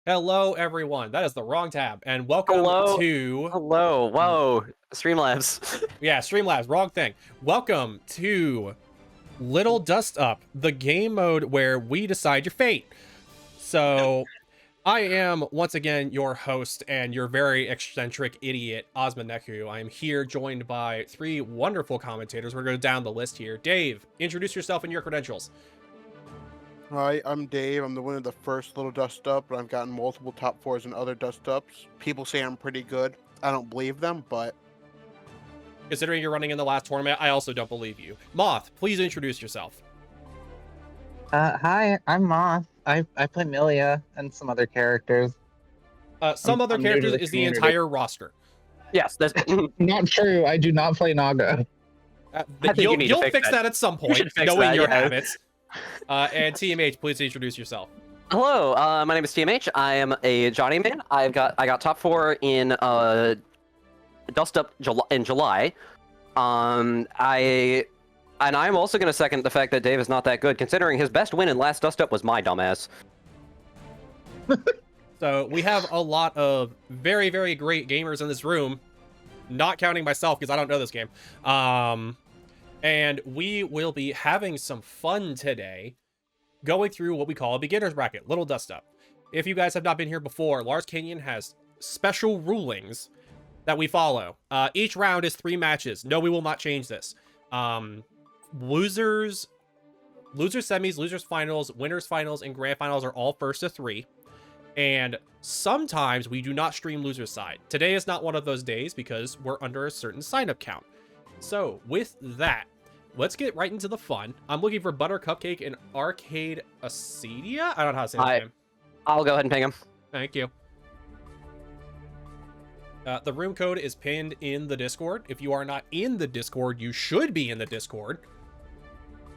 Hello, everyone. That is the wrong tab. And welcome Hello, to, hello, whoa, Streamlabs. yeah, Streamlabs, wrong thing. Welcome to Little Dust Up, the game mode where we decide your fate. So, I am, once again, your host and your very eccentric idiot, OzmaNeku. I am here joined by three wonderful commentators. We're going to go down the list here. Dave, introduce yourself and your credentials. Hi, I'm Dave. I'm the winner of the first Little Dust Up, but I've gotten multiple top fours and other Dust Ups. People say I'm pretty good. I don't believe them, but Considering you're running in the last tournament, I also don't believe you. Moth, please introduce yourself. Hi, I'm Moth. I play Milia and some other characters. Some other I'm new to characters the is the community. entire roster. Yes, that's. Not true. I do not play Naga. I think you need to You'll fix fix that. that at some You point, should fix knowing that, your yeah. habits. And TMH, please introduce yourself. Hello, my name is TMH. I am a Johnny man. I got top 4 in Dust Up in July. I'm also gonna second the fact that Dave is not that good, considering his best win in last Dust Up was my dumbass. So we have a lot of very, very great gamers in this room, not counting myself because I don't know this game. And we will be having some fun today, going through what we call a beginner's bracket, Little Dust Up. If you guys have not been here before, Lars Canyon has special rulings that we follow. Each round is 3 matches. No, we will not change this. Losers semis, losers finals, winners finals, and grand finals are all first to 3. And sometimes we do not stream loser's side. Today is not one of those days because we're under a certain sign-up count. So with that, let's get right into the fun. I'm looking for Butter Cupcake and Arcade Acedia. I don't know how to say his name. I'll go ahead and ping him. Thank you. The room code is pinned in the Discord. If you are not in the Discord, you should be in the Discord.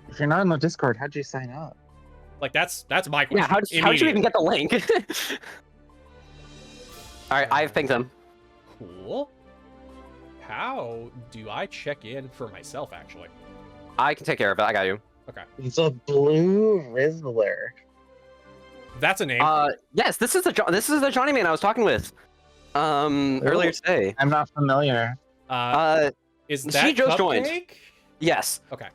If you're not in the Discord, how'd you sign up? Like, that's my question. Yeah, how'd you even get the link? Alright, I've pinged him. Cool. How do I check in for myself, actually? I can take care of it, I got you. Okay. He's a blue Rizzler. That's a name. Yes, this is the Johnny man I was talking with. Earlier today. I'm not familiar. Is that she just joined. Cupcake? Yes. Okay.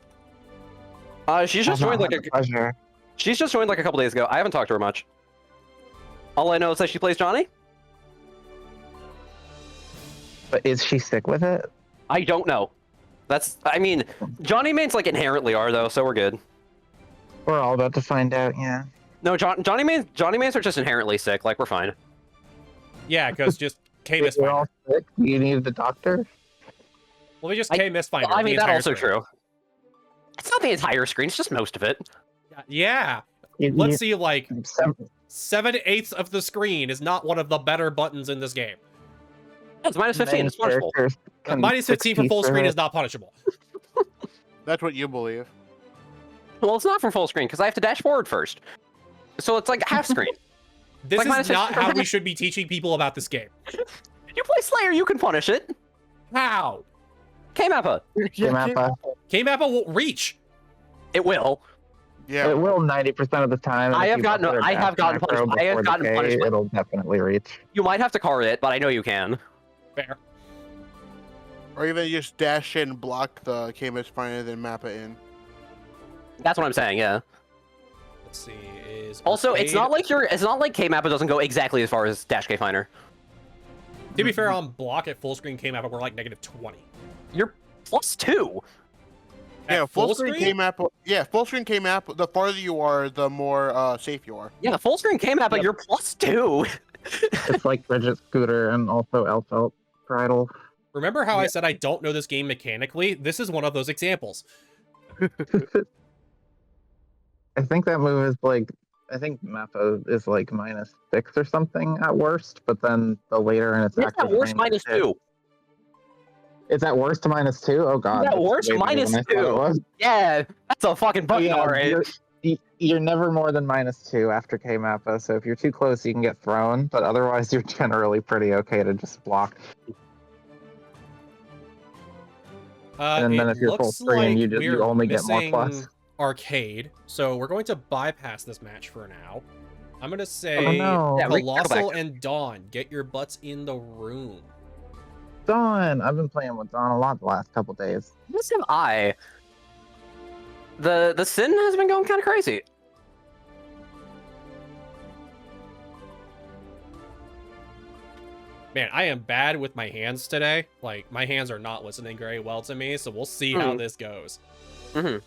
She's just I've joined not like had the pleasure. she's just joined like a couple days ago. I haven't talked to her much. All I know is that she plays Johnny. But is she sick with it? I don't know. I mean, Johnny mains like inherently are though, so we're good. We're all about to find out, yeah. No, Johnny mains are just inherently sick. Like we're fine. Yeah, because just K We're all Mistfinder. sick? Do you need the doctor? Let me just K Mistfinder. I mean, the that's entire also screen. true. It's not the entire screen; it's just most of it. Yeah. You- Let's you- see, like, some- 7/8 of the screen is not one of the better buttons in this game. It's minus 15. main It's punishable. characters can Minus 15 for full succeed screen it. is not punishable. that's what you believe. Well, it's not for full screen because I have to dash forward first. So it's like half screen. This Like is minus not 15 how for we half. should be teaching people about this game. You play Slayer, you can punish it. How? K-Mappa. Mappa. K-Mappa won't reach. It will. Yeah. It will 90% of the time. and I if have you gotten- buffer a I have dash gotten macro punished- I have before gotten decay, punishment. It'll definitely reach. You might have to car it, but I know you can. Fair. Or even just dash in, block the K-Miss Finder, then map it in. That's what I'm saying. Yeah. Let's see. Is Also, it's Arcade- not like K-Mappa doesn't go exactly as far as Dash K Finder. To be fair, on block at full screen K-Mappa, we're like -20. You're +2. At Yeah, full screen K-Map. Yeah, full screen K-Map. The farther you are, the more safe you are. Yeah, full screen K-Mappa, Yep. you're +2. It's like Bridget Scooter and also Elfelt Bridal. Remember how I said I don't know this game mechanically? This is one of those examples. I think that move is like, I think Mappa is like -6 or something at worst, but then the later in its It's active at worst range, -2. It's at worst to -2? Oh god. At that's worst way better than I thought it -2. was. Yeah, that's a fucking button, Yeah, alright. you're never more than -2 after K Mappa, so if you're too close, you can get thrown, but otherwise, you're generally pretty okay to just block. And then It if you're full looks screen, like you we're only get more missing plus. Arcade, so we're going to bypass this match for now. I'm gonna say Oh, no. Yeah, we can go Colossal back. and Dawn, get your butts in the room. Dawn. I've been playing with Dawn a lot the last couple days. This am I. The Sin has been going kind of crazy. Man, I am bad with my hands today. Like, my hands are not listening very well to me, so we'll see how this goes. Mm-hmm.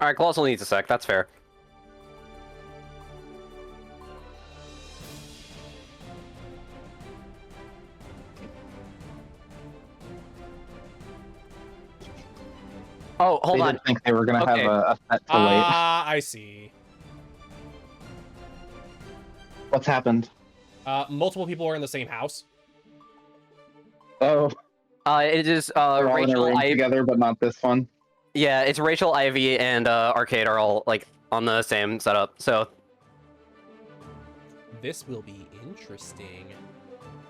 All right, Colossal needs a sec. That's fair. Oh, hold They on. didn't think they were going to Okay. have a set to wait. Ah, I see. What's happened? Multiple people are in the same house. Oh, It is they're all in a Rachel, room Ivy. together, but not this one. Yeah, it's Rachel, Ivy, and Arcade are all like on the same setup. So This will be interesting.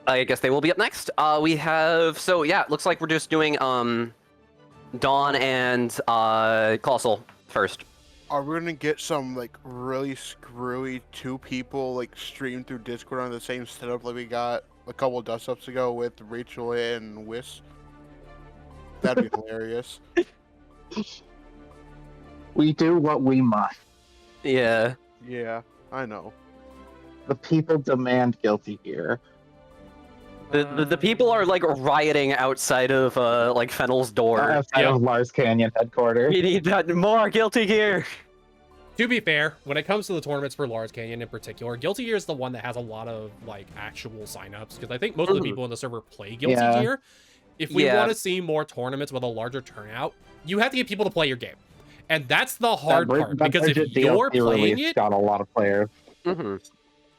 I guess they will be up next. We have yeah, it looks like we're just doing Dawn and Colossal first. Are we gonna get some like really screwy two people like stream through Discord on the same setup like we got a couple dust ups ago with Rachel and Whis? That'd be hilarious. We do what we must. Yeah. Yeah, I know. The people demand Guilty Gear. The people are like rioting outside of like Fennel's door. Outside of Lars Canyon headquarters. We need that more Guilty Gear. To be fair, when it comes to the tournaments for Lars Canyon in particular, Guilty Gear is the one that has a lot of like actual signups, because I think most of the people in the server play Guilty Gear. If we want to see more tournaments with a larger turnout, you have to get people to play your game, and that's the hard part, because if you're playing it, got a lot of players.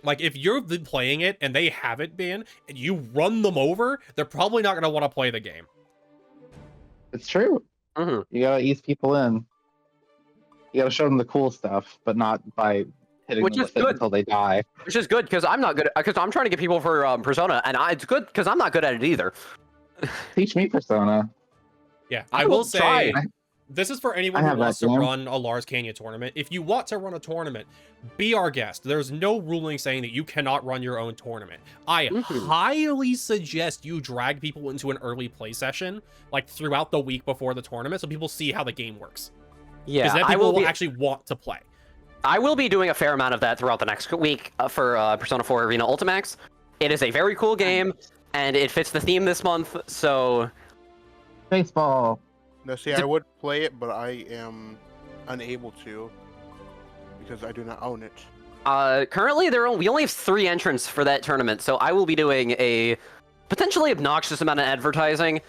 like if you're playing it and they haven't been, and you run them over, they're probably not going to want to play the game. It's true. You gotta ease people in. You gotta show them the cool stuff, but not by hitting Which them is with it good. until they die. Which is good because I'm not good because I'm trying to get people for Persona, and it's good because I'm not good at it either. Teach me Persona. Yeah, I I will will say, try. this is for anyone I who have wants that to game. run a Lars Canyon tournament. If you want to run a tournament, be our guest. There's no ruling saying that you cannot run your own tournament. I highly suggest you drag people into an early play session, like throughout the week before the tournament, so people see how the game works. Yeah, Because then I people will will be. actually want to play. I will be doing a fair amount of that throughout the next week for Persona 4 Arena Ultimax. It is a very cool game, and it fits the theme this month. So Baseball. Now, see, I would play it, but I am unable to because I do not own it. currently, we only have 3 entrants for that tournament. So I will be doing a potentially obnoxious amount of advertising.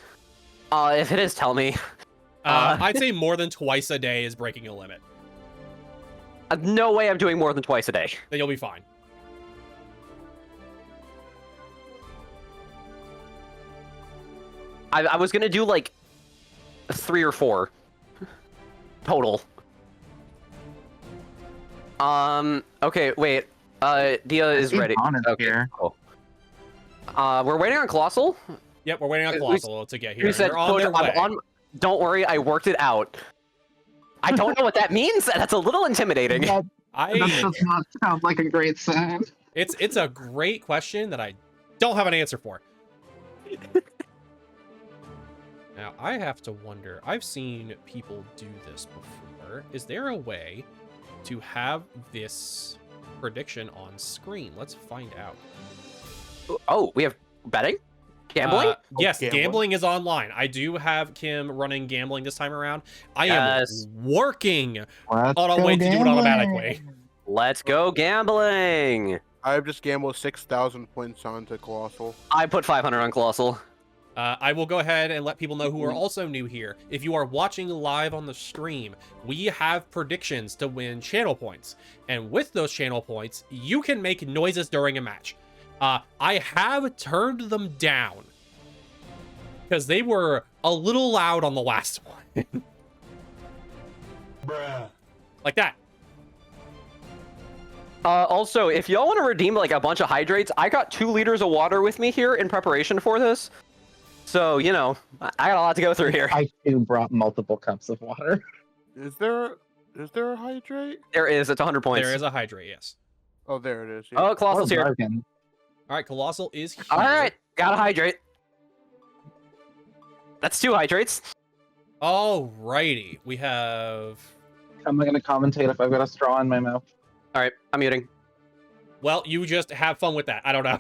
If it is, tell me. I'd say more than twice a day is breaking a limit. No way I'm doing more than twice a day. Then you'll be fine. I was gonna do like 3 or 4 total. Okay, wait. Dia is ready. Okay, Here. cool. We're waiting on Colossal. Yep, we're waiting on Colossal to get here. Who and said, they're on their way. Don't worry, I worked it out. I don't know what that means. That's a little intimidating. That does not sound like a great sign. It's a great question that I don't have an answer for. Now, I have to wonder, I've seen people do this before. Is there a way to have this prediction on screen? Let's find out. Oh, we have betting? Gambling? Yes, gambling. gambling is online. I do have Kim running gambling this time around. I am working on a way to do it automatically. Let's go gambling! I've just gambled 6,000 points onto Colossal. I put 500 on Colossal. I will go ahead and let people know who are also new here. If you are watching live on the stream, we have predictions to win channel points. And with those channel points, you can make noises during a match. I have turned them down because they were a little loud on the last one. Bruh. Like that. Also, if y'all want to redeem like a bunch of hydrates, I got 2 liters of water with me here in preparation for this. So, you know, I got a lot to go through here. I too brought multiple cups of water. Is there a hydrate? There is, it's 100 points. There is a hydrate, yes. Oh, there it is. Yeah. Oh, Colossal's here. Bargain. All right, Colossal is here. All right, gotta hydrate. That's 2 hydrates. Alrighty, we have... I'm not gonna commentate if I've got a straw in my mouth. All right, I'm muting. Well, you just have fun with that. I don't know.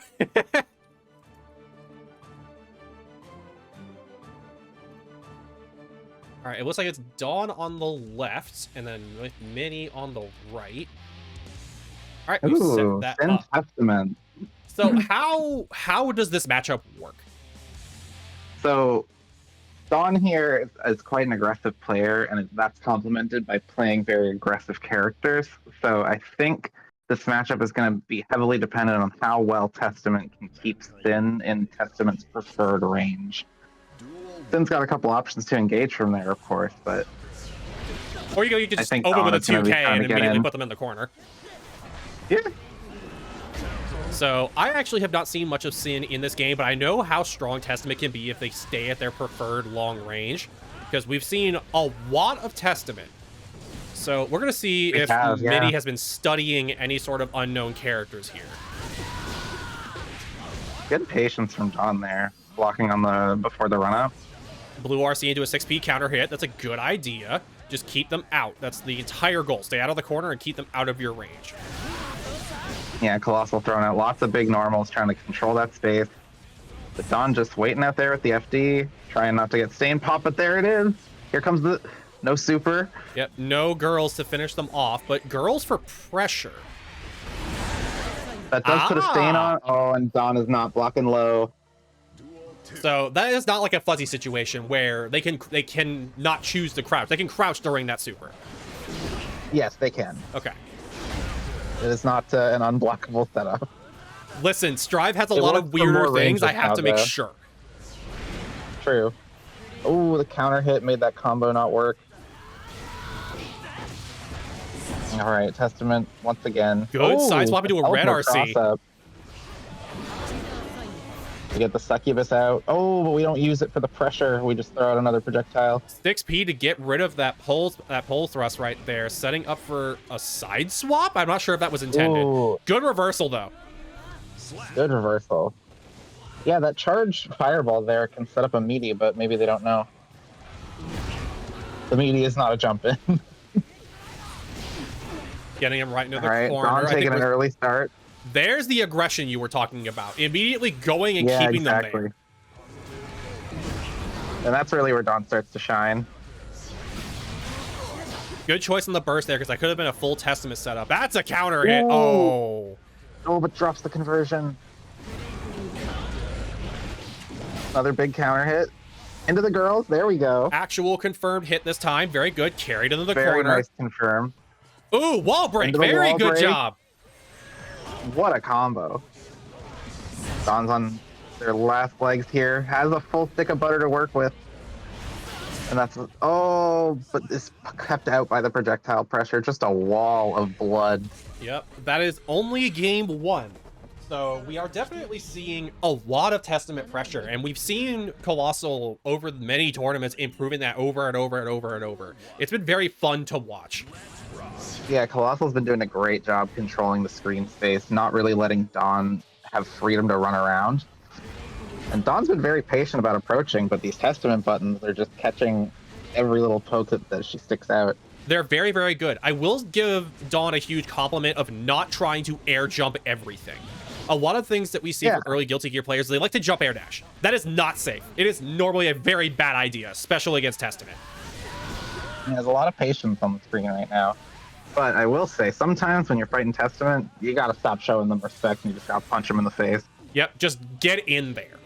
All right, it looks like it's Dawn on the left, and then with Minnie on the right. All right, we Ooh, set that Sin up. Testament. So how does this matchup work? So, Dawn here is quite an aggressive player, and that's complemented by playing very aggressive characters. So I think this matchup is going to be heavily dependent on how well Testament can keep Sin in Testament's preferred range. Sin's got a couple options to engage from there, of course, but... Or you can I just think open with a Dawn is gonna be 2K trying and to get immediately in. put them in the corner. Yeah. So I actually have not seen much of Sin in this game, but I know how strong Testament can be if they stay at their preferred long range, because we've seen a lot of Testament. So we're going to see if Minnie has been studying any sort of unknown characters here. Good patience from Dawn there, blocking on the before the run-up. Blue RC into a 6P counter hit. That's a good idea. Just keep them out. That's the entire goal. Stay out of the corner and keep them out of your range. Yeah, Colossal throwing out lots of big normals, trying to control that space. But Dawn just waiting out there with the FD, trying not to get stain pop, but there it is. Here comes the... No super. Yep, no girls to finish them off, but girls for pressure. That does put a stain on. Oh, and Dawn is not blocking low. So that is not like a fuzzy situation where they can not choose to crouch. They can crouch during that super. Yes, they can. Okay. It is not an unblockable setup. Listen, Strive has a It lot works of for weirder more things. ranges I have now, to make though. sure. True. Oh, the counter hit made that combo not work. All right, Testament once again. Good side Ooh, swap into a red teleport RC. cross-up. We get the succubus out. Oh, but we don't use it for the pressure. We just throw out another projectile. 6P to get rid of that pole thrust right there, setting up for a side swap. I'm not sure if that was intended. Ooh, Good reversal though. good reversal. Yeah, that charge fireball there can set up a meaty, but maybe they don't know. The meaty is not a jump in. Getting him right into the All right, corner. Dawn I think taking an early start. there's the aggression you were talking about. Immediately going and keeping them there. And that's really where Dawn starts to shine. Good choice on the burst there, because that could have been a full Testament setup. That's a counter hit. Ooh. Oh. Oh, but drops the conversion. Another big counter hit. Into the girls. There we go. Actual confirmed hit this time. Very good. Carried into the Very corner. nice confirm. Ooh, wall break. Into the Very wall good break. job. What a combo. Dawn's on their last legs here. Has a full stick of butter to work with. And that's... Oh, but it's kept out by the projectile pressure. Just a wall of blood. Yep. That is only game 1. So we are definitely seeing a lot of Testament pressure, and we've seen Colossal over many tournaments improving that over and over and over and over. It's been very fun to watch. Yeah, Colossal's been doing a great job controlling the screen space, not really letting Dawn have freedom to run around. And Dawn's been very patient about approaching, but these Testament buttons are just catching every little poke that she sticks out. They're very, very good. I will give Dawn a huge compliment of not trying to air jump everything. A lot of things that we see from early Guilty Gear players, they like to jump air dash. That is not safe. It is normally a very bad idea, especially against Testament. There's a lot of patience on the screen right now. But I will say, sometimes when you're fighting Testament, you gotta stop showing them respect and you just gotta punch them in the face. Yep, just get in there.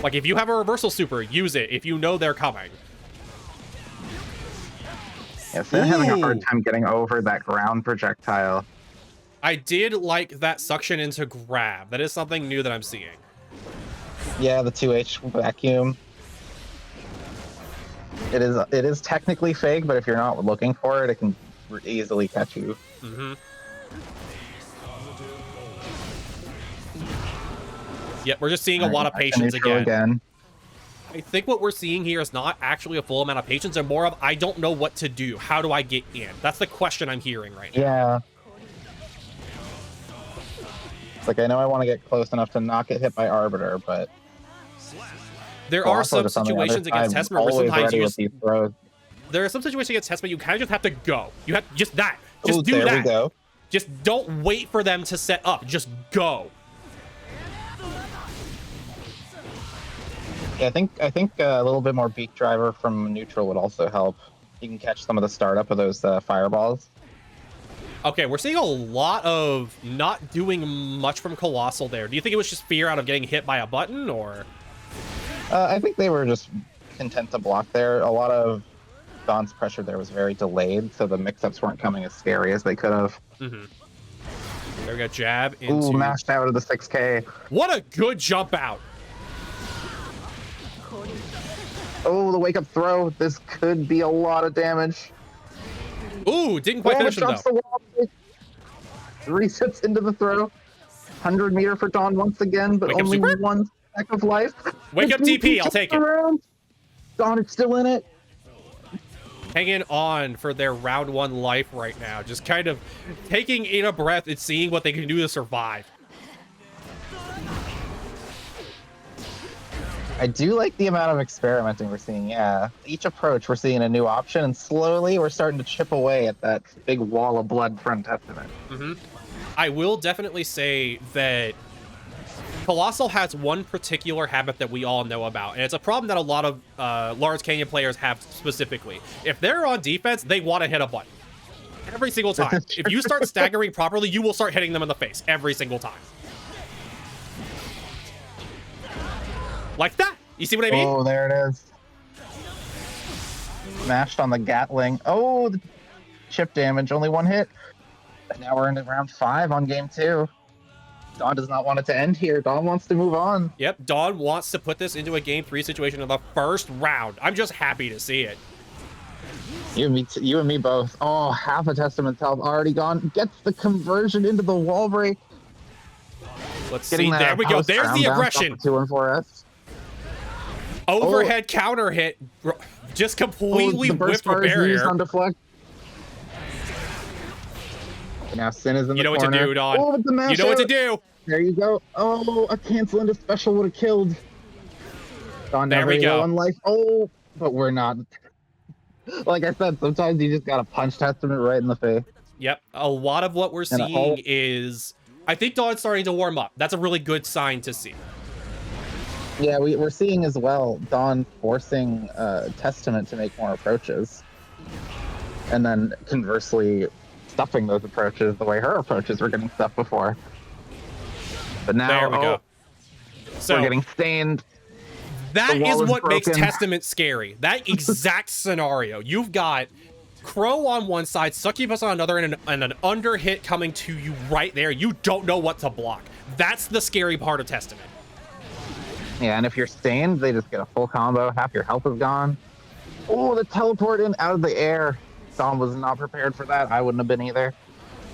Like, if you have a reversal super, use it if you know they're coming. Yeah, Sin having a hard time getting over that ground projectile. I did like that suction into grab. That is something new that I'm seeing. Yeah, the 2H vacuum. It is technically fake, but if you're not looking for it, it can easily catch you. Mm-hmm. Yep, we're just seeing a lot of patience again. I think what we're seeing here is not actually a full amount of patience, and more of, I don't know what to do. How do I get in? That's the question I'm hearing right now. Yeah. It's like, I know I want to get close enough to not get hit by Arbiter, but There are Colossal some just on the other situations against side, Testament where always sometimes ready you with just, these throws. there are some situations against Testament you kind of just have to go. You have just that. Just Ooh, do there that. we go. Just don't wait for them to set up. Just go. Yeah, I think a little bit more beak driver from neutral would also help. You can catch some of the startup of those fireballs. Okay, we're seeing a lot of not doing much from Colossal there. Do you think it was just fear out of getting hit by a button, or? I think they were just content to block there. A lot of Dawn's pressure there was very delayed, so the mix-ups weren't coming as scary as they could have. Mm-hmm. There we go, jab into... Ooh, mashed out of the 6K. What a good jump out. Oh, the wake-up throw. This could be a lot of damage. Ooh, didn't quite finish him, though. The wall. Resets into the throw. 100-meter for Dawn once again, but Wake up only super? one stack of life. Wake up DP, I'll take it. Around. Dawn is still in it. Hanging on for their round 1 life right now. Just kind of taking in a breath and seeing what they can do to survive. I do like the amount of experimenting we're seeing, yeah. Each approach, we're seeing a new option, and slowly we're starting to chip away at that big wall of blood from Testament. Mm-hmm. I will definitely say that Colossal has one particular habit that we all know about, and it's a problem that a lot of Lawrence Canyon players have specifically. If they're on defense, they want to hit a button. Every single time. If you start staggering properly, you will start hitting them in the face every single time. Like that. You see what I mean? Oh, there it is. Smashed on the Gatling. Oh, the chip damage, only one hit. And now we're into round 5 on game 2. Dawn does not want it to end here. Dawn wants to move on. Yep, Dawn wants to put this into a game 3 situation in the first round. I'm just happy to see it. You and me both. Oh, half a Testament's health already gone. Gets the conversion into the wall break. Let's see. There we go. There's the aggression. 2 and 4S. Overhead counter hit. Just completely whipped the barrier. On deflect. Now Sin is in the corner. You know what to do, Dawn. Oh, the mash you know what to out. do. There you go. Oh, a cancel into special would have killed. Dawn there we go. On life. Oh, but we're not. Like I said, sometimes you just gotta punch Testament right in the face. Yep. A lot of what we're seeing is, I think Dawn's starting to warm up. That's a really good sign to see. Yeah, we're seeing as well Dawn forcing Testament to make more approaches, and then conversely stuffing those approaches the way her approaches were getting stuffed before. But now there we go. So we're getting stained. That is what makes Testament scary. That exact scenario. You've got Crow on one side, Succubus on another, and an under hit coming to you right there. You don't know what to block. That's the scary part of Testament. Yeah, and if you're stained, they just get a full combo. Half your health is gone. Oh, the teleport in out of the air. Dawn was not prepared for that. I wouldn't have been either.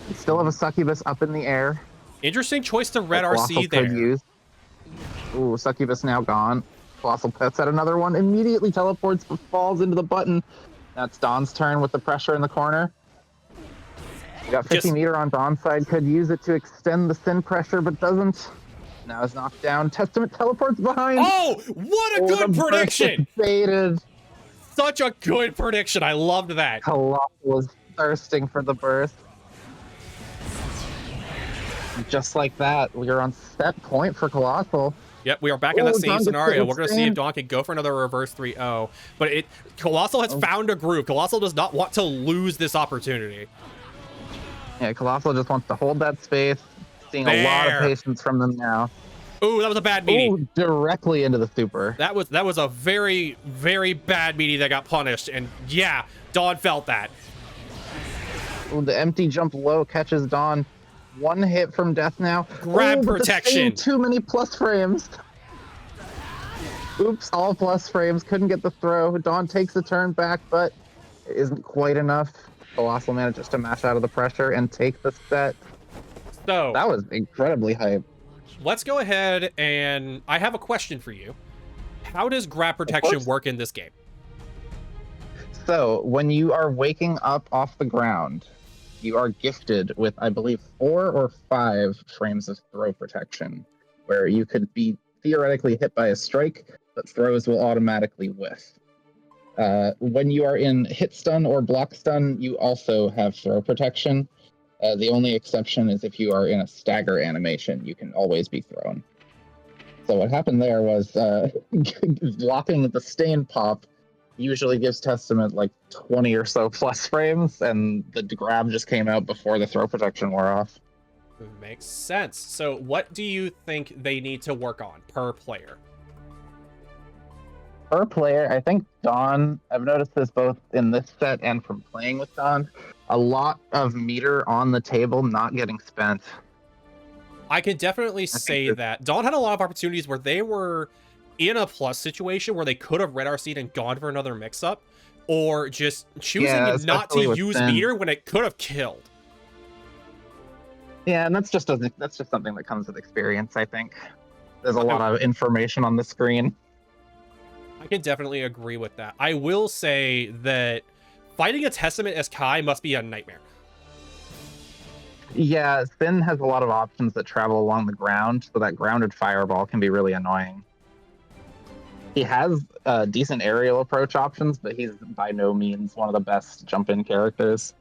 You still have a Succubus up in the air. Interesting choice to red RC there. Ooh, Succubus now gone. Colossal Pets at another one. Immediately teleports but falls into the button. That's Dawn's turn with the pressure in the corner. We got 50 meter on Dawn's side. Could use it to extend the Sin pressure, but doesn't. Now is knocked down. Testament teleports behind. Oh, what a good prediction! Faded. Such a good prediction. I loved that. Colossal was thirsting for the burst. Just like that, we are on set point for Colossal. Yep, we are back in the same scenario. We're going to see if Dawn can go for another reverse 3-0. But Colossal has found a groove. Colossal does not want to lose this opportunity. Yeah, Colossal just wants to hold that space. Seeing a lot of patience from them now. Ooh, that was a bad meaty. Ooh, directly into the super. That was a very, very bad meaty that got punished. And yeah, Dawn felt that. Ooh, the empty jump low catches Dawn. One hit from death now. Grab protection. Too many plus frames. Oops, all plus frames. Couldn't get the throw. Dawn takes the turn back, but it isn't quite enough. Colossal manages to mash out of the pressure and take the set. So that was incredibly hype. Let's go ahead and I have a question for you. How does grab protection work in this game? So when you are waking up off the ground, you are gifted with, I believe, 4 or 5 frames of throw protection, where you could be theoretically hit by a strike, but throws will automatically whiff. When you are in hit stun or block stun, you also have throw protection. The only exception is if you are in a stagger animation, you can always be thrown. So what happened there was blocking the stain pop usually gives Testament like 20 or so plus frames, and the grab just came out before the throw protection wore off. Makes sense. So what do you think they need to work on per player? Per player, I think Dawn, I've noticed this both in this set and from playing with Dawn, a lot of meter on the table not getting spent. I can definitely say that Dawn had a lot of opportunities where they were in a plus situation where they could have read our seed and gone for another mix-up, or just choosing not to use meter when it could have killed. Yeah, and that's just something that comes with experience, I think. There's a lot of information on the screen. I can definitely agree with that. I will say that fighting a Testament as Kai must be a nightmare. Yeah, Sin has a lot of options that travel along the ground, so that grounded fireball can be really annoying. He has decent aerial approach options, but he's by no means one of the best jump-in characters.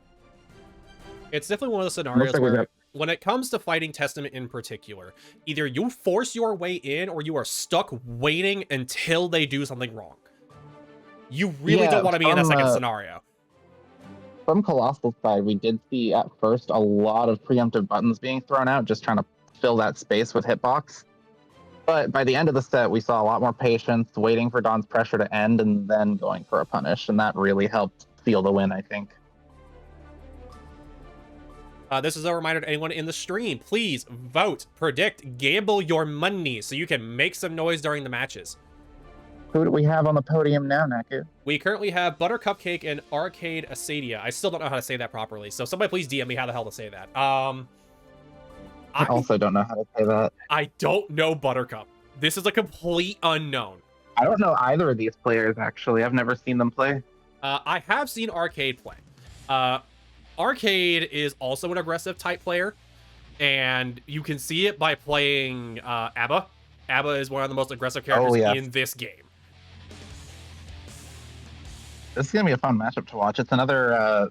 It's definitely one of those scenarios where, when it comes to fighting Testament in particular, either you force your way in or you are stuck waiting until they do something wrong. You really don't want to be in that second scenario. From Colossal's side, we did see at first a lot of preemptive buttons being thrown out, just trying to fill that space with hitbox. But by the end of the set, we saw a lot more patience, waiting for Dawn's pressure to end, and then going for a punish, and that really helped seal the win, I think. This is a reminder to anyone in the stream. Please vote, predict, gamble your money so you can make some noise during the matches. Who do we have on the podium now, Neku? We currently have Butter Cupcake and Arcade Asadia. I still don't know how to say that properly, so somebody please DM me how the hell to say that. I also don't know how to say that. I don't know Buttercup. This is a complete unknown. I don't know either of these players, actually. I've never seen them play. I have seen Arcade play. Arcade is also an aggressive type player, and you can see it by playing Abba. Abba is one of the most aggressive characters in this game. This is going to be a fun matchup to watch. It's another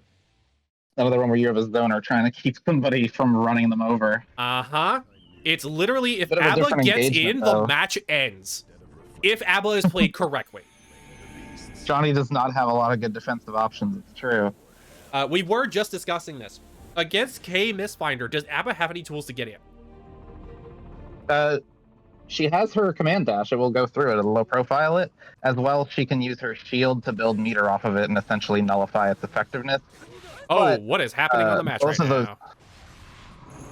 one where you have a zoner trying to keep somebody from running them over. Uh-huh. It's literally, if Abba gets in, the match ends. If Abba is played correctly. Johnny does not have a lot of good defensive options, it's true. We were just discussing this. Against K Mistfinder, does Abba have any tools to get in? She has her command dash. It will go through it. It'll low profile it. As well, she can use her shield to build meter off of it and essentially nullify its effectiveness. Oh, but, what is happening on the match right now?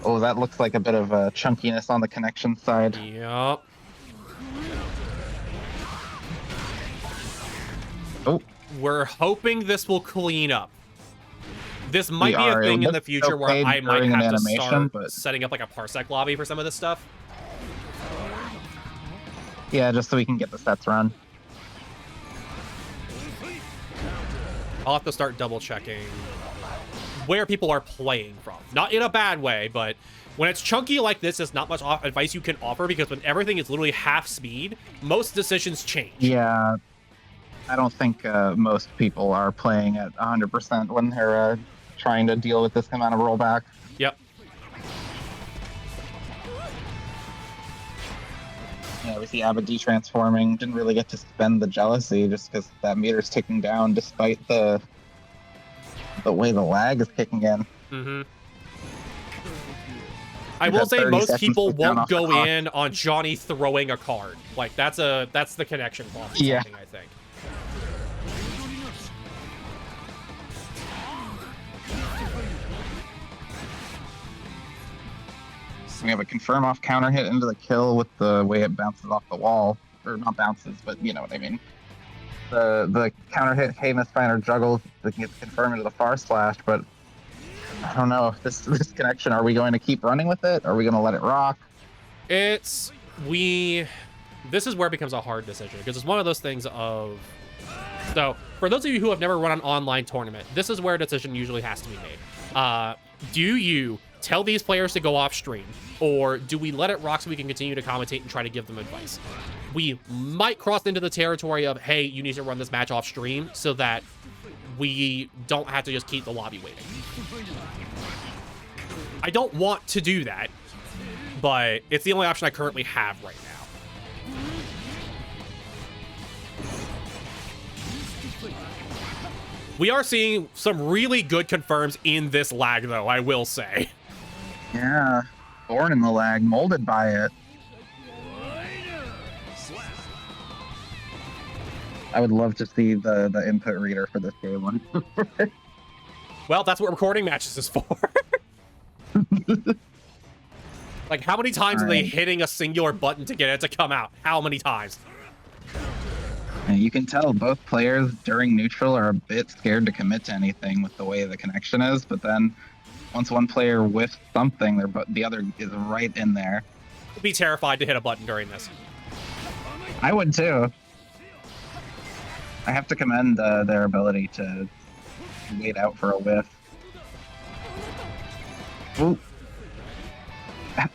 Oh, that looks like a bit of chunkiness on the connection side. Yup. Oh. We're hoping this will clean up. This might be a thing in the future where I might have to start setting up like a Parsec lobby for some of this stuff. Yeah, just so we can get the sets run. I'll have to start double checking where people are playing from. Not in a bad way, but when it's chunky like this, there's not much advice you can offer, because when everything is literally half speed, most decisions change. Yeah, I don't think most people are playing at 100% when they're trying to deal with this amount of rollback. Yep. Yeah, we see Abba transforming. Didn't really get to spend the jealousy just because that meter's ticking down despite the way the lag is kicking in. Mm-hmm. I will say most people won't go in on Johnny throwing a card. Like, that's the connection problem. Yeah. I think. We have a confirm off counter hit into the kill with the way it bounces off the wall. Or not bounces, but you know what I mean. The counter hit Mistfinder juggles that gets confirmed into the far slash, but I don't know. This connection, are we going to keep running with it? Are we going to let it rock? We this is where it becomes a hard decision, because it's one of those things of... So, for those of you who have never run an online tournament, this is where a decision usually has to be made. Do you tell these players to go off stream, or do we let it rock so we can continue to commentate and try to give them advice? We might cross into the territory of, hey, you need to run this match off stream so that we don't have to just keep the lobby waiting. I don't want to do that, but it's the only option I currently have right now. We are seeing some really good confirms in this lag, though, I will say. Yeah, born in the lag, molded by it. I would love to see the input reader for this game. Well, that's what recording matches is for. Like, how many times are they hitting a singular button to get it to come out? How many times? And you can tell both players during neutral are a bit scared to commit to anything with the way the connection is, but then once one player whiffs something, the other is right in there. I'd be terrified to hit a button during this. I would too. I have to commend their ability to wait out for a whiff. Ooh.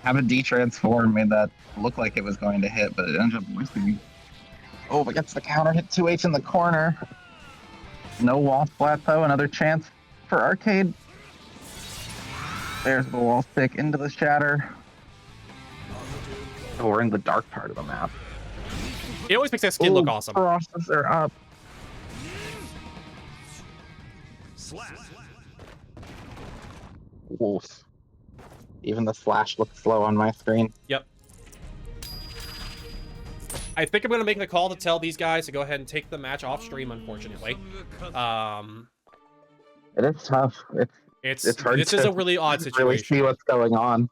Have a D-transform made that look like it was going to hit, but it ended up whiffing. Oh, but gets the counter hit 2H in the corner. No wall splat though, another chance for Arcade. There's the wall stick into the shatter. Oh, we're in the dark part of the map. It always makes that skin look awesome. Crosses are up. Wolf. Even the slash looks slow on my screen. Yep. I think I'm going to make the call to tell these guys to go ahead and take the match off stream, unfortunately. It is tough. It's hard this is a really odd situation. Really see what's going on.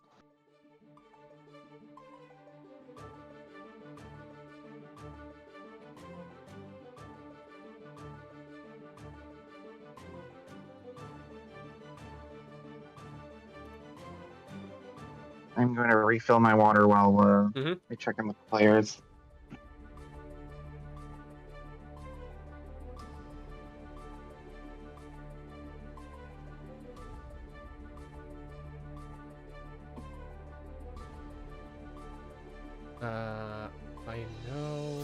I'm going to refill my water while we check in with the players. I know.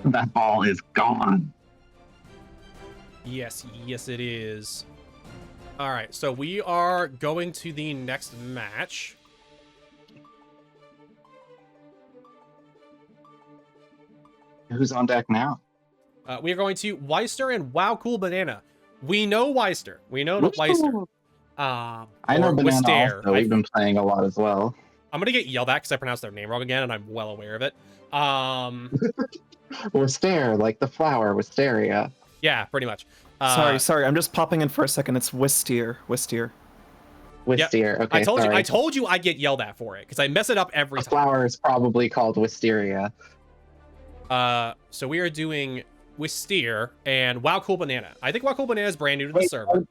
That ball is gone. Yes, it is. All right, so we are going to the next match. Who's on deck now? We are going to Weister and Wow Cool Banana. We know Weister. We know Weister. I know Banana also. We've been playing a lot as well. I'm going to get yelled at because I pronounced their name wrong again, and I'm well aware of it. Wisteria, like the flower, Wisteria. Yeah, pretty much. Sorry, I'm just popping in for a second. It's Wisteria. Yep. Okay, I told you I get yelled at for it because I mess it up every time. The flower is probably called Wisteria. So we are doing Wisteria and Wow Cool Banana. I think Wow Cool Banana is brand new to the server.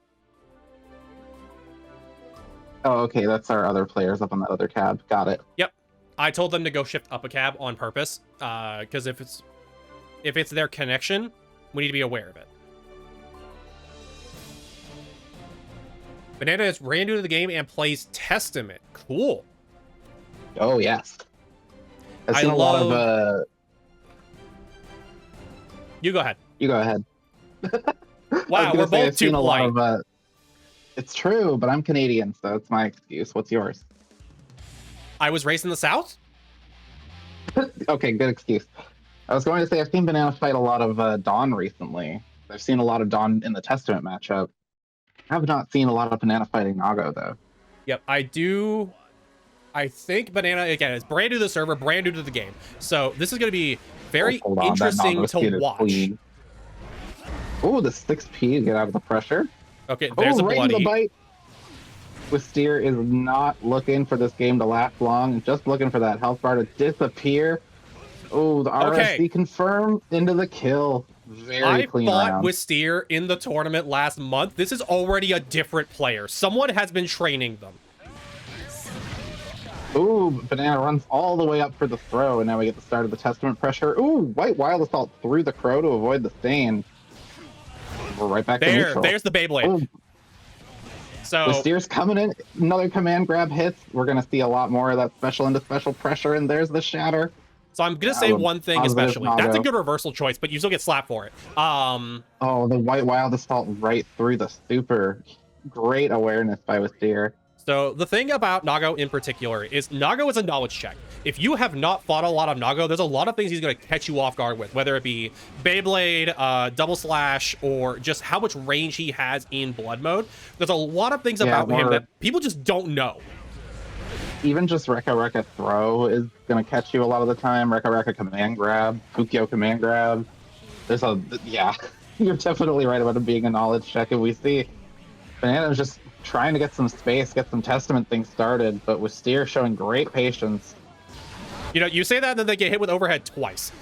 Oh, okay, that's our other players up on that other cab. Got it. Yep. I told them to go shift up a cab on purpose, because if it's their connection, we need to be aware of it. Banana is brand new to the game and plays Testament. Cool. Oh, yes. I've seen a lot of... You go ahead. You go ahead. Wow, we're both too polite. It's true, but I'm Canadian, so it's my excuse. What's yours? I was raised in the South? Okay, good excuse. I was going to say, I've seen Banana fight a lot of Dawn recently. I've seen a lot of Dawn in the Testament matchup. have not seen a lot of Banana fighting Nago though. Yep, I do. I think Banana, again, is brand new to the server, brand new to the game. So this is going to be very Hold on, that interesting Nago speed to is watch. clean. Oh, the 6P, get out of the pressure. Okay, there's a right in the bloody. bite. Wisteer is not looking for this game to last long, just looking for that health bar to disappear. Oh, the RSC confirmed into the kill. Very I clean fought round. Wisteer in the tournament last month. This is already a different player. Someone has been training them. Ooh, Banana runs all the way up for the throw, and now we get the start of the Testament pressure. Ooh, White Wild Assault through the crow to avoid the stain. We're right back to neutral. There's the Beyblade. Oh, so Wisteer's coming in. Another command grab hits. We're going to see a lot more of that special into special pressure, and there's the shatter. So I'm going to say one thing especially. That's a good reversal choice, but you still get slapped for it. Oh, the White Wild Assault right through the super. Great awareness by Wisteer. So the thing about Nago in particular is Nago is a knowledge check. If you have not fought a lot of Nago, there's a lot of things he's going to catch you off guard with, whether it be Beyblade, double slash, or just how much range he has in blood mode. There's a lot of things about him that people just don't know. Even just Rekka Rekka throw is going to catch you a lot of the time. Rekka Rekka command grab, Fukyo command grab. There's a, yeah, you're definitely right about it being a knowledge check. And we see Banana's just trying to get some space, get some Testament things started, but Wisteer showing great patience. You know, you say that, and then they get hit with overhead twice.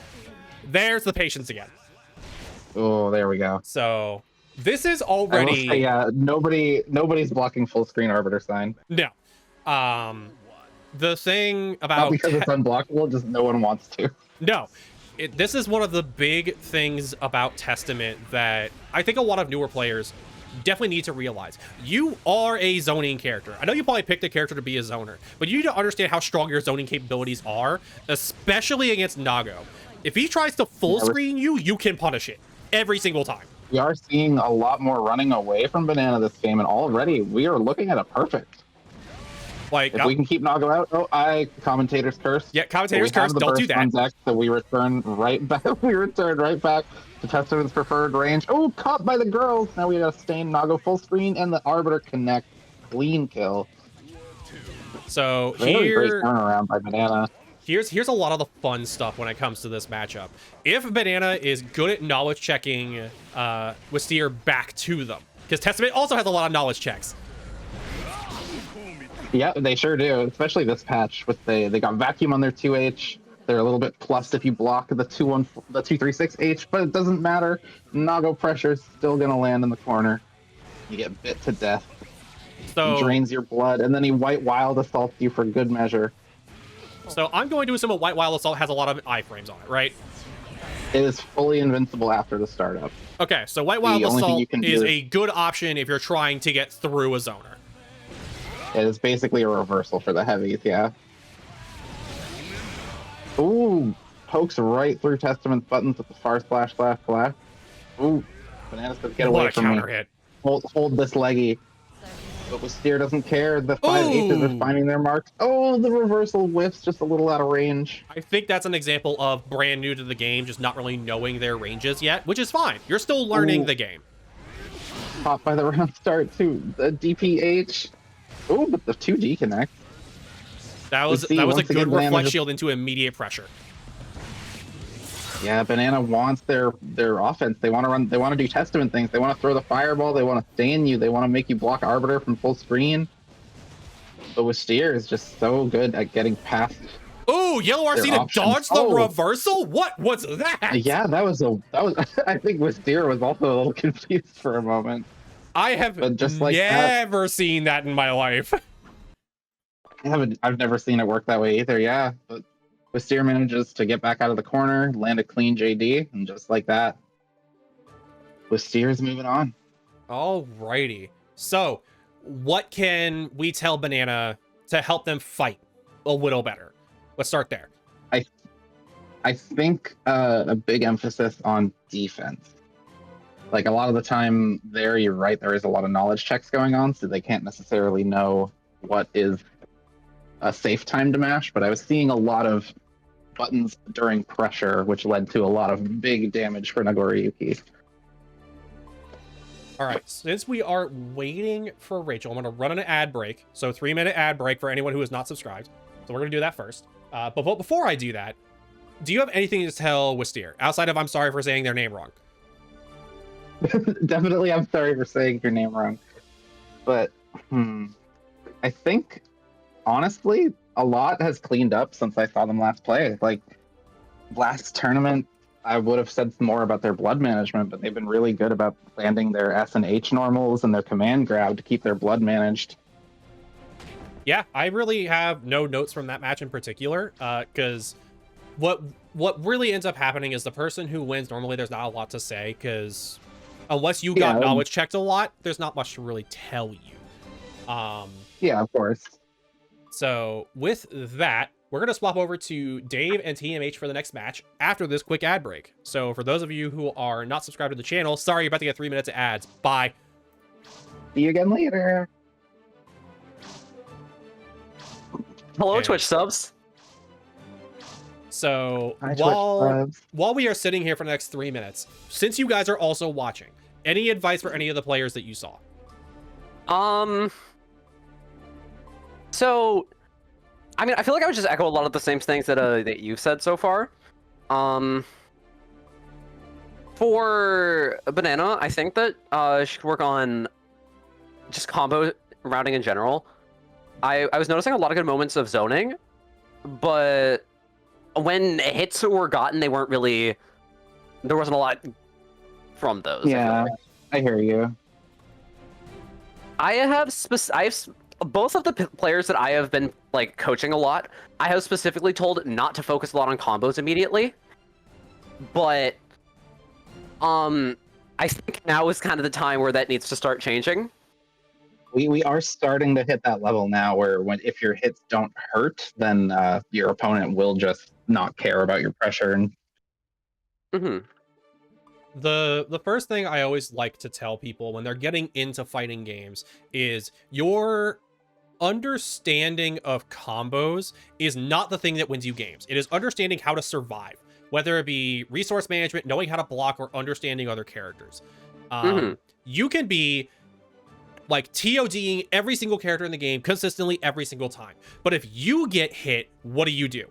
There's the patience again. Oh, there we go. So this is already... Say, yeah, nobody's blocking full screen Arbiter sign. No. The thing about... Not because it's unblockable, just no one wants to. No. This is one of the big things about Testament that I think a lot of newer players definitely need to realize. You are a zoning character. I know you probably picked a character to be a zoner, but you need to understand how strong your zoning capabilities are, especially against Nago. If he tries to full screen you, you can punish it every single time. We are seeing a lot more running away from Banana this game, and already we are looking at a perfect. Like, if we can keep Nago out, commentator's curse. Yeah, commentator's curse. Don't do that. Deck, so we return right back. We return right back to Testament's preferred range. Oh, caught by the girls. Now we got a stain Nago full screen and the Arbiter connect. Clean kill. So very great turnaround by Banana. Here's a lot of the fun stuff when it comes to this matchup. If Banana is good at knowledge checking Wisteer back to them, because Testament also has a lot of knowledge checks. Yeah, they sure do, especially this patch. With they got vacuum on their 2H. They're a little bit plus if you block the 236H, but it doesn't matter. Nago pressure's still gonna land in the corner. You get bit to death. So he drains your blood, and then he White Wild Assaults you for good measure. So I'm going to assume a White Wild Assault has a lot of iframes on it, right? It is fully invincible after the startup. Okay, so White Wild Assault is a good option if you're trying to get through a zoner. It is basically a reversal for the heavies, yeah. Ooh, pokes right through Testament's buttons with the far splash. Ooh, Banana's gonna get away from me. Hit. Hold this leggy. But Wisteer doesn't care. The 5 H's are finding their marks. Oh, the reversal whiffs just a little out of range. I think that's an example of brand new to the game, just not really knowing their ranges yet, which is fine. You're still learning the game. Caught by the round start too. The DPH. Oh, but the 2G connect. That was a good reflect shield into immediate pressure. Yeah, Banana wants their offense. They want to run. They want to do Testament things. They want to throw the fireball. They want to stain you. They want to make you block Arbiter from full screen. But Wisteer is just so good at getting past. Ooh, Yellow RC to dodge the reversal? What was that? Yeah, that was. I think Wisteer was also a little confused for a moment. I have never seen that in my life. I've never seen it work that way either. Yeah, but Wisteer manages to get back out of the corner, land a clean JD, and just like that, Wisteer's moving on. Alrighty. So, what can we tell Banana to help them fight a little better? Let's start there. I think a big emphasis on defense. Like a lot of the time there, you're right, there is a lot of knowledge checks going on, so they can't necessarily know what is a safe time to mash, but I was seeing a lot of buttons during pressure, which led to a lot of big damage for Nagoriyuki. All right, since we are waiting for Rachel, I'm going to run an ad break. So 3-minute ad break for anyone who is not subscribed. So we're going to do that first. But before I do that, do you have anything to tell Wisteer outside of I'm sorry for saying their name wrong? Definitely, I'm sorry for saying your name wrong. But I think, honestly, a lot has cleaned up since I saw them last play. Like, last tournament, I would have said more about their blood management, but they've been really good about landing their S and H normals and their command grab to keep their blood managed. Yeah, I really have no notes from that match in particular, because what really ends up happening is the person who wins, normally there's not a lot to say, because unless you got knowledge checked a lot, there's not much to really tell you. Yeah, of course. So with that, we're going to swap over to Dave and TMH for the next match after this quick ad break. So for those of you who are not subscribed to the channel, sorry, you're about to get 3 minutes of ads. Bye. See you again later. Hello, Okay. Twitch subs. So Hi, while we are sitting here for the next 3 minutes, since you guys are also watching, any advice for any of the players that you saw? So, I mean, I feel like I would just echo a lot of the same things that you've said so far. For Banana, I think that she could work on just combo routing in general. I was noticing a lot of good moments of zoning, but when hits were gotten, they weren't really. There wasn't a lot from those. Yeah, I hear you. I have both of the players that I have been like coaching a lot. I have specifically told not to focus a lot on combos immediately, but I think now is kind of the time where that needs to start changing. We are starting to hit that level now where if your hits don't hurt, then your opponent will just not care about your pressure. And The first thing I always like to tell people when they're getting into fighting games is your understanding of combos is not the thing that wins you games. It is understanding how to survive, whether it be resource management, knowing how to block, or understanding other characters. You can be like TODing every single character in the game consistently every single time. But if you get hit, what do you do?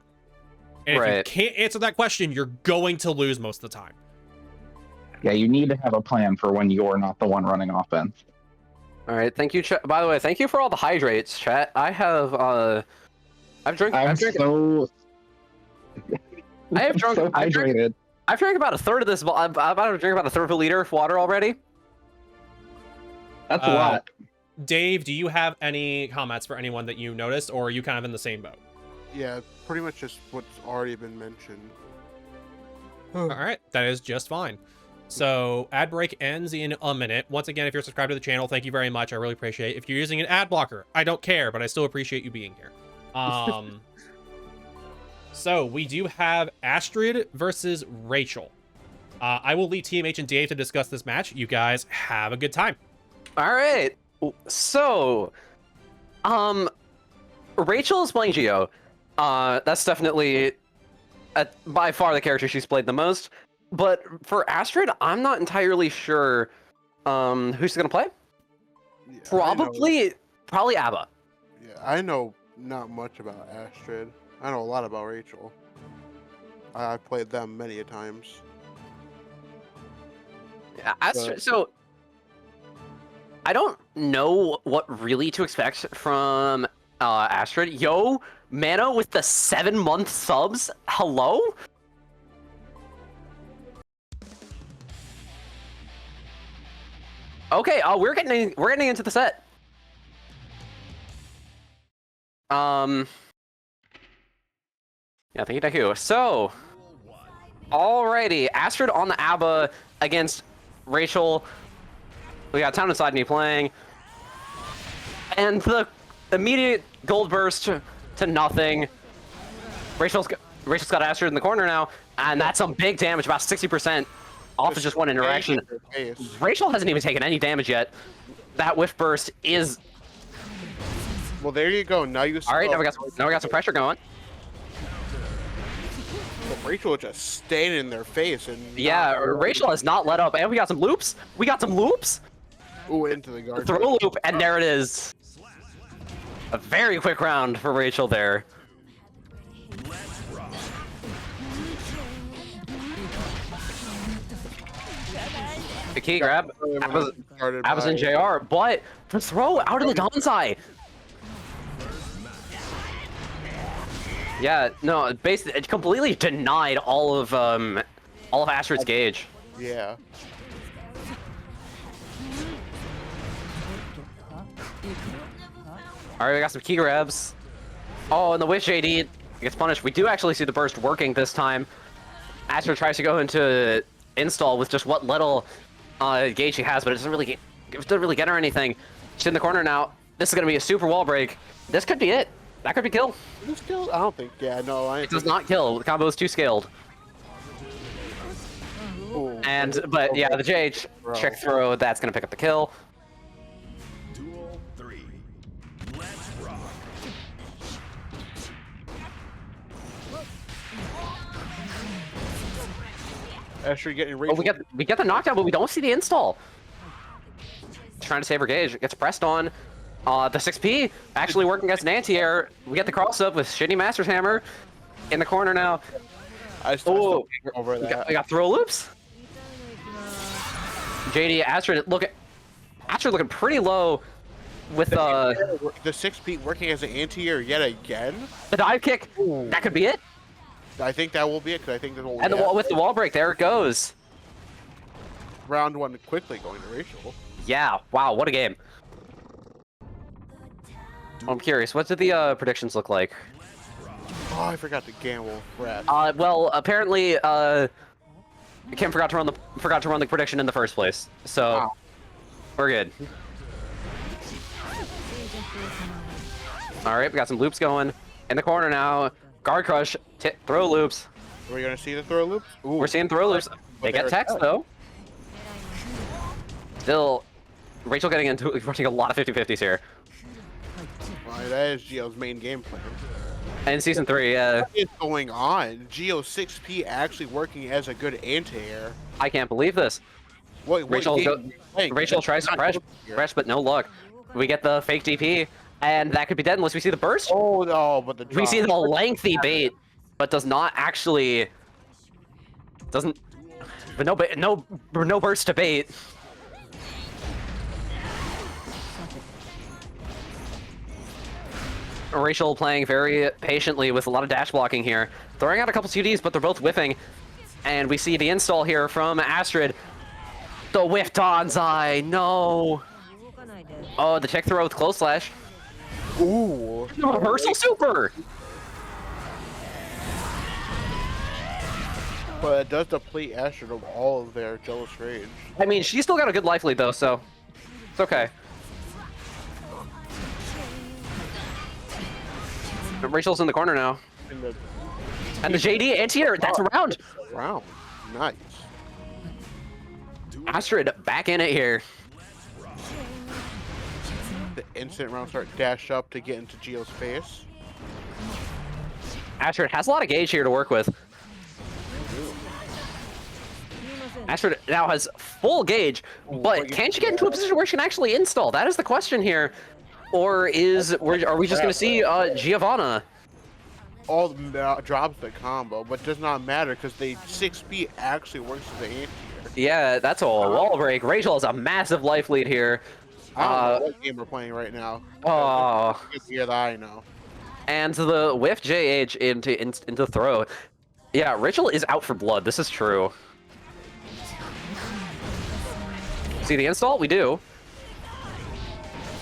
And if you can't answer that question, you're going to lose most of the time. Yeah, you need to have a plan for when you're not the one running offense. All right, thank you, chat. By the way, thank you for all the hydrates, chat. I have I've drank so hydrated. I've drank about a third of this. I'm about to drink about a third of a liter of water already. That's a lot. Dave, do you have any comments for anyone that you noticed, or are you kind of in the same boat? Yeah, pretty much just what's already been mentioned. All right, that is just fine. So ad break ends in a minute. Once again, if you're subscribed to the channel, thank you very much. I really appreciate it. If you're using an ad blocker, I don't care, but I still appreciate you being here. So we do have Astrid versus Rachel. I will leave TMH and Dave to discuss this match. You guys have a good time. All right. So, Rachel is playing Geo. That's definitely by far the character she's played the most. But for Astrid, I'm not entirely sure who's she's gonna play. Yeah, Probably Abba. Yeah, I know not much about Astrid. I know a lot about Rachel. I've played them many a times. Yeah, Astrid. So I don't know what really to expect from Astrid. Yo, Mano with the 7-month subs. Hello. Okay, we're getting into the set. Yeah, thank you. So, alrighty, Astrid on the Abba against Rachel. We got Town and Side Me playing, and the immediate gold burst to nothing. Rachel's got Astrid in the corner now, and that's some big damage, about 60% off of just one interaction. Rachel hasn't even taken any damage yet. That whiff burst is. Well, there you go. Now you. All right, now we got some pressure going. But Rachel was just staying in their face and. Yeah, Rachel has not let up, and we got some loops. Ooh, into the guard. Throw loop, and there it is. A very quick round for Rachel there. The key grab. I was in JR, but the throw out of the Donzai. Yeah, no, basically it completely denied all of Astrid's gauge. Yeah. All right, we got some key grabs. Oh, and the Wish JD gets punished. We do actually see the burst working this time. Astrid tries to go into install with just what little gauge she has, but it doesn't really get her anything. She's in the corner now. This is gonna be a super wall break. This could be it. That could be kill. This kills? I don't think. Yeah, no. It does not kill. The combo is too scaled. Ooh. But yeah, the JH check throw. That's gonna pick up the kill. Duel 3. Let's rock. Astrid getting Oh, Rachel. we get the knockdown, but we don't see the install. Trying to save her gauge. It gets pressed on. The 6P actually working as an anti-air. We get the cross up with Shitty Master's Hammer in the corner now. I still can't get over We that. got throw loops. JD Astrid looking pretty low with The 6P working as an anti-air yet again. the dive kick. Ooh. That could be it. I think that will be it, because I think that's what we And the have. wall with the wall break. There it goes. Round 1 quickly going to Rachel. Yeah. Wow. What a game. I'm curious. What did the predictions look like? Oh, I forgot to gamble. Crap. Well, apparently, Kim forgot to run the prediction in the first place, so Wow. we're good. All right, we got some loops going in the corner now. Guard crush, throw loops. Are we gonna see the throw loops? Ooh. We're seeing throw loops. They get text though. Still, Rachel running a lot of 50-50s here. Well, that is Geo's main game plan. In season 3, yeah. What is going on? Geo 6P actually working as a good anti-air. I can't believe this. What Rachel game are you playing? Rachel tries to press, but no luck. We get the fake DP, and that could be dead unless we see the burst. Oh no, but the We see the lengthy bait, but does not actually doesn't. But no burst to bait. Rachel playing very patiently with a lot of dash blocking here, throwing out a couple CDs, but they're both whiffing. And we see the install here from Astrid. The whiff Donzai, no. Oh, the check throw with close slash. Ooh. Reversal super. But it does deplete Astrid of all of their jealous rage. I mean, she's still got a good life lead though, so it's okay. Rachel's in the corner now. In the And the JD anti-air, that's a round. round. Nice. Astrid back in it here. The instant round start dash up to get into Geo's face. Astrid has a lot of gauge here to work with. Astrid now has full gauge, but can she get into a position where she can actually install? That is the question here. Or are we just going to see Giovanna? All drops the combo, but does not matter because the 6B actually works as the anti-air. Yeah, that's a wall break. Rachel has a massive life lead here. I don't know what game we're playing right now. Oh. It's here that I know. And the whiff JH into throw. Yeah, Rachel is out for blood. This is true. See the install? We do.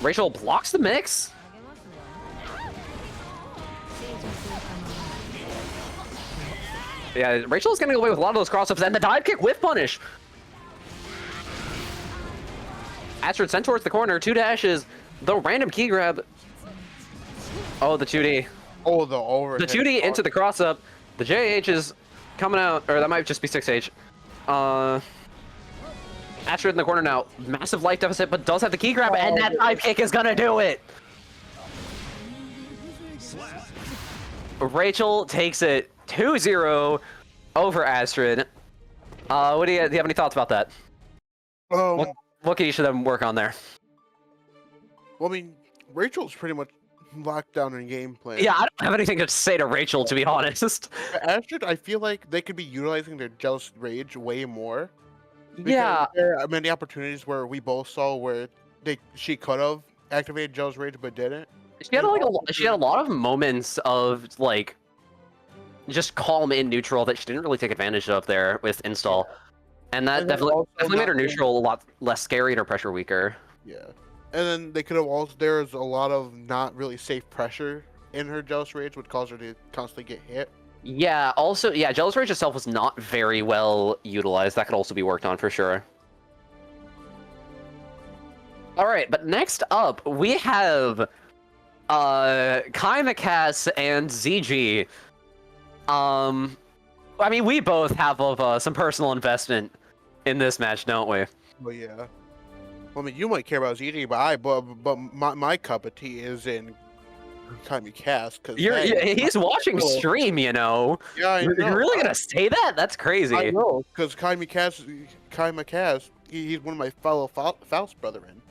Rachel blocks the mix. Yeah, Rachel's gonna go away with a lot of those cross-ups and the dive kick with punish. Astrid sent towards the corner, 2 dashes, the random key grab. Oh, the 2D. Oh, the over. The 2D into the cross-up. The JH is coming out, or that might just be 6H. Astrid in the corner now. Massive life deficit, but does have the key grab, and that dive kick is gonna do it. Rachel takes it 2-0 over Astrid. Do you have any thoughts about that? What can each of them work on there? Well, I mean, Rachel's pretty much locked down in game plan. Yeah, I don't have anything to say to Rachel, to be honest. Astrid, I feel like they could be utilizing their Jealous Rage way more. Yeah, There are many opportunities where we both saw where she could have activated Jealous Rage but didn't. she had she had a lot of moments of like just calm in neutral that she didn't really take advantage of there with install, and that And then definitely also made her not- neutral a lot less scary and her pressure weaker. Yeah. And then they could have also, there's a lot of not really safe pressure in her Jealous Rage, would cause her to constantly get hit. Yeah, also, yeah, Jealous Rage itself was not very well utilized. That could also be worked on for sure. Alright, but next up, we have Kai Macass and ZG. I mean, we both have some personal investment in this match, don't we? But yeah. Well, I mean, you might care about ZG, but my cup of tea is in Time You Cast. Cause He's watching stream, you know. Yeah, I know. You're really gonna say that? That's crazy. I know, because Kai Macass, he's one of my fellow Faust brethren.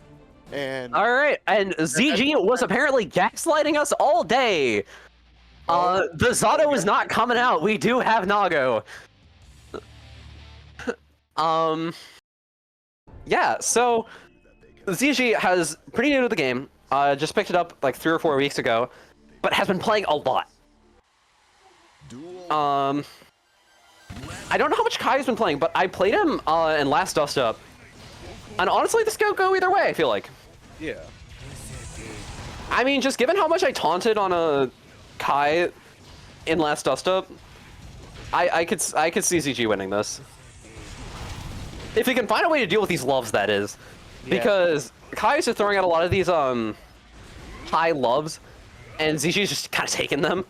And All right, and ZG was apparently gaslighting us all day. The Zato is not coming out. We do have Nago. Yeah. So ZG has pretty new to the game. Just picked it up like 3 or 4 weeks ago, but has been playing a lot. I don't know how much Kai's been playing, but I played him in last Dust Up, and honestly, this could go either way. I feel like. yeah. I mean, just given how much I taunted on a Kai in last Dust Up, I could see ZG winning this. If he can find a way to deal with these loves, that is. Yeah. Because Kai is just throwing out a lot of these high loves, and ZG's just kind of taking them.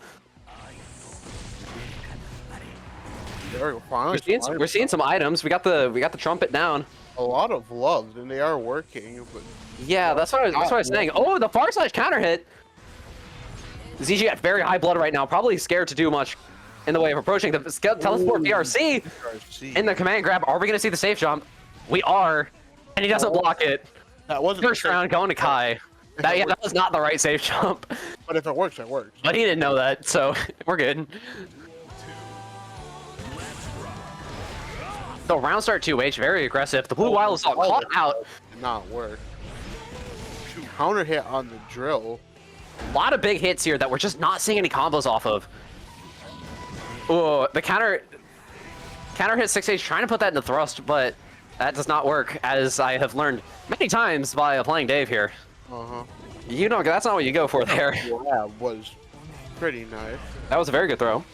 There we go, We're seeing some items. We got the trumpet down. a lot of loves, and they are working. But Yeah, that's what I was saying. Oh, the far slash counter hit. ZG at very high blood right now, probably scared to do much in the way of approaching the teleport VRC. In the command grab, are we going to see the safe jump? We are, and he doesn't block it. that wasn't First round going to Kai. That was not the right safe jump, But if it works, it works. but he didn't know that, so we're good. So round start 2H, very aggressive. The blue wild is all caught out. Did not work. Counter hit on the drill. A lot of big hits here that we're just not seeing any combos off of. Oh, the counter hit 6H, trying to put that in the thrust, but that does not work, as I have learned many times by playing Dave here. Uh-huh. You know, that's not what you go for there. Yeah, was pretty nice. That was a very good throw.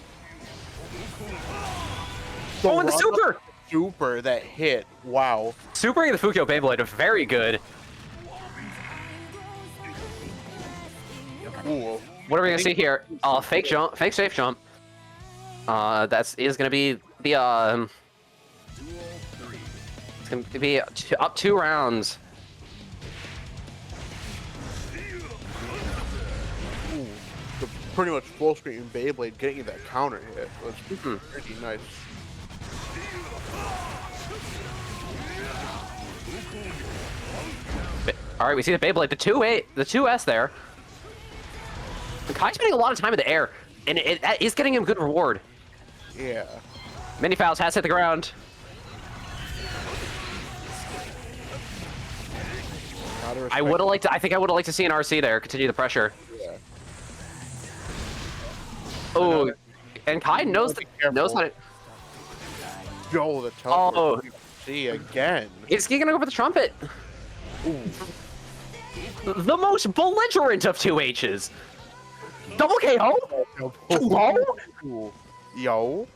Oh, and the super! Super that hit. Wow. Supering the Fukyo Beyblade, very good. Ooh. What are we gonna see here? Fake jump, fake safe jump. Is gonna be the it's gonna be up 2 rounds. Ooh. The pretty much full screen Beyblade getting you that counter hit was pretty nice. All right, we see the Beyblade, the 2S there. Kai's spending a lot of time in the air, and that is getting him good reward. Yeah. Mini fouls has hit the ground. I would have liked to. I think I would have liked to see an RC there. Continue the pressure. Yeah. Oh, and Kai knows how to. Joel the teleport. Oh. See again. Is he gonna go for the trumpet? Ooh. The most belligerent of 2Hs. Double KO? Hello? Yo.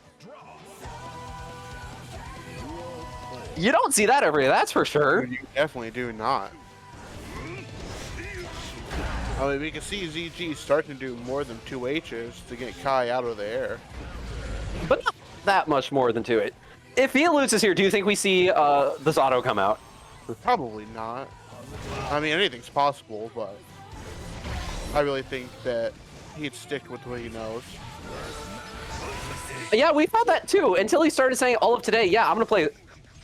You don't see that every day, that's for sure. You definitely do not. I mean, we can see ZG starting to do more than 2Hs to get Kai out of the air. But not that much more than 2H. If he loses here, do you think we see the Zato come out? Probably not. I mean, anything's possible, but I really think that he'd stick with what he knows. Yeah, we thought that too, until he started saying all of today, yeah, I'm gonna play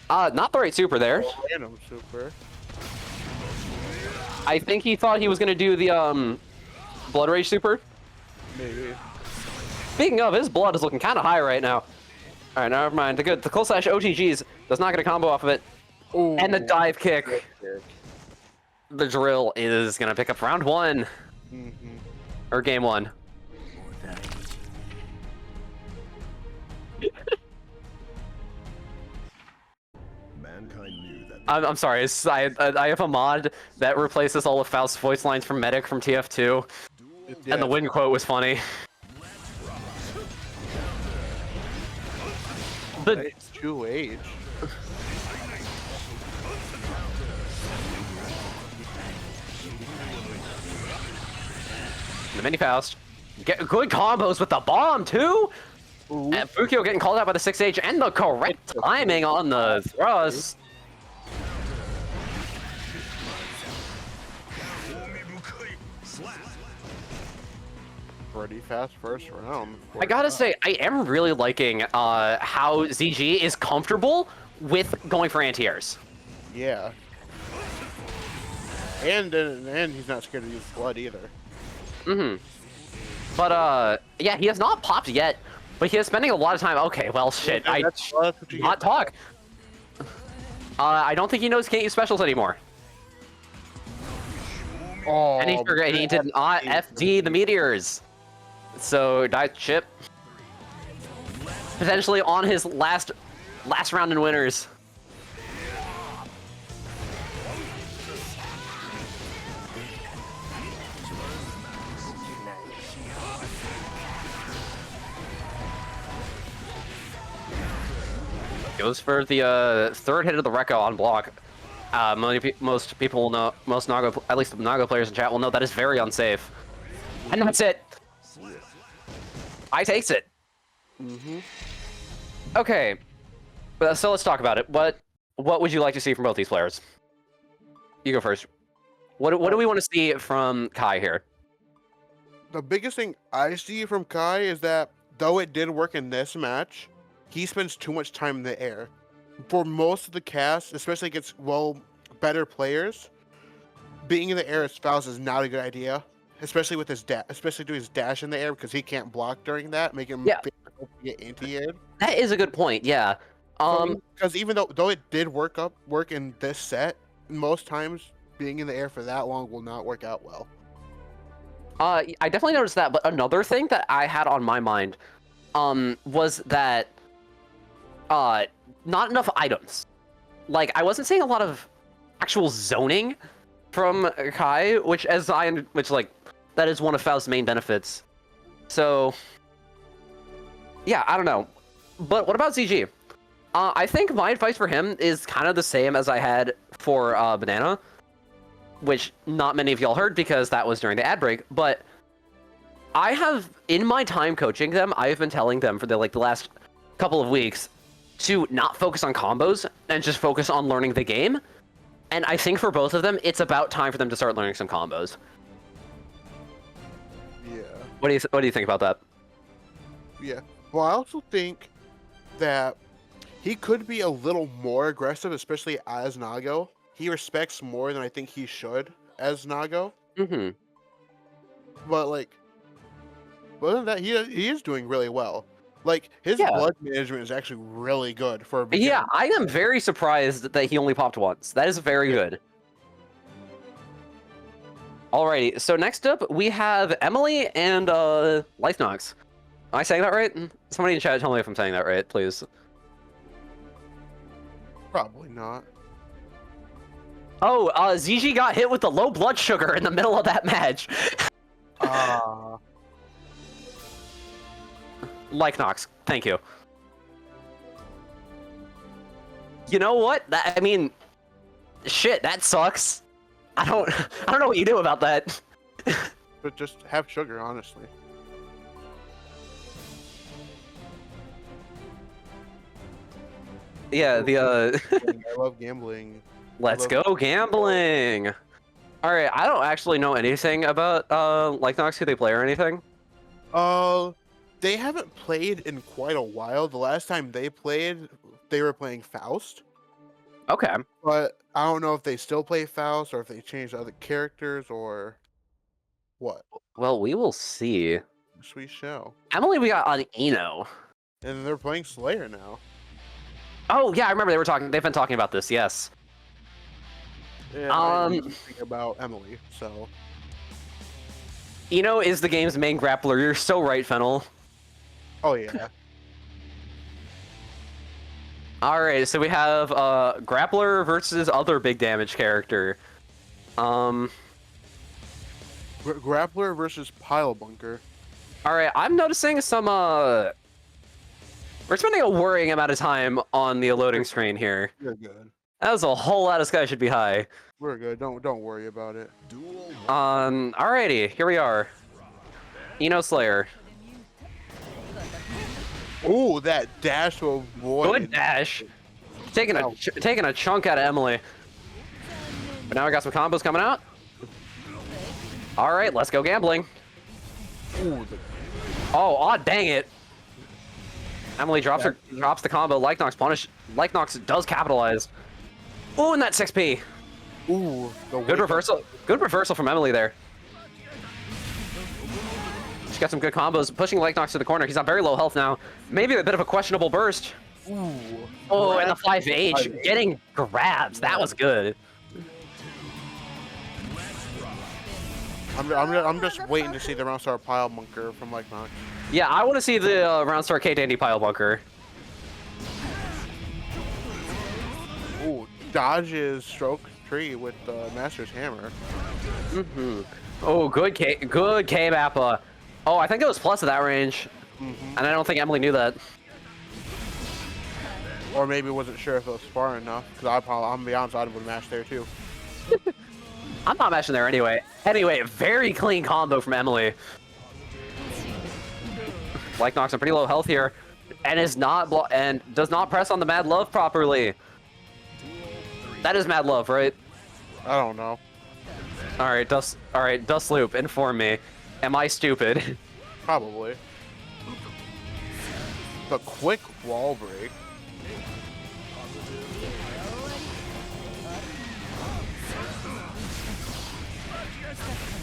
not the right super there. Random super. I think he thought he was gonna do the Blood Rage super. Maybe. Speaking of, his blood is looking kind of high right now. All right, never mind. The close slash OTGs does not get a combo off of it. Ooh. And the dive kick. The drill is gonna pick up round 1 or game 1. Mankind knew that I'm sorry. I have a mod that replaces all of Faust's voice lines from Medic from TF2, and the win quote was funny. It's too age. The mini Faust. Get good combos with the bomb too. And Fukio getting called out by the 6H and the correct timing on the thrust. Pretty fast first round. I gotta say, I am really liking how ZG is comfortable with going for anti-airs. Yeah. And he's not scared to use blood either. But yeah, he has not popped yet, but he is spending a lot of time. Okay, well, shit, Yeah, I that's what you not get. talk. I don't think he knows he can't use specials anymore. Oh, And he forgot he did not FD the meteors. So die chip. Potentially on his last round in winners. Goes for the third hit of the Rekko on block. Most people will know, most Nago, at least the Nago players in chat will know that is very unsafe. And that's it. I takes it. Okay, so let's talk about it. What would you like to see from both these players? You go first. What do we want to see from Kai here? The biggest thing I see from Kai is that though it did work in this match, he spends too much time in the air. For most of the cast, especially against better players, being in the air as Faust is not a good idea. Especially with his especially doing his dash in the air because he can't block during that, making him difficult to get anti-air. That is a good point. Yeah. Because even though it did work in this set, most times being in the air for that long will not work out well. I definitely noticed that, but another thing that I had on my mind, was that, not enough items. Like, I wasn't seeing a lot of actual zoning from Kai, which that is one of Faust's main benefits. So, yeah, I don't know. But what about ZG? I think my advice for him is kind of the same as I had for Banana, which not many of y'all heard because that was during the ad break, but I have, in my time coaching them, I've been telling them for the last couple of weeks to not focus on combos and just focus on learning the game. And I think for both of them, it's about time for them to start learning some combos. Yeah. What do you think about that? Yeah. Well, I also think that he could be a little more aggressive, especially as Nago. He respects more than I think he should as Nago. But other than that, he is doing really well. Like his blood management is actually really good for a beginner. Yeah, I am very surprised that he only popped once. That is very good. Alrighty, so next up we have Emily and Lifenox. Am I saying that right? Somebody in chat tell me if I'm saying that right, please. Probably not. Oh, ZG got hit with the low blood sugar in the middle of that match. Lifenox, thank you. You know what? I mean, shit, that sucks. I don't know what you do about that. But just have sugar, honestly. Yeah, I love gambling. Let's go gambling. All right, I don't actually know anything about Lifenox, who they play or anything. They haven't played in quite a while. The last time they played, they were playing Faust. Okay. But I don't know if they still play Faust or if they changed other characters or what. Well, we will see. Sweet show. Emily, we got on Eno. And they're playing Slayer now. Oh yeah, I remember they were talking. They've been talking about this. Yes. And I didn't think about Emily, so. Eno is the game's main grappler. You're so right, Fennel. Oh yeah. All right, so we have grappler versus other big damage character. Grappler versus Pile Bunker. All right, I'm noticing some we're spending a worrying amount of time on the loading screen here. You're good. That was a whole lot of Sky should be high. We're good. Don't worry about it. Alrighty, here we are. Eno Slayer. Ooh, that dash to avoid. Good dash. Taking a chunk out of Emily. But now we got some combos coming out. All right, let's go gambling. Ooh, Oh, dang it. Emily drops the combo. Lycanox punish. Lycanox does capitalize. Ooh, and that 6P. ooh, the Good reversal. Good reversal from Emily there. She's got some good combos. Pushing Lycanox to the corner. He's on very low health now. Maybe a bit of a questionable burst. Ooh. Oh, and the 5H. Getting grabs. That was good. I'm just waiting to see the Roundstar Pile Bunker from Lycanox. Yeah, I want to see the Roundstar K Dandy Pile Bunker. Ooh, dodges stroke tree with the Master's Hammer. Oh, good K Mappa. Oh, I think it was plus at that range. And I don't think Emily knew that. Or maybe wasn't sure if it was far enough. Because I'm gonna be honest, I would have mashed there too. I'm not mashing there anyway. Anyway, very clean combo from Emily. Lycanox on pretty low health here, and is not and does not press on the Mad Love properly. That is Mad Love, right? I don't know. All right, Dust Loop, inform me. Am I stupid? Probably. The quick wall break.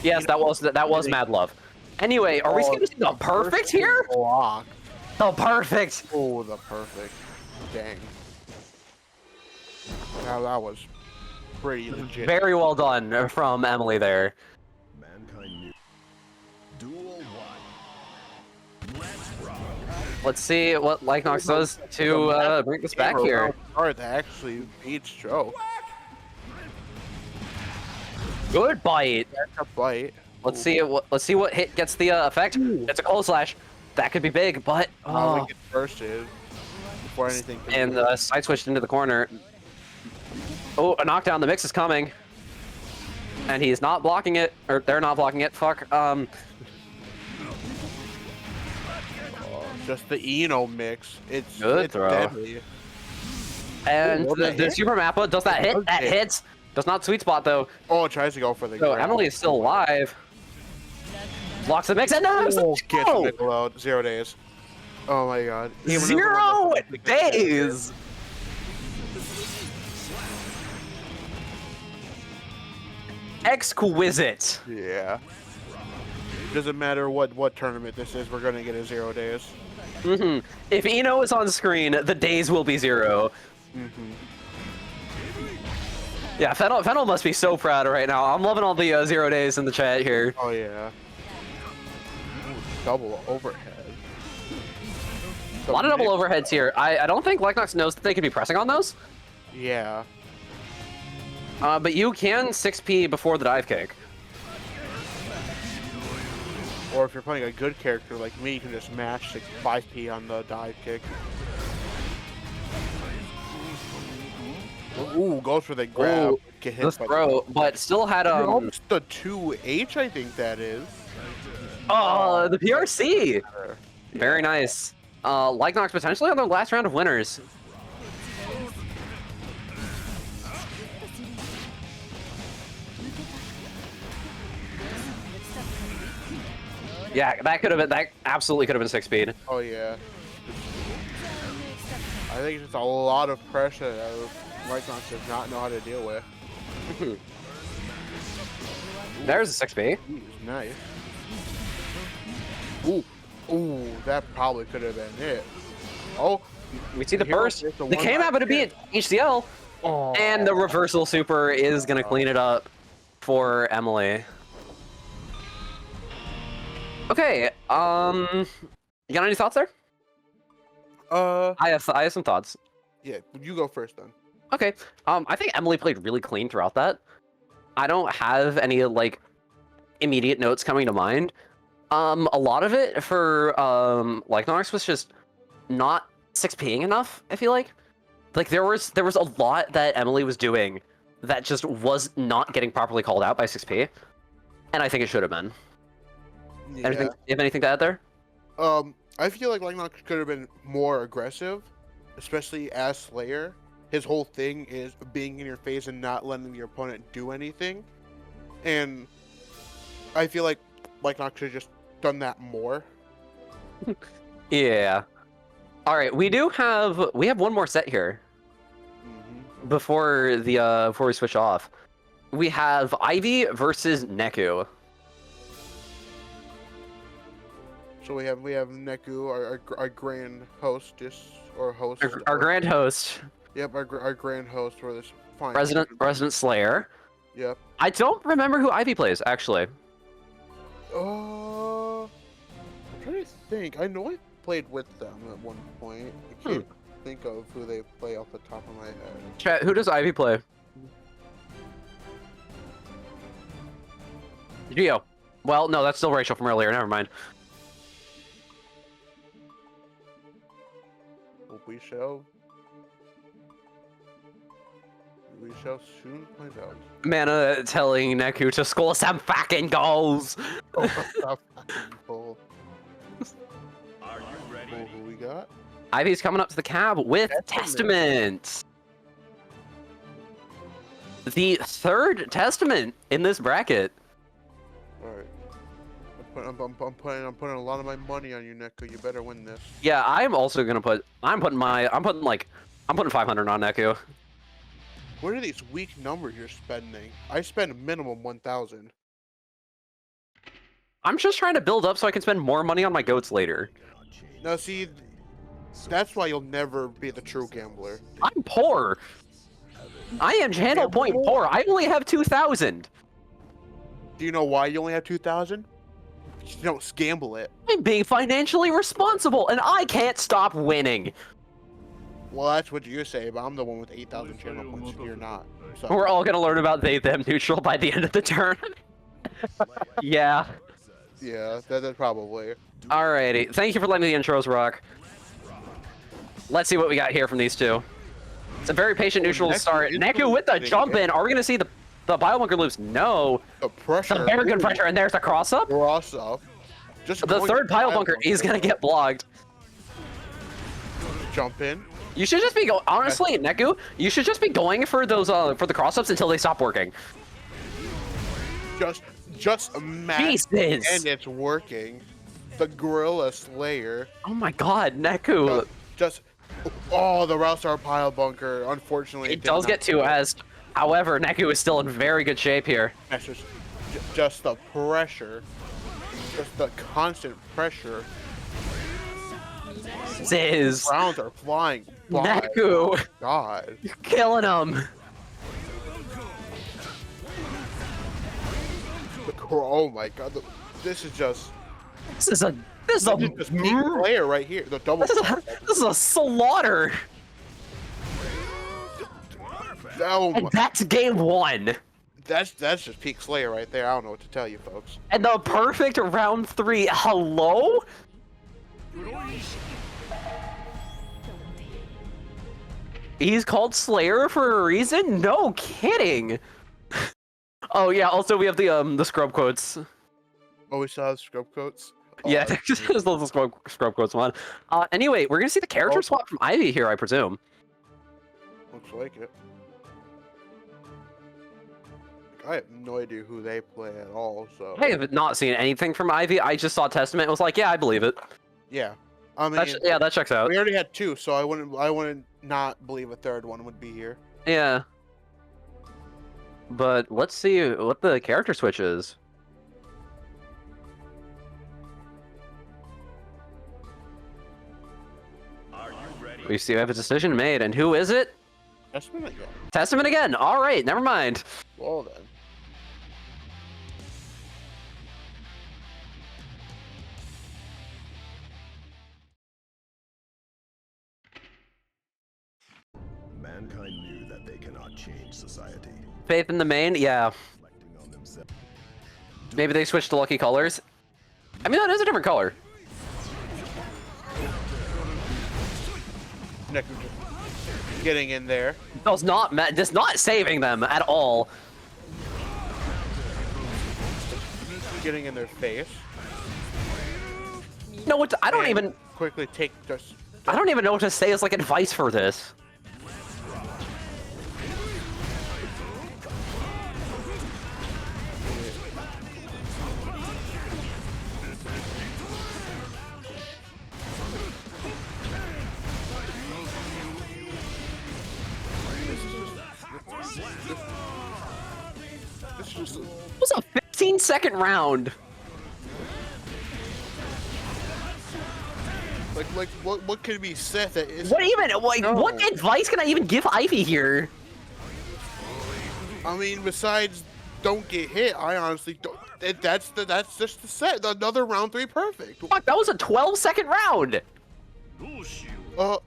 Yes, that was Mad Love. Anyway, are we skipping the perfect here? Block. The perfect. Oh, the perfect. Dang. Now that was pretty legit. Very well done from Emily there. Mankind knew. Duel 1. Let's rock. Let's see what Lycanox does to bring this back here. Hard to actually beat stroke. Good bite. That's a bite. Let's see what hit gets the effect. It's a cold slash. That could be big, but We get bursted before anything. And side switched into the corner. Oh, a knockdown. The mix is coming, and he's not blocking it, or they're not blocking it. Fuck. Just the Eno mix. It's Good throw. Deadly. And Ooh, the Super Mappa does that hit. That hits. Does not sweet spot though. Oh, it tries to go for the. So grab. Emily is still alive. Blocks the mix and no, Gets nickel out. 0 days. Oh my god. 0 days. Exquisite. Yeah. Doesn't matter what tournament this is, we're gonna get a 0 days. If Eno is on screen, the days will be 0. Yeah, Fennel must be so proud right now. I'm loving all the 0 days in the chat here. Oh yeah. Ooh, double overhead. A lot of double overheads here. I don't think Lycanox knows that they could be pressing on those. Yeah. But you can 6P before the dive kick. Or if you're playing a good character like me, you can just mash 5P on the dive kick. Ooh, goes for the grab. Ooh, Get hit this by throw, but still had It's the 2H, I think that is. Oh, the PRC. Very nice. Lycanox potentially on the last round of winners. Yeah, that absolutely could have been 6 speed. Oh yeah. I think it's just a lot of pressure Lycon does not know how to deal with. There's a 6B. He's nice. Ooh, ooh, that probably could have been it. Oh, We see the Hero burst. gets a The came one out to be hit. at HCL. oh. And the reversal super is going to clean it up for Emily. Okay, you got any thoughts there? I have some thoughts. Yeah, you go first then. Okay, I think Emily played really clean throughout that. I don't have any, like, immediate notes coming to mind. A lot of it for, Lycanroc was just not 6Ping enough, I feel like. Like, there was a lot that Emily was doing that just was not getting properly called out by 6P. And I think it should have been. Yeah. Anything, you have anything to add there? I feel like Lycanroc could have been more aggressive, especially as Slayer. His whole thing is being in your face and not letting your opponent do anything. And I feel like Lycanroc should have just done that more. Yeah. All right, we have one more set here before we switch off. We have Ivy versus Neku. So we have Neku, our grand hostess or host. Our grand host, Yep, our grand host for this fine. Resident Slayer. Yep. I don't remember who Ivy plays actually. I'm trying to think. I know I played with them at one point. I can't think of who they play off the top of my head. Chat, who does Ivy play? Geo. Well, no, that's still Rachel from earlier. Never mind. We shall soon find out. Mana telling Neku to score some fucking goals. Who Are you ready? we got? Ivy's coming up to the cab with Testament. The third Testament in this bracket. All right. I'm putting a lot of my money on you, Neku. You better win this. Yeah, I'm also gonna put. I'm putting 500 on Neku. What are these weak numbers you're spending? I spend minimum 1,000. I'm just trying to build up so I can spend more money on my goats later. Now, see, that's why you'll never be the true gambler. I'm poor. I am channel point poor. I only have 2,000. Do you know why you only have 2,000? You don't gamble it. I'm being financially responsible, and I can't stop winning. Well, that's what you say, but I'm the one with 8,000 channel points, and you're not. So. We're all gonna learn about they/them neutral by the end of the turn. Yeah. Yeah, that's probably. Alrighty. Thank you for letting the intros rock. Let's see what we got here from these two. It's a very patient neutral to start. Neku with the jump in. Are we gonna see the Biobunker loops? No. The pressure. Some very good pressure, and there's the cross up. Cross up. Just The third Biobunker is gonna get blocked. Jump in. You should just be going. Honestly, Neku, you should just be going for those for the cross ups until they stop working. Just imagine. Jesus. And it's working. The Gorilla Slayer. Oh my God, Neku. Oh, the Roustar Pile Bunker. Unfortunately, It does get 2S. However, Neku is still in very good shape here. That's just the pressure. Just the constant pressure. Ziz. Rounds are flying by. Neku. Oh, God. You're killing him. Oh my God. This is just. This is a just peak player right here. The double. this is a slaughter. Oh And my. that's game one. That's just peak Slayer right there. I don't know what to tell you, folks. And the perfect round 3. Hello? He's called Slayer for a reason? No kidding. Oh yeah, also we have the scrub quotes. Oh, we still have scrub coats? Yeah, just those scrub quotes one. Anyway, we're gonna see the character swap from Ivy here, I presume. Looks like it. I have no idea who they play at all, so. I have not seen anything from Ivy. I just saw Testament and was like, yeah, I believe it. Yeah. I mean, Yeah, that checks out. we already had two, so I wouldn't not believe a third one would be here. Yeah. But let's see what the character switch is. Are you ready? We see we have a decision made, and who is it? That's been again. Testament again. All right, never mind. Well then. Mankind knew that they cannot change society. Faith in the main, yeah. Reflecting on themselves. Maybe they switched to lucky colors. I mean, that is a different color. Neku just getting in there. That's not saving them at all. Getting in their face. No, what? I don't and even. quickly take just. I don't even know what to say as like advice for this. This is just. It was a 15-second round. Like what could be said that is? What even? Like, No. what advice can I even give Ivy here? I mean, besides don't get hit, I honestly don't. That's just the set. Another round 3 perfect. Fuck, that was a 12-second round. Uh,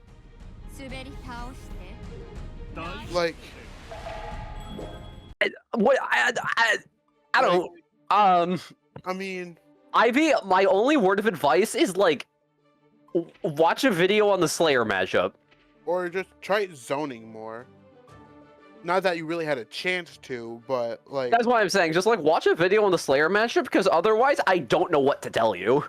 滑り倒して like What? I don't. I mean, Ivy, my only word of advice is like, watch a video on the Slayer matchup. or just try zoning more. Not that you really had a chance to, but like. That's what I'm saying. Just like watch a video on the Slayer matchup, because otherwise I don't know what to tell you.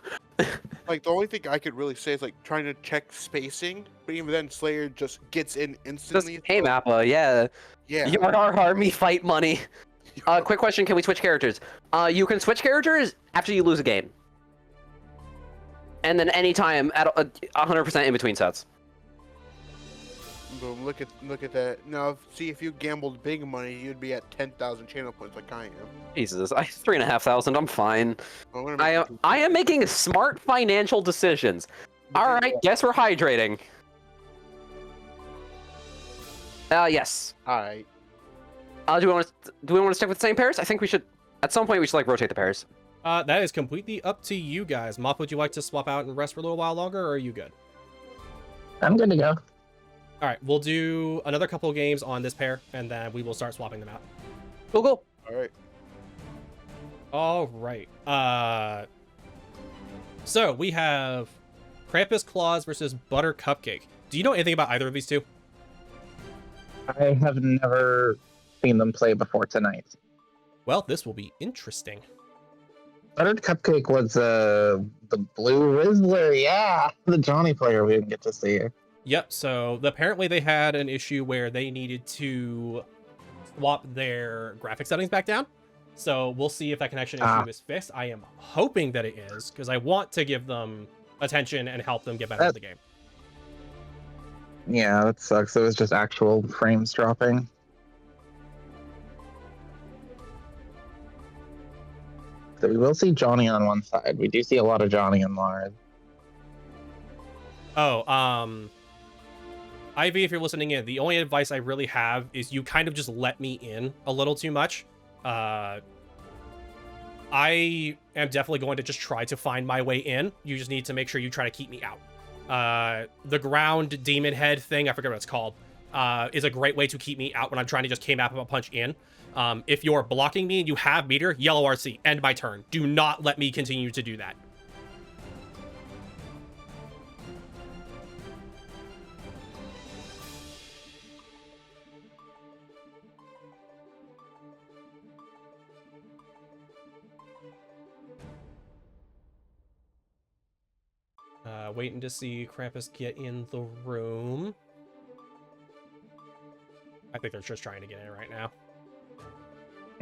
Like, the only thing I could really say is, like, trying to check spacing, but even then, Slayer just gets in Just instantly. hey so- Mappa, yeah. Yeah. Yard army fight money. Quick question: can we switch characters? You can switch characters after you lose a game, and then anytime at 100% in between sets. Boom, look at that. Now, see, if you gambled big money, you'd be at 10,000 channel points like I am. Jesus, 3,500. I'm fine. I'm gonna make it I am making smart financial decisions. All right, guess we're hydrating. Yes. Alright. Do we want to stick with the same pairs? I think we should. At some point, we should like rotate the pairs. That is completely up to you guys. Mop, would you like to swap out and rest for a little while longer, or are you good? I'm good to go. All right, we'll do another couple of games on this pair, and then we will start swapping them out. Go. Alright. All right. So we have Krampus Claus versus Butter Cupcake. Do you know anything about either of these two? I have never seen them play before tonight. Well, this will be interesting. Buttered Cupcake was the Blue Rizzler, yeah, the Johnny player we didn't get to see. Yep, so apparently they had an issue where they needed to swap their graphic settings back down. So we'll see if that connection issue is fixed. I am hoping that it is, because I want to give them attention and help them get better at the game. Yeah, that sucks. It was just actual frames dropping. So we will see Johnny on one side. We do see a lot of Johnny and Lars. Oh, Ivy, if you're listening in, the only advice I really have is you kind of just let me in a little too much. I am definitely going to just try to find my way in. You just need to make sure you try to keep me out. The ground demon head thing, I forget what it's called, is a great way to keep me out when I'm trying to just K-map a punch in. If you're blocking me and you have meter, yellow RC, end my turn. Do not let me continue to do that. Waiting to see Krampus get in the room. I think they're just trying to get in right now.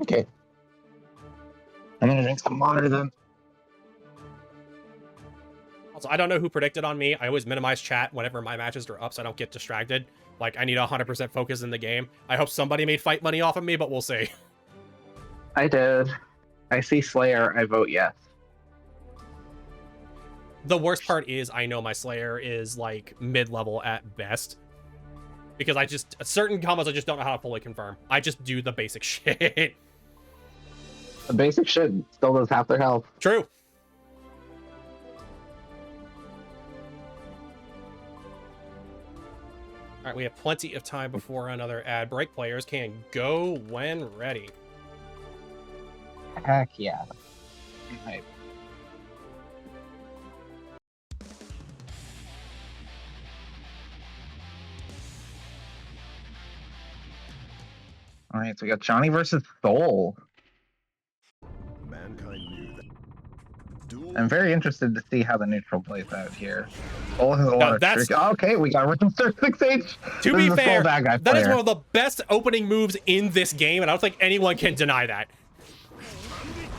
Okay. I'm gonna drink some water then. Also, I don't know who predicted on me. I always minimize chat whenever my matches are up so I don't get distracted. Like, I need 100% focus in the game. I hope somebody made fight money off of me, but we'll see. I did. I see Slayer. I vote yes. The worst part is I know my Slayer is, like, mid-level at best. Because certain combos I just don't know how to fully confirm. I just do the basic shit. The basic shit still does half their health. True. All right, we have plenty of time before another ad break. Players can go when ready. Heck yeah. Right. All right, so we got Johnny versus Soul. Mankind knew that. Duel I'm very interested to see how the neutral plays out here. Soul has a lot of that's- trick. Okay, we got Register 6H. To This be is a fair, Soul bad guy that is player. one of the best opening moves in this game, and I don't think anyone can deny that.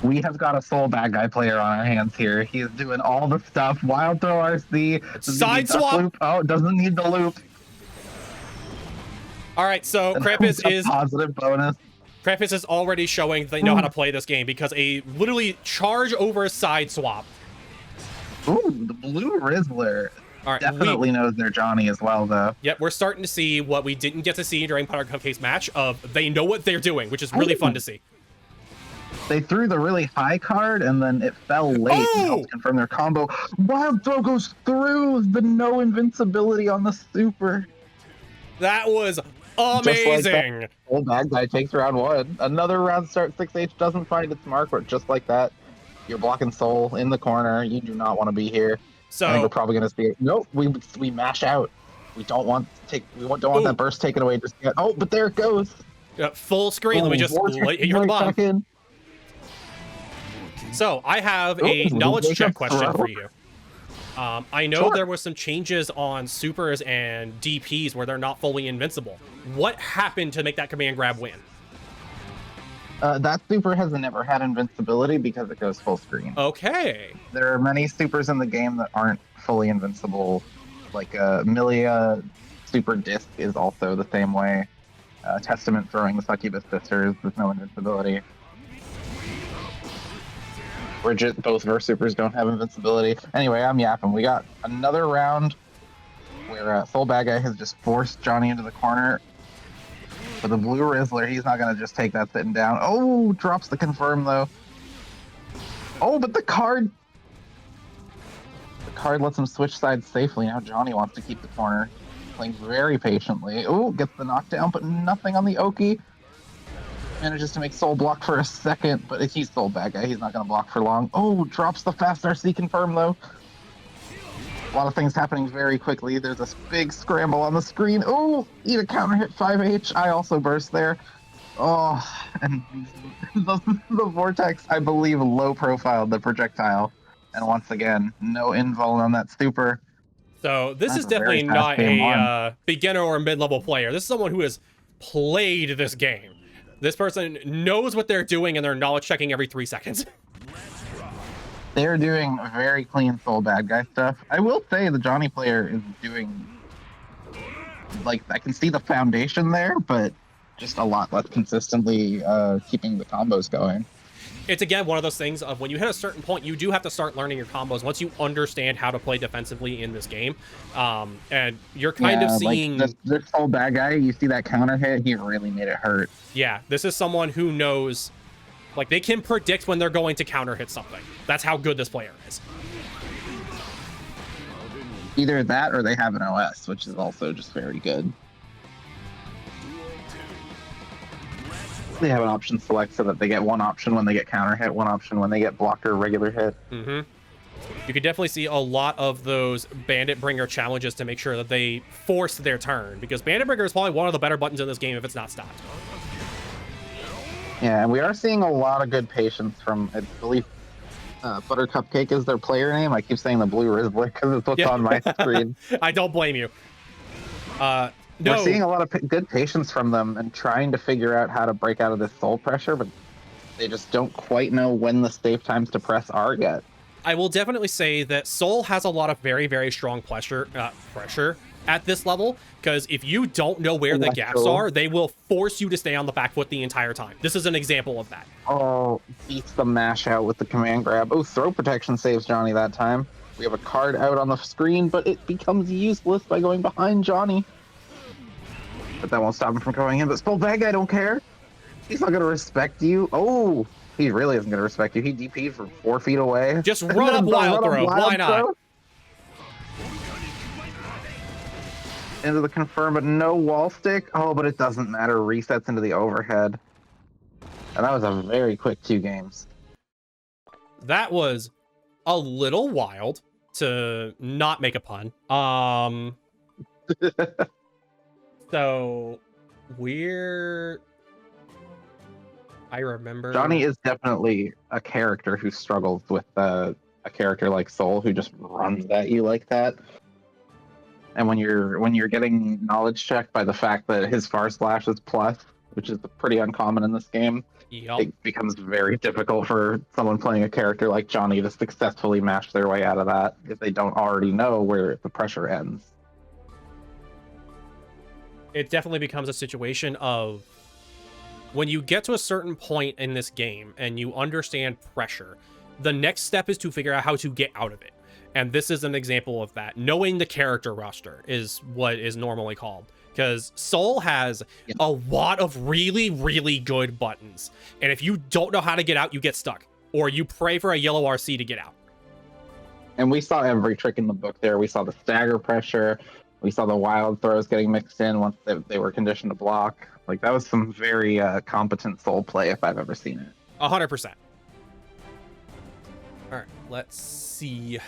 We have got a Soul bad guy player on our hands here. He is doing all the stuff. Wild throw RC. Side Does he need swap. Loop? Oh, doesn't need the loop. All right, so And Krampus a is positive bonus. Krampus is already showing they know how to play this game because a literally charge over side swap. Ooh, the blue Rizzler All right, definitely knows their Johnny as well, though. Yep, we're starting to see what we didn't get to see during Powder Cupcake's match of they know what they're doing, which is really fun to see. They threw the really high card, and then it fell late and helped confirm their combo. Wild throw goes through the no invincibility on the super. That was Just like amazing. that, old bad guy takes round 1. Another round start 6H doesn't find its mark, but just like that, you're blocking Soul in the corner. You do not want to be here. I think we're So probably gonna see it. Nope, we mash out. We don't want that burst taken away just yet. Oh, but there it goes. full screen. Let me just hit your bomb. Second. So I have Oh, a knowledge wake check up question throw. for you. I know Sure. there was some changes on supers and DPs where they're not fully invincible. What happened to make that command grab win? That super has never had invincibility because it goes full screen. Okay. There are many supers in the game that aren't fully invincible. Like Milia super disc is also the same way. Testament throwing the Succubus Sisters with no invincibility. Bridget, both of our supers don't have invincibility. Anyway, I'm yapping. We got another round where Soul Bad Guy has just forced Johnny into the corner. For the blue Rizzler, he's not going to just take that sitting down. Oh, drops the confirm, though. Oh, but the card lets him switch sides safely. Now Johnny wants to keep the corner. Playing very patiently. Oh, gets the knockdown, but nothing on the Oki. Manages to make Soul block for a second, but he's Soul Bad Guy. He's not going to block for long. Oh, drops the fast RC confirm, though. A lot of things happening very quickly. There's this big scramble on the screen. Oh, eat a counter hit 5H. I also burst there. Oh, and the Vortex, I believe, low profiled the projectile. And once again, no invuln on that super. So this That's is a very definitely fast not game a beginner or mid-level player. This is someone who has played this game. This person knows what they're doing and they're knowledge checking every 3 seconds. They're doing very clean Soul Bad Guy stuff. I will say the Johnny player is doing, like, I can see the foundation there, but just a lot less consistently keeping the combos going. It's, again, one of those things of when you hit a certain point, you do have to start learning your combos once you understand how to play defensively in this game. And you're kind of seeing... Like this Soul Bad Guy, you see that counter hit, he really made it hurt. Yeah, this is someone who knows... Like, they can predict when they're going to counter hit something. That's how good this player is. Either that or they have an OS, which is also just very good. They have an option select so that they get one option when they get counter hit, one option when they get blocked or regular hit. Mm-hmm. You can definitely see a lot of those Bandit Bringer challenges to make sure that they force their turn, because Bandit Bringer is probably one of the better buttons in this game if it's not stopped. Yeah, and we are seeing a lot of good patience from, I believe, Butter Cupcake is their player name. I keep saying the blue Rizzler because it's what's on my screen. I don't blame you. No. We're seeing a lot of good patience from them and trying to figure out how to break out of this soul pressure, but they just don't quite know when the safe times to press are yet. I will definitely say that Soul has a lot of very, very strong pressure at this level, because if you don't know where the gaps Electro. are, they will force you to stay on the back foot the entire time. This is an example of that. Oh, beats the mash out with the command grab. Oh, throw protection saves Johnny that time. We have a card out on the screen, but it becomes useless by going behind Johnny. But that won't stop him from going in. But Spolbeg, I don't care. He's not going to respect you. Oh, he really isn't going to respect you. He DP'd from 4 feet away. Just run up wild throw. Why not? Into the confirm, but no wall stick. Oh, but it doesn't matter. Resets into the overhead. And that was a very quick 2 games. That was a little wild, to not make a pun. So I remember Johnny is definitely a character who struggles with a character like Soul who just runs at you like that. And when you're getting knowledge checked by the fact that his far slash is plus, which is pretty uncommon in this game, Yup. it becomes very difficult for someone playing a character like Johnny to successfully mash their way out of that if they don't already know where the pressure ends. It definitely becomes a situation of when you get to a certain point in this game and you understand pressure, the next step is to figure out how to get out of it. And this is an example of that. Knowing the character roster is what is normally called. Because Soul has a lot of really, really good buttons. And if you don't know how to get out, you get stuck. Or you pray for a yellow RC to get out. And we saw every trick in the book there. We saw the stagger pressure. We saw the wild throws getting mixed in once they were conditioned to block. Like, that was some very competent Soul play if I've ever seen it. 100%. All right, let's see.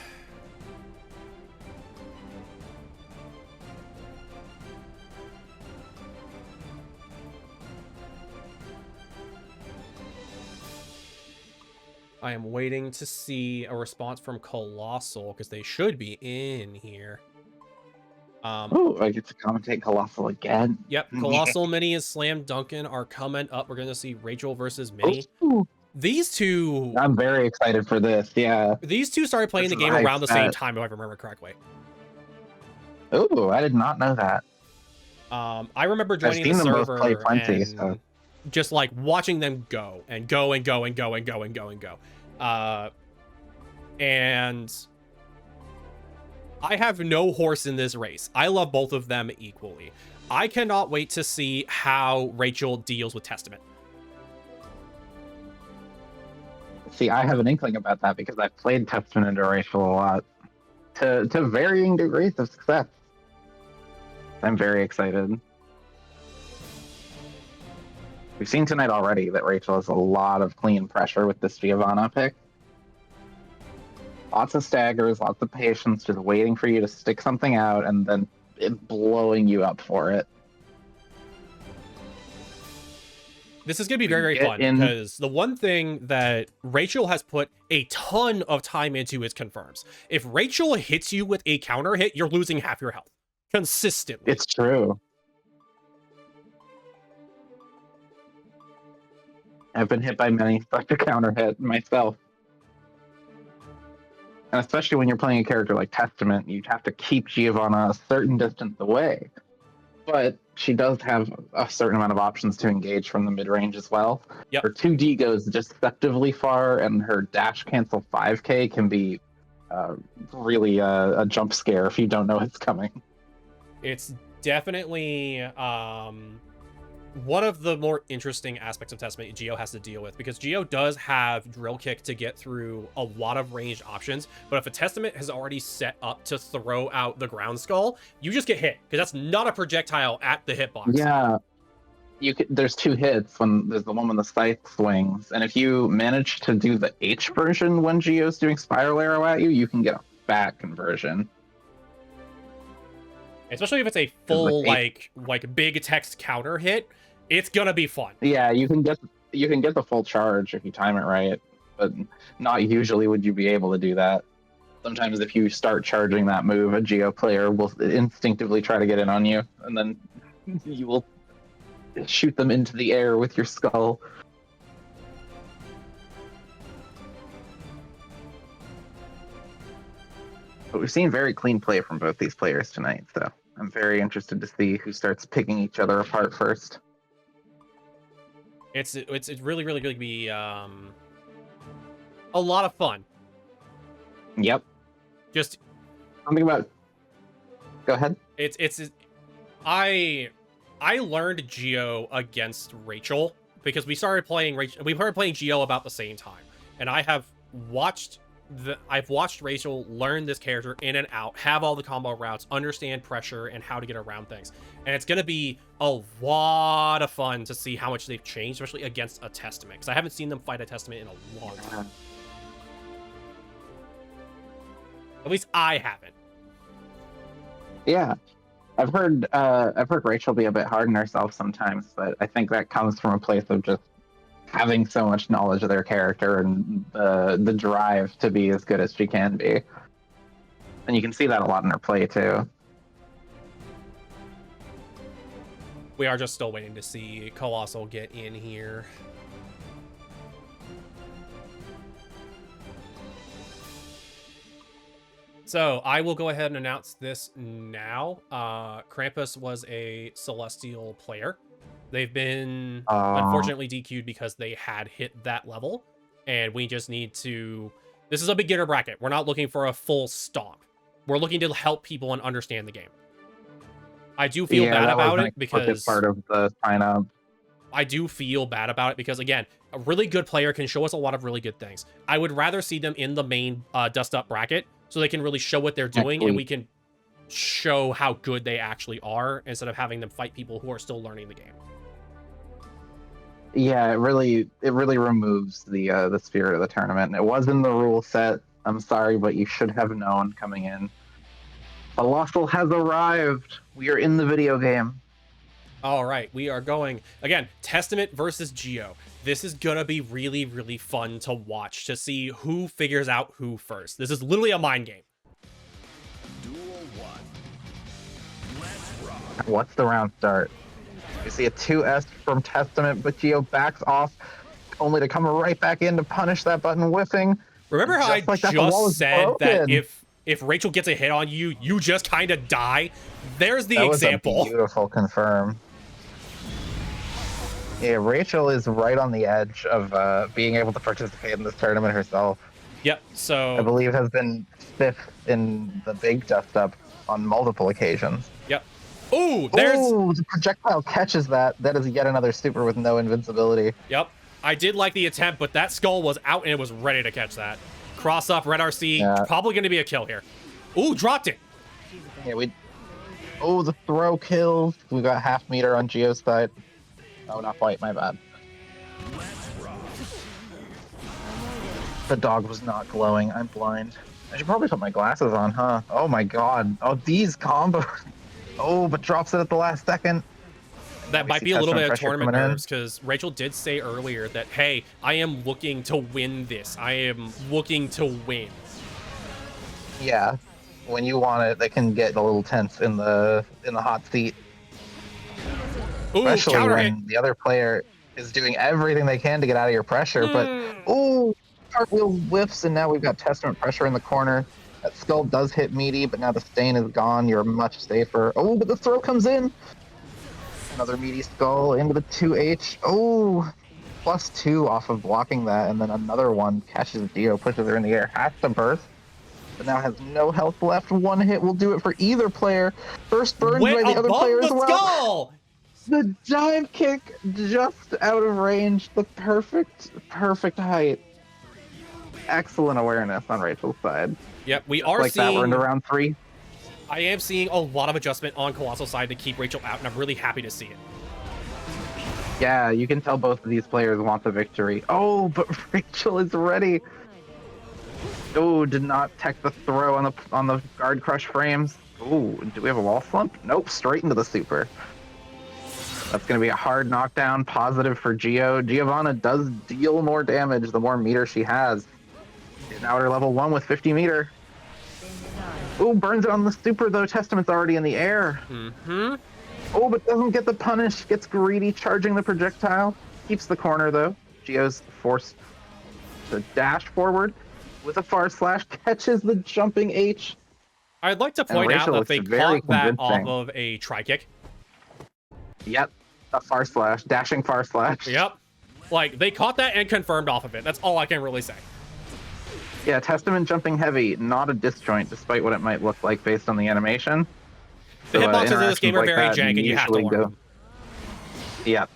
I am waiting to see a response from Colossal, because they should be in here. Oh, I get to commentate Colossal again. Yep, Colossal, Mini, and Slam Duncan are coming up. We're going to see Rachel versus Mini. Ooh. These two... I'm very excited for this, yeah. These two started playing the game around the same time, if I remember correctly. Oh, I did not know that. I remember joining the server and just like watching them go and go and go and go and go and go and go. And I have no horse in this race. I love both of them equally. I cannot wait to see how Rachel deals with Testament. See, I have an inkling about that because I've played Testament into Rachel a lot. To varying degrees of success. I'm very excited. We've seen tonight already that Rachel has a lot of clean pressure with this Giovanna pick. Lots of staggers, lots of patience, just waiting for you to stick something out and then it blowing you up for it. This is going to be very, very fun because the one thing that Rachel has put a ton of time into is confirms. If Rachel hits you with a counter hit, you're losing half your health. Consistently. It's true. I've been hit by many such a counter hit myself. And especially when you're playing a character like Testament, you have to keep Giovanna a certain distance away. But she does have a certain amount of options to engage from the mid-range as well. Yep. Her 2D goes deceptively far, and her dash cancel 5k can be really a jump scare if you don't know it's coming. It's definitely one of the more interesting aspects of Testament Geo has to deal with, because Geo does have drill kick to get through a lot of ranged options, but if a Testament has already set up to throw out the ground skull, you just get hit, because that's not a projectile at the hitbox. Yeah, there's 2 hits. When there's the one when the scythe swings, and if you manage to do the H version when Geo's doing spiral arrow at you, you can get a fat conversion. Especially if it's a full like big text counter hit, it's gonna be fun. Yeah, you can get the full charge if you time it right, but not usually would you be able to do that. Sometimes if you start charging that move, a Geo player will instinctively try to get in on you, and then you will shoot them into the air with your skull. But we've seen very clean play from both these players tonight, so I'm very interested to see who starts picking each other apart first. It's really going to be a lot of fun. Yep. Just Something about. Go ahead. I learned Geo against Rachel because we started playing Geo about the same time, and I've watched Rachel learn this character in and out, have all the combo routes, understand pressure and how to get around things. And it's gonna be a lot of fun to see how much they've changed, especially against a Testament, because I haven't seen them fight a Testament in a long time. At least I haven't. Yeah, I've heard Rachel be a bit hard on herself sometimes, but I think that comes from a place of just having so much knowledge of their character and the drive to be as good as she can be. And you can see that a lot in her play too. We are just still waiting to see Colossal get in here. So I will go ahead and announce this now. Krampus was a Celestial player. They've been unfortunately DQ'd because they had hit that level, and we just need to... This is a beginner bracket. We're not looking for a full stomp. We're looking to help people and understand the game. I do feel bad about it because part of the sign up. I do feel bad about it because, again, a really good player can show us a lot of really good things. I would rather see them in the main Dust Up bracket so they can really show what they're doing and we can show how good they actually are instead of having them fight people who are still learning the game. Yeah, it really removes the spirit of the tournament. And it was in the rule set. I'm sorry, but you should have known coming in. Colossal has arrived. We are in the video game. All right, we are going again. Testament versus Geo. This is gonna be really, really fun to watch to see who figures out who first. This is literally a mind game. Duel 1. Let's rock. What's the round start? You see a 2S from Testament, but Geo backs off, only to come right back in to punish that button whiffing. Remember how I like just said that if Rachel gets a hit on you, you just kind of die? There's the example. Was a beautiful confirm. Yeah, Rachel is right on the edge of being able to participate in this tournament herself. Yep, so... I believe has been 5th in the big Dust Up on multiple occasions. Yep. Ooh, there's... Ooh, the projectile catches that. That is yet another super with no invincibility. Yep. I did like the attempt, but that skull was out and it was ready to catch that. Cross up, Red RC. Yeah. Probably going to be a kill here. Ooh, dropped it. Yeah, Oh, the throw kills. We got half meter on Geo's side. Oh, not quite. My bad. The dog was not glowing. I'm blind. I should probably put my glasses on, huh? Oh my god. Oh, these combos. Oh, but drops it at the last second. That might be a little bit of tournament nerves because Rachel did say earlier that, hey, I am looking to win this. I am looking to win. Yeah. When you want it, they can get a little tense in the hot seat. Ooh, especially when the other player is doing everything they can to get out of your pressure. But, ooh, cartwheel whiffs, and now we've got Testament pressure in the corner. That skull does hit meaty, but now the stain is gone. You're much safer. Oh, but the throw comes in. Another meaty skull into the 2H. Oh, +2 off of blocking that, and then another one catches Dio, pushes her in the air. Has to burst, but now has no health left. One hit will do it for either player. First burned by the other player as well. Skull! The dive kick just out of range. The perfect height. Excellent awareness on Rachel's side. Yep, we are like seeing... that, we're into round 3. I am seeing a lot of adjustment on Colossal's side to keep Rachel out, and I'm really happy to see it. Yeah, you can tell both of these players want the victory. Oh, but Rachel is ready. Oh, did not tech the throw on the guard crush frames. Oh, do we have a wall slump? Nope, straight into the super. That's going to be a hard knockdown, positive for Geo. Giovanna does deal more damage the more meter she has. She's now at her level 1 with 50 meter. Ooh, burns it on the super though. Testament's already in the air. Mm-hmm. Oh, but doesn't get the punish. Gets greedy, charging the projectile. Keeps the corner though. Geo's forced to dash forward with a far slash. Catches the jumping H. I'd like to And point out Rachel that looks they very caught that off convincing. of a tri-kick. Yep. A far slash, dashing far slash. Yep. Like, they caught that and confirmed off of it. That's all I can really say. Yeah, Testament jumping heavy, not a disjoint, despite what it might look like based on the animation. The So, hitboxes in this game interactions are like very that jank, and you have to usually learn them. Yep.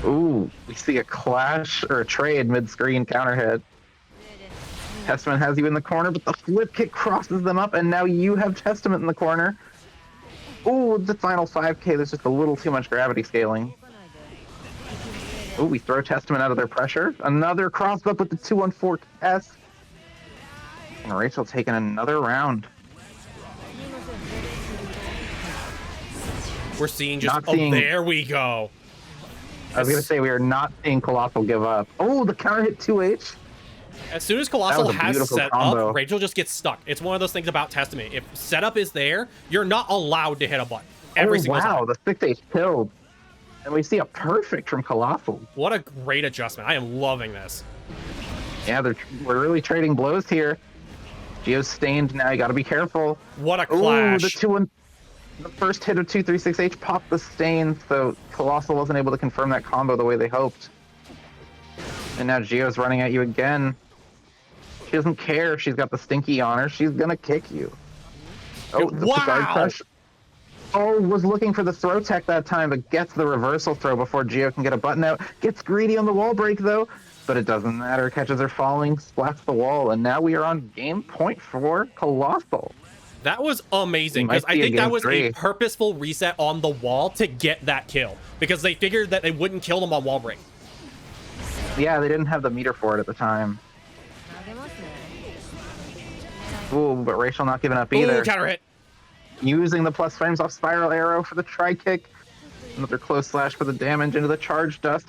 Ooh, we see a clash or a trade mid-screen counter hit. Testament has you in the corner, but the flip kick crosses them up, and now you have Testament in the corner. Ooh, the final 5k, there's just a little too much gravity scaling. Ooh, we throw Testament out of their pressure. Another cross up with the 2-on-4 S. And Rachel taking another round. We're seeing just... Not seeing- Oh, there we go. I was going to say, we are not seeing Colossal give up. Oh, the counter hit 2H. As soon as That Colossal was a has beautiful set combo. up, Rachel just gets stuck. It's one of those things about Testament. If setup is there, you're not allowed to hit a button. Every single wow, time. the 6H killed. And we see a perfect from Colossal. What a great adjustment. I am loving this. Yeah, we're really trading blows here. Geo's stained now, you gotta be careful. What a Ooh, clash. the first hit of 236H popped the stain, so Colossal wasn't able to confirm that combo the way they hoped. And now Geo's running at you again. She doesn't care if she's got the stinky on her, she's gonna kick you. Oh, the guard Wow! crush. Oh, was looking for the throw tech that time, but gets the reversal throw before Geo can get a button out. Gets greedy on the wall break, though. But it doesn't matter. Catches her falling, splats the wall, and now we are on game point for Colossal. That was amazing, We might because I see a think that game was 3. a purposeful reset on the wall to get that kill. Because they figured that they wouldn't kill them on wall break. Yeah, they didn't have the meter for it at the time. Ooh, but Rachel not giving up either. Ooh, counter hit. Using the plus frames off Spiral Arrow for the tri-kick. Another close slash for the damage into the charge dust.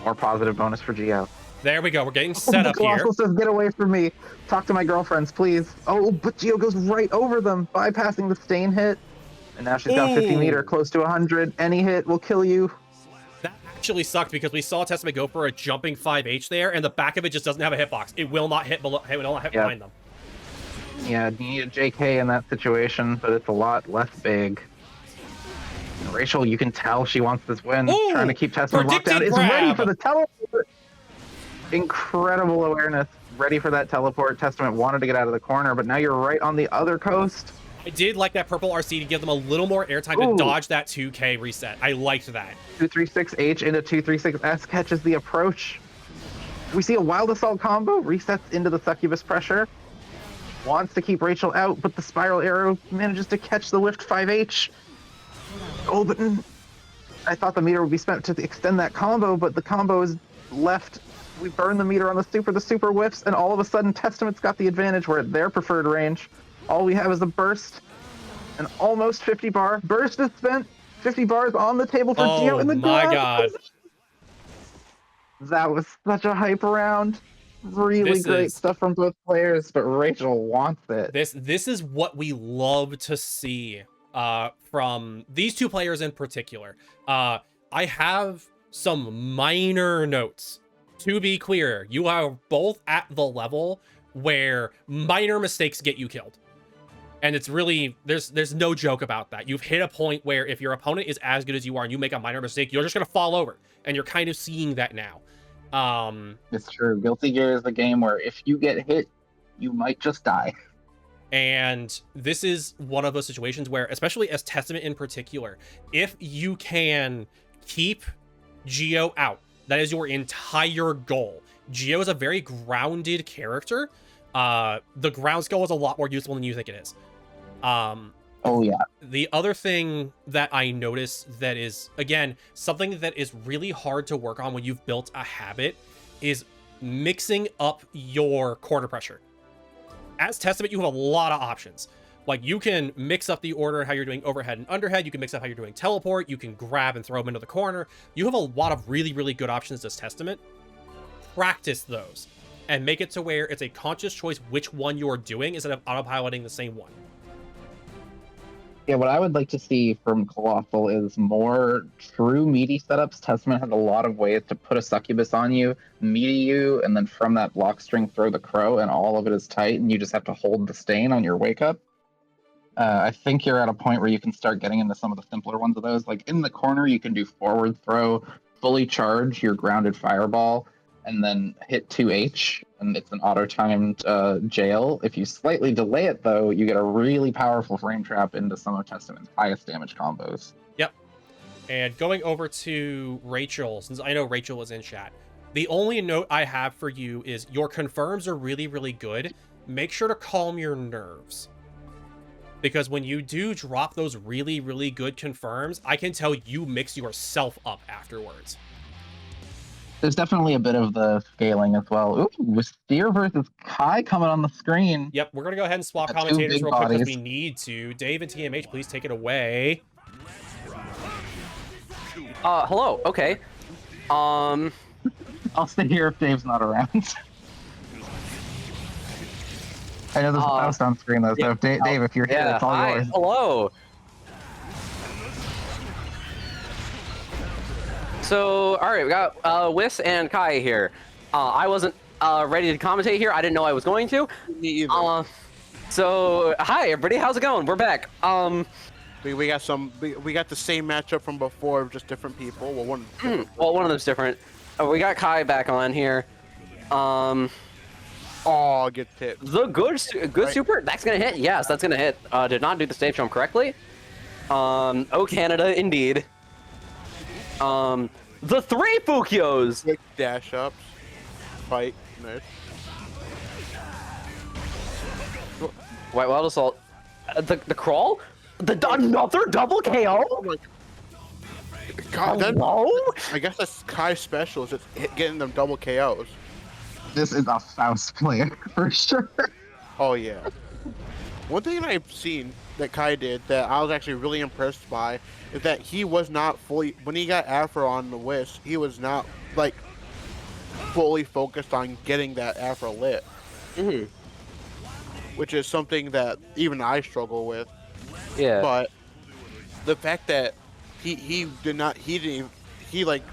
More positive bonus for Geo. There we go. We're getting set up here. Colossal says, get away from me. Talk to my girlfriends, please. Oh, but Geo goes right over them, bypassing the stain hit. And now she's got 50 Ooh. meter, close to 100. Any hit will kill you. That actually sucked because we saw Testament go for a jumping 5H there, and the back of it just doesn't have a hitbox. It will not hit below. It will not hit behind them. Yeah, you need a JK in that situation, but it's a lot less big. And Rachel, you can tell she wants this win. Ooh, Trying to keep Testament locked down. predicted It's ready grab. for the teleport. Incredible awareness. Ready for that teleport. Testament wanted to get out of the corner, but now you're right on the other coast. I did like that purple RC to give them a little more airtime Ooh. to dodge that 2K reset. I liked that. 236H into 236S catches the approach. We see a Wild Assault combo. Resets into the Succubus pressure. Wants to keep Rachel out, but the Spiral Arrow manages to catch the Whiffed 5H. Oh, but I thought the meter would be spent to extend that combo, but the combo is left. We burn the meter on the super whiffs, and all of a sudden Testament's got the advantage. We're at their preferred range. All we have is a burst, an almost 50 bar. Burst is spent, 50 bars on the table for Geo in the my grab. God. That was such a hype round. Really This great is- stuff from both players, but Rachel wants it. This is what we love to see from these two players in particular. I have some minor notes. To be clear, you are both at the level where minor mistakes get you killed. And it's really, there's no joke about that. You've hit a point where if your opponent is as good as you are and you make a minor mistake, you're just going to fall over. And you're kind of seeing that now. It's true. Guilty Gear is the game where if you get hit, you might just die. And this is one of those situations where, especially as Testament in particular, if you can keep Geo out, that is your entire goal. Geo is a very grounded character. The ground skill is a lot more useful than you think it is. Oh yeah. The other thing that I noticed that is, again, something that is really hard to work on when you've built a habit is mixing up your corner pressure. As Testament, you have a lot of options. Like, you can mix up the order how you're doing overhead and underhead. You can mix up how you're doing teleport. You can grab and throw them into the corner. You have a lot of really, really good options as Testament. Practice those and make it to where it's a conscious choice which one you're doing instead of autopiloting the same one. Yeah, what I would like to see from Colossal is more true meaty setups. Testament has a lot of ways to put a succubus on you, meaty you, and then from that block string throw the crow, and all of it is tight, and you just have to hold the stain on your wake up. I think you're at a point where you can start getting into some of the simpler ones of those. Like in the corner, you can do forward throw, fully charge your grounded fireball, and then hit 2H, and it's an auto-timed jail. If you slightly delay it, though, you get a really powerful frame trap into some of Testament's highest damage combos. Yep. And going over to Rachel, since I know Rachel is in chat, the only note I have for you is your confirms are really, really good. Make sure to calm your nerves. Because when you do drop those really, really good confirms, I can tell you mix yourself up afterwards. There's definitely a bit of the scaling as well. Ooh, with Steer versus Kai coming on the screen. Yep, we're going to go ahead and swap Got two commentators big real quick because we bodies. need to. Dave and TMH, please take it away. Hello. Okay. I'll stay here if Dave's not around. I know there's a mouse on screen though, so if Dave, if you're here, it's all hi. yours. Hello. So, all right, we got Whis and Kai here. I wasn't ready to commentate here. I didn't know I was going to. Me either. So, hi everybody. How's it going? We're back. We got we got the same matchup from before, just different people. Well, one. Well, one of them's different. We got Kai back on here. Oh, get hit. The good super. That's gonna hit. Yes, that's gonna hit. Did not do the stage jump correctly. Oh Canada, indeed. The 3 Fukios. Quick dash ups. Fight. Nice. White Wild Assault. The crawl. Another double KO. Oh my God, Hello? I guess that's Kai's special, is just getting them double KOs. This is a Faust player for sure. Oh yeah. One thing that I've seen that Kai did that I was actually really impressed by is that he was not fully, when he got Afro on the Whis, he was not like fully focused on getting that Afro lit. Mm-hmm. Which is something that even I struggle with. Yeah. But the fact that he like,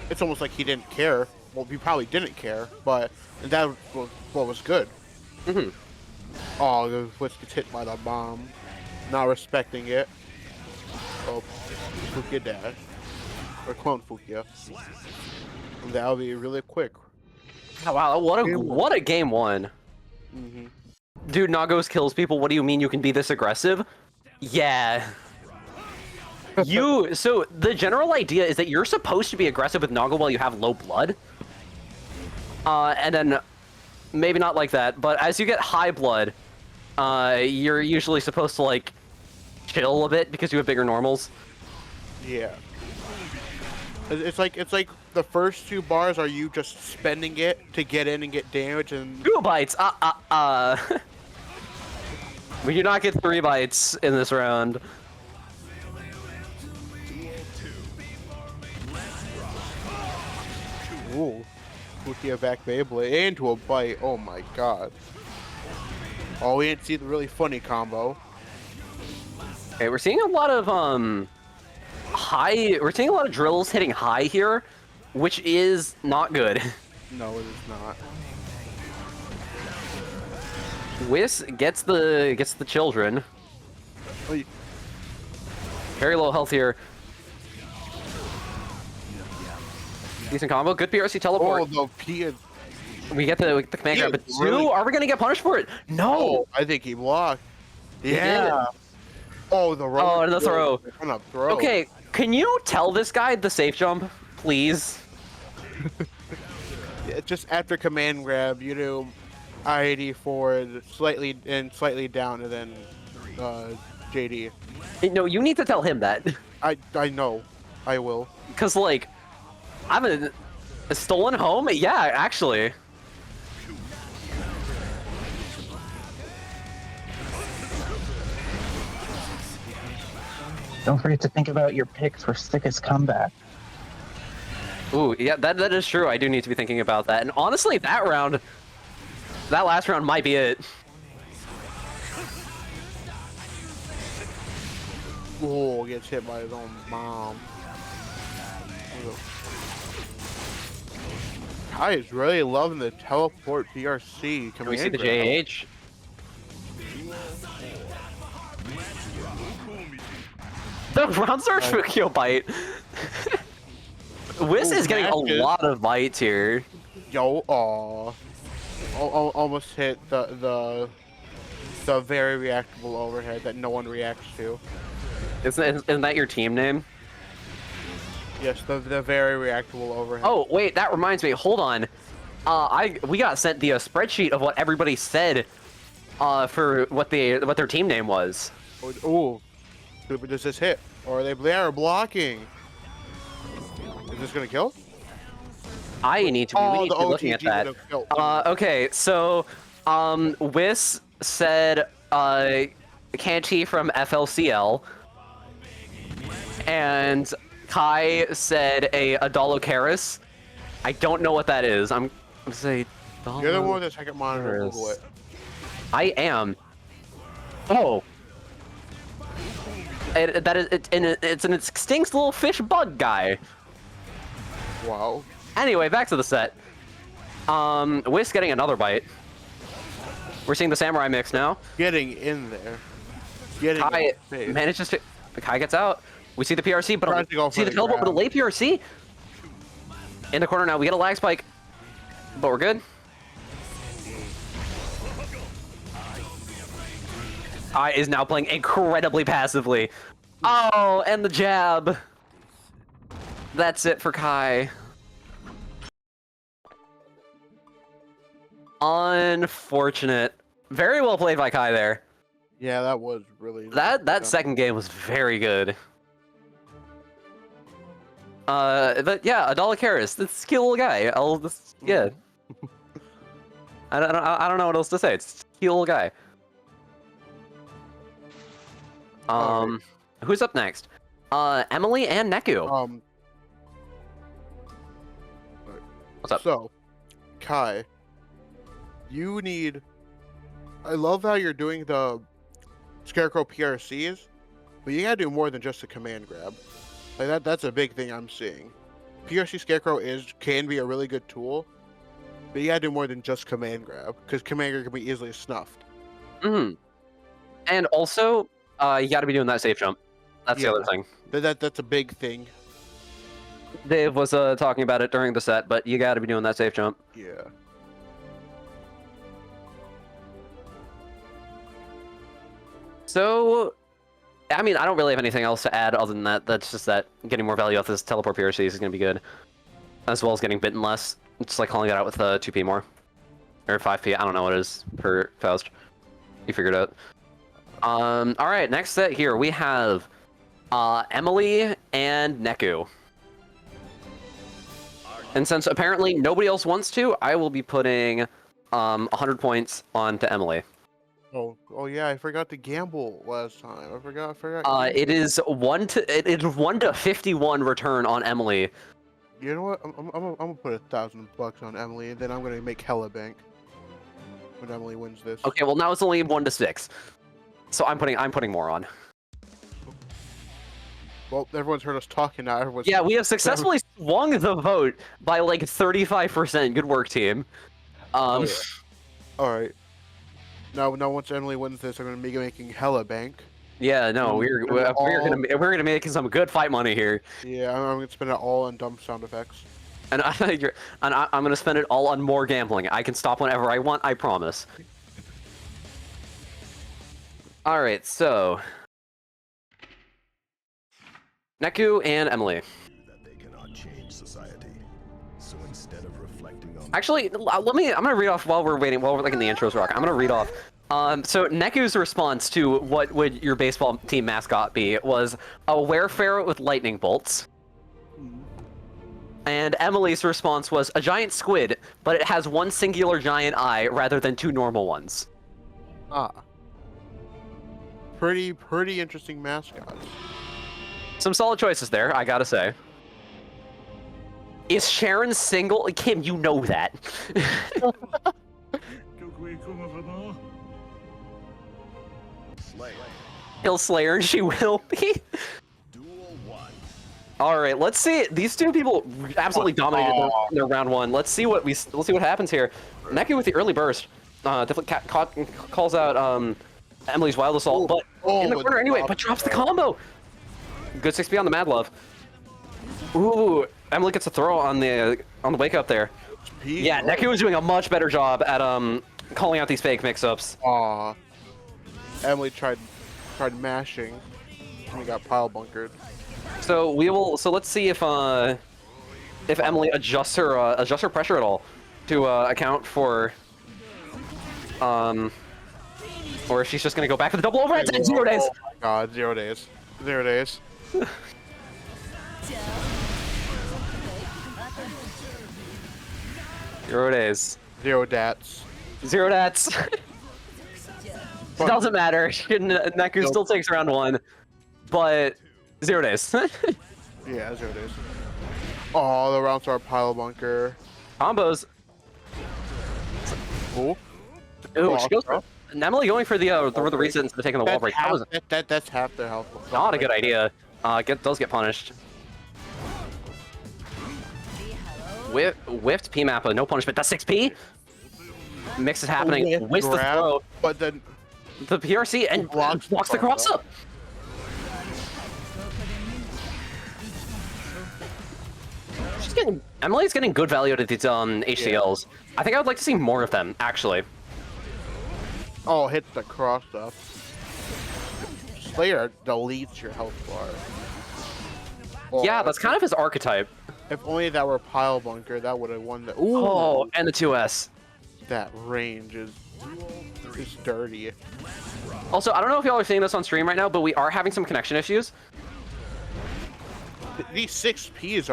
it's almost like he didn't care. Well, he probably didn't care, but that was what was good. Mm-hmm. Oh, the Whis gets hit by the bomb. Not respecting it. Oh, Fukia dash. Or clone Fukia. And that'll be really quick. Oh, wow, what a game one. Mm-hmm. Dude, Nagos kills people. What do you mean you can be this aggressive? Yeah. So the general idea is that you're supposed to be aggressive with Naga while you have low blood. And then maybe not like that, but as you get high blood, you're usually supposed to like chill a bit because you have bigger normals. Yeah. It's like the first 2 bars are you just spending it to get in and get damage, and 2 bites. We do not get 3 bites in this round. ooh, Fukia back Beyblade into a bite. Oh my god. Oh, we didn't see the really funny combo. Okay, we're seeing a lot of high. We're seeing a lot of drills hitting high here, which is not good. No, it is not. Whis gets the children. Oh, Very low health here. Decent combo. Good PRC teleport. oh the P. We get the command Yeah, grab, but 2, really- are we gonna get punished for it? No. Oh, I think he blocked. Yeah. Oh, the roll. Oh, and the throw. Throw. Okay, can you tell this guy the safe jump, please? Yeah, just after command grab, you do IAD forward, slightly down, and then JD. No, you need to tell him that. I know. I will. Cause like, I'm a stolen home? Yeah, actually. Don't forget to think about your picks for sickest comeback. Ooh, yeah, that is true. I do need to be thinking about that. And honestly, that last round might be it. Oh, gets hit by his own mom. Kai is really loving the teleport PRC. Can we see the JH? The Ronzor Fukio bite. Wiz is getting a lot of bites here. Yo, almost hit the very reactable overhead that no one reacts to. Isn't that your team name? Yes, the very reactable overhead. Oh wait, that reminds me. Hold on. We got sent the spreadsheet of what everybody said for what their team name was. Oh, does this hit? Or they are blocking? Is this gonna kill? We need to be looking at that. Okay, so Whis said Canty from FLCL, and Kai said a Adalocaris. I don't know what that is. I'm gonna say. You're the one with the second monitor. Google it. I am. Oh. It's an extinct little fish bug guy. Wow. Anyway, back to the set. Whis getting another bite. We're seeing the samurai mix now. Getting in there. Getting Kai manages to. Kai gets out. We see the PRC, but see the teleport with a late PRC. In the corner now, we get a lag spike, but we're good. Kai is now playing incredibly passively. Oh, and the jab. That's it for Kai. Unfortunate. Very well played by Kai there. Yeah, that was really... That second game was very good. But yeah, Adalocaris, this ski little guy. Yeah. I don't know what else to say. It's a ski little guy. Who's up next? Emily and Neku. What's up? So, Kai, you need... I love how you're doing the Scarecrow PRCs, but you gotta do more than just a command grab. Like that's a big thing I'm seeing. PRC Scarecrow can be a really good tool, but you gotta do more than just command grab, because command grab can be easily snuffed. And also, you gotta be doing that safe jump. That's the other thing. That's a big thing. Dave was talking about it during the set, but you gotta be doing that safe jump. Yeah. So, I mean, I don't really have anything else to add other than that. That's just that getting more value off this teleport PRCs is going to be good. As well as getting bitten less. It's like calling it out with 2p more. Or 5p, I don't know what it is per Faust. You figured it out. Alright, next set here, we have Emily and Neku. And since apparently nobody else wants to, I will be putting 100 points onto Emily. Oh yeah, I forgot to gamble last time. I forgot. It is 1 to 51 return on Emily. You know what? I'm gonna put $1,000 on Emily, and then I'm gonna make hella bank when Emily wins this. Okay, well now it's only 1 to 6, so I'm putting more on. Well, everyone's heard us talking now. Yeah, we have successfully swung the vote by like 35%. Good work, team. Oh, yeah. All right. Now, once Emily wins this, I'm gonna be making hella bank. Yeah, no, we're gonna be making some good fight money here. Yeah, I'm gonna spend it all on dumb sound effects. And I'm gonna spend it all on more gambling. I can stop whenever I want. I promise. All right, so Neku and Emily. That they cannot change society. So instead of reflecting on Actually, I'm gonna read off while we're like in the intros rock. I'm gonna read off. So Neku's response to what would your baseball team mascot be was a Wayfarer with lightning bolts. And Emily's response was a giant squid, but it has one singular giant eye rather than 2 normal ones. Ah. Pretty interesting mascots. Some solid choices there, I gotta say. Is Sharon single? Kim, you know that. Slay. Kill Slayer, and she will be. Duel 1. All right, let's see. These two people absolutely dominated their round one. Let's see what happens here. Neku with the early burst, definitely calls out Emily's wild assault, but in the corner anyway. But drops the combo. Good 6P on the Mad Love. Ooh, Emily gets a throw on the wake up there. Yeah, Neku was doing a much better job at calling out these fake mix-ups. Aw. Emily tried mashing, and we got pile bunkered. So let's see if Emily adjusts her pressure at all to account for or if she's just gonna go back to the double overheads and 0 days. Oh my god, 0 days. 0 days. 0 days. 0 dats. 0 dats. Doesn't matter. Neku still takes round 1, but 0 days. Yeah, 0 days. Oh, the round star pile bunker. Combos. Ooh. Ooh, she goes for Emily going for the reset instead of taking the wall break. That's half their health. Not a good idea. Does get punished. Whiffed P Mappa, no punishment. That's 6P. Mix is happening. Whiffs the throw. But then the PRC and blocks the cross up. Emily's getting good value out of these HCLs. Yeah. I think I would like to see more of them, actually. Oh, hits the cross up. Slayer deletes your health bar. Oh, yeah, that's kind of his archetype. If only that were pile bunker, that would have won the. Ooh, oh, and the 2S. That range is dirty. Also, I don't know if y'all are seeing this on stream right now, but we are having some connection issues. These 6Ps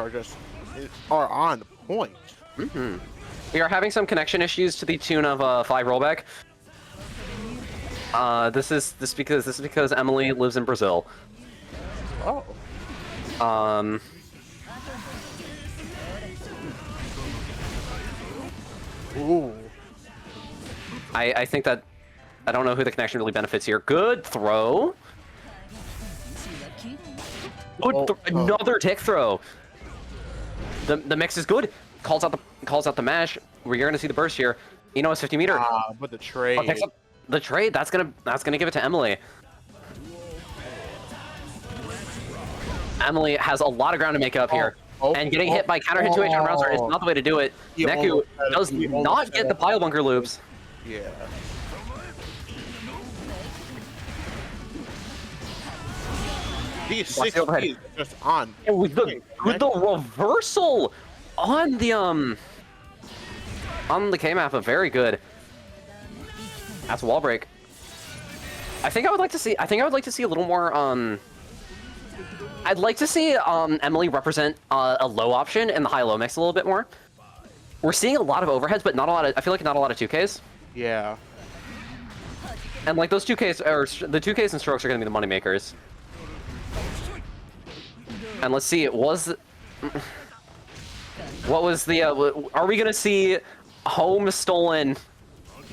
are on point. Mm-hmm. We are having some connection issues to the tune of 5 rollback. This is because Emily lives in Brazil. Oh. Ooh. I think that I don't know who the connection really benefits here. Good throw. Another tick throw. The mix is good. Calls out the mash. We're gonna see the burst here. You know, it's 50 meter. But the trade. The trade. That's gonna give it to Emily. Emily has a lot of ground to make up here. And getting hit by counter hit 2H on round start is not the way to do it. Neku does not get the pile bunker loops. Yeah. These 6 Ps just on. And with the reversal on the K-Mappa, very good. That's a wall break. I think I would like to see a little more I'd like to see Emily represent a low option in the high-low mix a little bit more. We're seeing a lot of overheads, but not a lot of. I feel like not a lot of 2Ks. Yeah. And like those 2Ks, or the 2Ks and strokes are going to be the money makers. And let's see, what was the? Are we going to see home stolen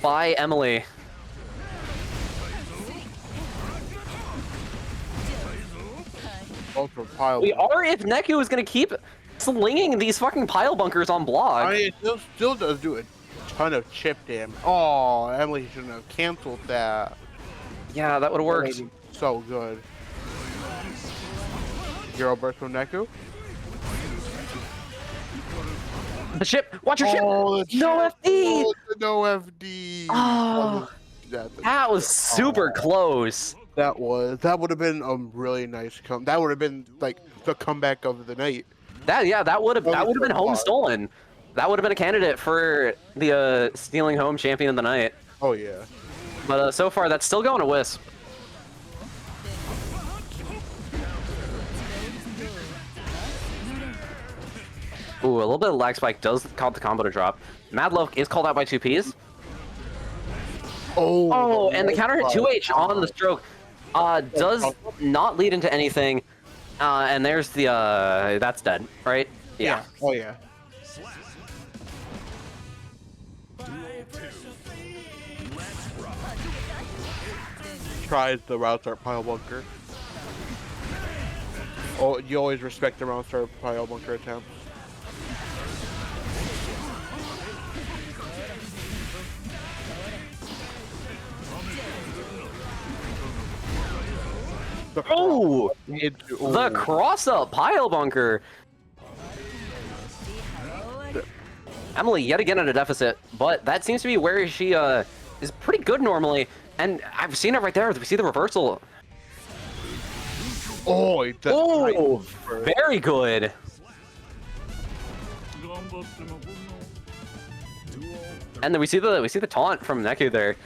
by Emily? We are if Neku is going to keep slinging these fucking pile bunkers on block. I mean, it still does do a ton of chip damage. Oh, Emily shouldn't have canceled that. Yeah, that would have worked. So good. Hero burst from Neku. The chip! Watch your chip! No FD! Oh, no FD! Oh, that was super close. That would have been a really nice that would have been like the comeback of the night. That would have been home stolen. That would have been a candidate for the stealing home champion of the night. Oh yeah. But so far that's still going to Wisp. Ooh, a little bit of lag spike does cause the combo to drop. Mad Love is called out by 2Ps. Oh, and the counter hit 2H on the stroke. Does not lead into anything, and there's the that's dead, right? Yeah. Oh yeah. tries the round start pile bunker. Oh, you always respect the round start pile bunker attempts. Oh! Into, The cross-up pile bunker. Emily yet again at a deficit, but that seems to be where she is pretty good normally. And I've seen it right there. We see the reversal. oh, that's Oh, nice. very good. And then we see the taunt from Neku there.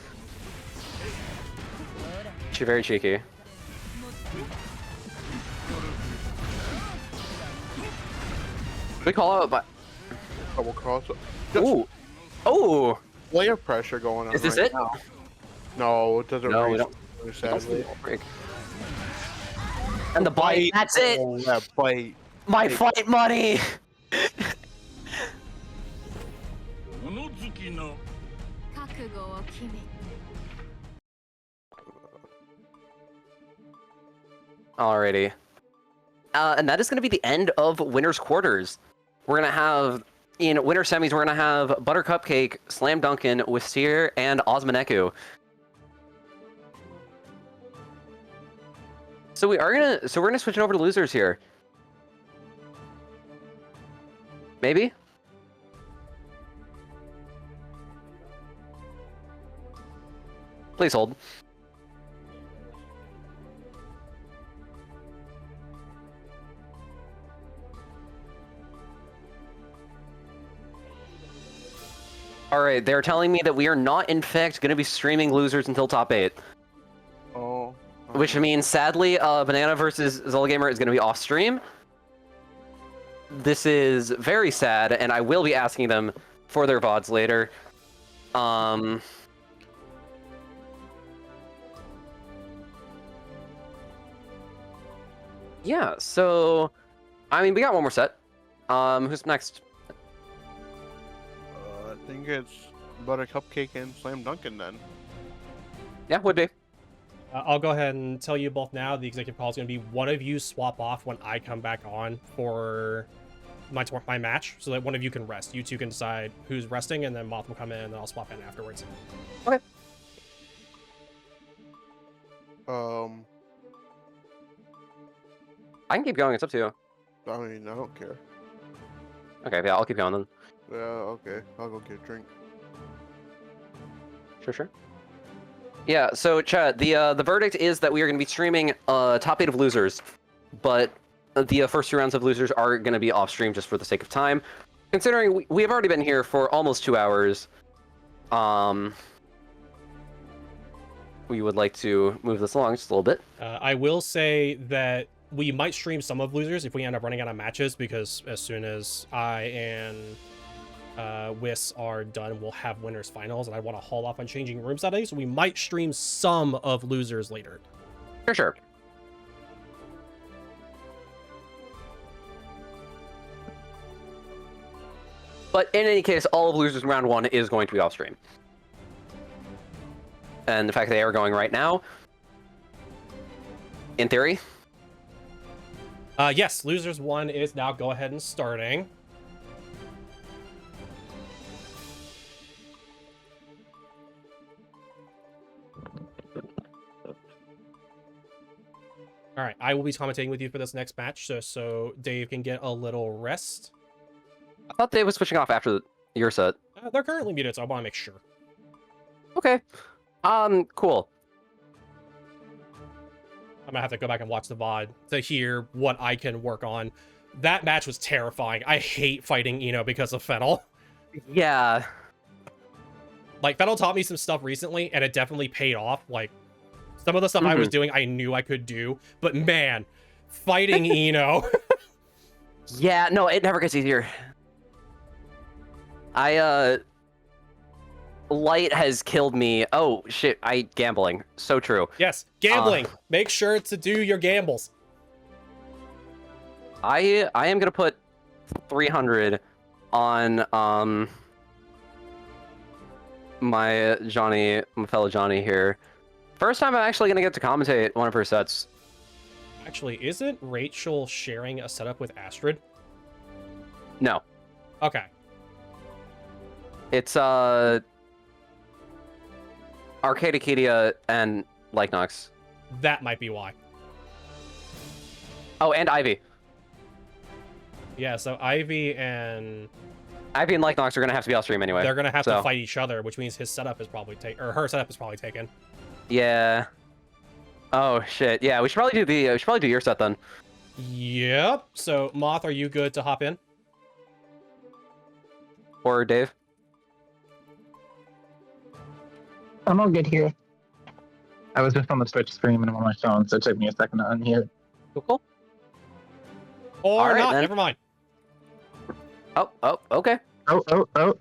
She's very cheeky. We call out, but Double cross. Just ooh, oh, layer pressure going on. is this right it? now. No, it doesn't. No, we reach, don't. sadly. And the bite. That's it. Oh, that bite. My fight money. 物好きの 覚悟を決め Alrighty. And that is going to be the end of Winner's Quarters. We're going to have, in Winner Semis, we're going to have Butter Cupcake, Slam Dunkin, Wisteer, and OzmaNeku. So we're gonna switch it over to losers here. Maybe? Please hold. Alright, they're telling me that we are not, in fact, going to be streaming losers until top 8. Oh. Which means, sadly, Banana versus Zulgamer is going to be off stream. This is very sad, and I will be asking them for their VODs later. Yeah, so... I mean, we got one more set. Who's next? I think it's Butter Cupcake and Slam Dunkin' then. Yeah, would be. I'll go ahead and tell you both now. The executive call is going to be one of you swap off when I come back on for my match, so that one of you can rest. You two can decide who's resting, and then Moth will come in, and then I'll swap in afterwards. Okay. I can keep going. It's up to you. I mean, I don't care. Okay, yeah, I'll keep going then. Yeah, okay. I'll go get a drink. Sure. Yeah, so Chad, the verdict is that we are going to be streaming top 8 of losers, but the first 2 rounds of losers are going to be off stream just for the sake of time. Considering we have already been here for almost 2 hours, we would like to move this along just a little bit. I will say that we might stream some of losers if we end up running out of matches, because as soon as I and Whis are done, we'll have winners finals, and I want to haul off on changing room settings, so we might stream some of losers later. Sure. But in any case, all of losers in round 1 is going to be off stream. And the fact that they are going right now, in theory. Yes, losers 1 is now go ahead and starting. All right, I will be commentating with you for this next match, so Dave can get a little rest. I thought they were switching off after your set. They're currently muted, so I want to make sure. Okay. Cool. I'm gonna have to go back and watch the VOD to hear what I can work on. That match was terrifying. I hate fighting Eno because of Fennel. Yeah. Like, Fennel taught me some stuff recently, and it definitely paid off. Like, some of the stuff I was doing, I knew I could do. But man, fighting Eno. Yeah, no, it never gets easier. Light has killed me. Oh, shit, gambling. So true. Yes, gambling. Make sure to do your gambles. I am gonna put 300 on, my fellow Johnny here. First time I'm actually gonna get to commentate one of her sets. Actually, isn't Rachel sharing a setup with Astrid? No, Okay. it's Arcadicadia and Lycanox. That might be why. Oh, and Ivy. Yeah, so Ivy and Ivy and Lycanox are gonna have to be off stream anyway. they're gonna have so. to fight each other, which means his setup is probably her setup is probably taken. Yeah. Oh shit. Yeah, we should probably do your set then. Yep. So Moth, are you good to hop in? Or Dave. I'm all good here. I was just on the Twitch stream and I'm on my phone, so it took me a second to unmute. Cool. Or All right, not? then. Never mind. Oh, okay. Oh.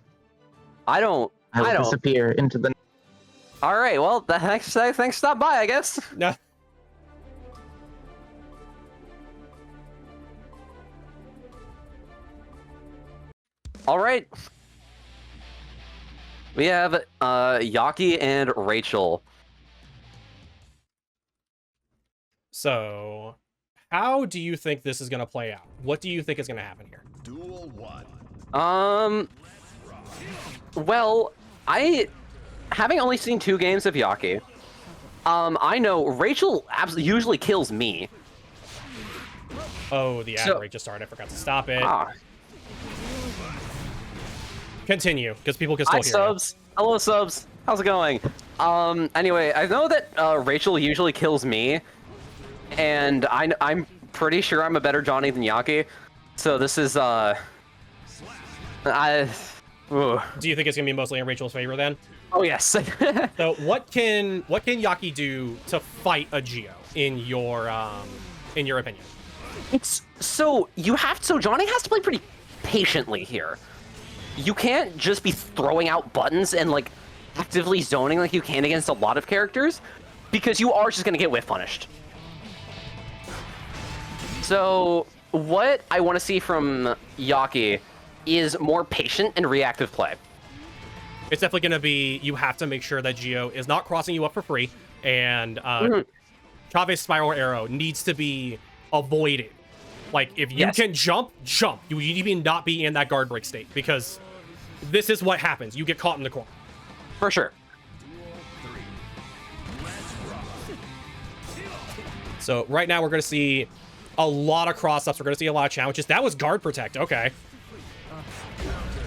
I don't. I will disappear into the... All right. Well, thanks. Stop by, I guess. No. All right. We have Yaki and Rachel. So, how do you think this is gonna play out? What do you think is gonna happen here? Duel 1. Well, having only seen 2 games of Yaki, I know Rachel usually kills me. Oh, the ad So- break just started. I forgot to stop it. Ah. Continue, because people can still Hi, hear subs. Hello, subs. How's it going? Anyway, I know that Rachel usually kills me, and I'm pretty sure I'm a better Johnny than Yaki. So this is ooh. you. Do you think it's gonna be mostly in Rachel's favor then? Oh yes. So what can Yaki do to fight a Geo in your opinion? It's so Johnny has to play pretty patiently here. You can't just be throwing out buttons and like actively zoning like you can against a lot of characters, because you are just gonna get whiff punished. So what I want to see from Yaki is more patient and reactive play. It's definitely gonna be, you have to make sure that Geo is not crossing you up for free, and Chave's spiral arrow needs to be avoided. Like, if you can jump. You need to not be in that guard break state, because this is what happens. You get caught in the corner. For sure. So right now we're going to see a lot of cross-ups. We're going to see a lot of challenges. That was guard protect. Okay.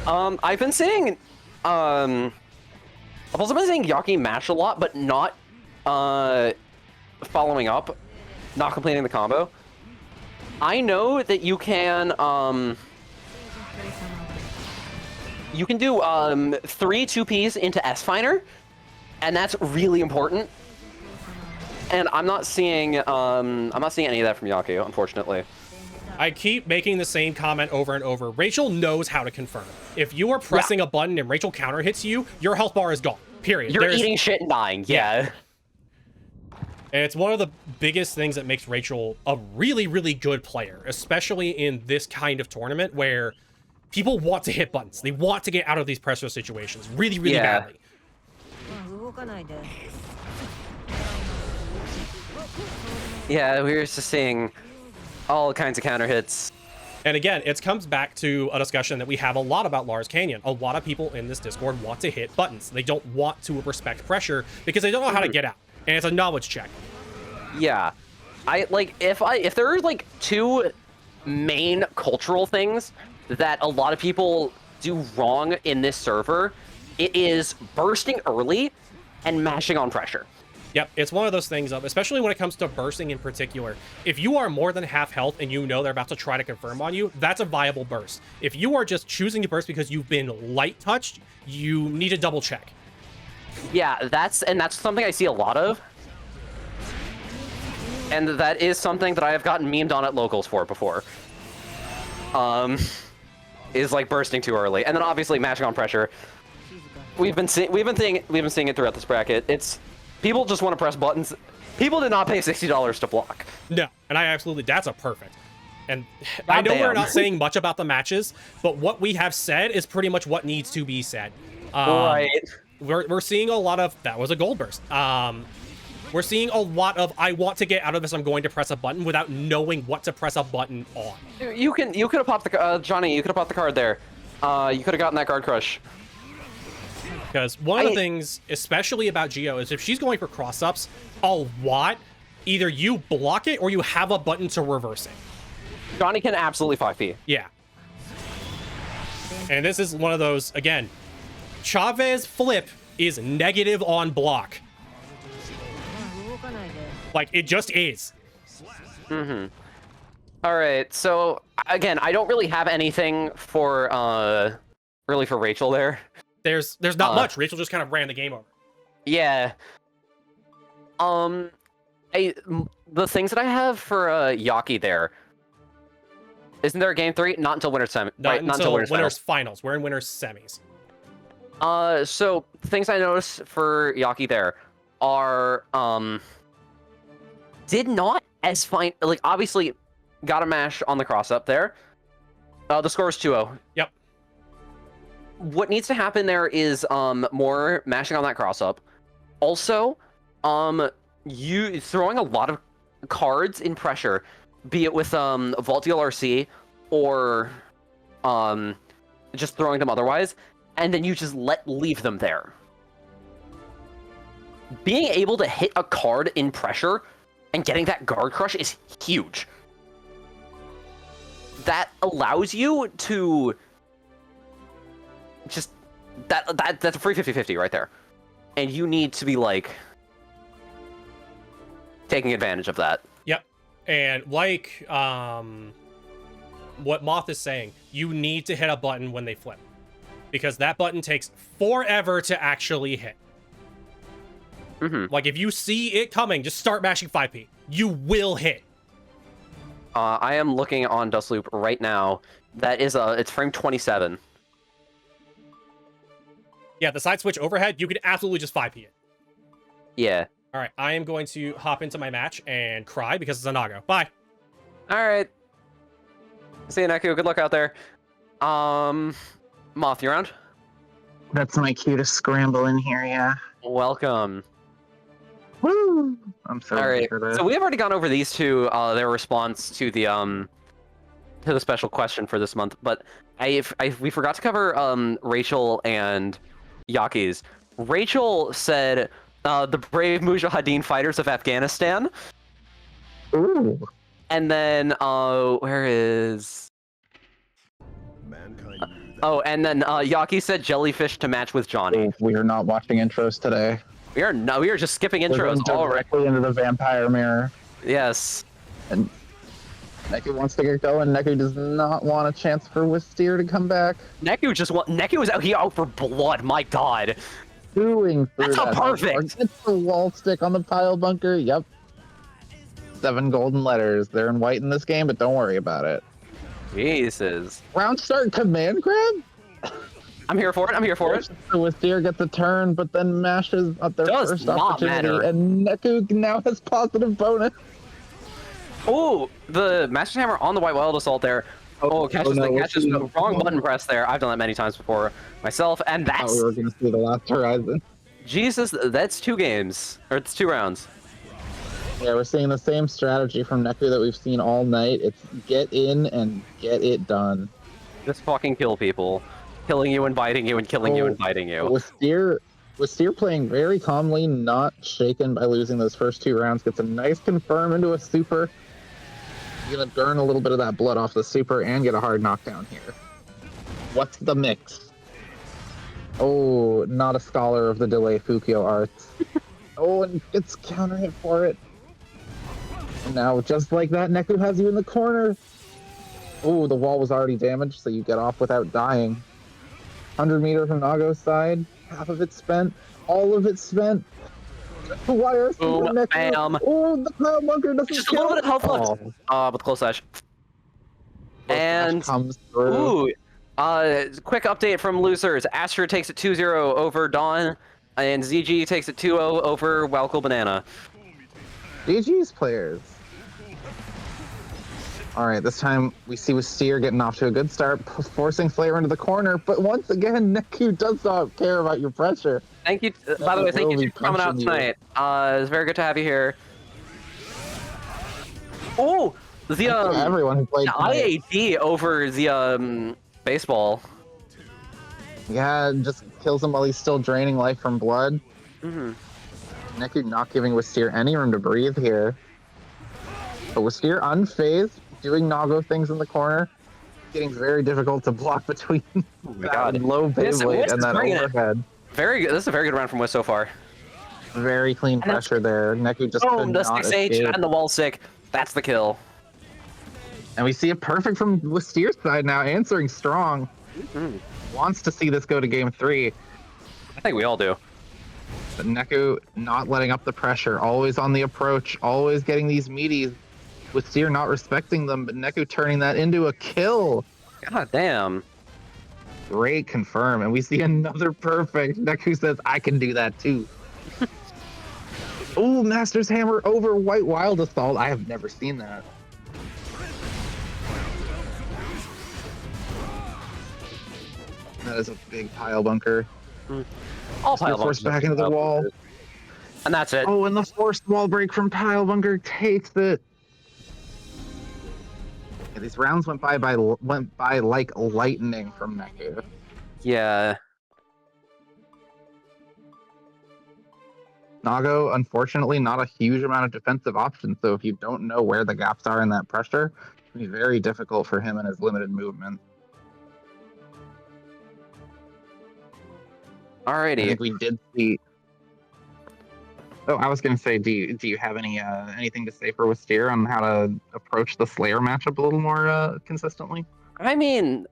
I've been seeing, I've also been seeing Yaki mash a lot, but not, following up, not completing the combo. I know that you can do 3 2Ps into S-Finer, and that's really important. And I'm not seeing any of that from Yaki, unfortunately. I keep making the same comment over and over. Rachel knows how to confirm. If you are pressing a button and Rachel counter hits you, your health bar is gone. Period. You're eating shit and dying. Yeah. And it's one of the biggest things that makes Rachel a really, really good player, especially in this kind of tournament where people want to hit buttons. They want to get out of these pressure situations really, really badly. Yeah, we were just seeing all kinds of counter hits. And again, it comes back to a discussion that we have a lot about Lars Canyon. A lot of people in this Discord want to hit buttons. They don't want to respect pressure because they don't know how to get out. And it's a knowledge check. Yeah. If there are like 2 main cultural things that a lot of people do wrong in this server, it is bursting early and mashing on pressure. Yep, it's one of those things, especially when it comes to bursting in particular. If you are more than half health and you know they're about to try to confirm on you, that's a viable burst. If you are just choosing to burst because you've been light touched, you need to double check. Yeah, that's something I see a lot of. And that is something that I have gotten memed on at locals for before. Is like bursting too early. And then obviously mashing on pressure. We've been seeing it throughout this bracket. It's people just want to press buttons. People did not pay $60 to block. No, and that's a perfect. And I know we're not saying much about the matches, but what we have said is pretty much what needs to be said. Right. We're seeing a lot of, that was a gold burst. We're seeing a lot of, I want to get out of this, I'm going to press a button without knowing what to press a button on. You could have popped the Johnny. You could have popped the card there. You could have gotten that guard crush. Because one of the things, especially about Geo, is if she's going for cross-ups a lot, either you block it or you have a button to reverse it. Johnny can absolutely 5p. Yeah. And this is one of those, again, Chavez flip is negative on block. Like, it just is. Mm-hmm. All right, so, again, I don't really have anything for, really for Rachel there. There's not much. Rachel just kind of ran the game over. Yeah. The things that I have for Yaki there. Isn't there a game 3? Not until winter semi. Not right? until Not until winner's finals. We're in winner's semis. So things I noticed for Yaki there are did not as fine, like, obviously got a mash on the cross up there. The score is 2-0. Yep. What needs to happen there is more mashing on that cross up. Also, you throwing a lot of cards in pressure, be it with Vault DLRC or just throwing them otherwise, and then you just leave them there. Being able to hit a card in pressure and getting that guard crush is huge. That allows you to just that's a free 50-50 right there. And you need to be like taking advantage of that. Yep. And like what Moth is saying, you need to hit a button when they flip. Because that button takes forever to actually hit. Mm-hmm. Like, if you see it coming, just start mashing 5p. You will hit. I am looking on Dustloop right now. That is it's frame 27. Yeah, the side switch overhead, you could absolutely just 5p it. Yeah. All right, I am going to hop into my match and cry because it's a Nago. Bye. All right. See you, Neku. Good luck out there. Moth, you around? That's my cue to scramble in here, yeah. Welcome. Woo! I'm so All ready right. for this. So we have already gone over these two, their response to the special question for this month, but we forgot to cover Rachel and Yaki's. Rachel said the brave Mujahideen fighters of Afghanistan. Ooh. And then where is Mankind knew that oh, and then Yaki said jellyfish to match with Johnny. We are not watching intros today. We are just skipping We're going intros all right. directly into the vampire mirror. Yes. And Neku wants to get going. Neku does not want a chance for Wisteer to come back. Neku was out for blood. My God. Doing through That's a that. perfect. Gets the wall stick on the pile bunker. Yep. 7 golden letters. They're in white in this game, but don't worry about it. Jesus. Round start command grab? I'm here for it. I'm here for it. So Wisteer gets a turn, but then mashes at their Does first not opportunity, matter. and Neku now has positive bonus. Oh, the Master's Hammer on the White Wild Assault there. Catches the wrong button press there. I've done that many times before myself, and I thought that's we were going to see the last horizon. Jesus. That's 2 games, or it's 2 rounds. Yeah, we're seeing the same strategy from Neku that we've seen all night. It's get in and get it done. Just fucking kill people, killing you and biting you and killing you and biting you. Wisteer playing very calmly, not shaken by losing those first 2 rounds. Gets a nice confirm into a super. He's gonna burn a little bit of that blood off the super and get a hard knockdown here. What's the mix? Oh, not a scholar of the delay Fukio arts. Oh, and gets counter hit for it. And now, just like that, Neku has you in the corner. Oh, the wall was already damaged, so you get off without dying. 100 meter from Nago's side. Half of it spent. All of it spent. Wire Boom, Neku. bam. Oh, the pile bunker doesn't Just a kill. little bit of health left. With close slash. And Comes through. Quick update from losers. Astra takes it 2-0 over Dawn, and ZG takes it 2-0 over Welco Banana. GG's players. All right, this time we see Wisteer getting off to a good start, forcing Slayer into the corner. But once again, Neku does not care about your pressure. Thank you. By the way, thank will you be for coming out punching you. tonight. It's very good to have you here. Oh, the Everyone who played tonight. IAD over the baseball. Yeah, just kills him while he's still draining life from blood. Mm-hmm. Neku not giving Wisteer any room to breathe here. But Wisteer unfazed, doing Nago things in the corner. Getting very difficult to block between that low Beyblade and that overhead. Very good. This is a very good round from Wiz so far. Very clean pressure there. Neku just could the not 6H escape. and the wall sick. That's the kill. And we see it perfect from Wisteer's side now, answering strong. Wants to see this go to game 3. I think we all do. But Neku not letting up the pressure, always on the approach, always getting these meaties. Wisteer not respecting them, but Neku turning that into a kill. God damn. Great confirm. And we see another perfect. Neku says, I can do that too. Ooh, Master's Hammer over White Wild Assault. I have never seen that. That is a big pile bunker. All pile forced bunkers back into the wall. And that's it. Oh, and the forced wall break from Pile Bunker takes it. Yeah, these rounds went by like lightning from Neku. Yeah. Nago, unfortunately, not a huge amount of defensive options, so if you don't know where the gaps are in that pressure, it can be very difficult for him and his limited movement. Alrighty. I think we did see... Oh, I was going to say, do you have anything to say for Wisteer on how to approach the Slayer matchup a little more consistently? I mean,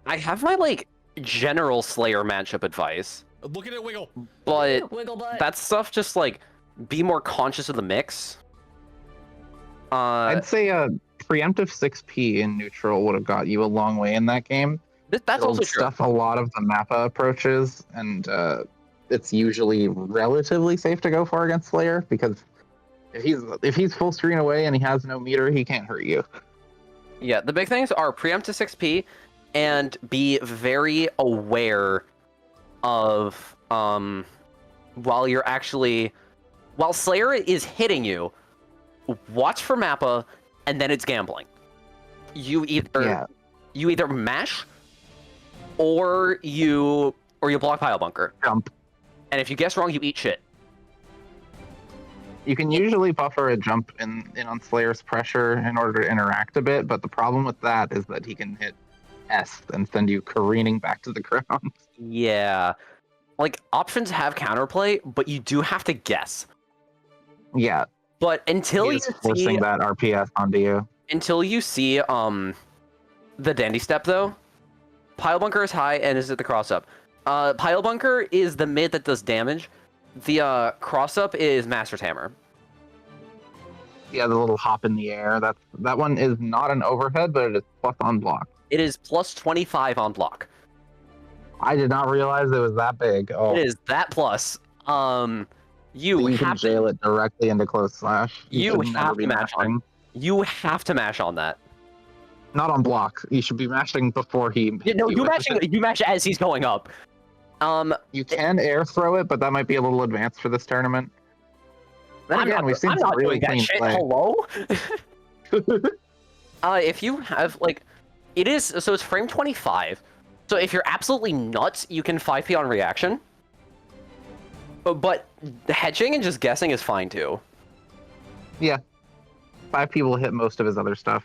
I have my, like, general Slayer matchup advice. Look at it wiggle. But Wiggle butt. that stuff just, like, be more conscious of the mix. I'd say a preemptive 6P in neutral would have got you a long way in that game. That's also true. Stuff a lot of the Mappa approaches, and it's usually relatively safe to go for against Slayer, because if he's full screen away and he has no meter, he can't hurt you. Yeah, the big things are preempt to 6P and be very aware of while Slayer is hitting you, watch for Mappa, and then it's gambling. You either mash or you block Pile Bunker. Jump. And if you guess wrong, you eat shit. You can usually buffer a jump in on Slayer's pressure in order to interact a bit, but the problem with that is that he can hit S and send you careening back to the ground. Yeah. Like, options have counterplay, but you do have to guess. Yeah. But until you forcing that RPS onto you. Until you see the Dandy Step, though, Pile Bunker is high and is at the cross-up. Pile Bunker is the mid that does damage. The cross-up is Master's Hammer. Yeah, the little hop in the air. That one is not an overhead, but it is plus on block. It is plus 25 on block. I did not realize it was that big. Oh. It is that plus. You can jail it directly into close slash. You have to mash on. You have to mash on that. Not on block. You should be mashing before he. No, you mash as he's going up. You can air throw it, but that might be a little advanced for this tournament. Then again, we've seen some really clean play. Hello. If you have it's frame 25. So if you're absolutely nuts, you can 5P on reaction. But hedging and just guessing is fine too. Yeah. 5P will hit most of his other stuff.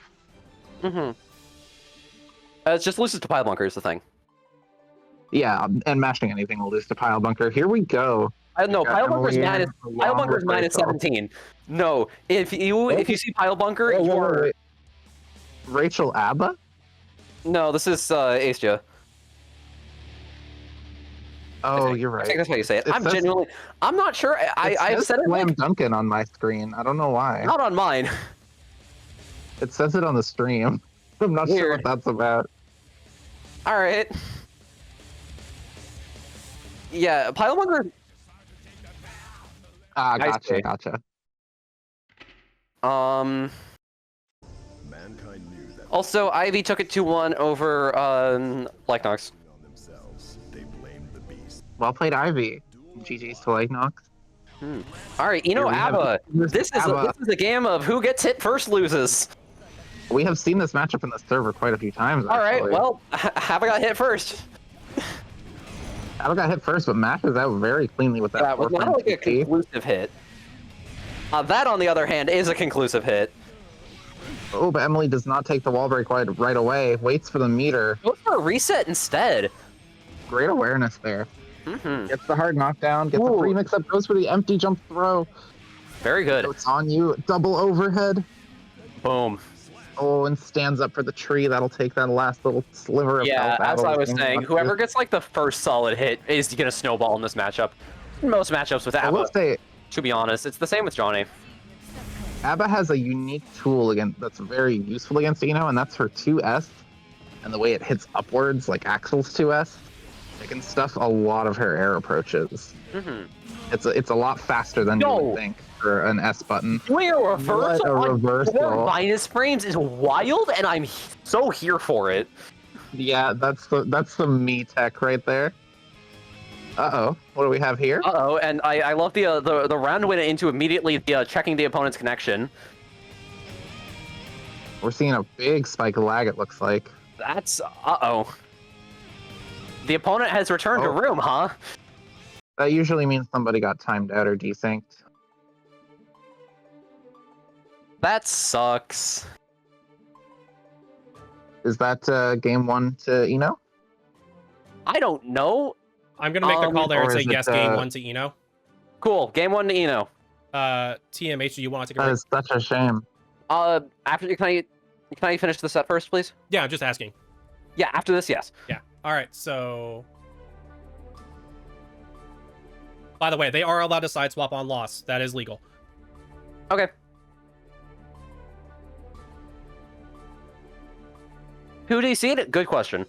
Mm-hmm. It's just loses to Pile Bunker is the thing. Yeah, and mashing anything will lose to Pile Bunker. Here we go. No, Pile Bunker's minus 17. No, if you see Pile Bunker, you are... Wait. Rachel Abba? No, this is Aestia. Oh, you're right. I think that's how you say it. I'm not sure. I've said it. Slam Duncan on my screen. I don't know why. Not on mine. It says it on the stream. I'm not sure what that's about. All right. Yeah, Pile Bunker. Gotcha. Mankind knew Also, Ivy took it 2-1 over Black Knox. On themselves, they blamed the beast. Well played, Ivy. GG's to Lake Knox. All right, Here we have Abba. this This Abba. is a game of who gets hit first loses. We have seen this matchup in the server quite a few times. All right, actually. well, Abba got hit first. Abba got hit first, but matches out very cleanly with that. That was not like a conclusive hit. That, on the other hand, is a conclusive hit. Oh, but Emily does not take the wall break right away. Waits for the meter. Goes for a reset instead. Great awareness there. Mm-hmm. Gets the hard knockdown. Gets the free mix up. Goes for the empty jump throw. Very good. It's on you. Double overhead. Boom. Oh, and stands up for the tree. That'll take that last little sliver of Yeah, health. as I was Abba saying, whoever gets like the first solid hit is gonna snowball in this matchup. Most matchups with I will Abba, say, to be honest, it's the same with Johnny. Abba has a unique tool that's very useful against Eno, and that's her 2S. And the way it hits upwards, like Axel's 2S, it can stuff a lot of her air approaches. Mm-hmm. It's a lot faster than you would think for an S button. Doing a reversal What a on reversal. 4 minus frames is wild, and I'm so here for it. Yeah, that's the me tech right there. Uh-oh, what do we have here? Uh-oh, and I love the round went into immediately checking the opponent's connection. We're seeing a big spike of lag, it looks like. That's uh-oh. The opponent has returned to room, huh? That usually means somebody got timed out or desynced. That sucks. Is that game 1 to Eno? I don't know. I'm gonna make the call there and or say is it, yes, game 1 to Eno. Cool. Game 1 to Eno. TMH, do you want to take a That break? is such a shame. After can I finish the set first, please? Yeah, I'm just asking. Yeah, after this, yes. Yeah. All right. So, by the way, they are allowed to side swap on loss. That is legal. Okay. Who DC'd it? Good question.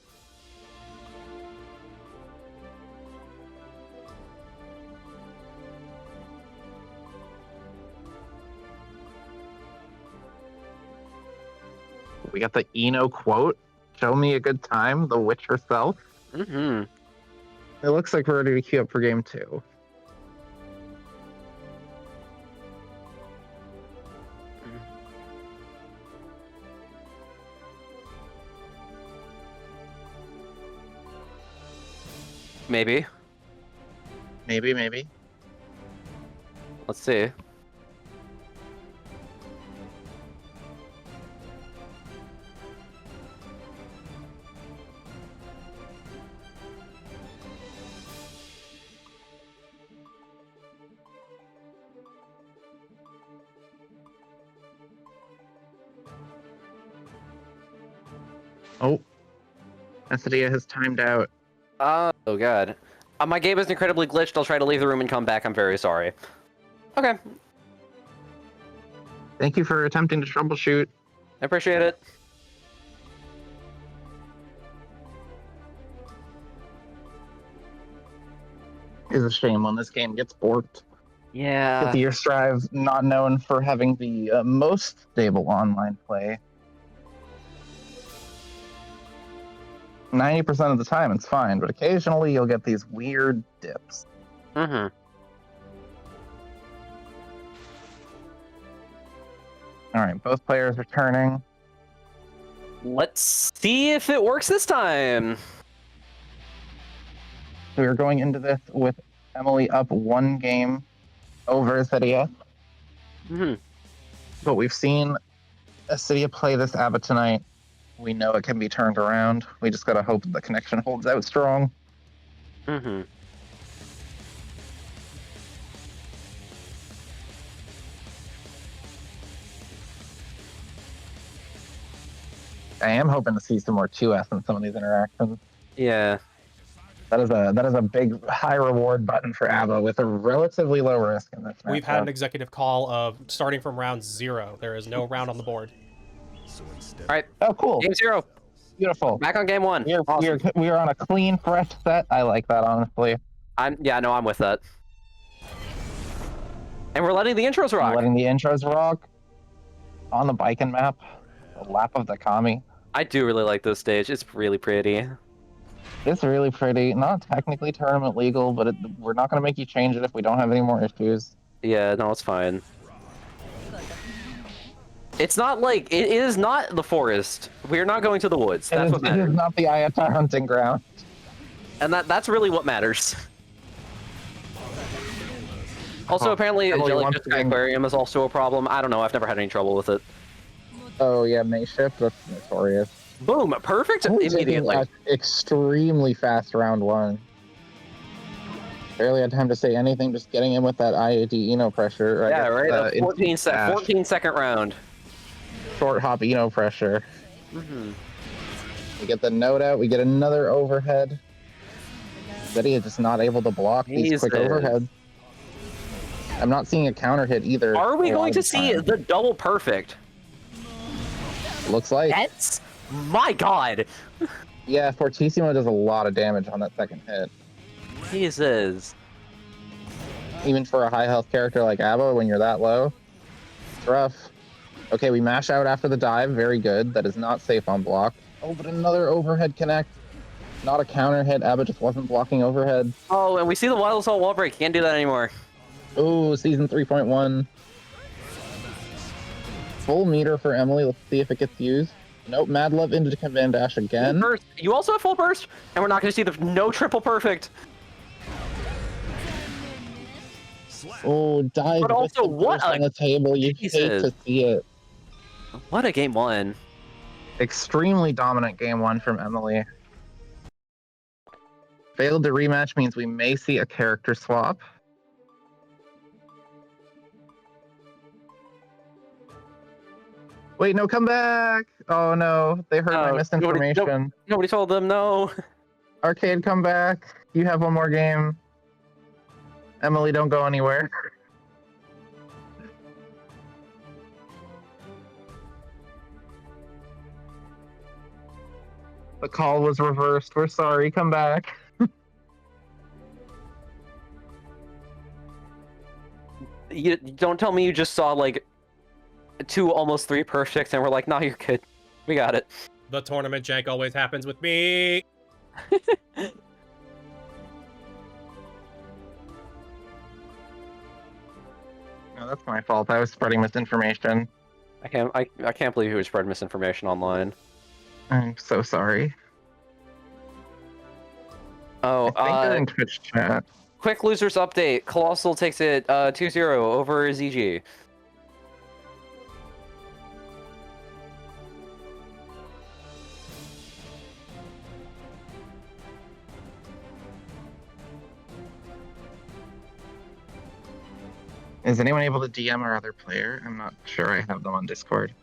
We got the Eno quote. Show me a good time, the witch herself. Mm-hmm. It looks like we're ready to queue up for game 2. Maybe. Maybe. Let's see. Oh. Acidia has timed out. Oh, God. My game is incredibly glitched. I'll try to leave the room and come back. I'm very sorry. Okay. Thank you for attempting to troubleshoot. I appreciate it. It's a shame when this game gets borked. Yeah. Gear Strive, not known for having the most stable online play. 90% of the time it's fine, but occasionally you'll get these weird dips. Mm-hmm. All right, both players returning. Let's see if it works this time. We are going into this with Emily up 1 game over Acidia. Mm-hmm. But we've seen Acidia play this Abba tonight. We know it can be turned around. We just gotta hope the connection holds out strong. Mm-hmm. I am hoping to see some more 2S in some of these interactions. Yeah. That is a big high reward button for Abba with a relatively low risk in this match. We've had an executive call of starting from round 0. There is no round on the board. So instead, All right. Oh, cool. Game 0. Beautiful. Back on game 1. Awesome. We are on a clean, fresh set. I like that, honestly. I'm with that. And we're letting the intros rock. Letting the intros rock on the Biken map. The lap of the Kami. I do really like this stage. It's really pretty. It's really pretty. Not technically tournament legal, but we're not going to make you change it if we don't have any more issues. Yeah, no, it's fine. It's not like it is not the forest. We're not going to the woods. That's what It matters. is not the Ayatar hunting ground. And that's really what matters. Also, Oh, apparently, Emily, one Jellyfish thing- Aquarium is also a problem. I don't know. I've never had any trouble with it. Oh yeah, makeshift. That's notorious. Boom! Perfect Only taking immediately. an extremely fast round one. Barely had time to say anything, just getting in with that IAD Eno pressure. Yeah, right? A 14 14 second round. short hop Eno pressure. Mm-hmm. We get the note out, we get another overhead. Zeddy is just not able to block these quick Jesus. overheads. I'm not seeing a counter hit either. Are we a lot going of to the see time. the double perfect? Looks like. That's my god. Yeah, Fortissimo does a lot of damage on that second hit. Jesus. Even for a high health character like Abba, when you're that low, it's rough. Okay, we mash out after the dive. Very good. That is not safe on block. Oh, but another overhead connect. Not a counter hit. Abba just wasn't blocking overhead. Oh, and we see the Wild Assault wall break. Can't do that anymore. Ooh, season 3.1. Full meter for Emily. Let's see if it gets used. Nope, Mad Love into command dash again. Full burst. You also have full burst, and we're not going to see the no triple perfect. Oh, dive But with also, the what burst a- on the table. You hate Jesus. to see it. What a game one. Extremely dominant game one from Emily. Failed to rematch means we may see a character swap. Wait, no, come back! Oh no, they heard my Oh, misinformation. Nobody told them no. Arcade, come back. You have one more game. Emily, don't go anywhere. The call was reversed. We're sorry. Come back. You don't tell me you just saw like 2, almost 3 perfects, and we're like, nah, you're good. We got it. The tournament jank always happens with me. No, that's my fault. I was spreading misinformation. I can't believe you spread misinformation online. I'm so sorry. Oh, I think they're in Twitch chat. quick losers update. Colossal takes it 2-0 over ZG. Is anyone able to DM our other player? I'm not sure I have them on Discord.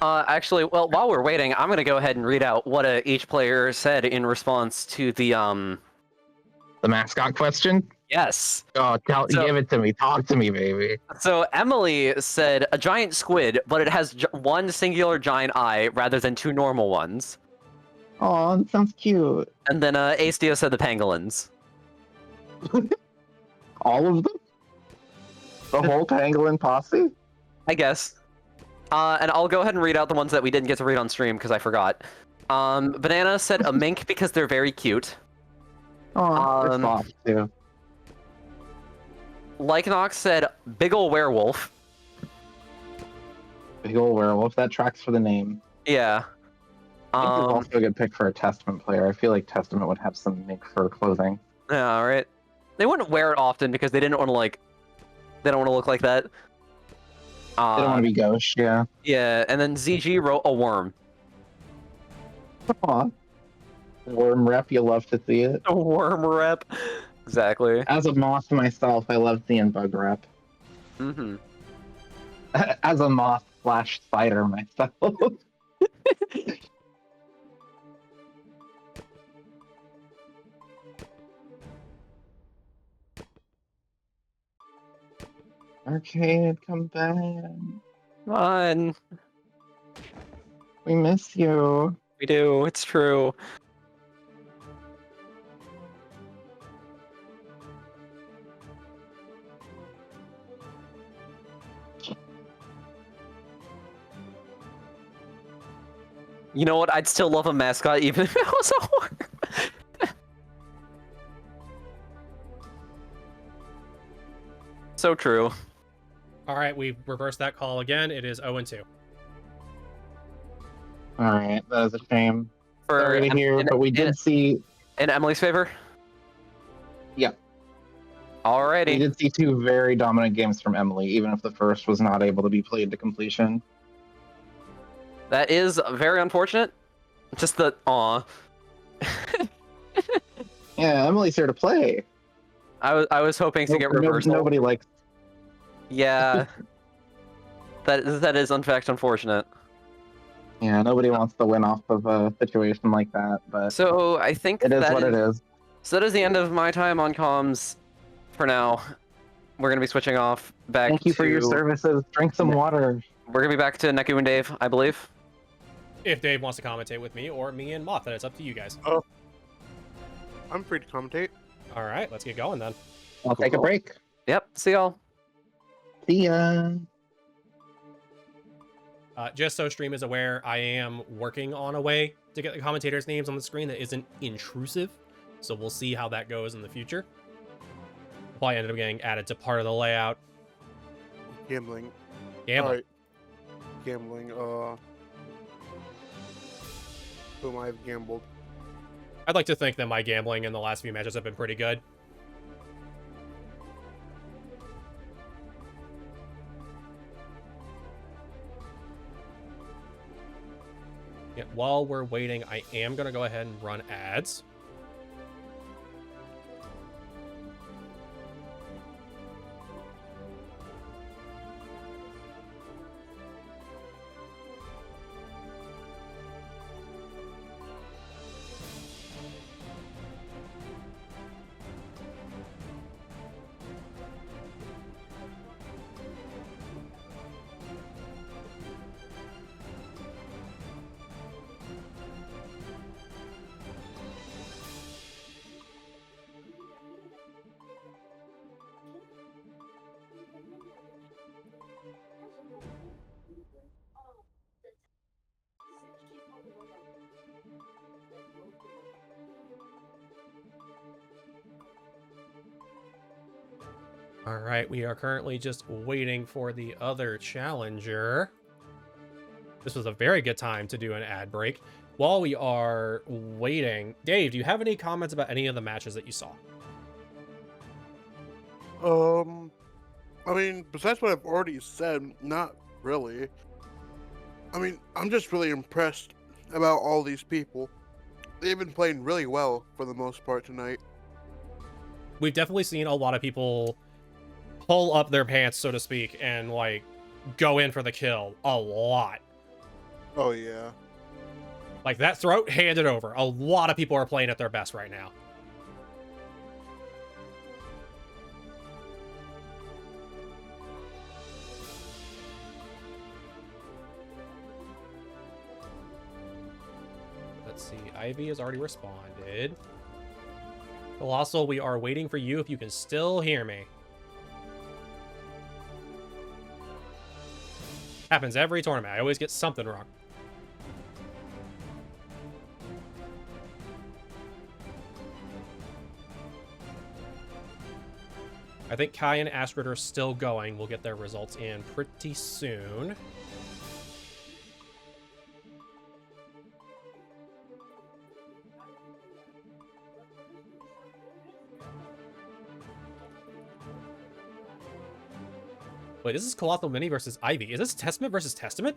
Actually, well, while we're waiting, I'm gonna go ahead and read out what each player said in response to the The mascot question? Yes. Oh, give it to me. Talk to me, baby. So Emily said a giant squid, but it has one singular giant eye rather than 2 normal ones. Oh, that sounds cute. And then Aestio said the pangolins. All of them? The whole pangolin posse? I guess. And I'll go ahead and read out the ones that we didn't get to read on stream because I forgot. Banana said a mink because they're very cute. Oh, they're soft too. Lycanox said big ol' werewolf. Big ol' werewolf. That tracks for the name. Yeah. I think it's also a good pick for a Testament player. I feel like Testament would have some mink fur clothing. Yeah, right. They wouldn't wear it often because they didn't want to they don't want to look like that. They don't want to be gauche, yeah. Yeah, and then ZG wrote a worm. Aw. Worm rep, you love to see it. A worm rep. Exactly. As a moth myself, I love seeing bug rep. Mm-hmm. As a moth / spider myself. Arcade, come back. Come on. We miss you. We do. It's true. You know what? I'd still love a mascot even if it was a horse. So true. All right, we reversed that call again. It is 0-2. All right, that was a shame. For Sorry to hear, but we did see. in Emily's favor. Yeah, we Alrighty. did see two very dominant games from Emily, even if the first was not able to be played to completion. That is very unfortunate. Just the aw. Yeah, Emily's here to play. I was hoping to get reversal. Nobody likes. Yeah. that is in fact unfortunate. Yeah, nobody wants to win off of a situation like that, but So I think it is what it is. So that is the end of my time on comms for now. We're gonna be switching off back Thank you for your services. Drink some water. We're gonna be back to Neku and Dave, I believe. If Dave wants to commentate with me or me and Moth, then it's up to you guys. Oh, I'm free to commentate. All right, let's get going then. I'll take a break. Yep, see y'all. See ya. Just so stream is aware, I am working on a way to get the commentators' names on the screen that isn't intrusive. So we'll see how that goes in the future. Probably ended up getting added to part of the layout. Gambling. Gambling. Alright. Gambling. Whom I've gambled. I'd like to think that my gambling in the last few matches have been pretty good. Yeah, while we're waiting, I am going to go ahead and run ads. All right, we are currently just waiting for the other challenger. This was a very good time to do an ad break. While we are waiting, Dave, do you have any comments about any of the matches that you saw? I mean, besides what I've already said, not really. I mean, I'm just really impressed about all these people. They've been playing really well for the most part tonight. We've definitely seen a lot of people pull up their pants, so to speak, and like go in for the kill a lot. Oh yeah. Like that throat, hand it over. A lot of people are playing at their best right now. Let's see, Ivy has already responded. Colossal, we are waiting for you if you can still hear me. Happens every tournament. I always get something wrong. I think Kai and Astrid are still going. We'll get their results in pretty soon. Wait, this is Colossal Mini versus Ivy. Is this Testament versus Testament?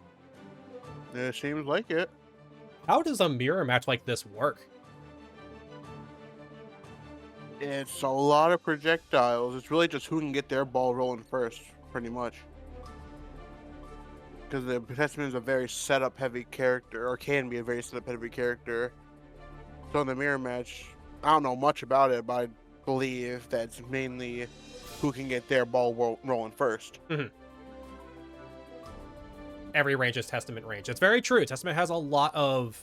It seems like it. How does a mirror match like this work? It's a lot of projectiles. It's really just who can get their ball rolling first, pretty much. Because the Testament is a very setup-heavy character, or can be a very setup-heavy character. So in the mirror match, I don't know much about it, but I believe that's mainly who can get their ball rolling first. Mm-hmm. Every range is Testament range. It's very true. Testament has a lot of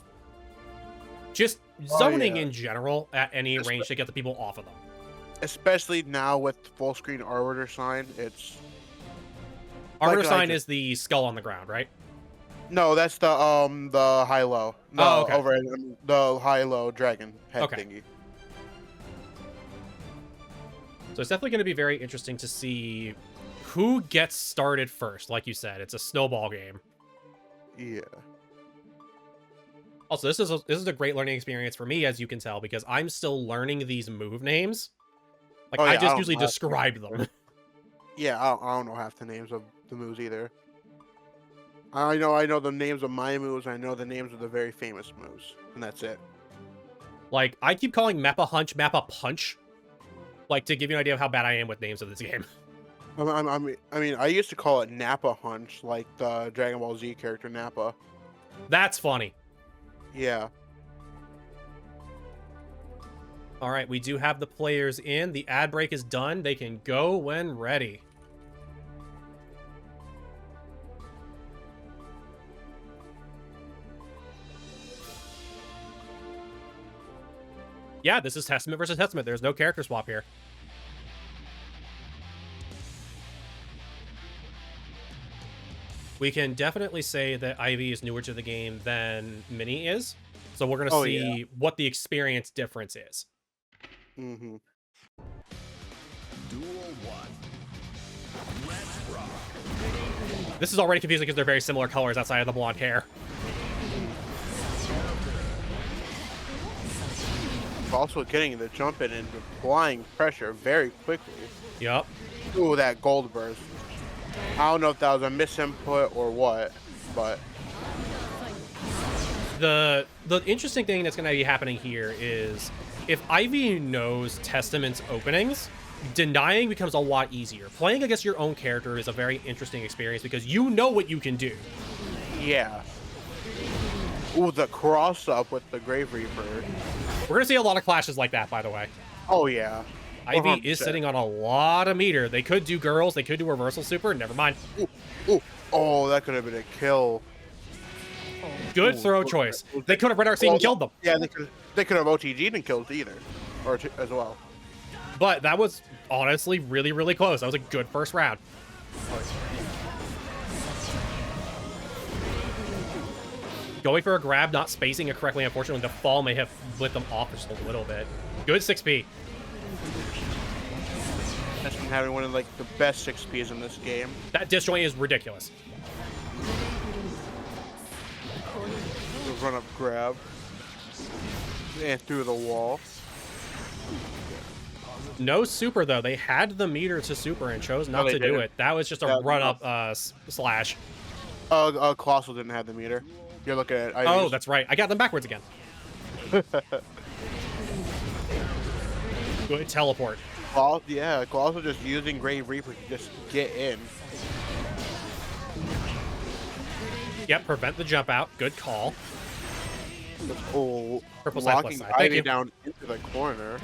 just zoning in general at any range to get the people off of them. Especially now with full screen Arbiter sign, it's... Arbiter like sign is the skull on the ground, right? No, that's the high-low. No, Oh, okay. over the high-low dragon head Okay. thingy. So it's definitely going to be very interesting to see who gets started first. Like you said, it's a snowball game. Yeah. Also, this is a great learning experience for me, as you can tell, because I'm still learning these move names. Like, Oh, yeah, I I just don't usually know half the describe them. Yeah, I don't know half the names of the moves either. I know the names of my moves. I know the names of the very famous moves, and that's it. Like, I keep calling Mappa Hunch Mappa Punch. Like, to give you an idea of how bad I am with names of this game. I mean, I used to call it Nappa Hunch, like the Dragon Ball Z character Nappa. That's funny. Yeah. All right, we do have the players in. The ad break is done. They can go when ready. Yeah, this is Testament versus Testament. There's no character swap here. We can definitely say that Ivy is newer to the game than Minnie is. So we're going to see what the experience difference is. Mm-hmm. Duel 1. Let's rock. This is already confusing because they're very similar colors outside of the blonde hair. Also getting the jump in and applying pressure very quickly. Yep. Ooh, that gold burst. I don't know if that was a misinput or what, but The interesting thing that's going to be happening here is if Ivy knows Testament's openings, denying becomes a lot easier. Playing against your own character is a very interesting experience because you know what you can do. yeah. Ooh, the cross up with the Grave Reaper. We're going to see a lot of clashes like that, by the way. Oh yeah. Ivy is 100%. sitting on a lot of meter. They could do girls. They could do reversal super. Never mind. Ooh. Oh, that could have been a kill. Good Ooh, throw okay. choice. They could have Red Arc Seed and killed them. Yeah, they could have OTG'd and killed either, or as well. But that was honestly really, really close. That was a good first round. Going for a grab, not spacing it correctly. Unfortunately, the fall may have lit them off just a little bit. Good 6P. That's been having one of like the best 6Ps in this game. That disjoint is ridiculous. The run up grab and through the wall. No super, though. They had the meter to super and chose not they to do didn't. it. That was just a That was run-up slash. Colossal didn't have the meter. You're looking at Oh, IVs. that's right. I got them backwards again. Good teleport. Colossal just using Grave Reaper to just get in. Yep, prevent the jump out. Good call. Oh, Purple side plus locking side. Thank Ivy you. down into the corner.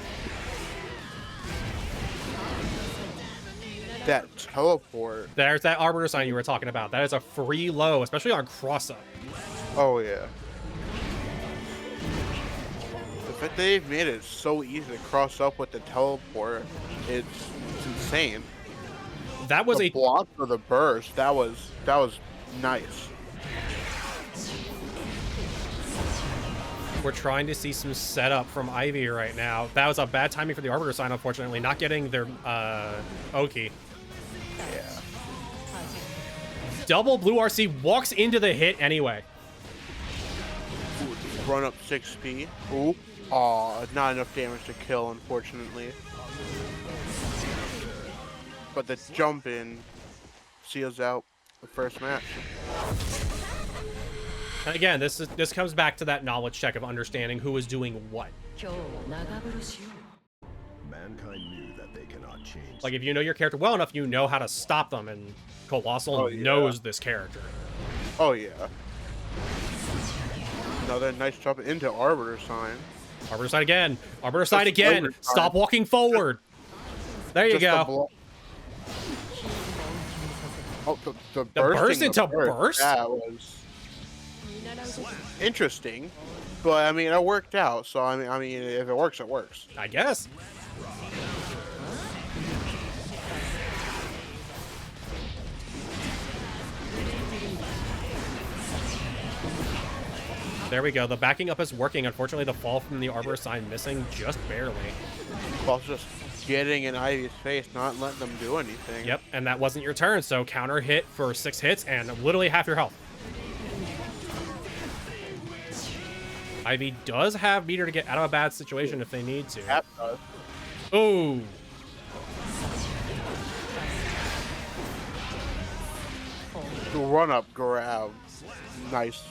That teleport. There's that Arbiter sign you were talking about. That is a free low, especially on cross-up. Oh yeah. The fact they've made it so easy to cross up with the teleport, it's insane. That was The a block for the burst. That was nice. We're trying to see some setup from Ivy right now. That was a bad timing for the Arbiter sign, unfortunately. Not getting their Oki. Yeah. Double blue RC walks into the hit anyway. Ooh, run up 6P. Ooh. Aw, not enough damage to kill, unfortunately. But the jump in seals out the first match. And again, this comes back to that knowledge check of understanding who is doing what. Mankind knew that they cannot change. Like, if you know your character well enough, you know how to stop them, and Colossal knows this character. Oh yeah. Another nice jump into Arbiter sign. Arbiter side again. Arbiter side again. flavor Stop time. walking forward. There you Just go. The burst bursting into the burst? That was interesting, but I mean it worked out. So I mean if it works, it works. I guess. There we go. The backing up is working. Unfortunately, the fall from the Arbor sign missing just barely. Well, just getting in Ivy's face, not letting them do anything. Yep, and that wasn't your turn, so counter hit for 6 hits and literally half your health. Ivy does have meter to get out of a bad situation if they need to. That does. Ooh. The run-up grab. Nice.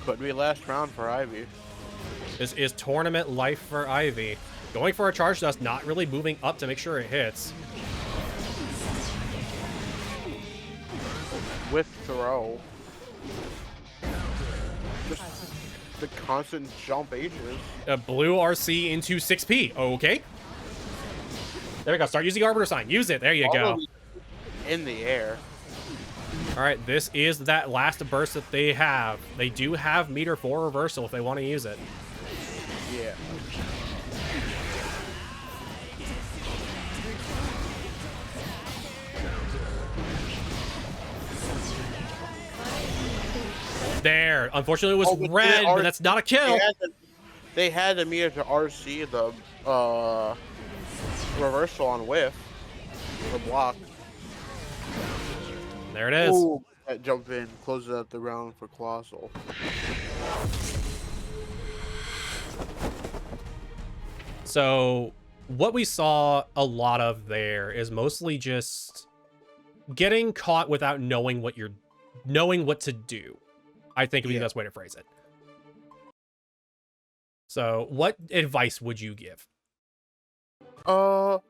Could be last round for Ivy. This is tournament life for Ivy. Going for a charge dust, not really moving up to make sure it hits. With throw. Just the constant jump H's. A blue RC into 6P. Okay. There we go. Start using Arbiter Sign. Use it. There you go. In the air. All right. This is that last burst that they have. They do have meter for reversal if they want to use it. Yeah. There. Unfortunately, it was Oh, but red, they but are- that's not a kill. They had the meter to RC the reversal on whiff. The block. There it is. Ooh, that jump in, closes out the round for Colossal. So what we saw a lot of there is mostly just getting caught without knowing what to do. I think would be the best way to phrase it. So what advice would you give? Now,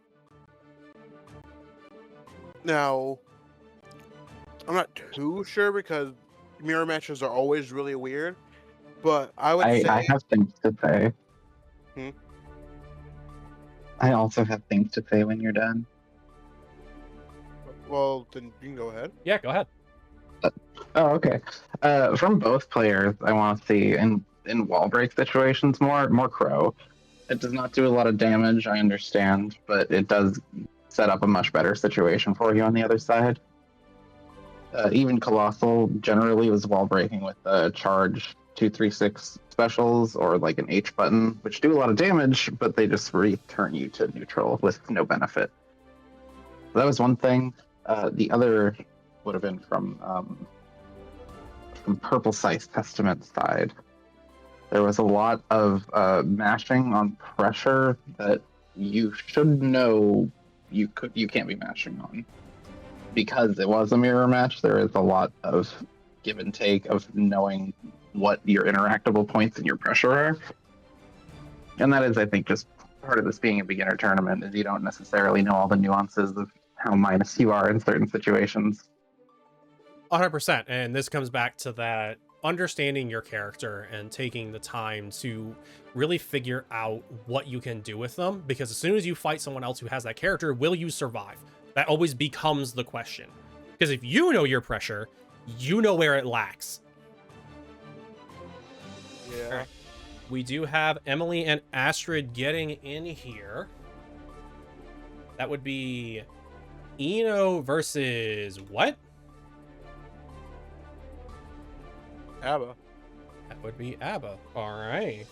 I'm not too sure because mirror matches are always really weird, but I would say... I have things to say. I also have things to say when you're done. Well, then you can go ahead. Yeah, go ahead. Oh, okay. From both players, I want to see in wall break situations more Crow. It does not do a lot of damage, I understand, but it does set up a much better situation for you on the other side. Even Colossal generally was wall breaking with charge 236 specials or like an H button, which do a lot of damage, but they just return you to neutral with no benefit. So that was one thing. The other would have been from Purple Size Testament side. There was a lot of mashing on pressure that you should know you can't be mashing on. Because it was a mirror match, there is a lot of give and take of knowing what your interactable points and your pressure are. And that is, I think, just part of this being a beginner tournament, is you don't necessarily know all the nuances of how minus you are in certain situations. 100%. And this comes back to that understanding your character and taking the time to really figure out what you can do with them. Because as soon as you fight someone else who has that character, will you survive? That always becomes the question. Because if you know your pressure, you know where it lacks. Yeah. Right. We do have Emily and Astrid getting in here. That would be Eno versus what? ABBA. That would be ABBA. All right.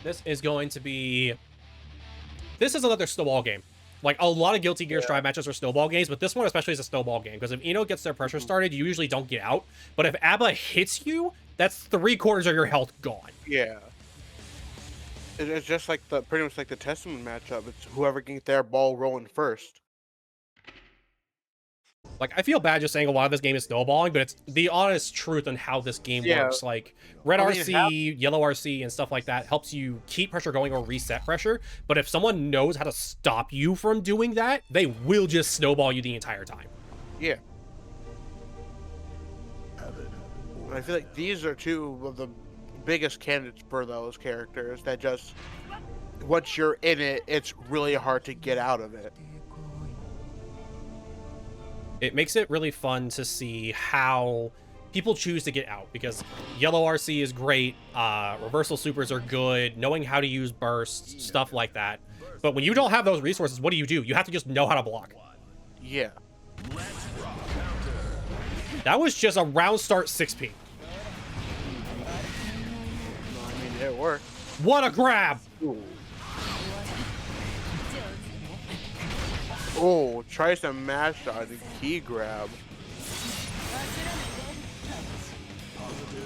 This is going to be... This is another snowball game. Like, a lot of Guilty Gear Strive matches are snowball games, but this one especially is a snowball game, because if Eno gets their pressure started, you usually don't get out. But if ABBA hits you, that's 3/4 of your health gone. Yeah. It's just like pretty much like the Testament matchup. It's whoever can get their ball rolling first. Like, I feel bad just saying a lot of this game is snowballing, but it's the honest truth on how this game works. Like, red RC, yellow RC, and stuff like that helps you keep pressure going or reset pressure. But if someone knows how to stop you from doing that, they will just snowball you the entire time. Yeah. And I feel like these are two of the biggest candidates for those characters that just, once you're in it, it's really hard to get out of it. It makes it really fun to see how people choose to get out, because yellow RC is great, reversal supers are good, knowing how to use bursts, stuff like that. But when you don't have those resources, what do? You have to just know how to block. Yeah. That was just a round start 6P. No, I mean, it worked. What a grab! Oh, tries to mash on the key grab.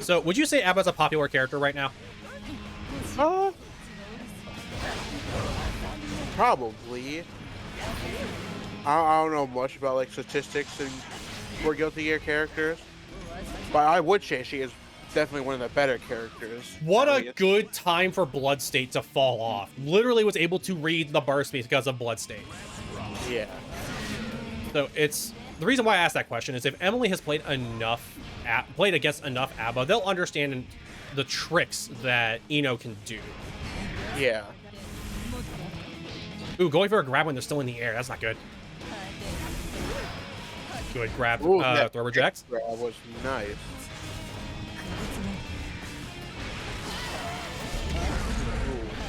So, would you say Abba's a popular character right now? Probably. I don't know much about like statistics and for Guilty Gear characters, but I would say she is definitely one of the better characters. What a good time for Bloodstate to fall off. Literally was able to read the bar space because of Bloodstate. Yeah. So it's the reason why I asked that question is if Emily has played against enough Abba, they'll understand the tricks that Ino can do. Yeah. Ooh, going for a grab when they're still in the air. That's not good. Good grab. Ooh, Throw rejects. Grab was nice.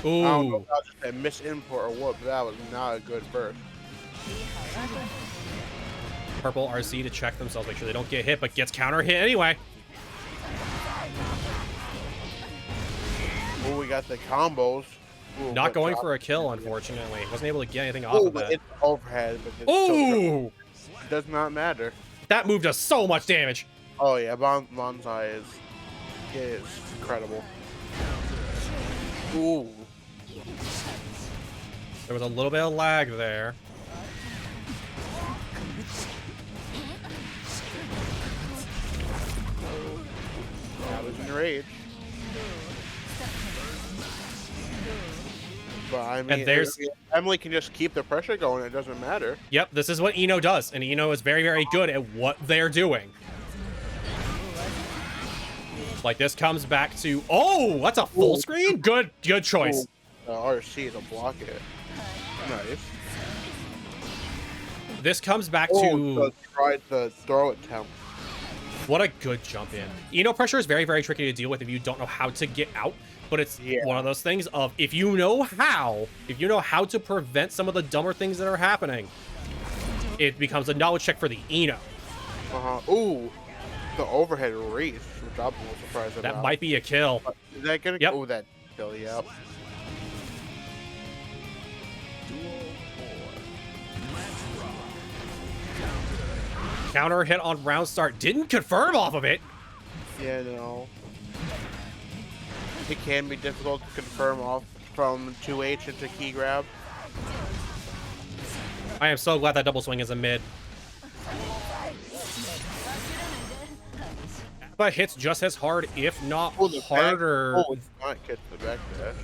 Ooh. I don't know if that was just a misimport or what, but that was not a good burst. Purple RC to check themselves, make sure they don't get hit, but gets counter hit anyway. Oh, we got the combos. Ooh, Not going for a kill, unfortunately. Wasn't able to get anything off of that. It's overhead, but it's Ooh! it does not matter. That move does so much damage. Oh yeah, Bonsai is incredible. Ooh. There was a little bit of lag there. That was in rage. But I mean, Emily can just keep the pressure going. It doesn't matter. Yep, this is what Ino does, and Ino is very, very good at what they're doing. Like this comes back to, oh, that's a full screen. Good choice. RC to block it. Nice. This comes back to the throw attempt. what a good jump in. Ino pressure is very, very tricky to deal with if you don't know how to get out. But it's one of those things of if you know how to prevent some of the dumber things that are happening, it becomes a knowledge check for the Ino. Ooh, the overhead race, which I'm a little surprised about. That might be a kill. Is that gonna? Yep. Oh, that kill. Yep. Counter hit on round start. Didn't confirm off of it. Yeah, no. It can be difficult to confirm off from 2H into key grab. I am so glad that double swing is a mid. But hits just as hard, if not harder. It's not get the back dash.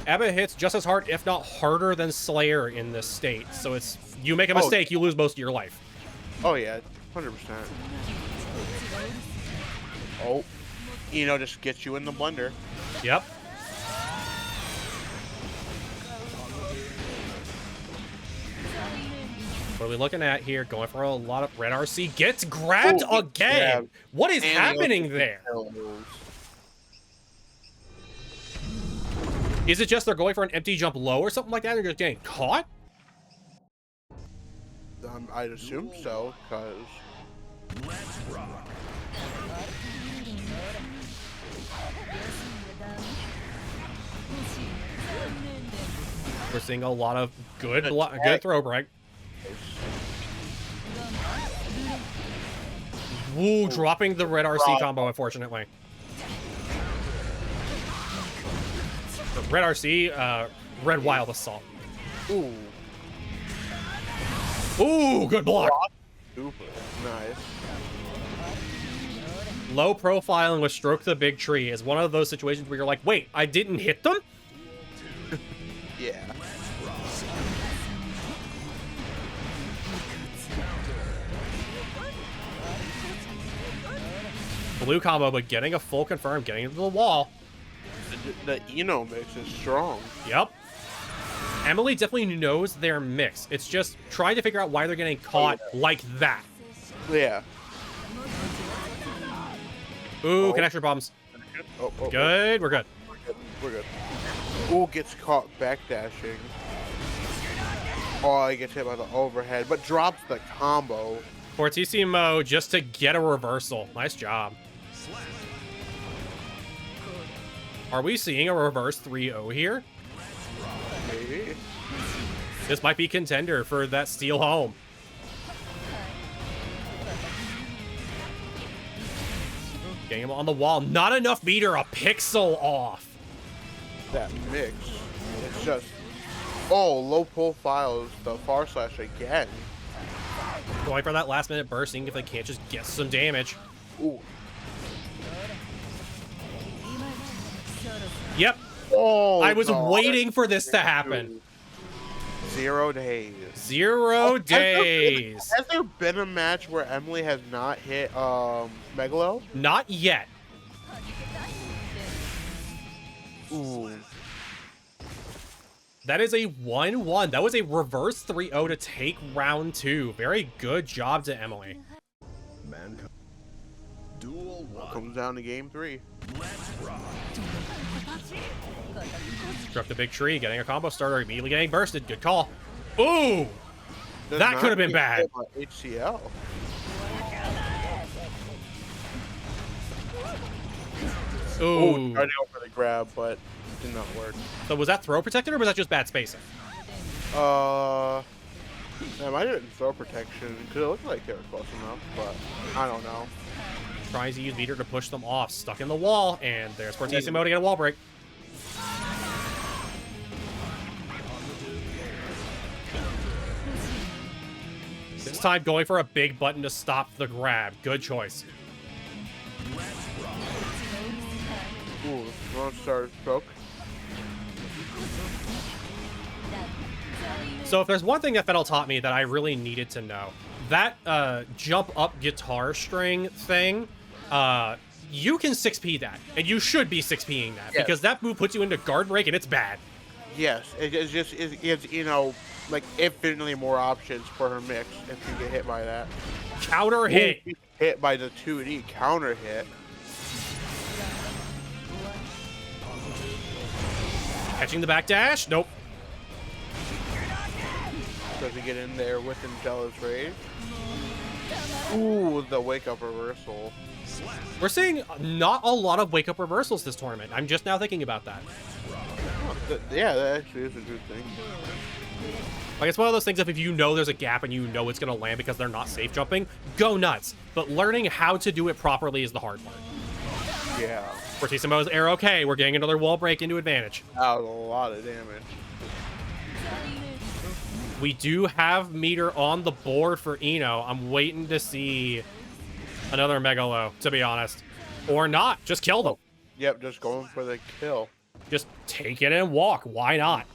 Abba hits just as hard, if not harder, than Slayer in this state. So it's you make a mistake, you lose most of your life. Oh yeah, 100%. Oh, just gets you in the blender. Yep. What are we looking at here? Going for a lot of red RC. Gets grabbed again. What is happening there? Is it just they're going for an empty jump low or something like that? Or just getting caught? I'd assume so, because... We're seeing a lot of good throw break. Woo, dropping the red RC combo, unfortunately. The red RC, red wild assault. Ooh. Ooh, good block. Super nice. Low profiling with stroke the big tree is one of those situations where you're like, wait, I didn't hit them? Yeah. Blue combo, but getting a full confirm, getting into the wall. The Ino mix is strong. Yep. Emily definitely knows their mix. It's just trying to figure out why they're getting caught like that. Yeah. Ooh, connection problems. Good. Good, we're good. We're good. Ooh, gets caught backdashing. Oh, he gets hit by the overhead, but drops the combo. Fortissimo just to get a reversal. Nice job. Are we seeing a reverse 3-0 here? Maybe. This might be contender for that steal home. Getting him on the wall. Not enough meter, a pixel off. That mix. It's just... Oh, low profile is the far slash again. Going for that last minute burst, seeing if they can't just get some damage. Ooh. Yep. Oh, I was no. waiting for this to happen. 0 days. 0 days. Has there been a match where Emily has not hit Megalo? Not yet. Ooh. That is a 1-1. That was a reverse 3-0 to take round 2. Very good job to Emily. Mankind. Duel 1. Comes down to game 3. Let's rock. Struck the big tree, getting a combo starter, immediately getting bursted. Good call. Ooh! Does That not could have been get bad. hit by HCL. Ooh. Tried to go for the grab, but did not work. So was that throw protected or was that just bad spacing? That might have been throw protection because it looked like they were close enough, but I don't know. Tries to use meter to push them off. Stuck in the wall, and there's Fortissimo to get a wall break. This time going for a big button to stop the grab. Good choice. Ooh, wrong start stroke. So if there's one thing that Fennel taught me that I really needed to know, that jump up guitar string thing, you can 6P that, and you should be 6Ping that, Yes. because that move puts you into guard break and it's bad. Yes, it's just it's you know, like infinitely more options for her mix if you get hit by that. Counter hit. Ooh, hit by the 2D counter hit. Catching the back dash. Nope. Does he get in there with Jealous Rage? Ooh, the wake up reversal. We're seeing not a lot of wake up reversals this tournament. I'm just now thinking about that. Yeah, that actually is a good thing. Like, it's one of those things if you know there's a gap and you know it's going to land because they're not safe jumping, go nuts. But learning how to do it properly is the hard part. Yeah. Fortissimo's air okay. We're getting another wall break into advantage. That was a lot of damage. We do have meter on the board for Eno. I'm waiting to see another Megalo, to be honest. Or not. Just kill them. Yep, just going for the kill. Just take it and walk. Why not?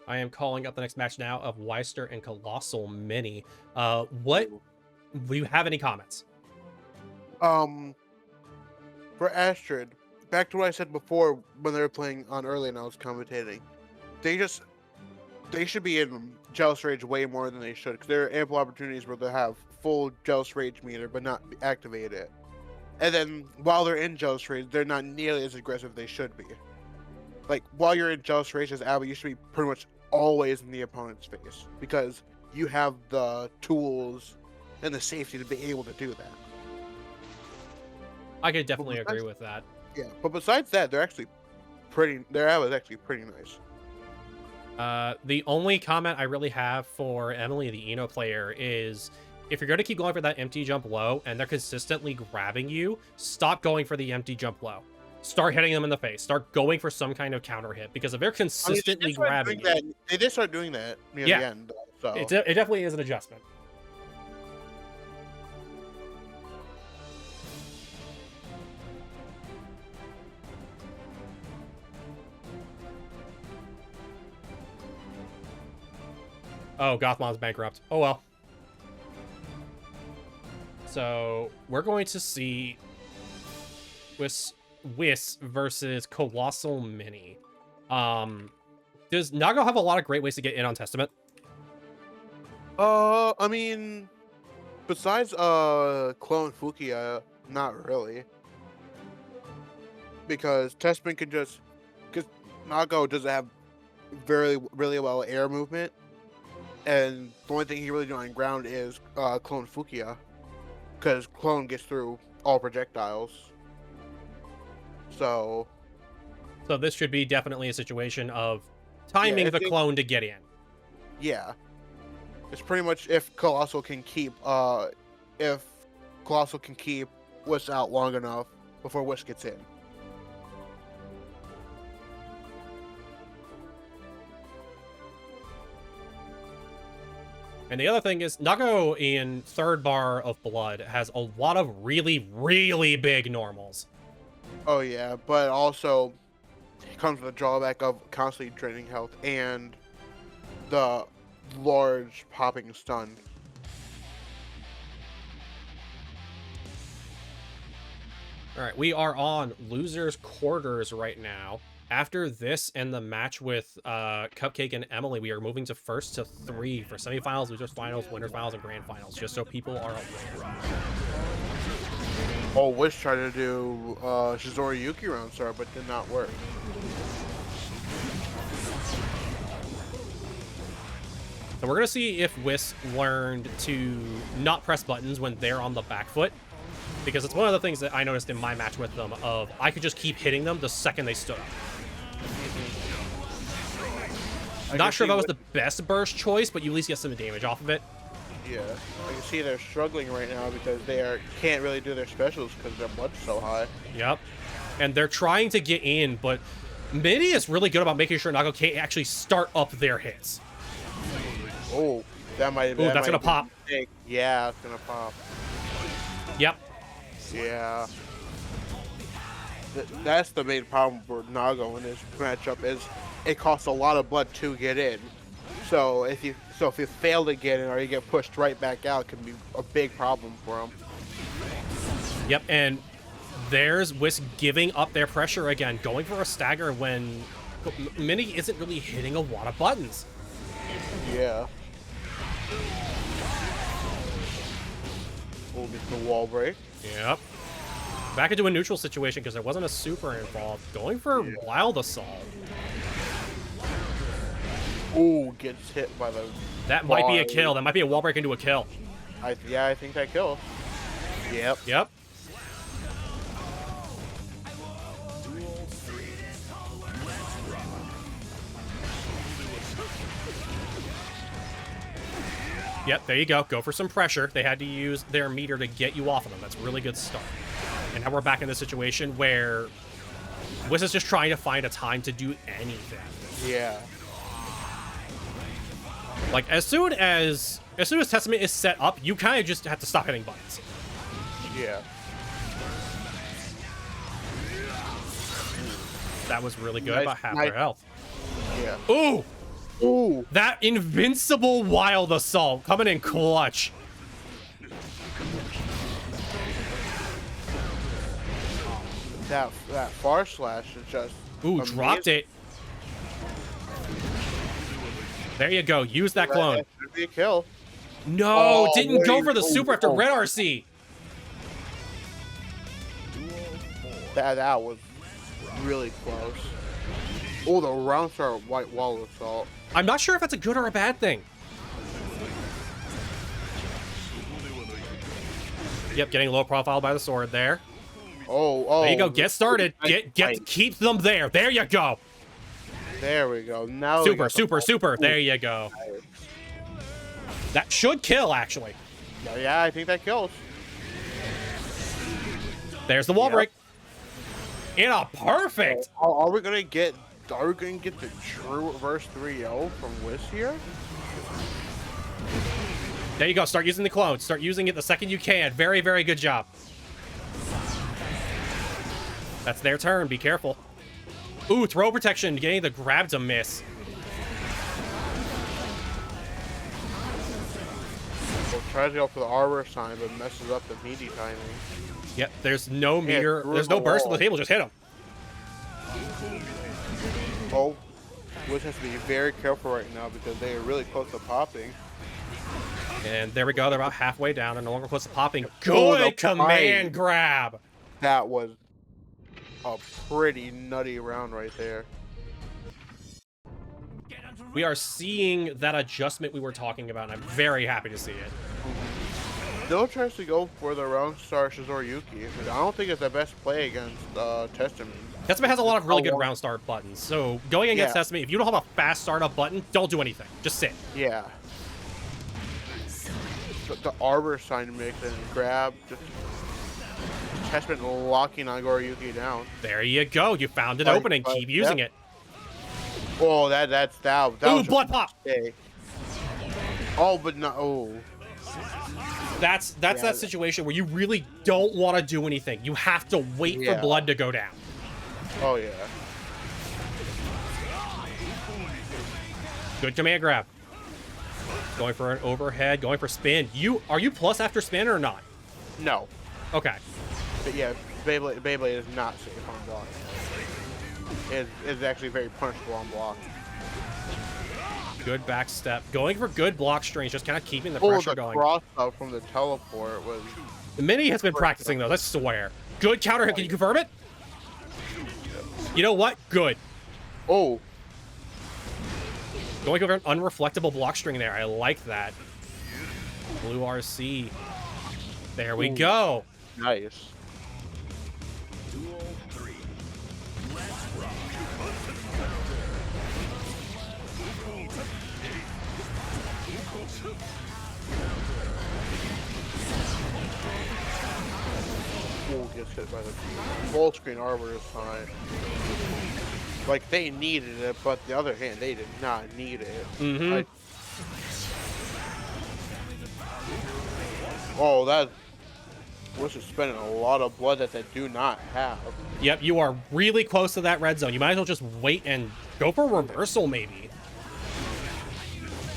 I am calling up the next match now of Weister and Colossal Mini. What? Do you have any comments? For Astrid, back to what I said before when they were playing on early and I was commentating. They should be in Jealous Rage way more than they should, because there are ample opportunities where they have full Jealous Rage meter but not activate it. And then while they're in Jealous Rage, they're not nearly as aggressive as they should be. Like, while you're in Jealous Rage as Abba, you should be pretty much always in the opponent's face, because you have the tools and the safety to be able to do that. I could definitely agree with that. Yeah, but besides that, their Abba is actually pretty nice. The only comment I really have for Emily, the Eno player, is if you're going to keep going for that empty jump low and they're consistently grabbing you, stop going for the empty jump low. Start hitting them in the face. Start going for some kind of counter hit, because if they're consistently grabbing you, they did start doing that near the end. So it definitely is an adjustment. Oh, Gothmon's bankrupt. Oh well. So we're going to see Whis versus Colossal Mini. Does Nago have a lot of great ways to get in on Testament? I mean, besides Clone Fukia, not really. Because Tespin can just, because Nago doesn't have really well air movement, and the only thing he really doing on ground is Clone Fukia, because Clone gets through all projectiles. So this should be definitely a situation of timing the clone to get in. yeah, it's pretty much if Colossal can keep Whis out long enough before Whis gets in. And the other thing is, Nago in third bar of blood has a lot of really, really big normals. Oh yeah, but also it comes with the drawback of constantly draining health and the large popping stun. All right, we are on losers quarters right now. After this and the match with Cupcake and Emily, we are moving to first to 3 for semifinals, losers finals, winners finals, and grand finals, just so people are aware. Oh, Wish tried to do Shizori Yuki round star, but did not work. So we're going to see if Whis learned to not press buttons when they're on the back foot, because it's one of the things that I noticed in my match with them of I could just keep hitting them the second they stood up. Not sure if that was the best burst choice, but you at least get some damage off of it. Yeah, I can see they're struggling right now because they can't really do their specials because their blood's so high. Yep. And they're trying to get in, but Mini is really good about making sure Nago can't actually start up their hits. Oh, that might. Ooh, that's gonna pop. Yeah, it's gonna pop. Yep. Yeah. That's the main problem for Nago in this matchup is it costs a lot of blood to get in. So if you fail to get in or you get pushed right back out, it can be a big problem for them. Yep, and there's Whis giving up their pressure again, going for a stagger when Mini isn't really hitting a lot of buttons. Yeah. We'll get the wall break. Yep. Back into a neutral situation because there wasn't a super involved. Going for Wild Assault. Ooh, gets hit by the... That might be a kill. That might be a wall break into a kill. I think that kills. Yep. Yep. Yep, there you go. Go for some pressure. They had to use their meter to get you off of them. That's a really good start. And now we're back in the situation where Whis is just trying to find a time to do anything. Yeah. Like, as soon as Testament is set up, you kind of just have to stop hitting buttons. Yeah. That was really good, Nice, about half nice. their health. Yeah. Ooh! Ooh. That invincible Wild Assault coming in clutch. That far slash is just... Ooh, amazing. dropped it. There you go. Use that clone. That should be a kill. No, Oh, didn't go wait, for the super after oh. red RC. That was really close. Oh, the round star white wall assault. I'm not sure if that's a good or a bad thing. Yep, getting low profile by the sword there. Oh. There you go. Get started. Keep them there. There you go. There we go. Now Super. There you go. That should kill, actually. Yeah, I think that kills. There's the wall break. In a perfect. Are we gonna get the true reverse 3-0 from Whis here? There you go. Start using the clone. Start using it the second you can. Very, very good job. That's their turn. Be careful. Ooh, throw protection. Getting the grab to miss. Well, tries to go for the arbor sign, but messes up the meaty timing. Yep, there's no meter. through There's no the burst on wall. the table. Just hit him. Oh, Whis has to be very careful right now because they are really close to popping. And there we go. They're about halfway down. They're no longer close to popping. Oh, Good the command fight. grab. That was a pretty nutty round right there. We are seeing that adjustment we were talking about, and I'm very happy to see it. Still tries to go for the round star Shizoriyuki. I don't think it's the best play against Testament. Testament has a lot of really good long- round start buttons. So going against Yeah. Testament, if you don't have a fast startup button, don't do anything. Just sit. Yeah. The Arbor sign mix and grab. Just Testament locking on Goriyuki down. There you go. You found an Right, opening. right, Keep using yep. it. Oh, that Ooh, was blood pop. a Oh, but no. Oh, That's Yeah. that situation where you really don't want to do anything. You have to wait for Yeah. blood to go down. oh yeah. Good command grab. Going for an overhead. Going for spin. Are you plus after spin or not? No, Okay. but yeah, Beyblade is not safe on block. It's actually very punishable on block. Good back step. Going for good block strings. Just kind of keeping the Oh, pressure the going. cross up from the teleport was. Minnie has been practicing those, I swear. Good counter hit. Can you confirm it? You know what? Good. Oh, Going over an unreflectable block string there. I like that. Blue RC. There we Ooh. go. nice. Oh, gets hit by the full screen arbor is fine. Like they needed it, but the other hand, they did not need it. Mm-hmm. Oh, that was just spending a lot of blood that they do not have. Yep, you are really close to that red zone. You might as well just wait and go for a reversal, maybe.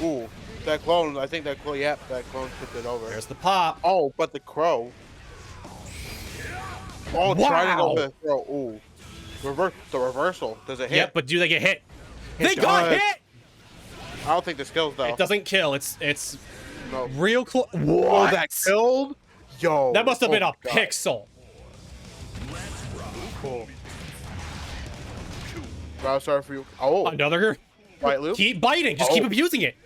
Ooh, that clone. I think that clone. Yep, that clone tipped it over. There's the pop. Oh, but the crow. Oh, trying to go for the throw. Ooh, the reversal. Does it hit? Yep, but do they get hit? It They got does. hit! I don't think this kills though. It doesn't kill. It's No. real close. Oh, What? that killed? Yo. That must have been oh a my God. pixel. Cool. Well, sorry for you. Oh, Another. right loop. Keep biting. Just keep Oh. abusing it.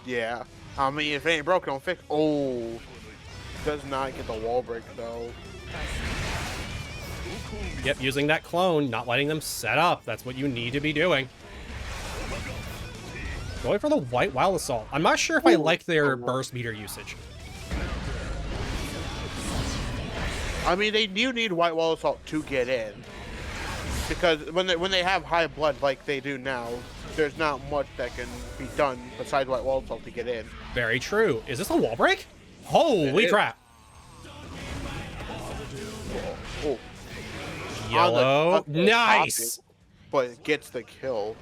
Yeah. I mean, if it ain't broke, don't fix. Oh, does not get the wall break though. Yep, using that clone, not letting them set up. That's what you need to be doing. Going for the white wild assault. I'm not sure if I like their burst meter usage. I mean, they do need white wall assault to get in, because when they have high blood like they do now, there's not much that can be done besides white wall assault to get in. Very true. Is this a wall break? Holy is. crap. Oh, Yellow. on the Nice. topic, but it gets the kill.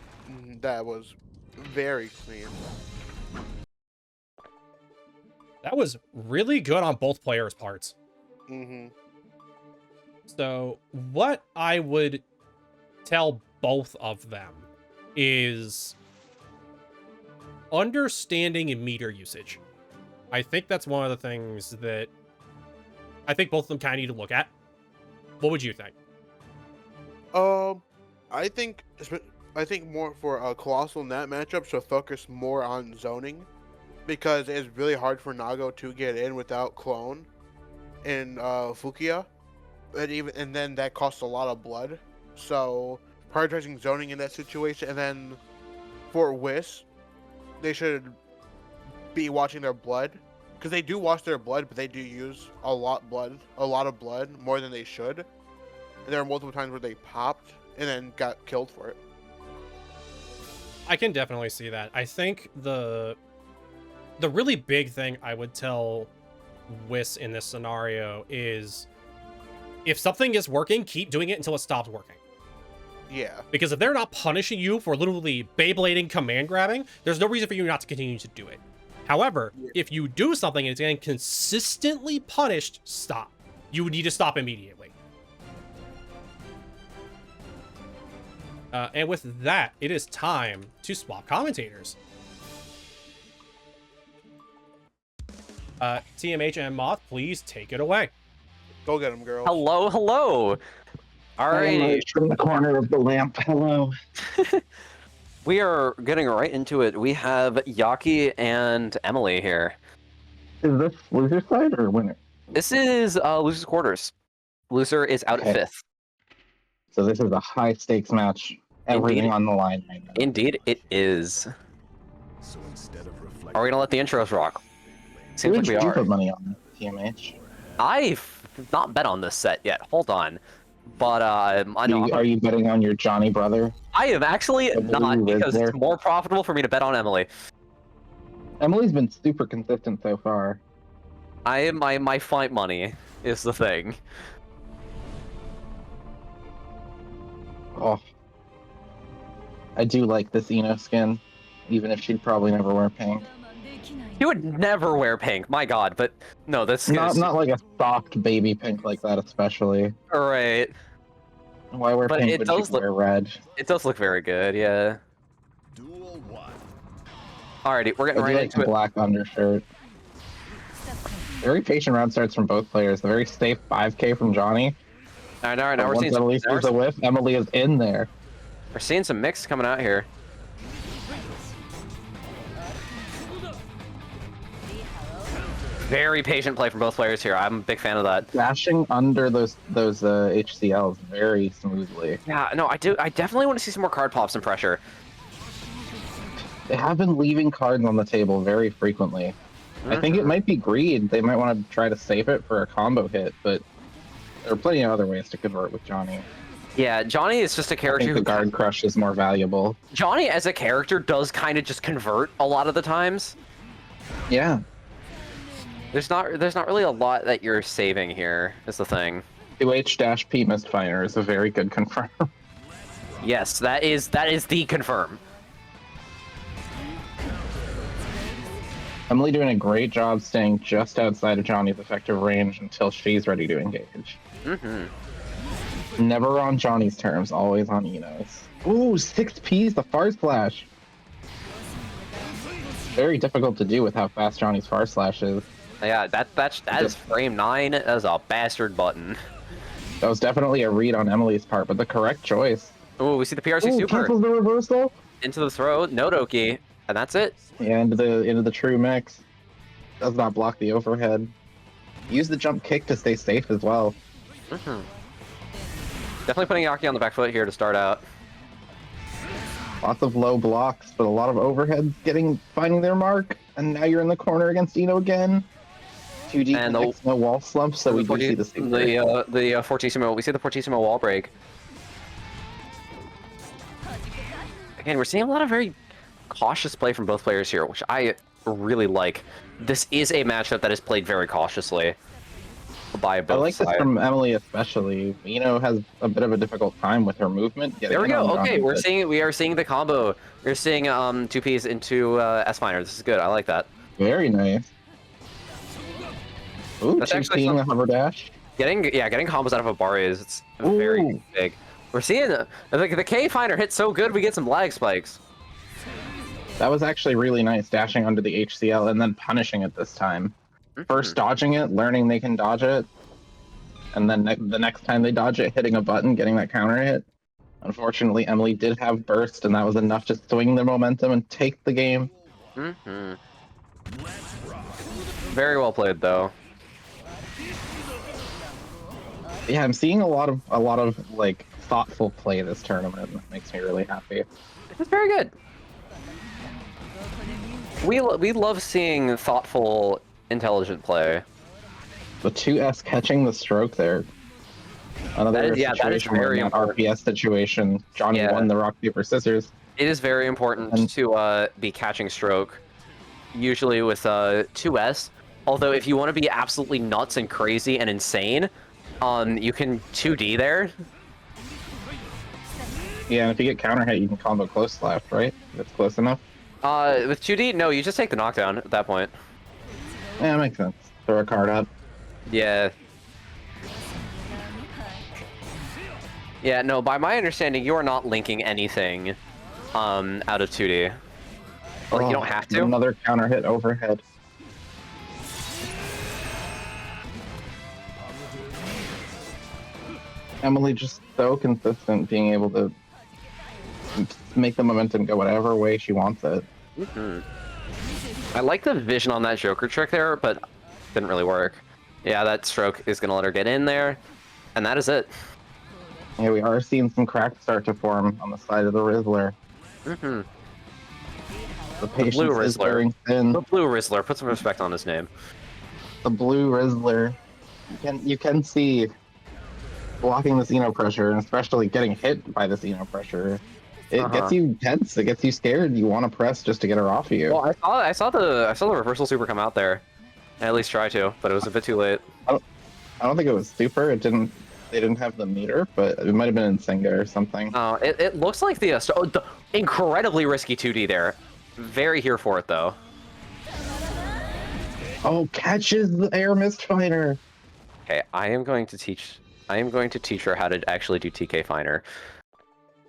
That was very clean. That was really good on both players' parts. Mm-hmm. So what I would tell both of them is understanding meter usage. I think that's one of the things that I think both of them kind of need to look at. What would you think? I think more for Colossal in that matchup should focus more on zoning, because it's really hard for Nago to get in without clone in Fukia, and then that costs a lot of blood. So prioritizing zoning in that situation, and then for Whis, they should be watching their blood, because they do watch their blood, but they do use a lot of blood, more than they should. And there are multiple times where they popped and then got killed for it. I can definitely see that. I think the really big thing I would tell Whis in this scenario is if something is working, keep doing it until it stops working. Yeah. Because if they're not punishing you for literally Beyblading command grabbing, there's no reason for you not to continue to do it. However, if you do something and it's getting consistently punished, stop. You need to stop immediately. And with that, it is time to swap commentators. TMH and Moth, please take it away. Go get him, girls. Hello, hello. Alrighty. From the corner of the lamp. Hello. We are getting right into it. We have Yaki and Emily here. Is this loser side or winner? This is loser's quarters. Loser is out at 5th. So this is a high stakes match. Everything Indeed. on the line right now. Indeed, it is. So instead of reflecting, Are we gonna let the intros rock? Seems like we You are. put money on TMH. I've not bet on this set yet. Hold on. But I know Are you betting on your Johnny brother? I am actually The not, blue because Riddler? it's more profitable for me to bet on Emily. Emily's been super consistent so far. My fight money is the thing. Oh, I do like this Eno skin, even if she'd probably never wear pink. You would never wear pink, my god, but no, that's Not like a soft baby pink like that, especially. Alright. Why wear But pink it when does she can wear red? It does look very good, yeah. duel 1. Alrighty, we're I getting do right like into the it. black undershirt. Very patient round starts from both players. The very safe 5k from Johnny. Alright, now But we're once seeing Emily sees a whiff, Emily is in there. we're seeing some mix coming out here. Very patient play from both players here. I'm a big fan of that. Dashing under those HCLs very smoothly. Yeah, no, I definitely want to see some more card pops and pressure. They have been leaving cards on the table very frequently. I think it might be greed. They might want to try to save it for a combo hit, but there are plenty of other ways to convert with Johnny. Yeah, Johnny is just a I character think the who guard crush is more valuable. Johnny as a character does kind of just convert a lot of the times. Yeah. There's not really a lot that you're saving here, is the thing. 2H-P Mistfire is a very good confirm. Yes, that is the confirm. Emily doing a great job staying just outside of Johnny's effective range until she's ready to engage. Never on Johnny's terms, always on Eno's. Ooh, 6Ps, the Far Slash. Very difficult to do with how fast Johnny's Far Slash is. Yeah, that is frame 9. That is a bastard button. That was definitely a read on Emily's part, but the correct choice. Ooh, we see the PRC Ooh, super cancels the reversal. into the throw, no Doki, and that's it. Yeah, into the true mix. Does not block the overhead. Use the jump kick to stay safe as well. Definitely putting Yaki on the back foot here to start out. Lots of low blocks, but a lot of overheads finding their mark. And now you're in the corner against Eno again. 2D And connects, no wall slump, so we do see the same thing. The Fortissimo. We see the Fortissimo wall break. Again, we're seeing a lot of very cautious play from both players here, which I really like. This is a matchup that is played very cautiously by both I like this sides. from Emily especially. Eno has a bit of a difficult time with her movement. There we go. Okay, we are seeing the combo. We're seeing 2Ps into S minor. This is good. I like that. Very nice. Ooh, That's she's actually seeing the hover dash. Getting combos out of Abari is very Ooh. big. We're seeing the K finder hit so good we get some lag spikes. That was actually really nice, dashing under the HCL and then punishing it this time. First dodging it, learning they can dodge it, and then the next time they dodge it, hitting a button, getting that counter hit. Unfortunately, Emily did have burst, and that was enough to swing the momentum and take the game. Very well played, though. Yeah, I'm seeing a lot of like thoughtful play this tournament. That makes me really happy. It's very good. We love seeing thoughtful, intelligent play. The 2S catching the stroke there. Another That is situation where very in that important. RPS situation, Johnny won the rock paper scissors. It is very important to be catching stroke, usually with 2S. Although if you want to be absolutely nuts and crazy and insane, you can 2D there. Yeah, and if you get counter hit, you can combo close left, right? That's close enough. With 2D, no, you just take the knockdown at that point. Yeah, makes sense. Throw a card up. Yeah. Yeah, no, by my understanding, you are not linking anything out of 2D. Like, you don't have to. Another counter hit overhead. Emily just so consistent, being able to make the momentum go whatever way she wants it. I like the vision on that Joker trick there, but didn't really work. Yeah, that stroke is going to let her get in there, and that is it. Yeah, we are seeing some cracks start to form on the side of the Rizzler. The patience blue is Rizzler. wearing thin. The blue Rizzler. Put some respect on his name. The blue Rizzler. You can see blocking the Xeno pressure, and especially getting hit by the Xeno pressure. It gets you tense. It gets you scared. You want to press just to get her off of you. Well, I saw the reversal super come out there. I at least try to, but it was a bit too late. I don't think it was super. It didn't. They didn't have the meter, but it might have been in Senga or something. Oh, it looks like the incredibly risky 2D there. Very here for it though. Oh, catches the air misfire. Okay, I am going to teach her how to actually do TK Finer.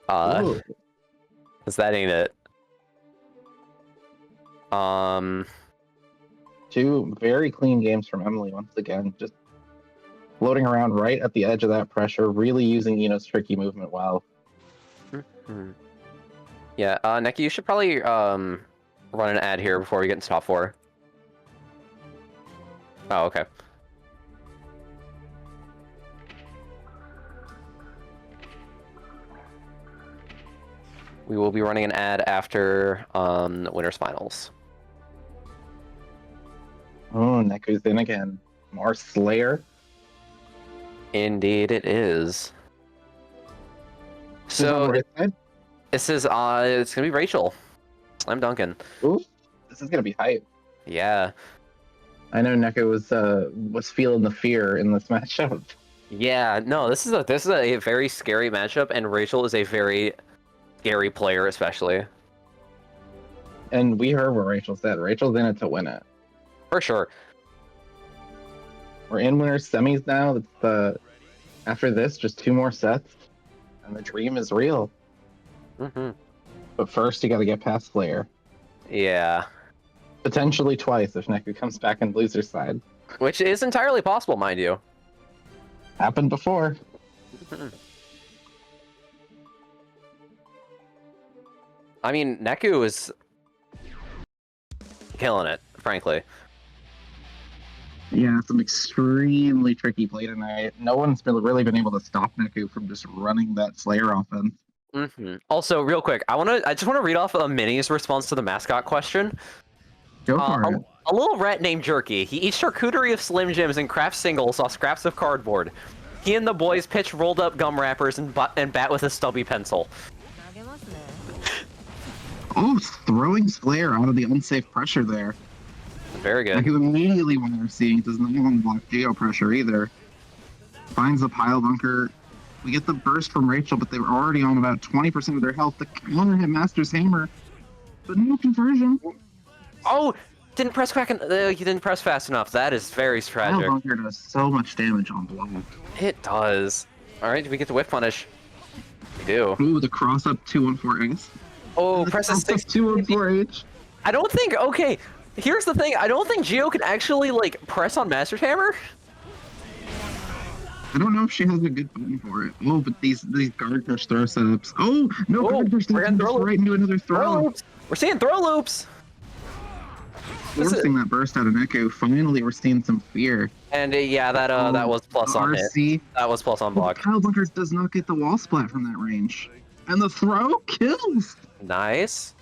Cause that ain't it. Two very clean games from Emily once again. Just floating around right at the edge of that pressure, really using Ino's tricky movement well. Yeah, Neku, you should probably run an ad here before we get into top 4. Oh, okay. We will be running an ad after winners finals. Oh, Neku's in again. More Slayer. Indeed, it is. So this is it's gonna be Rachel. I'm Duncan. Ooh, this is gonna be hype. Yeah. I know Neku was feeling the fear in this matchup. Yeah. No, this is a very scary matchup, and Rachel is a very scary player, especially. And we heard what Rachel said. Rachel's in it to win it. For sure. We're in winners semis now. It's after this, just 2 more sets, and the dream is real. But first, you got to get past Slayer. Yeah. Potentially twice if Neku comes back in loser's side. Which is entirely possible, mind you. Happened before. I mean, Neku is killing it, frankly. Yeah, it's an extremely tricky play tonight. No one's really been able to stop Neku from just running that Slayer offense. Also, real quick, I just want to read off a Mini's response to the mascot question. Go for it. A little rat named Jerky. He eats charcuterie of Slim Jims and crafts singles off scraps of cardboard. He and the boys pitch rolled up gum wrappers and bat with a stubby pencil. Oh, throwing Slayer out of the unsafe pressure there. Very good. Neku immediately when they're seeing does not want to block geo pressure either. Finds the pile bunker. We get the burst from Rachel, but they were already on about 20% of their health. The counter hit Master's Hammer, but no conversion. Oh, didn't press quick. You didn't press fast enough. That is very tragic. Pile bunker does so much damage on block. It does. All right, do we get the whiff punish? We do. Ooh, the cross up 214H. Oh, press a 6. 214H. I don't think. Okay, here's the thing. I don't think Geo can actually like press on Master's Hammer. I don't know if she has a good button for it. Oh, but these guard push throw setups. Oh, no guard push setups right into another throw. We're seeing throw loops. Forcing that burst out of Neku. Finally, we're seeing some fear. And yeah, that was plus on RC. hit. That was plus on block. Kyle Bunker does not get the wall splat from that range. And the throw kills. Nice.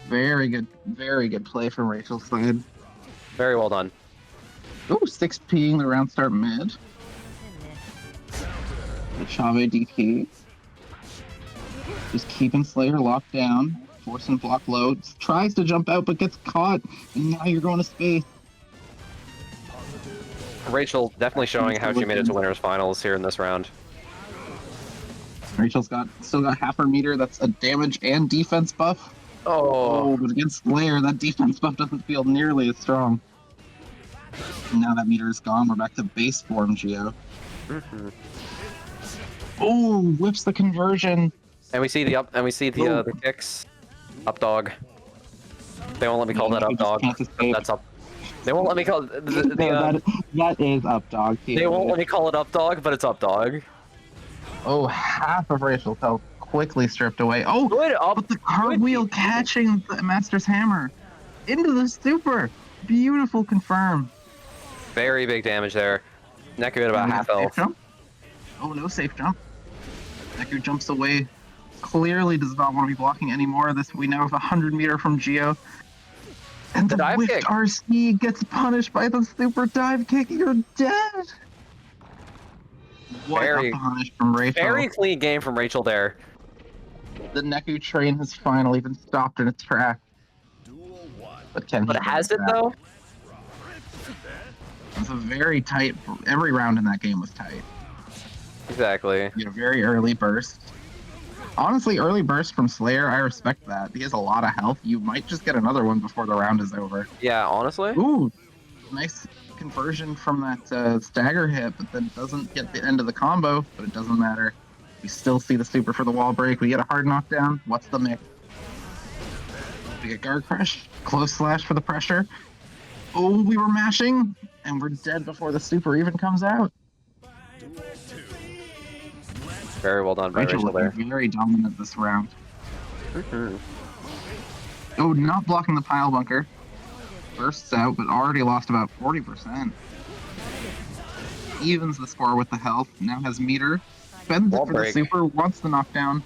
Very good play from Rachel's side. Very well done. Oh, 6P'ing the round start mid. Chave DP. Just keeping Slayer locked down. Forcing block loads. Tries to jump out but gets caught. And now you're going to space. Rachel definitely showing how she made it to winners finals here in this round. Rachel's still got half her meter. That's a damage and defense buff. Oh, But against Slayer, that defense buff doesn't feel nearly as strong. And now that meter is gone. We're back to base form, Geo. Oh, whips the conversion. And we see the kicks. Up dog. They won't let me call that up dog. That's up. They won't let me call that is up dog. They won't let me call it up dog, but it's up dog. Oh, half of Rachel's health quickly stripped away. Oh, Good up. but the cartwheel catching the Master's Hammer into the super. Beautiful confirm. Very big damage there. Neku at about We got half safe health. jump. Oh, no safe jump. Neku jumps away. Clearly does not want to be blocking anymore. This we now have 100-meter from Geo. And the dive Whiffed kick. RC gets punished by the super dive kick. You're dead. What Very- a punish from Rachel. Very clean game from Rachel there. The Neku train has finally been stopped in its tracks. But can But he has get it that? though? It was a very tight. Every round in that game was tight. Exactly. You had a very early burst. Honestly, early burst from Slayer, I respect that. He has a lot of health. You might just get another one before the round is over. Yeah, honestly. Ooh, nice conversion from that stagger hit, but then doesn't get the end of the combo, but it doesn't matter. We still see the super for the wall break. We get a hard knockdown. What's the mix? We get guard crush, close slash for the pressure. Oh, we were mashing, and we're dead before the super even comes out. Very well done by Rachel Rachel there. looking very dominant this round. Mhm. Oh, not blocking the pile bunker. Bursts out, but already lost about 40%. Evens the score with the health. Now has meter. Bends it Wall for break. the super. Wants the knockdown.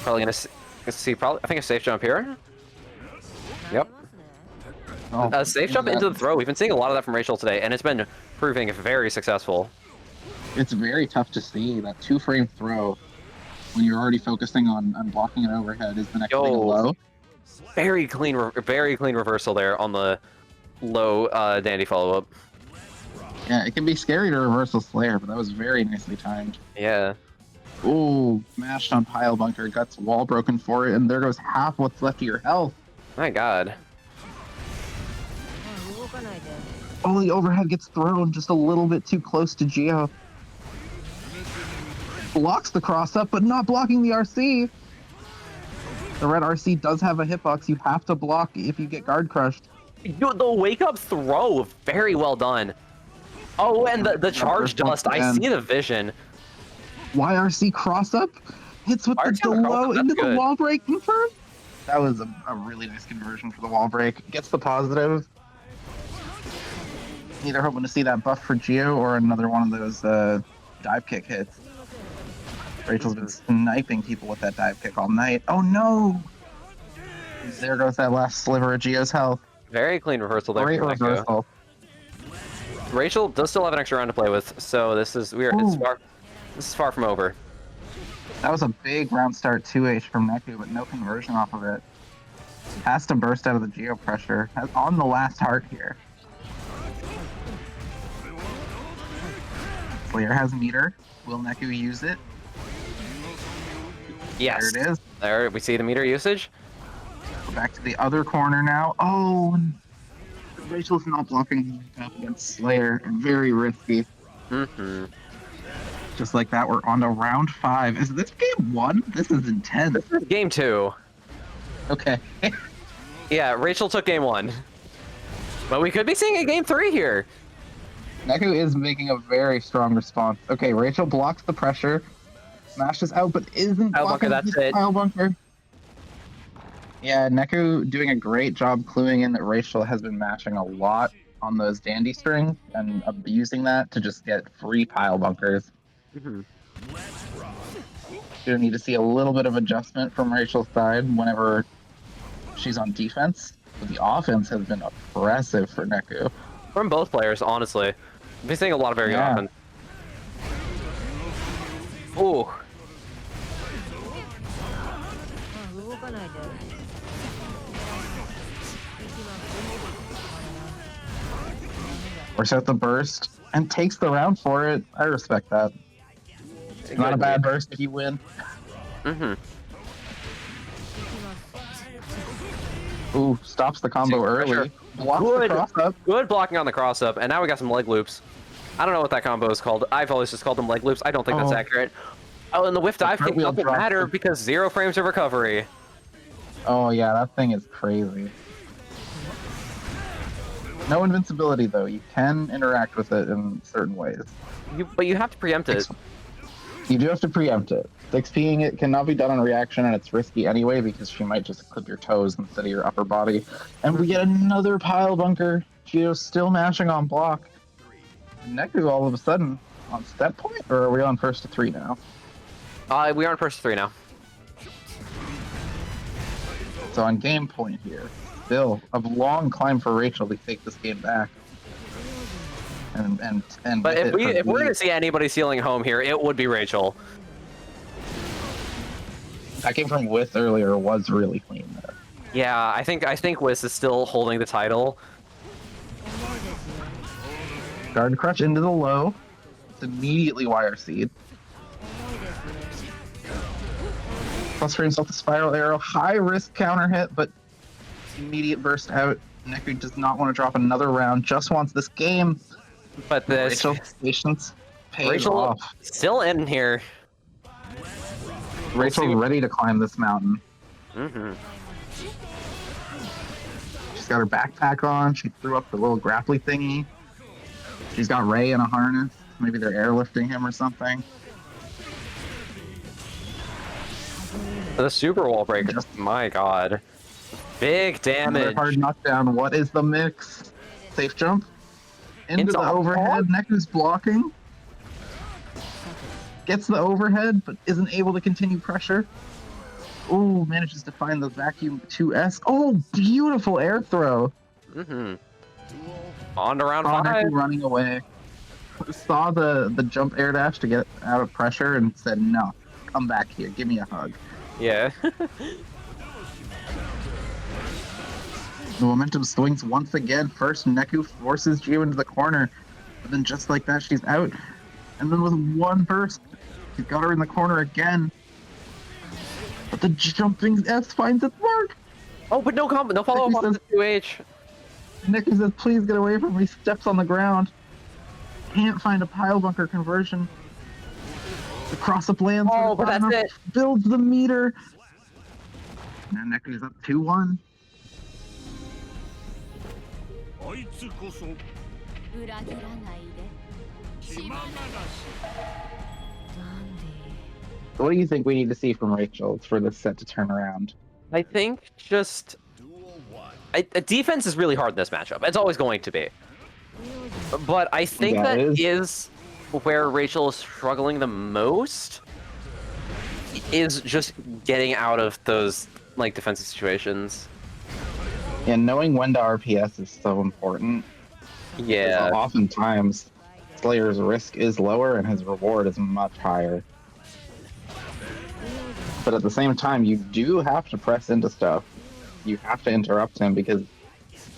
Probably gonna see. Probably. I think a safe jump here. Yep. Oh, A safe jump into the throw. We've been seeing a lot of that from Rachel today, and it's been proving very successful. It's very tough to see that 2-frame throw when you're already focusing on blocking an overhead is the next thing low. Very clean reversal there on the low dandy follow up. Yeah, it can be scary to reversal Slayer, but that was very nicely timed. Yeah. Ooh, mashed on pile bunker, guts wall broken for it, and there goes half what's left of your health. My God. Oh, the overhead gets thrown just a little bit too close to Geo. Blocks the cross up, but not blocking the RC. The red RC does have a hitbox. You have to block if you get guard crushed. The wake up throw, very well done. Oh, and the charge dust. I see the vision. YRC cross up hits with the RC on the cross low up, into that's the good. wall break confirm. That was a really nice conversion for the wall break. Gets the positive. Either hoping to see that buff for Geo or another one of those dive kick hits. Rachel's been sniping people with that dive kick all night. Oh no! There goes that last sliver of Geo's health. Very clean reversal there. Great from Neku. reversal. Rachel does still have an extra round to play with, so this is far from over. That was a big round start 2H from Neku, but no conversion off of it. Has to burst out of the Geo pressure. On the last heart here. Slayer has meter. Will Neku use it? Yes. There it is. There we see the meter usage. Go back to the other corner now. Oh, Rachel's not blocking up against Slayer. Very risky. Mm-hmm. Just like that, we're on to round 5. Is this game 1? This is intense. Game 2. Okay. Yeah, Rachel took game 1. But we could be seeing a game 3 here. Neku is making a very strong response. Okay, Rachel blocks the pressure. Smashes out, but isn't Pile bunker, blocking that's the it. pile bunker. Yeah, Neku doing a great job cluing in that Rachel has been mashing a lot on those dandy strings and abusing that to just get free pile bunkers. Mm-hmm. Gonna need to see a little bit of adjustment from Rachel's side whenever she's on defense. But the offense has been oppressive for Neku. From both players, honestly. We've been seeing a lot of very good Yeah. offense. Ooh. Works out the burst and takes the round for it. I respect that. Not a bad burst if you win. Mm-hmm. Ooh, stops the combo early. Blocks the Good. cross up. Good blocking on the cross up, and now we got some leg loops. I don't know what that combo is called. I've always just called them leg loops. I don't think that's Oh. accurate. Oh, and the whiff dive kick cartwheel doesn't drop. matter because 0 frames of recovery. Oh yeah, that thing is crazy. No invincibility though. You can interact with it in certain ways. But you have to preempt it. You do have to preempt it. 6P'ing it cannot be done on reaction, and it's risky anyway because she might just clip your toes instead of your upper body. And we get another pile bunker. Gio's still mashing on block. Neku all of a sudden on step point, or are we on first to 3 now? We are on first to 3 now. So on game point here, still a long climb for Rachel to take this game back. But if we're gonna see anybody stealing home here, it would be Rachel. That game from With earlier was really clean there. Yeah, I think Wiz is still holding the title. Guard crush into the low. It's immediately wire seed. Plus for himself the spiral arrow. High risk counter hit, but immediate burst out. Neku does not want to drop another round, just wants this game. But this Rachel's patience pays Rachel off. still in here. Rachel's ready to climb this mountain. Mm-hmm. She's got her backpack on. She threw up the little grapply thingy. She's got Ray in a harness. Maybe they're airlifting him or something. The super wall breaker. My god. Big damage. Another hard knockdown. What is the mix? Safe jump. Into the overhead. Neku's blocking. Gets the overhead, but isn't able to continue pressure. Ooh, manages to find the vacuum 2S. Oh, beautiful air throw. Mm-hmm. On to round Saw 5. Neku running away. Saw the jump air dash to get out of pressure and said, no, come back here. Give me a hug. Yeah. The momentum swings once again. First, Neku forces Gio into the corner, but then just like that, she's out. And then with one burst, he's got her in the corner again. But the jumping S finds its mark. Oh, but no follow-up on the 2H. Neku says, please get away from me. Steps on the ground. Can't find a pile bunker conversion. The cross-up lands. Oh, but that's it. Builds the meter. Now Neku's up 2-1. あいつこそ裏切らないで気ままだし What do you think we need to see from Rachel for this set to turn around? I think just defense is really hard in this matchup. It's always going to be. But I think that is where Rachel is struggling the most. Is just getting out of those like defensive situations. And knowing when to RPS is so important. Yeah. Oftentimes, Slayer's risk is lower and his reward is much higher. But at the same time, you do have to press into stuff. You have to interrupt him because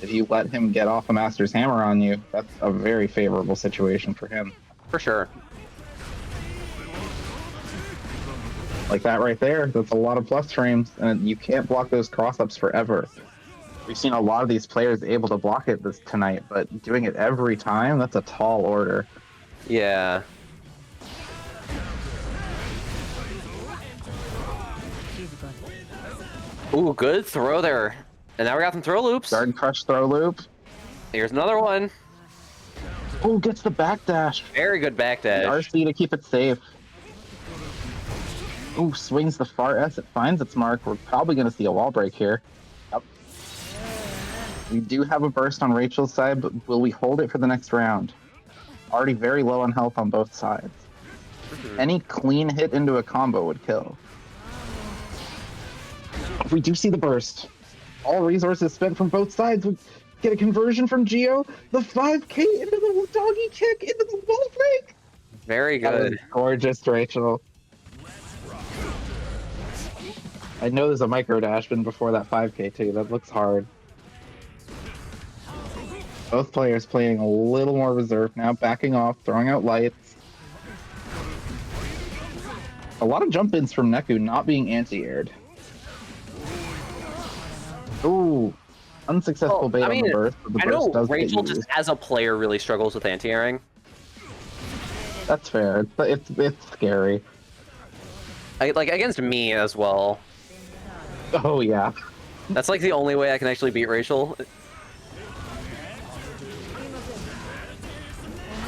if you let him get off a Master's Hammer on you, that's a very favorable situation for him. For sure. Like that right there, that's a lot of plus frames, and you can't block those cross-ups forever. We've seen a lot of these players able to block it tonight, but doing it every time, that's a tall order. Yeah. Ooh, good throw there. And now we got some throw loops. Guard crush throw loop. Here's another one. Oh, gets the backdash. Very good backdash. RC to keep it safe. Ooh, swings the far S. It finds its mark. We're probably going to see a wall break here. Yep. We do have a burst on Rachel's side, but will we hold it for the next round? Already very low on health on both sides. Any clean hit into a combo would kill. We do see the burst. All resources spent from both sides. We get a conversion from Gio. The 5K into the doggy kick into the wall break. Very good. Gorgeous, Rachel. I know there's a micro dash been before that 5K too. That looks hard. Both players playing a little more reserved now, backing off, throwing out lights. A lot of jump-ins from Neku not being anti-aired. Ooh, unsuccessful bait on the burst. But the I burst know does Rachel just as a player really struggles with anti-airing. That's fair. It's scary. Like against me as well. Oh yeah. That's like the only way I can actually beat Rachel.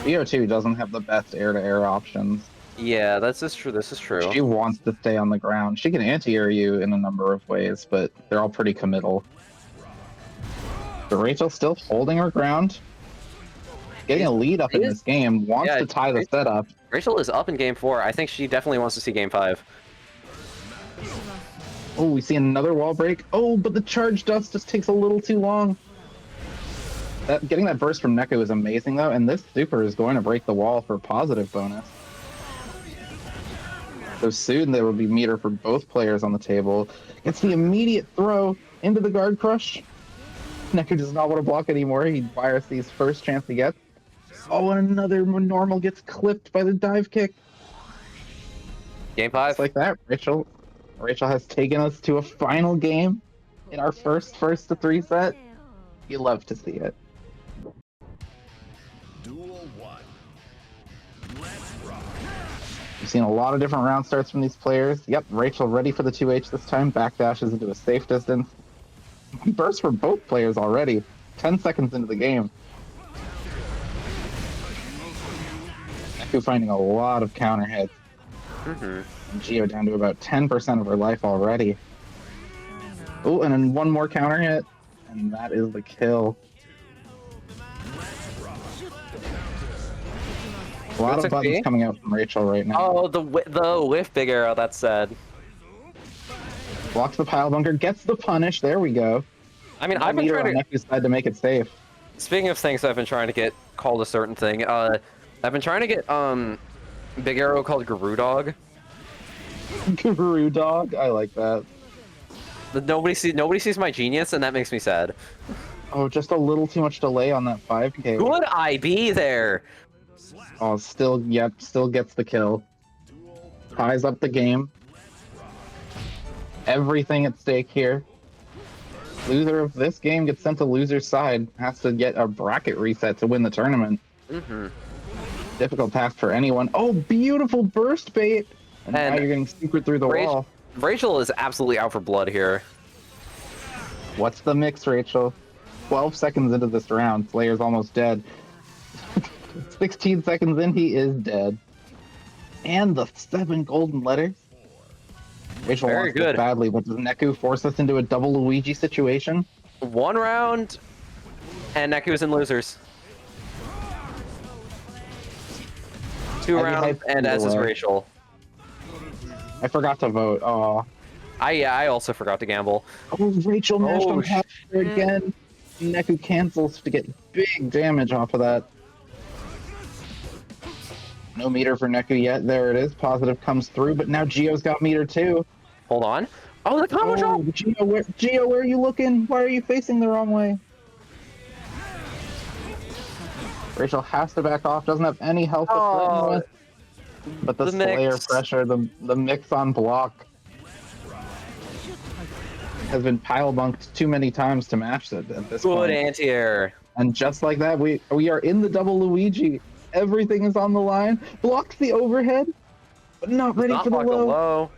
BO2 doesn't have the best air-to-air options. Yeah, this is true. This is true. She wants to stay on the ground. She can anti-air you in a number of ways, but they're all pretty committal. But Rachel's still holding her ground. Getting a lead up in this game, wants to tie the setup. Rachel is up in game 4. I think she definitely wants to see game 5. Oh, we see another wall break. Oh, but the charge dust just takes a little too long. Getting that burst from Neku is amazing, though, and this super is going to break the wall for a positive bonus. So soon there will be meter for both players on the table. Gets the immediate throw into the guard crush. Neku does not want to block anymore. He fires these first chance he gets. Oh, and another normal gets clipped by the dive kick. Game 5. Just like that, Rachel has taken us to a final game in our first to 3 set. You love to see it. Duel 1. Let's rock. We've seen a lot of different round starts from these players. Yep, Rachel ready for the 2H this time. Backdashes into a safe distance. Burst for both players already. 10 seconds into the game. Neku finding a lot of counter hits. Geo down to about 10% of her life already. Oh, and then one more counter hit, and that is the kill. A lot of buttons coming out from Rachel right now. Oh, the whiff big arrow, that's sad. Blocks the pile bunker, gets the punish, there we go. I mean, I've been trying to... Neku's side to make it safe. Speaking of things I've been trying to get called a certain thing, I've been trying to get, big arrow called Guru Dog. Guru Dog? I like that. Nobody sees my genius, and that makes me sad. Oh, just a little too much delay on that 5K. Could I be there? Oh, still gets the kill. Ties up the game. Everything at stake here. Loser of this game gets sent to loser's side. Has to get a bracket reset to win the tournament. Difficult task for anyone. Oh, beautiful burst bait! And now you're getting secret through the wall. Rachel is absolutely out for blood here. What's the mix, Rachel? 12 seconds into this round, Slayer's almost dead. 16 seconds in, he is dead. And the 7 golden letters. Rachel wants this badly, but does Neku force us into a double Luigi situation? 1 round, and Neku's in losers. 2 rounds, and as is Rachel. I forgot to vote. Oh. I also forgot to gamble. Oh, Rachel mashed on power again. Neku cancels to get big damage off of that. No meter for Neku yet. There it is. Positive comes through, but now Geo's got meter too. Hold on. Oh, the combo drop! Geo, where are you looking? Why are you facing the wrong way? Rachel has to back off. Doesn't have any health to threaten with. But the Slayer pressure, the mix on block has been pile bunked too many times to match it at this point. Good anti-air. And just like that, we are in the double Luigi. Everything is on the line. Blocks the overhead, but not ready for the low.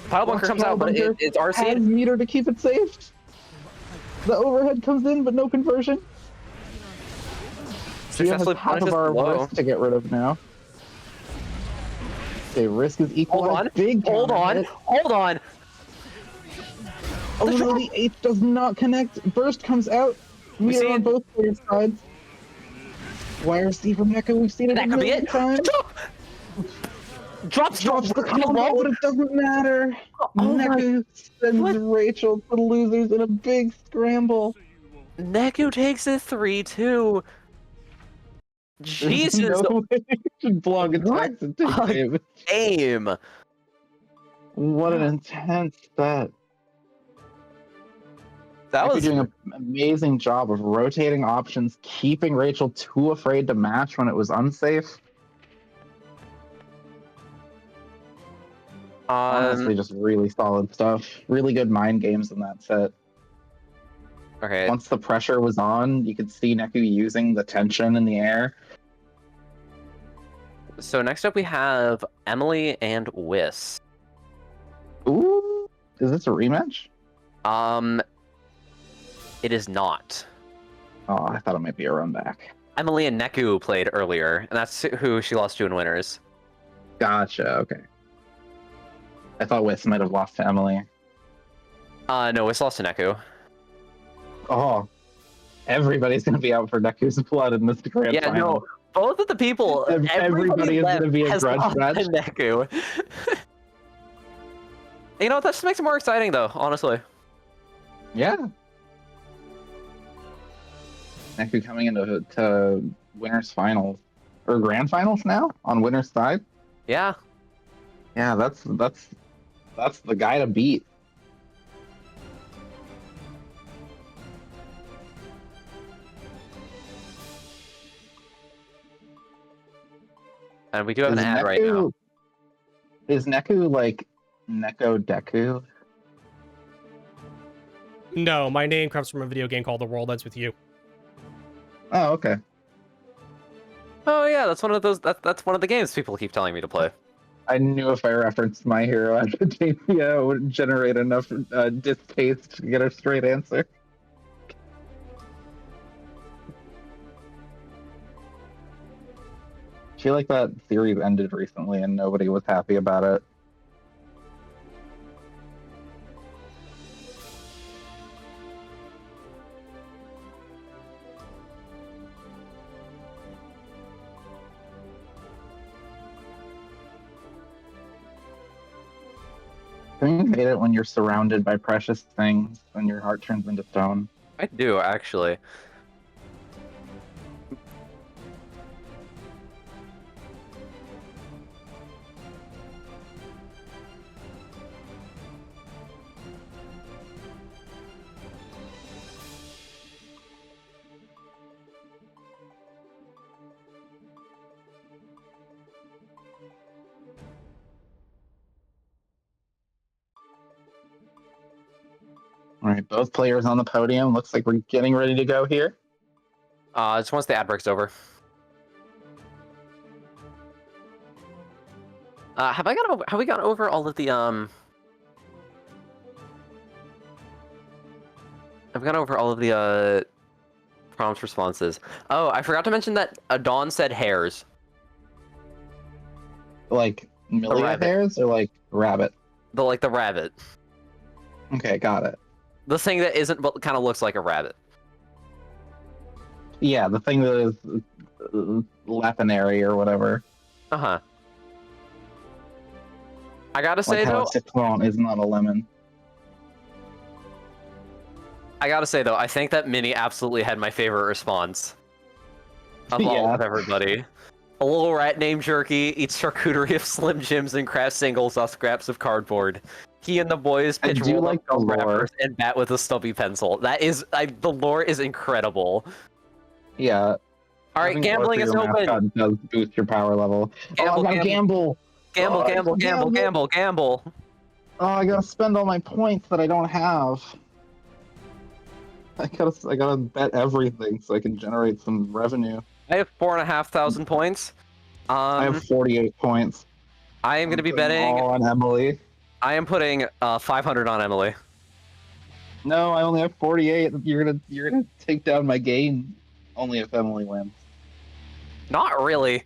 Pile bunker comes out, but it's RC. Has meter to keep it safe. The overhead comes in, but no conversion. Successfully half of our risk to get rid of now. Okay, risk is equal. Hold on. Oh no, the H does not connect. Burst comes out. Meter on both players' sides. Wire C from Neku. We've seen it a million times. Drops the combo, but it doesn't matter. Neku sends Rachel to losers in a big scramble. Neku takes a 3-2. Jesus. No way you should blog attacks and take aim. What an intense set. That was doing an amazing job of rotating options, keeping Rachel too afraid to match when it was unsafe. Honestly, just really solid stuff. Really good mind games in that set. Okay. Once the pressure was on, you could see Neku using the tension in the air. So next up we have Emily and Whis. Ooh, is this a rematch? It is not. Oh, I thought it might be a run back. Emily and Neku played earlier, and that's who she lost to in winners. Gotcha. Okay. I thought Wiss might have lost to Emily. No, it's lost to Neku. Oh, everybody's gonna be out for Neku's blood in this grand Yeah, final. no, both of the people, Everybody is left gonna be a has grudge lost match. to Neku. You know what? That just makes it more exciting, though. Honestly. Yeah. Neku coming into winners finals or grand finals now on winner's side. Yeah. Yeah, that's the guy to beat. And we do have an ad right now. Is Neku like Neko Deku? No, my name comes from a video game called The World Ends With You. Oh, okay. Oh yeah, that's one of those. That's one of the games people keep telling me to play. I knew if I referenced My Hero Academia, it would generate enough distaste to get a straight answer. I feel like that series ended recently and nobody was happy about it. Don't you hate it when you're surrounded by precious things and your heart turns into stone? I do actually. All right, both players on the podium. Looks like we're getting ready to go here. Just once the ad break's over. Have we gone over all of the I've gone over all of the prompt responses. Oh, I forgot to mention that Dawn said hairs. Like million rabbit. hairs or like rabbit? The rabbit. Okay, got it. The thing that isn't, but kind of looks like a rabbit. Yeah, the thing that is lapinary or whatever. Uh-huh. I gotta Like say, how though, a citron is not a lemon. I think that Minnie absolutely had my favorite response of all Yeah. of everybody. A little rat named Jerky eats charcuterie of Slim Jims and crafts singles off scraps of cardboard. He and the boys I pitch do roll-up like the gum lore. wrappers and bat with a stubby pencil. That is, the lore is incredible. Yeah. All right, Having gambling lore is for your open. mascot does boost your power level. Gamble, oh, I gotta gamble. Gamble, Oh, gamble, gamble, gamble, gamble. Oh, I gotta spend all my points that I don't have. I gotta bet everything so I can generate some revenue. I have 4,500 points. I have 48 points. I am going to be putting betting. all on Emily. I am putting 500 on Emily. No, I only have 48. You're gonna take down my game only if Emily wins. Not really.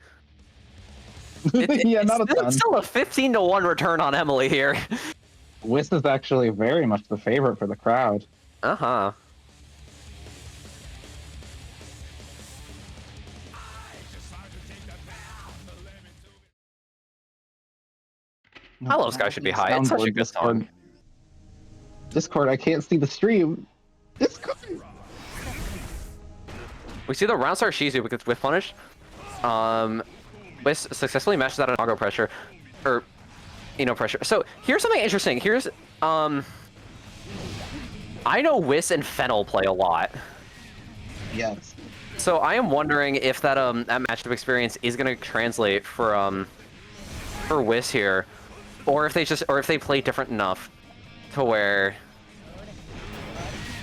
Yeah, not a ton. It's still a 15-1 return on Emily here. Wiss is actually very much the favorite for the crowd. Uh-huh. Hello, Sky Should Be High. It's such a good song. Discord, I can't see the stream. Discord. We see the round star Shizu because with punish. Wiss successfully matches out an Nago pressure. Or pressure. So here's something interesting. Here's I know Wiss and Fennel play a lot. Yes. So I am wondering if that that matchup experience is gonna translate for Wiss here. Or if they play different enough to where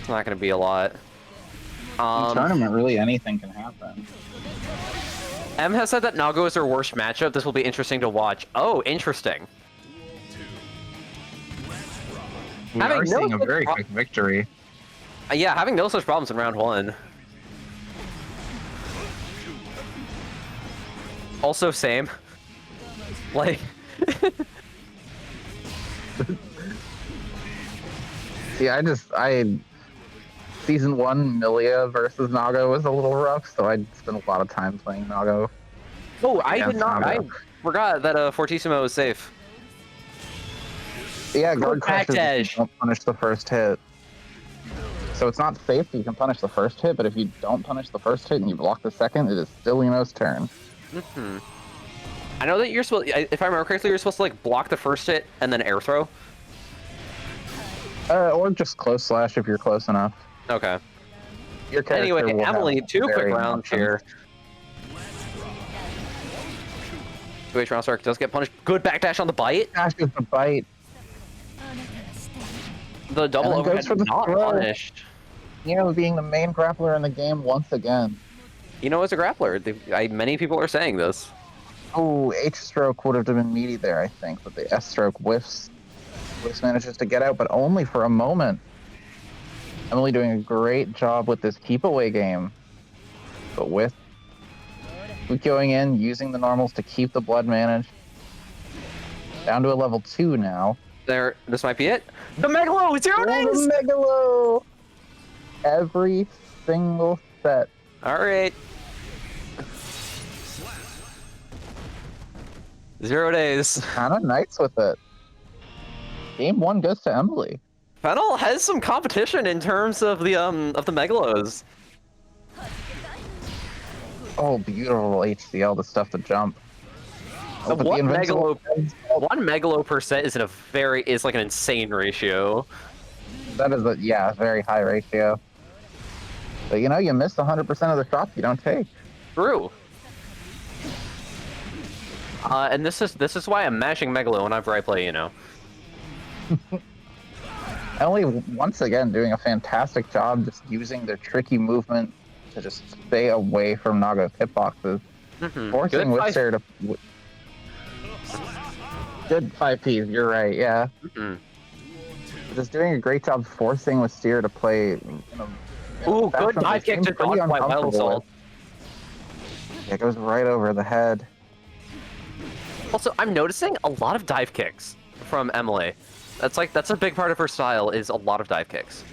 it's not gonna be a lot. In tournament, really anything can happen. M has said that Nago is their worst matchup. This will be interesting to watch. Oh, interesting. We are seeing a very quick victory. Yeah, having no such problems in round 1. Also, same. Like, See, season 1 Milia versus Nago was a little rough, so I spent a lot of time playing Nago. oh, I did Against not. I Nago. forgot that Fortissimo was safe. Yeah, Good guard crushes if you backdash. don't punish the first hit. So it's not safe that you can punish the first hit, but if you don't punish the first hit and you block the second, it is still Ino's turn. Mm-hmm. I know that you're supposed. If I remember correctly, you're supposed to like block the first hit and then air throw. Or just close slash if you're close enough. Okay. Your character Anyway, will Emily, have 2 quick varying rounds options. here. 2H round start does get punished. Good backdash on the bite. Dash is the bite. The double And then overhead goes for the not throw. punished. Being the main grappler in the game once again. Is a grappler. Many people are saying this. Oh, H stroke would have been meaty there, I think, but the S stroke whiffs. Whiffs manages to get out, but only for a moment. Emily doing a great job with this keep away game, but with going in, using the normals to keep the blood managed. Down to a level 2 now. This might be it. The Megalo, 0 days! The Megalo! Every single set. Alright. 0 days. Kind of nice with it. Game 1 goes to Emily. Fennel has some competition in terms of the Megalos. Oh, beautiful HCL, the stuff to jump. The but one invincible- Megalo per set is like an insane ratio. That is a very high ratio. But you miss 100% of the shots you don't take. True. And this is why I'm mashing Megalo whenever I play, Emily once again doing a fantastic job just using their tricky movement to just stay away from Naga's hitboxes. Forcing Whipster to good 5Ps, you're right, yeah. Just doing a great job forcing Wisteria to play. Ooh, good dive kick to dodge my Wild Assault. It goes right over the head. Also, I'm noticing a lot of dive kicks from Emily. That's a big part of her style, is a lot of dive kicks.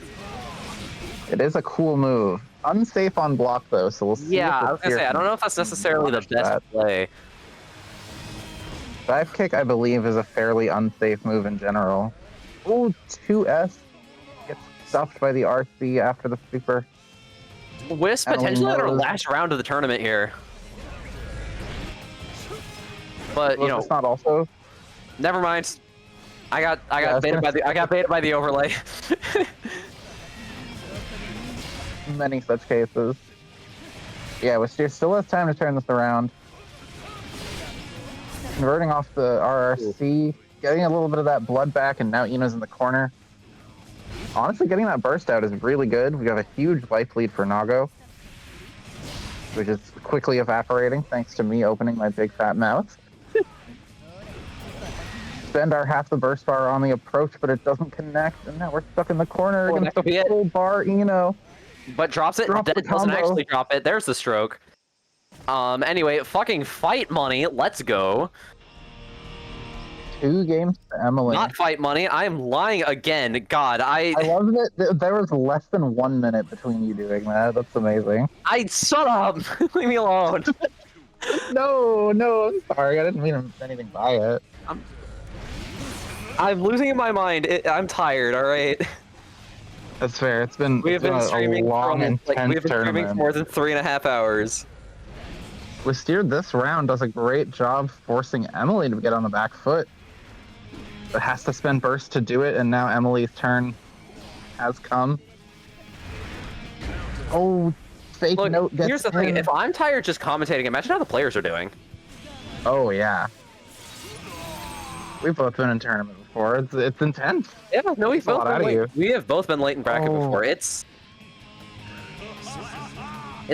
It is a cool move. Unsafe on block though, so we'll see. Yeah, I was gonna say, I don't know if that's necessarily the best play. Dive kick, I believe, is a fairly unsafe move in general. Ooh, 2S gets stuffed by the RC after the super. Wisp potentially in our last round of the tournament here. But it's not also. Never mind. I got baited by the overlay. Many such cases. Yeah, Wisteria still has time to turn this around. Converting off the RRC, getting a little bit of that blood back, and now Ino's in the corner. Honestly, getting that burst out is really good. We have a huge life lead for Nago, which is quickly evaporating thanks to me opening my big fat mouth. Spend our half the burst bar on the approach, but it doesn't connect, and now we're stuck in the corner against full bar Ino. But drops it. That doesn't actually drop it. There's the stroke. Anyway, fucking fight money. Let's go. 2 games to Emily. Not fight money. I am lying again. God, I love that there was less than 1 minute between you doing that. That's amazing. Shut up. Leave me alone. No, I'm sorry. I didn't mean anything by it. I'm losing my mind. I'm tired. All right. That's fair. We have been streaming a long, intense streaming for more than 3.5 hours. Wisteria this round does a great job forcing Emily to get on the back foot, but has to spend burst to do it, and now Emily's turn has come. Oh, fake note gets here's the thing. If I'm tired just commentating, imagine how the players are doing. Oh, yeah. We've both been in tournament before. It's intense. Yeah, no, we have both been late in bracket Oh. before. It's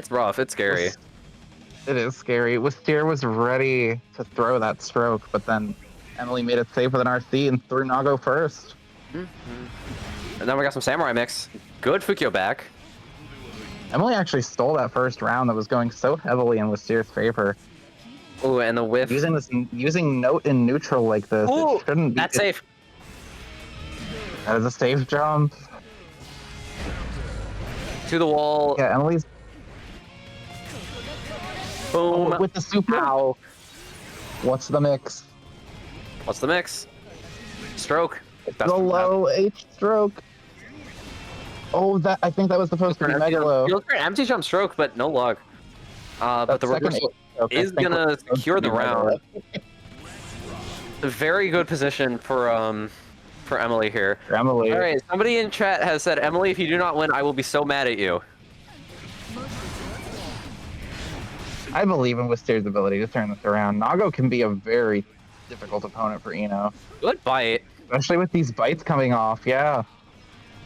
rough. It's scary. It is scary. Wisteria was ready to throw that stroke, but then Emily made it safe with an RC and threw Nago first. And then we got some Samurai mix. Good Fukyo back. Emily actually stole that first round that was going so heavily in Wisteria's favor. Ooh, and the whiff. Using note in neutral like this, Ooh, it shouldn't be. that's safe. That is a safe jump. To the wall. Yeah, Emily's Boom. with the super. Ow. What's the mix? What's the mix? Stroke. It's the low H stroke. Oh, that I think that was supposed to be mega low. You'll for an empty jump stroke, but no luck. But the reversal is gonna secure the round. Very good position for Emily here. Emily. All right, somebody in chat has said, Emily, if you do not win, I will be so mad at you. I believe in Wistier's ability to turn this around. Nago can be a very difficult opponent for Eno. Good bite. Especially with these bites coming off, yeah.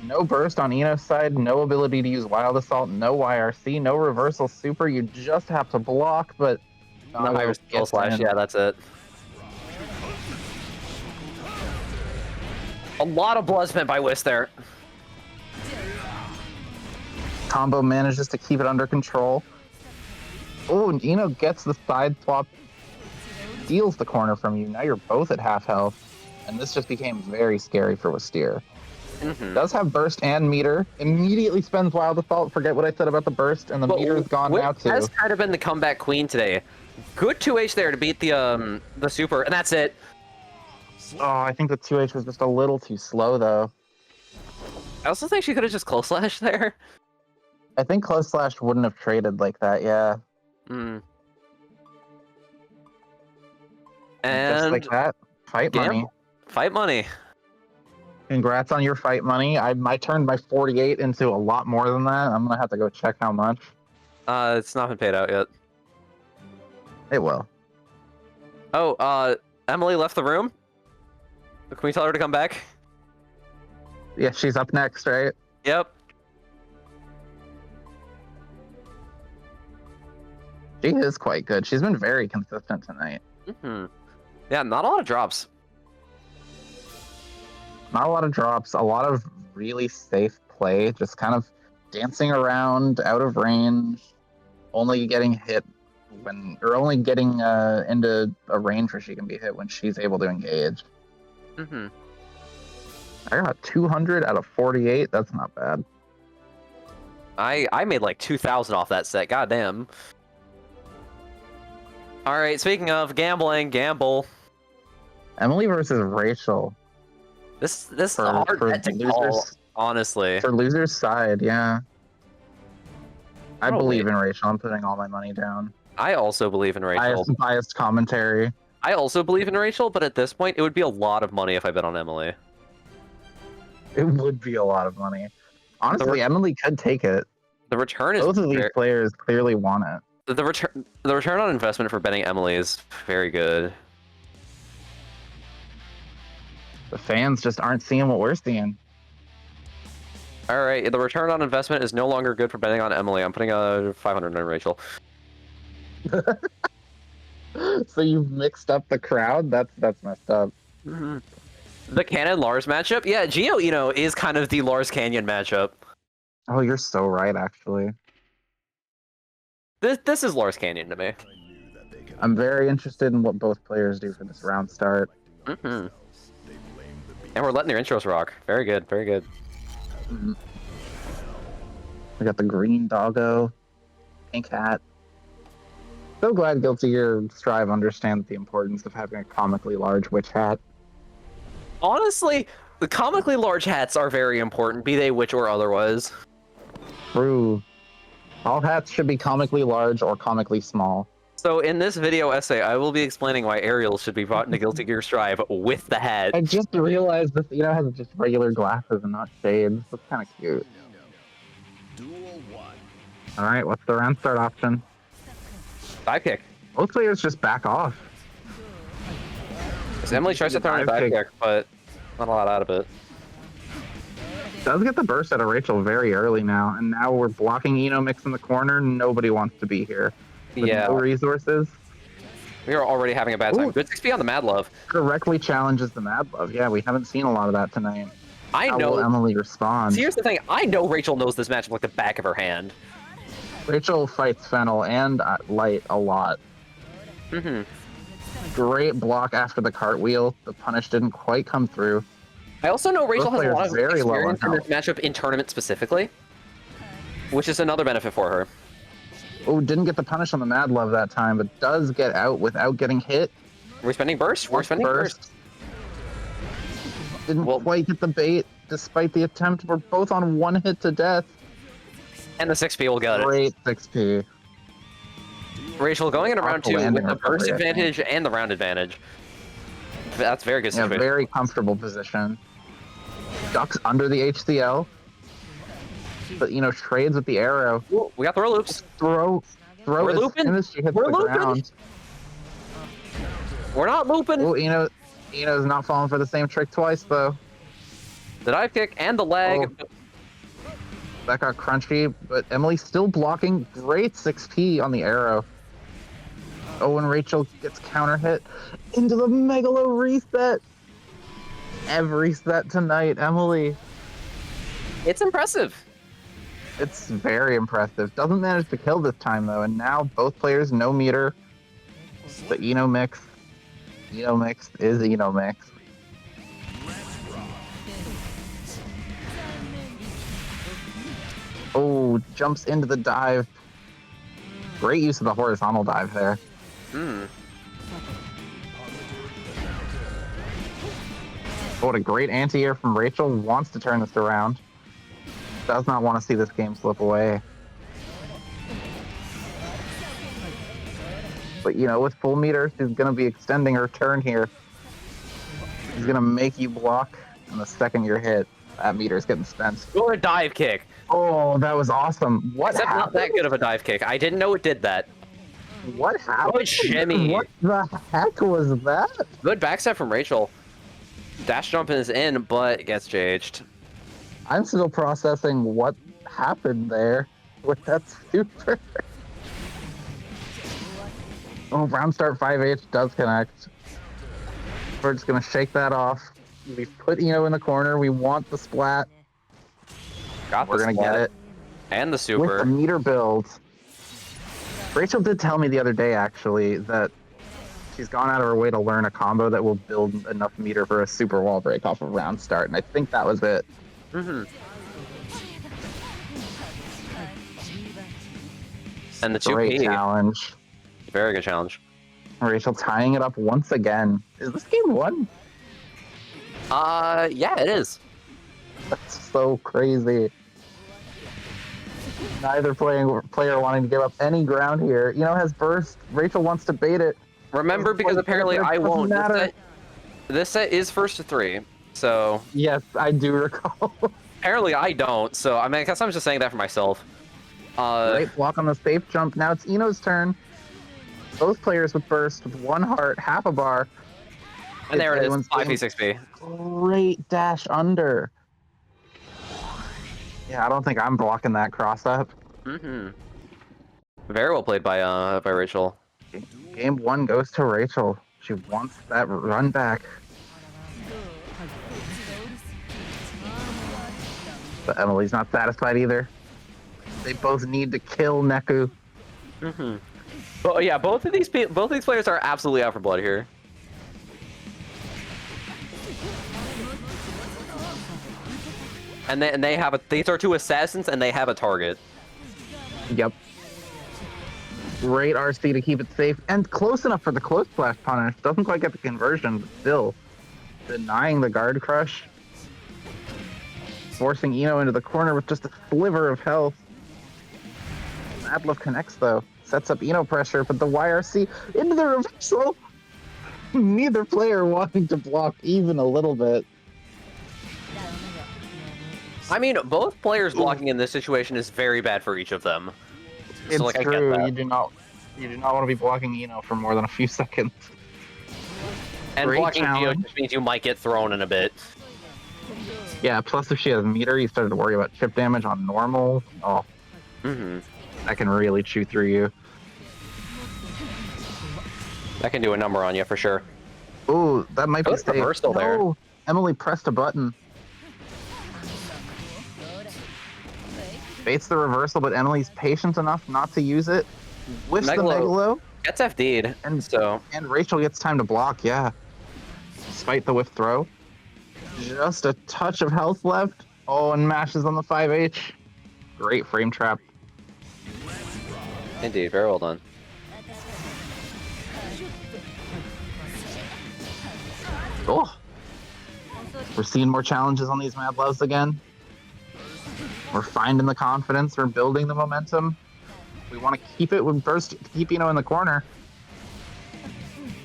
No burst on Eno's side, no ability to use Wild Assault, no YRC, no reversal super. You just have to block, but The higher skill slash, yeah, that's it. A lot of blood spent by Whis there. Combo manages to keep it under control. Oh, and Eno gets the side swap, steals the corner from you. Now you're both at half health. And this just became very scary for Wistier. Does have burst and meter. Immediately spends Wild Assault. Forget what I said about the burst, and the meter is gone now too. Has kind of been the comeback queen today. Good 2H there to beat the super, and that's it. Oh, I think the 2H was just a little too slow though. I also think she could have just close slash there. I think close slash wouldn't have traded like that. Yeah. And just like that, fight money. Fight money. Congrats on your fight money. I turned my 48 into a lot more than that. I'm gonna have to go check how much. It's not been paid out yet. It will. Oh, Emily left the room. Can we tell her to come back? Yeah, she's up next, right? Yep. She is quite good. She's been very consistent tonight. Yeah, not a lot of drops. Not a lot of drops. A lot of really safe play. Just kind of dancing around, out of range, only getting hit when, or only getting into a range where she can be hit when she's able to engage. I got 200 out of 48. That's not bad. I made like 2,000 off that set. Goddamn. All right. Speaking of gambling, gamble. Emily versus Rachel. This is a hard bet to call, honestly. For loser's side, yeah. I believe in Rachel. I'm putting all my money down. I also believe in Rachel. Biased commentary. I also believe in Rachel, but at this point, it would be a lot of money if I bet on Emily. It would be a lot of money. Honestly, Emily could take it. The return is both of these players clearly want it. The return on investment for betting Emily is very good. The fans just aren't seeing what we're seeing. All right, the return on investment is no longer good for betting on Emily. I'm putting a 500 on Rachel. So you've mixed up the crowd? That's messed up. The Cannon Lars matchup? Yeah, Geo Eno is kind of the Lars Canyon matchup. Oh, you're so right, actually. This is Lars Canyon to me. I'm very interested in what both players do for this round start. And we're letting their intros rock. Very good, very good. We got the green doggo, pink hat. So glad Guilty Gear Strive understands the importance of having a comically large witch hat. Honestly, the comically large hats are very important, be they witch or otherwise. True. All hats should be comically large or comically small. So in this video essay, I will be explaining why Ariel should be brought into Guilty Gear Strive with the hat. I just realized this Eno has just regular glasses and not shades. That's kind of cute. Alright, what's the round start option? Dive kick. Most players just back off. So Emily tries to throw in a dive kick, but not a lot out of it. Does get the burst out of Rachel very early now, and now we're blocking Eno mix in the corner. Nobody wants to be here. With no resources. We are already having a bad time. Good 6p on the Mad Love. Directly challenges the Mad Love. Yeah, we haven't seen a lot of that tonight. I know. How will Emily respond? See, here's the thing. I know Rachel knows this matchup like the back of her hand. Rachel fights Fennel and Light a lot. Mm-hmm. Great block after the cartwheel. The punish didn't quite come through. I also know Rachel has a players lot of very low on experience in this matchup in tournament specifically, which is another benefit for her. Oh, didn't get the punish on the Mad Love that time, but does get out without getting hit. We're spending burst. We're spending burst. Didn't quite get the bait despite the attempt. We're both on one hit to death. And the 6P will get it. Great 6P. Rachel going into round 2 with landing the burst recovery, I advantage and the round advantage. That's very good Yeah, situation. very comfortable position. Ducks under the HCL. But, you know, trades with the arrow. Ooh, we got throw loops. Throw We're as looping. soon as she hits We're the looping. ground. We're not looping. Oh, Eno's not falling for the same trick twice, though. The dive kick and the leg. Oh. That got crunchy, but Emily's still blocking. Great 6P on the arrow. Oh, and Rachel gets counter hit into the Megalo reset. Every set tonight, Emily. It's impressive. It's very impressive. Doesn't manage to kill this time, though, and now both players no meter. The Eno mix is Eno mix. Oh, jumps into the dive. Great use of the horizontal dive there. Hmm. What a great anti-air from Rachel. Wants to turn this around. Does not want to see this game slip away. But, you know, with full meter, she's going to be extending her turn here. She's going to make you block, and the second you're hit, that meter's getting spent. Or a dive kick. Oh, that was awesome. What Except happened? not that good of a dive kick. I didn't know it did that. What happened? Good shimmy. What the heck was that? Good backstep from Rachel. Dash jump is in, but gets JH'd. I'm still processing what happened there with that super. Oh, round start 5H does connect. We're just going to shake that off. We've put Eno in the corner. We want the splat. We're going to get it. And the With super. the meter build. Rachel did tell me the other day, actually, that she's gone out of her way to learn a combo that will build enough meter for a super wall break off of round start, and I think that was it. Mm-hmm. And the 2P. Great challenge. Very good challenge. Rachel tying it up once again. Is this game won? Yeah, it is. That's so crazy. Neither player wanting to give up any ground here. You know, has burst. Rachel wants to bait it. Remember, because apparently I won't. This set is first to 3, so... Yes, I do recall. Apparently I don't, so I mean, I guess I'm just saying that for myself. Great block on the safe jump. Now it's Eno's turn. Both players with burst with 1 heart, half a bar. And there it is, 5v6b. Great dash under. Yeah, I don't think I'm blocking that cross up. Mm-hmm. Very well played by Rachel. Game 1 goes to Rachel. She wants that run back. But Emily's not satisfied either. They both need to kill Neku. Mm-hmm. But yeah, both of these players are absolutely out for blood here. And they have these are 2 assassins and they have a target. Yep. Great RC to keep it safe and close enough for the close splash punish. Doesn't quite get the conversion, but still denying the guard crush. Forcing Eno into the corner with just a sliver of health. Adlov connects though. Sets up Eno pressure, but the YRC into the reversal. Neither player wanting to block even a little bit. I mean, both players blocking in this situation is very bad for each of them. It's so, like, I get true. that. You do not want to be blocking Eno for more than a few seconds. And Great blocking Geo challenge. just means you might get thrown in a bit. Yeah, plus if she has meter, you started to worry about chip damage on normal. Oh, Mm-hmm. that can really chew through you. That can do a number on you for sure. Ooh, that might be What's the safe. reversal there? No, Emily pressed a button. Baits the reversal, but Emily's patient enough not to use it. Whiffs the Megalo. Megalo. Gets FD'd, And Rachel gets time to block, yeah. Despite the whiff throw. Just a touch of health left. Oh, and mashes on the 5H. Great frame trap. Indeed, very well done. Oh. We're seeing more challenges on these Mad Loves again. We're finding the confidence. We're building the momentum. We want to keep it with burst, keep in the corner.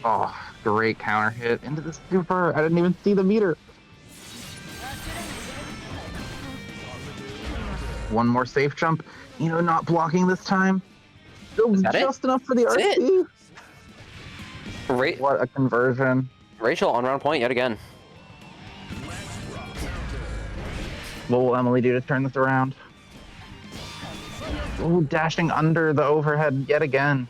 Oh, great counter hit into the super. I didn't even see the meter. One more safe jump. Not blocking this time. Still just enough for the RC. What a conversion. Rachel on round point yet again. What will Emily do to turn this around? Ooh, dashing under the overhead yet again.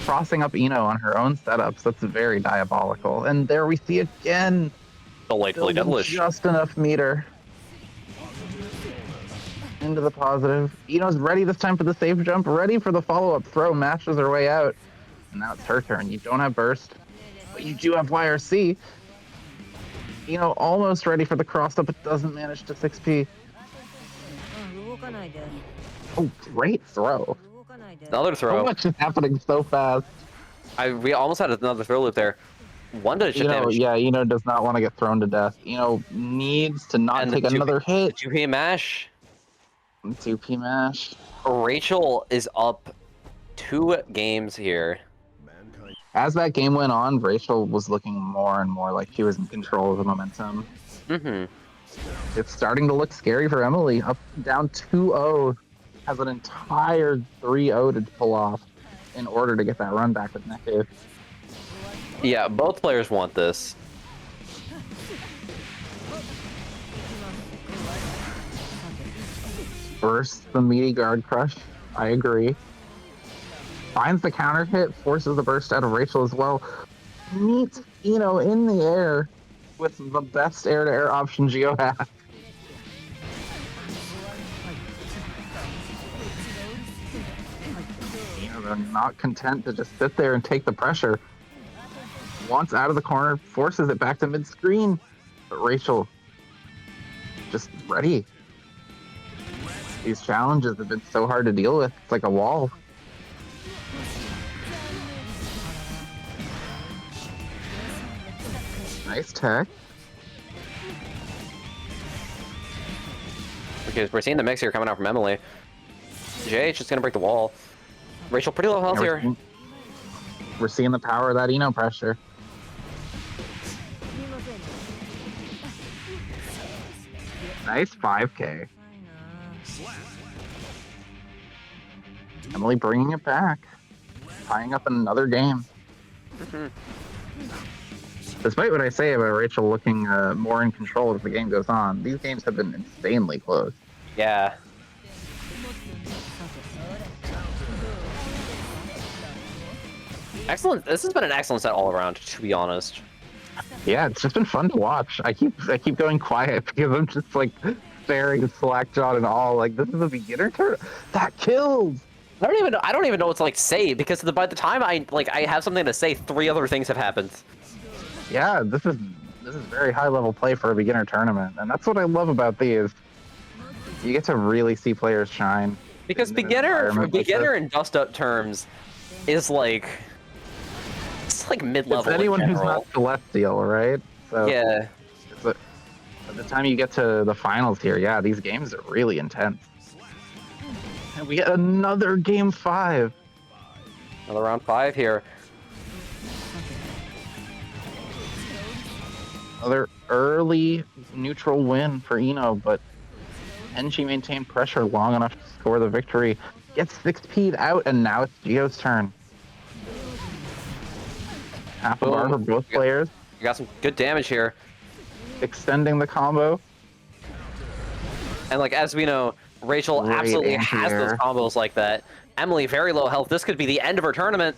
Crossing up Eno on her own setups. That's very diabolical. And there we see again. Delightfully devilish. Just enough meter. Into the positive. Eno's ready this time for the safe jump. Ready for the follow-up throw. Mashes her way out. And now it's her turn. You don't have burst. But you do have YRC. Almost ready for the cross-up, but doesn't manage to 6P. Oh, great throw. Another throw. So much is happening so fast. We almost had another throw loop there. One to chip damage. Yeah, does not want to get thrown to death. Needs to not take another hit. 2P mash. 2P mash. Rachel is up 2 games here. As that game went on, Rachel was looking more and more like she was in control of the momentum. It's starting to look scary for Emily. Up, down 2-0. Has an entire 3-0 to pull off in order to get that run back with Neku. Yeah, both players want this. Bursts the meaty guard crush. I agree. Finds the counter hit, forces the burst out of Rachel as well. Meets Eno in the air with the best air-to-air option Geo has. They're not content to just sit there and take the pressure. Wants out of the corner, forces it back to mid-screen. But Rachel, just ready. These challenges have been so hard to deal with. It's like a wall. Nice tech. Okay, we're seeing the mix here coming out from Emily. JH just gonna break the wall. Rachel, pretty low health here. We're seeing the power of that Eno pressure. Nice 5K. Emily bringing it back. Tying up another game. Despite what I say about Rachel looking more in control as the game goes on, these games have been insanely close. Yeah. Excellent. This has been an excellent set all around, to be honest. Yeah, it's just been fun to watch. I keep going quiet because I'm just like staring slack-jawed and all. Like, this is a beginner turn. That kills. I don't even know what to like say because by the time I have something to say, 3 other things have happened. Yeah, this is very high level play for a beginner tournament, and that's what I love about these. You get to really see players shine. Because beginner in dust up terms is like mid-level. It's anyone who's not celestial, right? So yeah. By the time you get to the finals here, yeah, these games are really intense. And we get another game 5. Another round 5 here. Another early neutral win for Eno, but can she maintain pressure long enough to score the victory? Gets 6P'd out, and now it's Geo's turn. Half a bar for both players. You got some good damage here. Extending the combo. And as we know, Rachel absolutely has those combos like that. Emily, very low health. This could be the end of her tournament.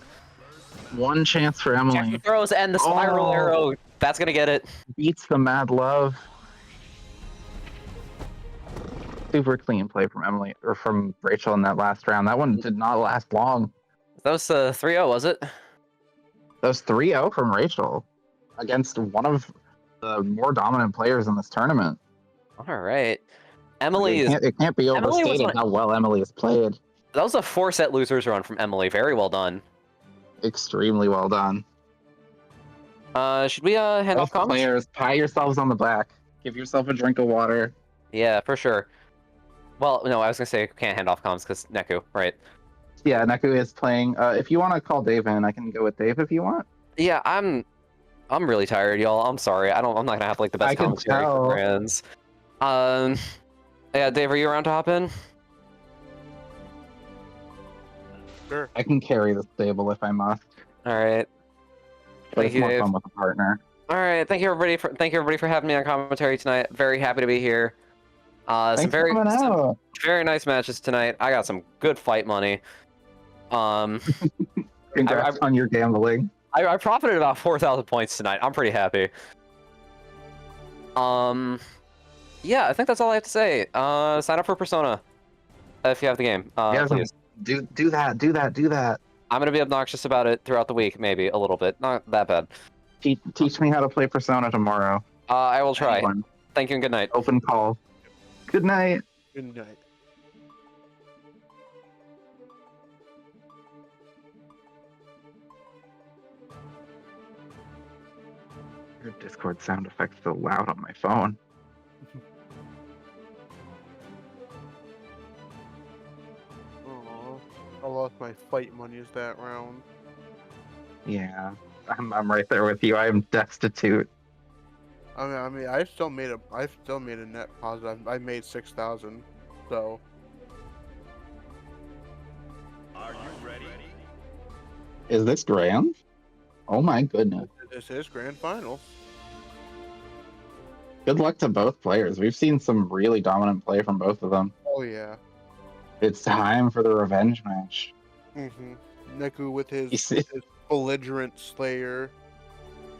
One chance for Emily. Check the throws and the spiral arrow. That's going to get it. Beats the Mad Love. Super clean play from Emily, or from Rachel in that last round. That one did not last long. That was 3-0, was it? That was 3-0 from Rachel against one of the more dominant players in this tournament. All right. Emily It can't be Emily was overstated how well Emily has played. That was a 4-set losers run from Emily. Very well done. Extremely well done. Should we hand off Both comms? players, pat yourselves on the back. Give yourself a drink of water. Yeah, for sure. Well, no, I was gonna say can't hand off comms because Neku, right? Yeah, Neku is playing. If you want to call Dave in, I can go with Dave if you want. Yeah, I'm really tired, y'all. I'm sorry. I'm not gonna have like the best I can commentary tell. for brands. Yeah, Dave, are you around to hop in? Sure. I can carry the stable if I must. All right. But Thank it's you, more Dave. fun with a partner. All right. Thank you everybody for having me on commentary tonight. Very happy to be here. Thanks Some for coming out. very nice matches tonight. I got some good fight money. Congrats on your gambling. I profited about 4,000 points tonight. I'm pretty happy. Yeah, I think that's all I have to say. Sign up for Persona if you have the game. Please. Do that. I'm gonna be obnoxious about it throughout the week, maybe a little bit. Not that bad. Teach me how to play Persona tomorrow. I will try. Anyone. Thank you and good night. Open call. Good night. Good night. Your Discord sound effect's so loud on my phone. Oh, I lost my fight monies that round. Yeah, I'm right there with you. I am destitute. I mean, I still made a net positive. I made 6,000. So. Are you ready? Is this grand? Oh my goodness. This is grand finals. Good luck to both players. We've seen some really dominant play from both of them. Oh yeah. It's time for the revenge match. Neku with his You see- his belligerent slayer.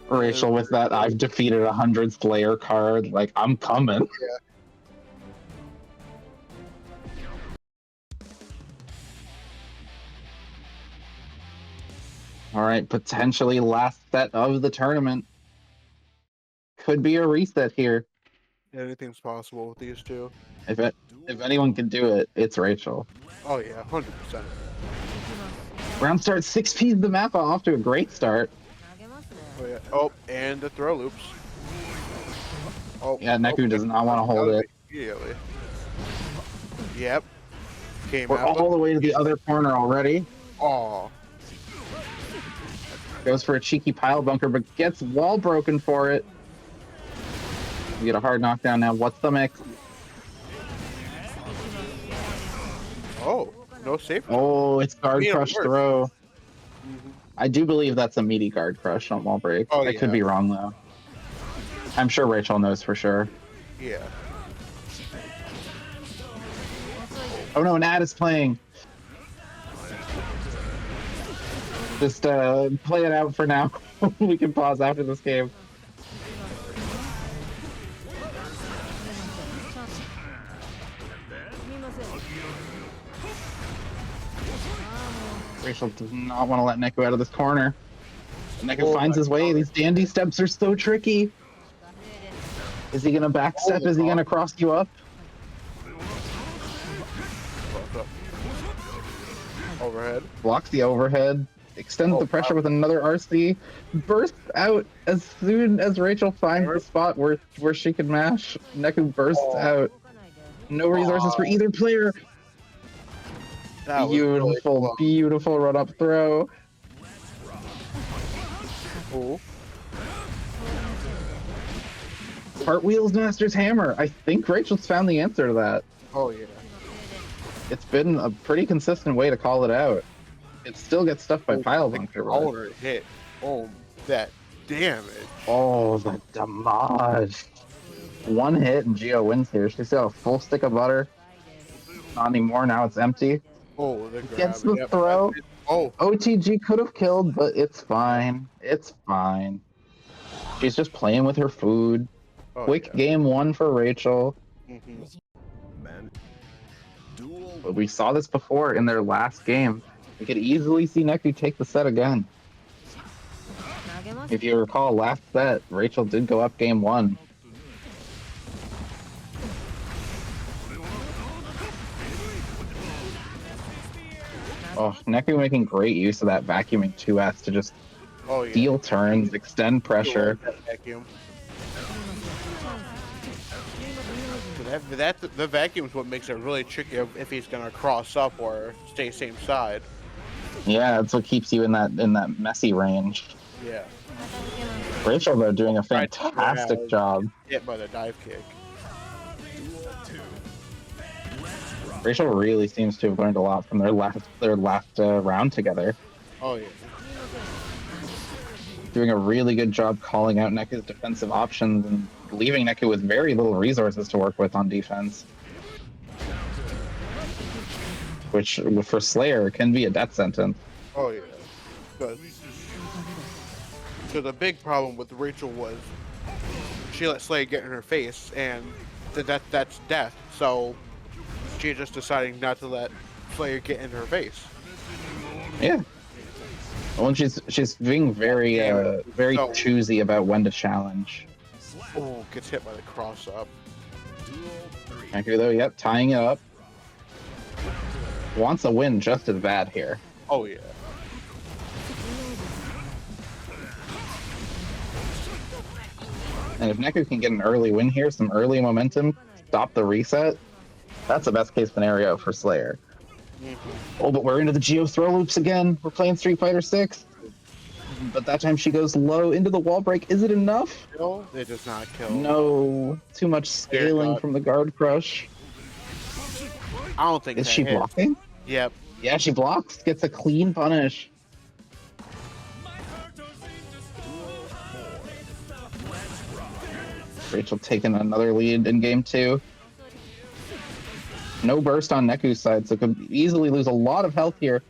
Rachel with that I've defeated 100 Slayer card. Like, I'm coming. All right, potentially last set of the tournament. Could be a reset here. Anything's possible with these two. If anyone can do it, it's Rachel. Oh yeah, 100%. Round start 6P's the map off to a great start. Oh yeah. Oh, and the throw loops. Oh Yeah, Neku does not want to hold it. Immediately. Yep. Came We're out. all the way to the other corner already. Oh. Goes for a cheeky pile bunker, but gets wall broken for it. We get a hard knockdown now. What's the mix? Oh, no safety. Oh, it's guard Being crush worse. throw. I do believe that's a meaty guard crush, not wall break. Oh, I could yeah. be wrong though. I'm sure Rachel knows for sure. Yeah. Oh no, Nat is playing. Just play it out for now. We can pause after this game. Rachel does not want to let Neku out of this corner. Neku Oh finds my his way. God. These dandy steps are so tricky. Is he gonna backstep? Oh, Is he gonna cross you up? Overhead. Blocks the overhead. Extends Oh, the pressure wow. with another RC. Bursts out as soon as Rachel finds the spot where she can mash. Neku bursts Oh. out. No resources for either player. That was really Beautiful, close. beautiful run up throw. Cool. Cartwheels Master's Hammer. I think Rachel's found the answer to that. Oh yeah. It's been a pretty consistent way to call it out. It still gets stuffed by pile bunker. but- Owner hit. Oh, that damage. Oh, the damage. One hit and Geo wins here. She's got a full stick of butter. Not anymore. Now it's empty. Oh, the grab. Gets the Yep. throw. Oh, OTG could have killed, but it's fine. It's fine. She's just playing with her food. oh Quick yeah. game one for Rachel. Mhm. Man. Duel. But we saw this before in their last game. We could easily see Neku take the set again. If you recall, last set, Rachel did go up game 1. Oh, Neku making great use of that vacuuming 2S to just Oh yeah. steal turns, extend pressure. That vacuum. The vacuum is what makes it really tricky if he's gonna cross up or stay same side. Yeah, that's what keeps you in that messy range. Yeah. Rachel, though, doing a Right, fantastic yeah. job. Hit by the dive kick. Rachel really seems to have learned a lot from their last round together. Oh yeah. Doing a really good job calling out Neku's defensive options and leaving Neku with very little resources to work with on defense. Which, for Slayer, can be a death sentence. Oh yeah. So the big problem with Rachel was she let Slayer get in her face, and that's death. So she just deciding not to let Slayer get in her face. Yeah. Well, and she's being very So- choosy about when to challenge. Oh, gets hit by the cross up. Neku, though, yep, tying it up. Wants a win just as bad here. Oh yeah. And if Neku can get an early win here, some early momentum, stop the reset, that's the best case scenario for Slayer. Oh, but we're into the Geo throw loops again. We're playing Street Fighter 6. But that time she goes low into the wall break. Is it enough? Kill? It does not kill. No. Too much scaling from the guard crush. I don't think Is that she hits. blocking? Yep. Yeah, she blocks. Gets a clean punish. Rachel taking another lead in game 2. No burst on Neku's side, so could easily lose a lot of health here.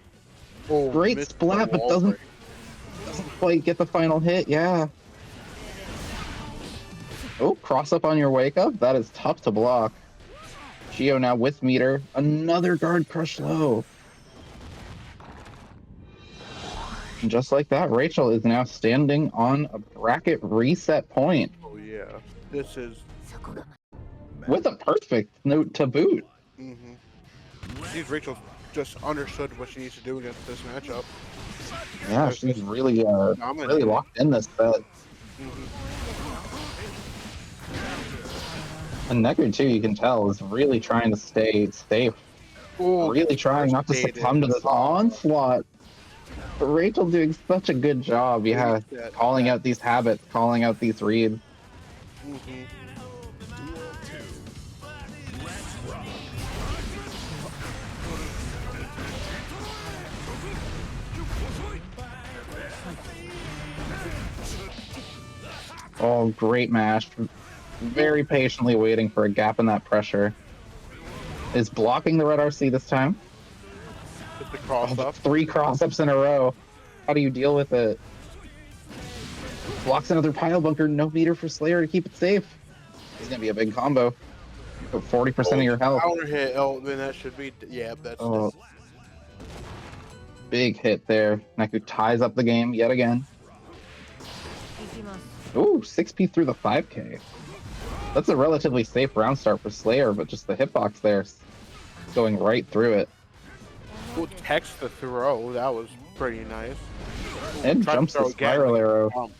Oh, Great missed splat, the but wall doesn't break. quite get the final hit. Yeah. Oh, cross up on your wake up. That is tough to block. Geo now with meter. Another guard crush low. And just like that, Rachel is now standing on a bracket reset point Oh yeah. This is. with a perfect note to boot. These Rachel just understood what she needs to do against this matchup. Yeah, she's really Dominating. locked in this set. And Neku too, you can tell, is really trying to stay safe. Ooh, Really trying not to succumb to this onslaught. But Rachel doing such a good job, yeah, calling out these habits, calling out these reads. Oh, great mash. Very patiently waiting for a gap in that pressure. Is blocking the red RC this time. Just the cross up. 3 cross-ups in a row. How do you deal with it? Blocks another pile bunker. No meter for Slayer to keep it safe. It's going to be a big combo. 40% of your health. Counter hit. Oh, then that should be. Yeah, that's. Oh. Big hit there. Neku ties up the game yet again. Ooh, 6P through the 5K. That's a relatively safe round start for Slayer, but just the hitbox there going right through it. Ooh, text the throw. That was pretty nice. And Try to jumps throw the again. spiral arrow.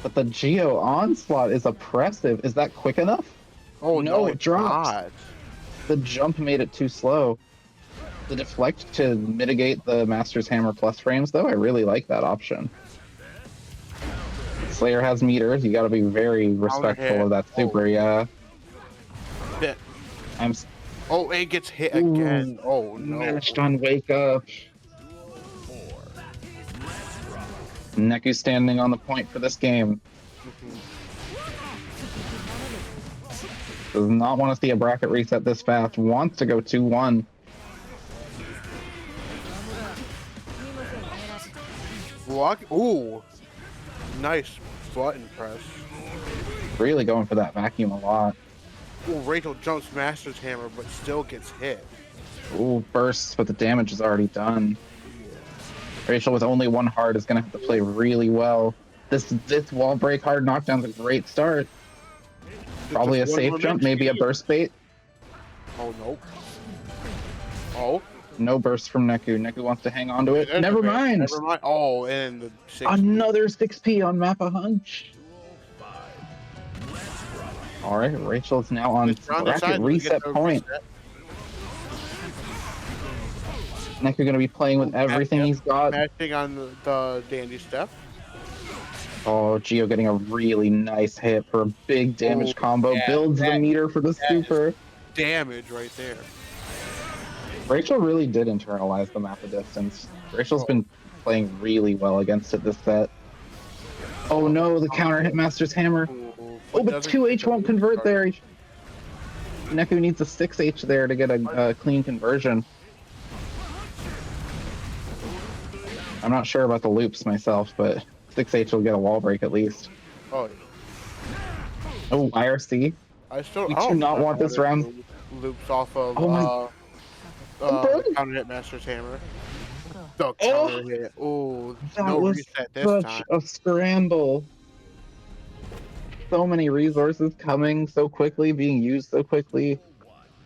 But the Geo onslaught is oppressive. Is that quick enough? Oh no, it it's drops. not. The jump made it too slow. The deflect to mitigate the Master's Hammer plus frames, though, I really like that option. Slayer has meters. You got to be very respectful of that super. Yeah. Bit. I'm. Oh, it gets hit again. Oh no. Matched on wake up. Neku standing on the point for this game. Does not want to see a bracket reset this fast. Wants to go 2-1. Block. Ooh. Nice button press. Really going for that vacuum a lot. Ooh, Rachel jumps Master's Hammer, but still gets hit. Ooh, bursts, but the damage is already done. Rachel with only one heart is gonna have to play really well. This wall break hard knockdown's a great start. Probably a Just one safe more jump, minute. maybe a burst bait. Oh nope. Oh. No burst from Neku. Neku wants to hang on to it. There's Never a bait. mind. Never mind. Oh, and the 6. Another 6P on Mappa Hunch. All right, Rachel's now on It's round bracket inside, we get reset the point. reset. Neku gonna be playing with everything he's got. Matching on the dandy step. Oh, Geo getting a really nice hit for a big damage Oh, combo. yeah, Builds the meter for the that is super. Damage right there. Rachel really did internalize the Mappa distance. Rachel's been playing really well against it this set. Oh no, the counter hit Master's Hammer. Oh, but 2H won't convert there. Neku needs a 6H there to get a clean conversion. I'm not sure about the loops myself, but 6H will get a wall break at least. Oh, Oh, IRC. I still. We I do don't not know want how this to round. do Loops off of Oh my- counter hit Master's Hammer. The counter hit. Oh, That no was reset this such time. a scramble. So many resources coming so quickly, being used so quickly.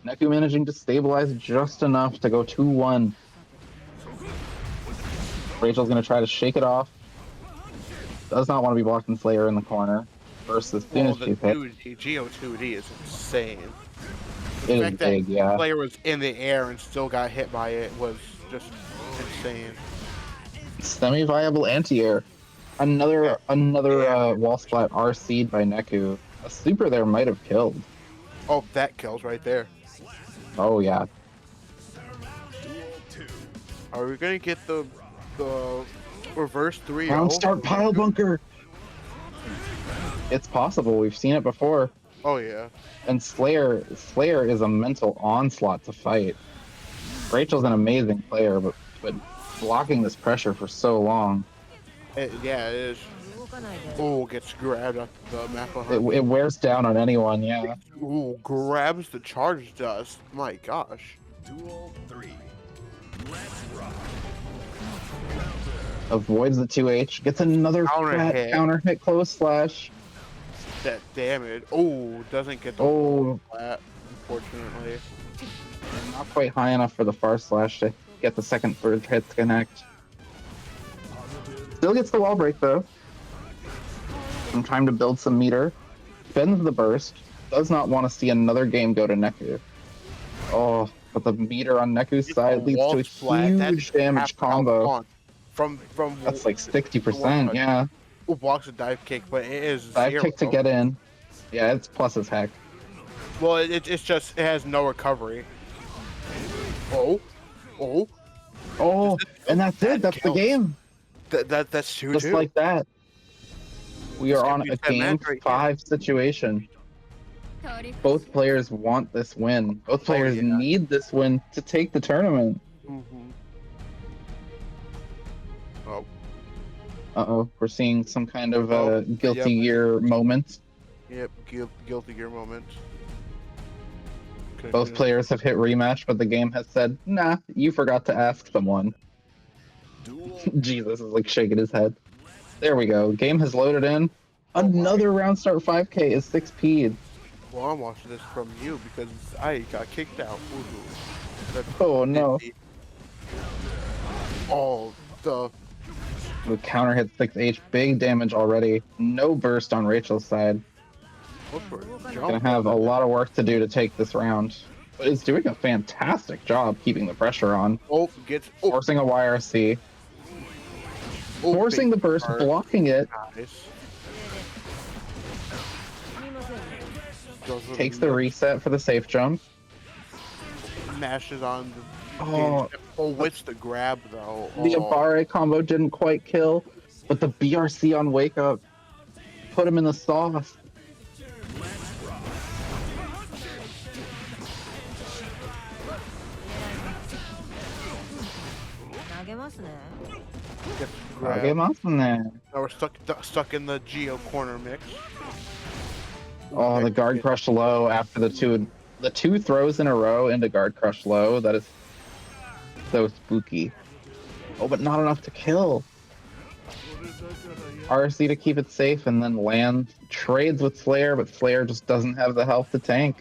Neku managing to stabilize just enough to go 2-1. Rachel's gonna try to shake it off. Does not want to be blocking Slayer in the corner. First, as soon Well, as the she's hit, 2D, Geo 2D is insane. it The is fact big, that yeah. player was in the air and still got hit by it was just insane. Semi-viable anti-air. Another wall splat RC'd by Neku. A super there might have killed. Oh, that kills right there. Oh yeah. Are we gonna get the reverse 3-0? Round start pile bunker. It's possible. We've seen it before. Oh yeah. And Slayer is a mental onslaught to fight. Rachel's an amazing player, but blocking this pressure for so long, Yeah, it is. Oh, gets grabbed up the map it behind. wears down on anyone. Yeah. Ooh, grabs the charge dust. My gosh. Duel 3. Avoids the 2H. Gets another Counter fat hit. counter hit close slash. That damage. Oh, doesn't get the Oh, flat, unfortunately. not quite high enough for the far slash to get the second third hit to connect. Still gets the wall break though. Some time to build some meter. Bends the burst. Does not want to see another game go to Neku. Oh, but the meter on Neku's side leads to a huge damage combo. From That's like 60%, yeah. blocks a dive kick, but it is Dive zero. kick to get in. Yeah, it's plus as heck. Well, it's just it has no recovery. Oh, Oh, and that's it. That's the kills. game. that's 2-2. Just like that. We It's are gonna on be a 10 game match right here. 5 situation. Both players want this win. Both players yeah. need this win to take the tournament. Oh, Uh-oh, we're seeing some kind of Oh, guilty yep. gear moment. yep, guilty gear moment. Both players have hit rematch, but the game has said, nah, you forgot to ask someone. Jesus is like shaking his head. There we go. Game has loaded in. Another round start 5K is 6P. Well, I'm watching this from you because I got kicked out. Ooh, that's Oh no. nifty. Oh, the The counter hit 6H. Big damage already. No burst on Rachel's side. Gonna have a lot of work to do to take this round. But is doing a fantastic job keeping the pressure on. Oh, gets Forcing a YRC. Forcing the burst, blocking it. Nice. Takes the reset for the safe jump. Mashes on the. Oh. What's the grab though? The Abare combo didn't quite kill, but the BRC on Wake Up put him in the sauce. Get awesome there. Now we're stuck in the Geo corner mix. Oh, the guard crush low after the two throws in a row into guard crush low. That is so spooky. Oh, but not enough to kill. RC to keep it safe and then land. Trades with Slayer, but Slayer just doesn't have the health to tank.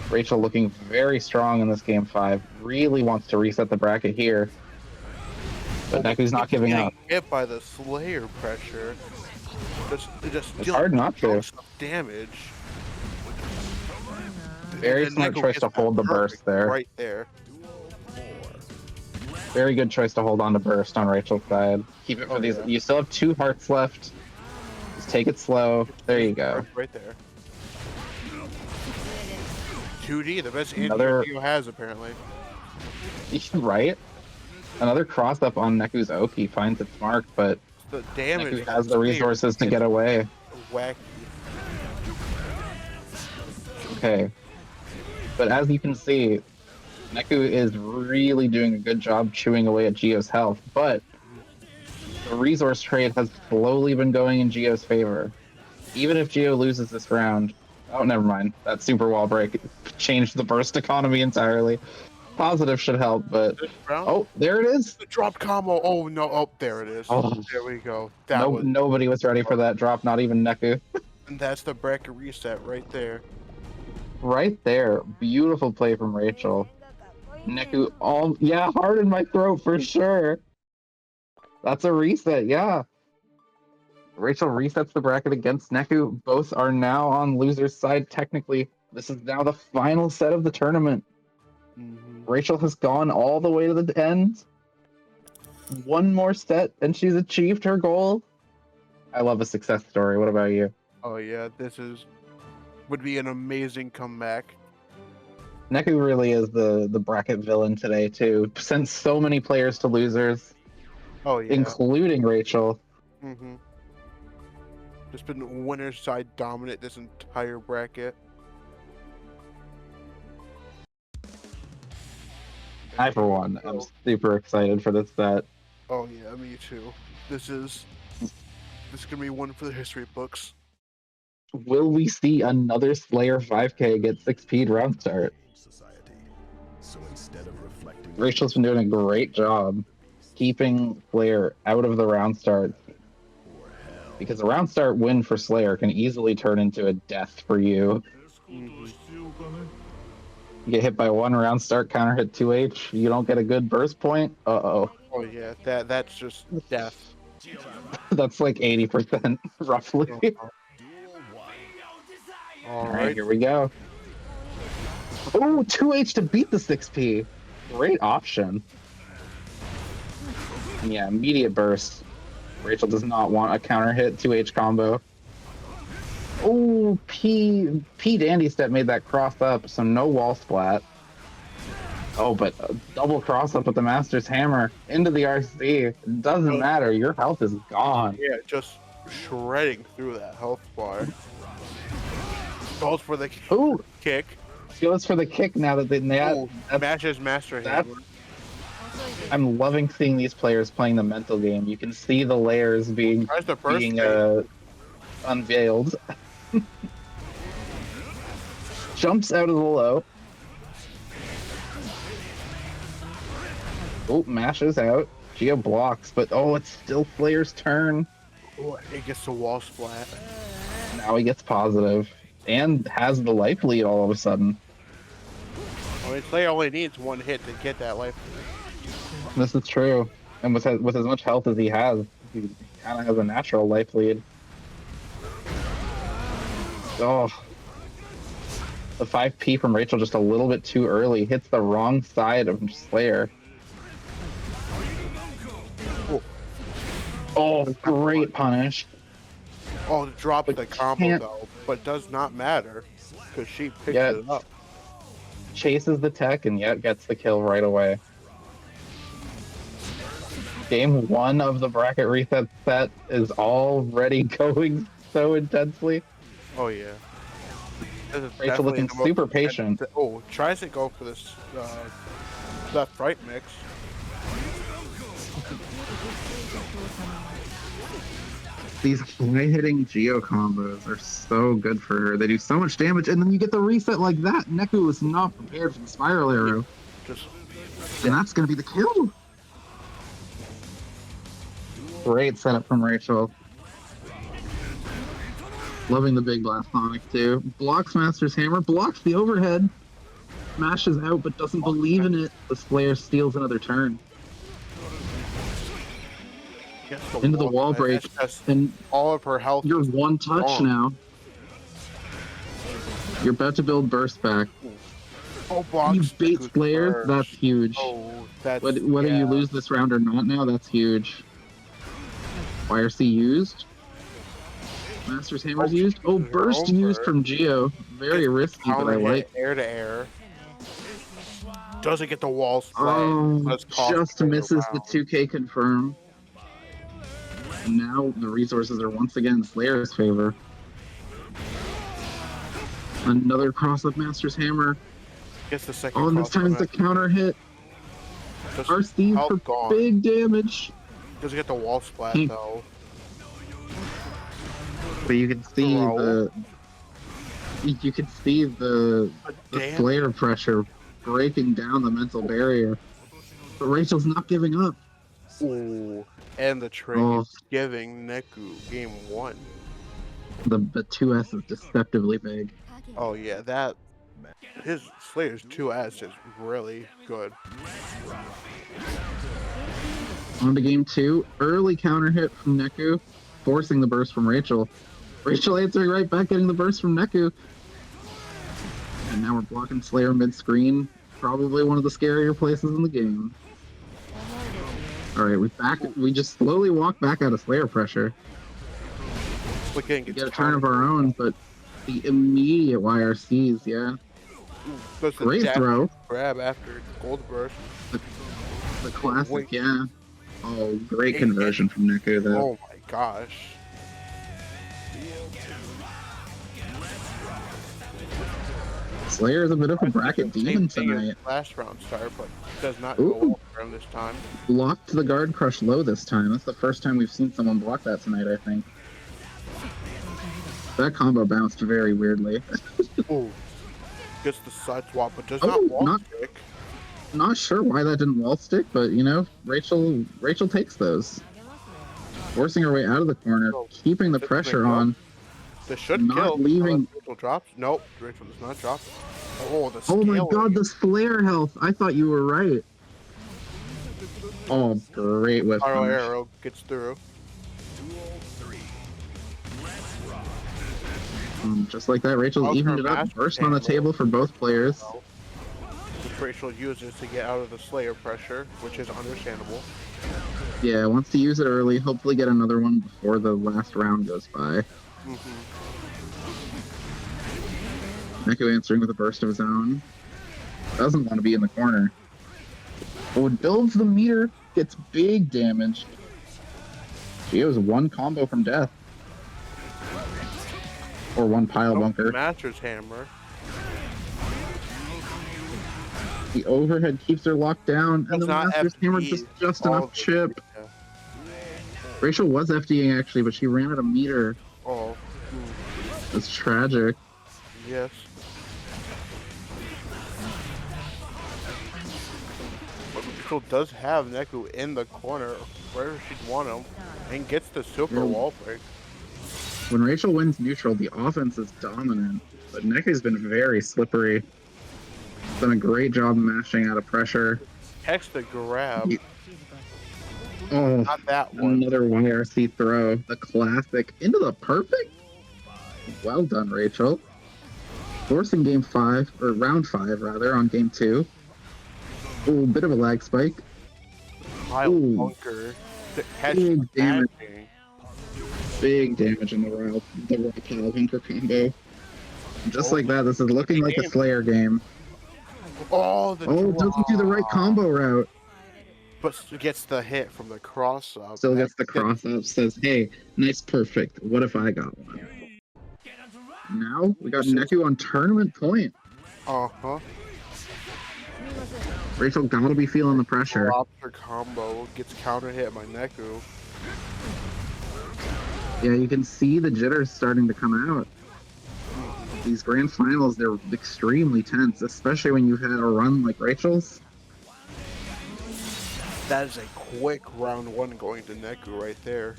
Rachel looking very strong in this game 5. Really wants to reset the bracket here. But Neku's not giving up. Hit by the Slayer pressure. Just It's hard not to. Damage. Very smart choice to hold the burst there. Right there. Very good choice to hold on to burst on Rachel's side. Keep it for these. You still have 2 hearts left. Just take it slow. There you go. Right there. 2D, the best Another... Dio has apparently. Right? Another cross up on Neku's Oki finds its mark, but the damage Neku has the resources to get away. Wacky. Okay. But as you can see, Neku is really doing a good job chewing away at Gio's health, but the resource trade has slowly been going in Gio's favor. Even if Gio loses this round, oh, never mind. That super wall break changed the burst economy entirely. Positive should help, but oh, there it is. The drop combo. Oh no! Oh, there it is. Oh. There we go. Nobody was ready for that drop. Not even Neku. And that's the bracket reset right there. Right there. Beautiful play from Rachel. Neku, hard in my throat for sure. That's a reset, yeah. Rachel resets the bracket against Neku. Both are now on loser's side technically. This is now the final set of the tournament. Rachel has gone all the way to the end. One more set and she's achieved her goal. I love a success story. What about you? Oh yeah, would be an amazing comeback. Neku really is the bracket villain today too. Sent so many players to losers. Oh yeah. Including Rachel. Just been winner's side dominant this entire bracket. I, for one, am super excited for this set. Oh yeah, me too. This is gonna be one for the history books. Will we see another Slayer 5K get 6P'd round start? So instead of reflecting, Rachel's been doing a great job keeping Slayer out of the round start. Because a round start win for Slayer can easily turn into a death for you. You get hit by 1 round start, counter hit 2H, you don't get a good burst point. Uh-oh. Oh yeah, that's just death. That's like 80% roughly. All right, here we go. Oh, 2H to beat the 6P. Great option. And yeah, immediate burst. Rachel does not want a counter hit 2H combo. Oh, P Dandy Step made that cross up, so no wall splat. Oh, but a double cross up with the Master's Hammer into the RC. It doesn't matter, your health is gone. Yeah, just shredding through that health bar. Goes for the kick. Goes for the kick now that they matches Master Hammer. I'm loving seeing these players playing the mental game. You can see the layers being unveiled. Jumps out of the low. Oh, mashes out. Geo blocks, but it's still Slayer's turn. Oh, it gets the wall splat. Now he gets positive and has the life lead all of a sudden. I mean, Slayer only needs 1 hit to get that life lead. This is true. And with as much health as he has, he kind of has a natural life lead. Oh. The 5P from Rachel just a little bit too early. Hits the wrong side of Slayer. Oh, great punish. Oh, drop the combo though, but does not matter because she picked it up. Chases the tech and yet gets the kill right away. Game 1 of the bracket reset set is already going so intensely. Oh yeah. Rachel looking super patient. Oh, tries to go for this left right mix. These high-hitting Geo combos are so good for her. They do so much damage, and then you get the reset like that. Neku was not prepared for the Spiral Arrow. Just And that's going to be the kill. Great setup from Rachel. Loving the big blast Sonic too. Blocks Master's Hammer, blocks the overhead. Smashes out but doesn't believe in it. The Slayer steals another turn. Into the wall break. And all of her health. you're one touch gone. now. You're about to build burst back. Oh, blocks You bait Neku's Slayer, burst. that's huge. Oh, that's, Whether you lose this round or not now, that's huge. YRC used. Master's Hammer's used. Oh, burst used from Geo. Very risky, but I like. Air to air. Doesn't get the wall splat. Oh, just misses the 2K confirm. And now the resources are once again in Slayer's favor. Another cross-up Master's Hammer. Gets the second. Oh, and this time it's a counter hit. RC for big damage. Doesn't get the wall splat though. But you can see the Slayer pressure breaking down the mental barrier. But Rachel's not giving up. Ooh, and the trade is giving Neku game 1. The 2S is deceptively big. Oh yeah, that his Slayer's 2S is really good. On to game 2. Early counter hit from Neku, forcing the burst from Rachel. Rachel answering right back, getting the burst from Neku. And now we're blocking Slayer mid-screen. Probably one of the scarier places in the game. Alright, we just slowly walk back out of Slayer pressure. We get a turn of our own, but the immediate YRCs, yeah. Great throw. Grab after gold burst. The classic, yeah. Oh, great conversion from Neku there. Oh my gosh. Slayer is a bit of a bracket demon tonight. Last round start, but does not go over this time. Blocked the guard crush low this time. That's the first time we've seen someone block that tonight, I think. That combo bounced very weirdly. Ooh. Gets the side swap, but does not wall stick. Not sure why that didn't wall stick, but you know, Rachel takes those. Forcing her way out of the corner, keeping the pressure on. This should not kill. Leaving. Rachel drops. Nope, Rachel does not drop. Oh, the Oh my god, the Slayer health. I thought you were right. Oh, great whiff. Arrow gets through. Just like that, Rachel evened it up. Burst on the table for both players. Which Rachel uses to get out of the Slayer pressure, which is understandable. Yeah, wants to use it early. Hopefully get another one before the last round goes by. Neku answering with a burst of his own. Doesn't want to be in the corner. Oh, it builds the meter. Gets big damage. Geo's one combo from death. Or one pile bunker. Master's Hammer. The overhead keeps her locked down, and the Master's Hammer just enough chip. Yeah. Rachel was FDing actually, but she ran out of meter. Oh. That's tragic. Yes. Rachel does have Neku in the corner where she'd want him, and gets the super wall break. When Rachel wins neutral, the offense is dominant, but Neku's been very slippery. Done a great job mashing out of pressure. Hex the grab. Oh, not that one. Another YRC throw. The classic. Into the perfect? Well done, Rachel. Forcing game 5, or round 5 rather, on game 2. Ooh, bit of a lag spike. Wild bunker. Big damage. Big damage in the Royal Pile Bunker combo. Just like that, this is looking like a Slayer game. Oh, it doesn't do the right combo route. But gets the hit from the cross up. Still gets the cross up, says, hey, nice perfect. What if I got one? Now, we got Neku on tournament point. Uh-huh. Rachel gotta be feeling the pressure. Drops her combo, gets counter hit by Neku. Yeah, you can see the jitters starting to come out. These grand finals, they're extremely tense, especially when you've had a run like Rachel's. That is a quick round 1 going to Neku right there.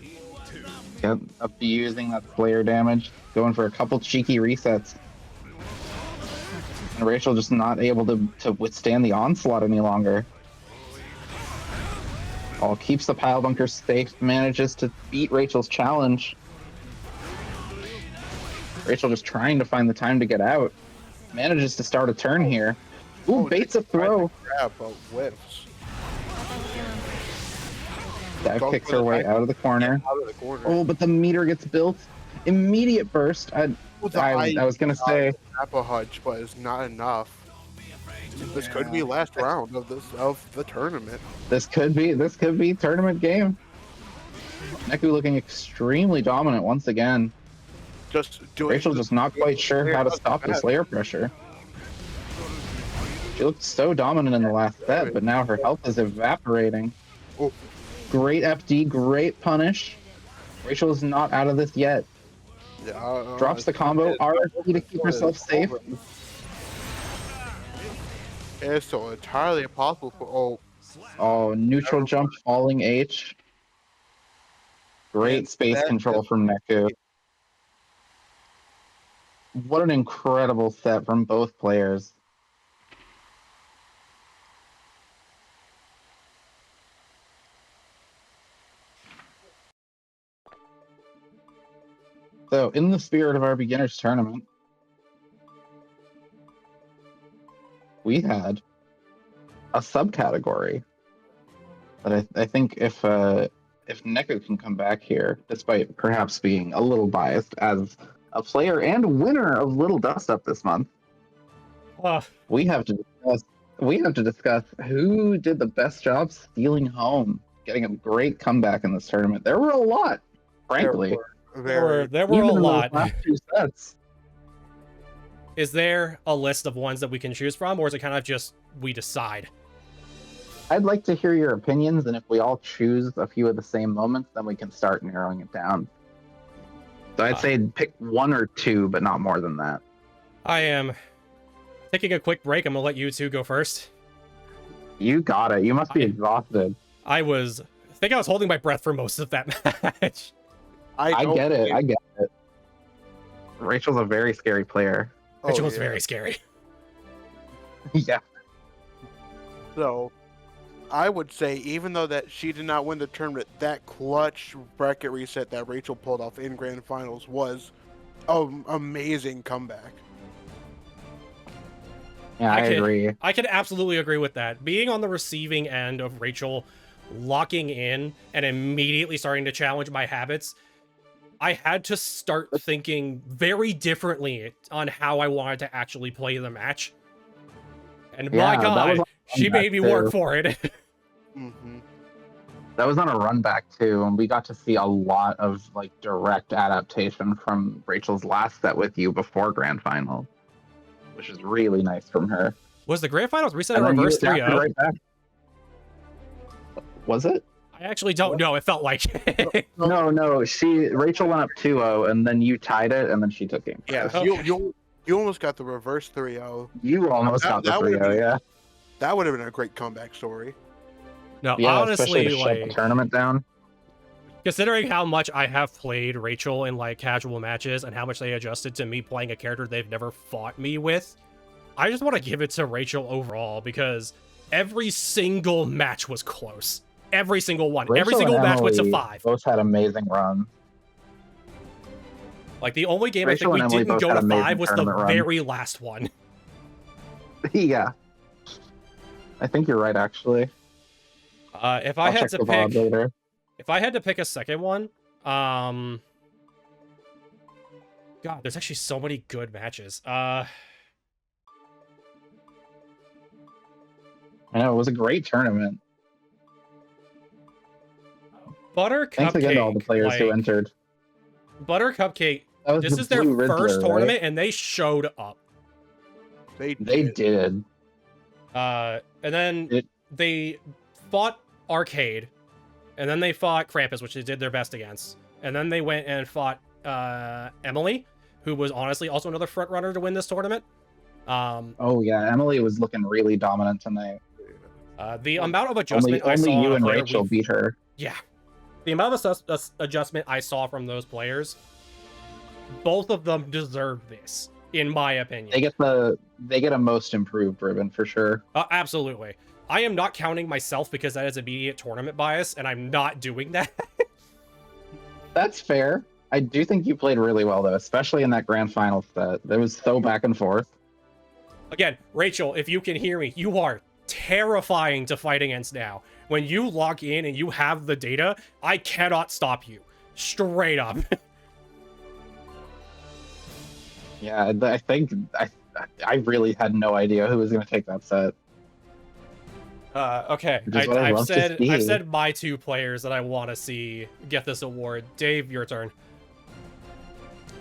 Yep, abusing that Slayer damage, going for a couple cheeky resets. And Rachel just not able to withstand the onslaught any longer. Oh, keeps the pile bunker safe, manages to beat Rachel's challenge. Rachel just trying to find the time to get out. Manages to start a turn here. Ooh, baits a throw. Grab, but whiffs. Dive kicks her way out of the corner. Oh, but the meter gets built. Immediate burst. I was gonna say Apple Hutch, but it's not enough. This could be last round of the tournament. This could be tournament game. Neku looking extremely dominant once again. Rachel just not quite sure how to stop the Slayer pressure. She looked so dominant in the last set, but now her health is evaporating. Oh. Great FD, great punish. Rachel is not out of this yet. Yeah, Drops the combo, RFP to keep herself safe. It's so entirely impossible for Oh, neutral jump, falling H. Great space control from Neku. What an incredible set from both players. So, in the spirit of our beginners tournament, we had a subcategory that I think if Neku can come back here, despite perhaps being a little biased as a player and winner of Little Dust Up this month, we have to discuss who did the best job stealing home, getting a great comeback in this tournament. There were a lot, frankly. There were Even a in lot. those last 2 sets. Is there a list of ones that we can choose from, or is it kind of just we decide? I'd like to hear your opinions, and if we all choose a few of the same moments, then we can start narrowing it down. So I'd say pick 1 or 2, but not more than that. I am taking a quick break. I'm gonna let you two go first. You got it. You must be exhausted. I think I was holding my breath for most of that match. I get it. Rachel's a very scary player. Rachel was very scary. Yeah. So, I would say, even though that she did not win the tournament, that clutch bracket reset that Rachel pulled off in Grand Finals was an amazing comeback. Yeah, I agree. I can absolutely agree with that. Being on the receiving end of Rachel locking in and immediately starting to challenge my habits, I had to start thinking very differently on how I wanted to actually play the match. And my God, she made me work for it. Mm-hmm. That was on a run back too, and we got to see a lot of like direct adaptation from Rachel's last set with you before Grand Final, which is really nice from her. Was the Grand Finals reset in reverse 3-0? Right back. Was it? I actually don't know. It felt like it. No. Rachel went up 2-0, and then you tied it, and then she took game. Yeah, Okay. you almost got the reverse 3-0. You almost got the 3-0, yeah. That would have been a great comeback story. No, Yeah, honestly, especially to shut the tournament down. Considering how much I have played Rachel in like casual matches and how much they adjusted to me playing a character they've never fought me with, I just want to give it to Rachel overall because every single match was close. Every single one. Rachel every single and match went to Emily 5. Both had amazing runs. Like the only game Rachel I think we and Emily didn't both go had to amazing 5 was the tournament runs. very last one. Yeah. I think you're right, actually. If I I'll had check to the VOD pick, later. if I had to pick a second one, God, there's actually so many good matches. I know, it was a great tournament. Butter Thanks again to all the players who entered. Butter Cupcake, That was this the is their Blue Riddler, first tournament, right? and they showed up. They did. And then they fought Arcade, and then they fought Krampus, which they did their best against. and then they went and fought Emily, who was honestly also another front runner to win this tournament. Oh yeah, Emily was looking really dominant tonight. The amount of adjustment I Only saw you on a and player Rachel beat her. Yeah. The amount of adjustment I saw from those players, both of them deserve this, in my opinion. They get a most improved ribbon for sure. Absolutely. I am not counting myself because that is immediate tournament bias, and I'm not doing that. That's fair. I do think you played really well though, especially in that grand final set. It was so back and forth. Again, Rachel, if you can hear me, you are terrifying to fight against now. When you log in and you have the data, I cannot stop you. Straight up. Yeah, I think I really had no idea who was going to take that set. Okay. I've said my 2 players that I want to see get this award. Dave, your turn.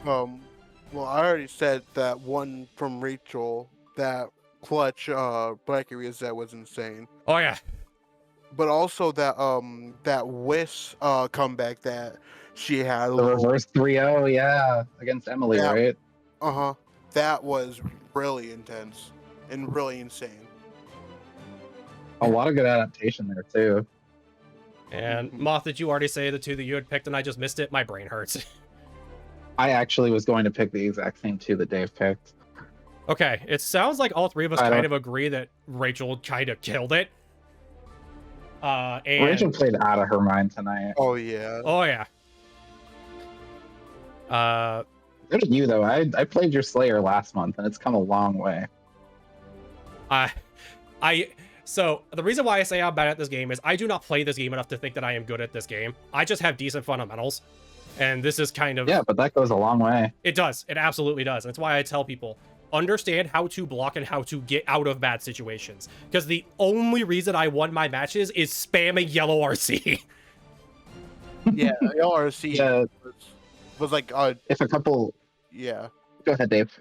Well, I already said that one from Rachel, that clutch Black Area that was insane. Oh yeah. But also that Whis comeback that she had. The reverse 3-0, yeah, against Emily, right? Uh-huh. That was really intense and really insane. A lot of good adaptation there too. And Moth, did you already say the 2 that you had picked and I just missed it? My brain hurts. I actually was going to pick the exact same 2 that Dave picked. Okay, it sounds like all 3 of us kind of agree that Rachel kind of killed it. And Rachel played out of her mind tonight. Oh yeah. Oh yeah. Good at you though. I played your Slayer last month and it's come a long way. So the reason why I say I'm bad at this game is I do not play this game enough to think that I am good at this game. I just have decent fundamentals. And this is kind of... Yeah, but that goes a long way. It does. It absolutely does. That's why I tell people, understand how to block and how to get out of bad situations. Because the only reason I won my matches is spamming yellow RC. Yeah, yellow RC was like... if a couple... Yeah. Go ahead, Dave.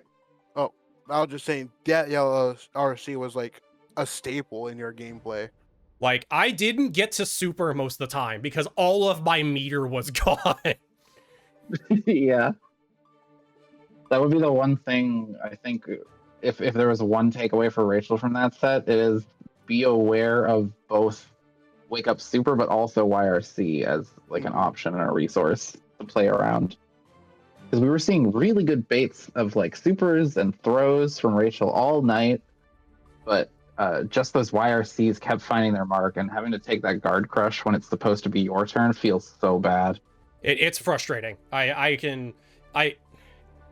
Oh, I was just saying, that yellow RC was like a staple in your gameplay. Like, I didn't get to super most of the time because all of my meter was gone. Yeah. That would be the one thing, I think, if there was one takeaway for Rachel from that set, it is be aware of both Wake Up Super, but also YRC as like an option and a resource to play around. Because we were seeing really good baits of like supers and throws from Rachel all night, but just those YRCs kept finding their mark, and having to take that guard crush when it's supposed to be your turn feels so bad. It's frustrating. I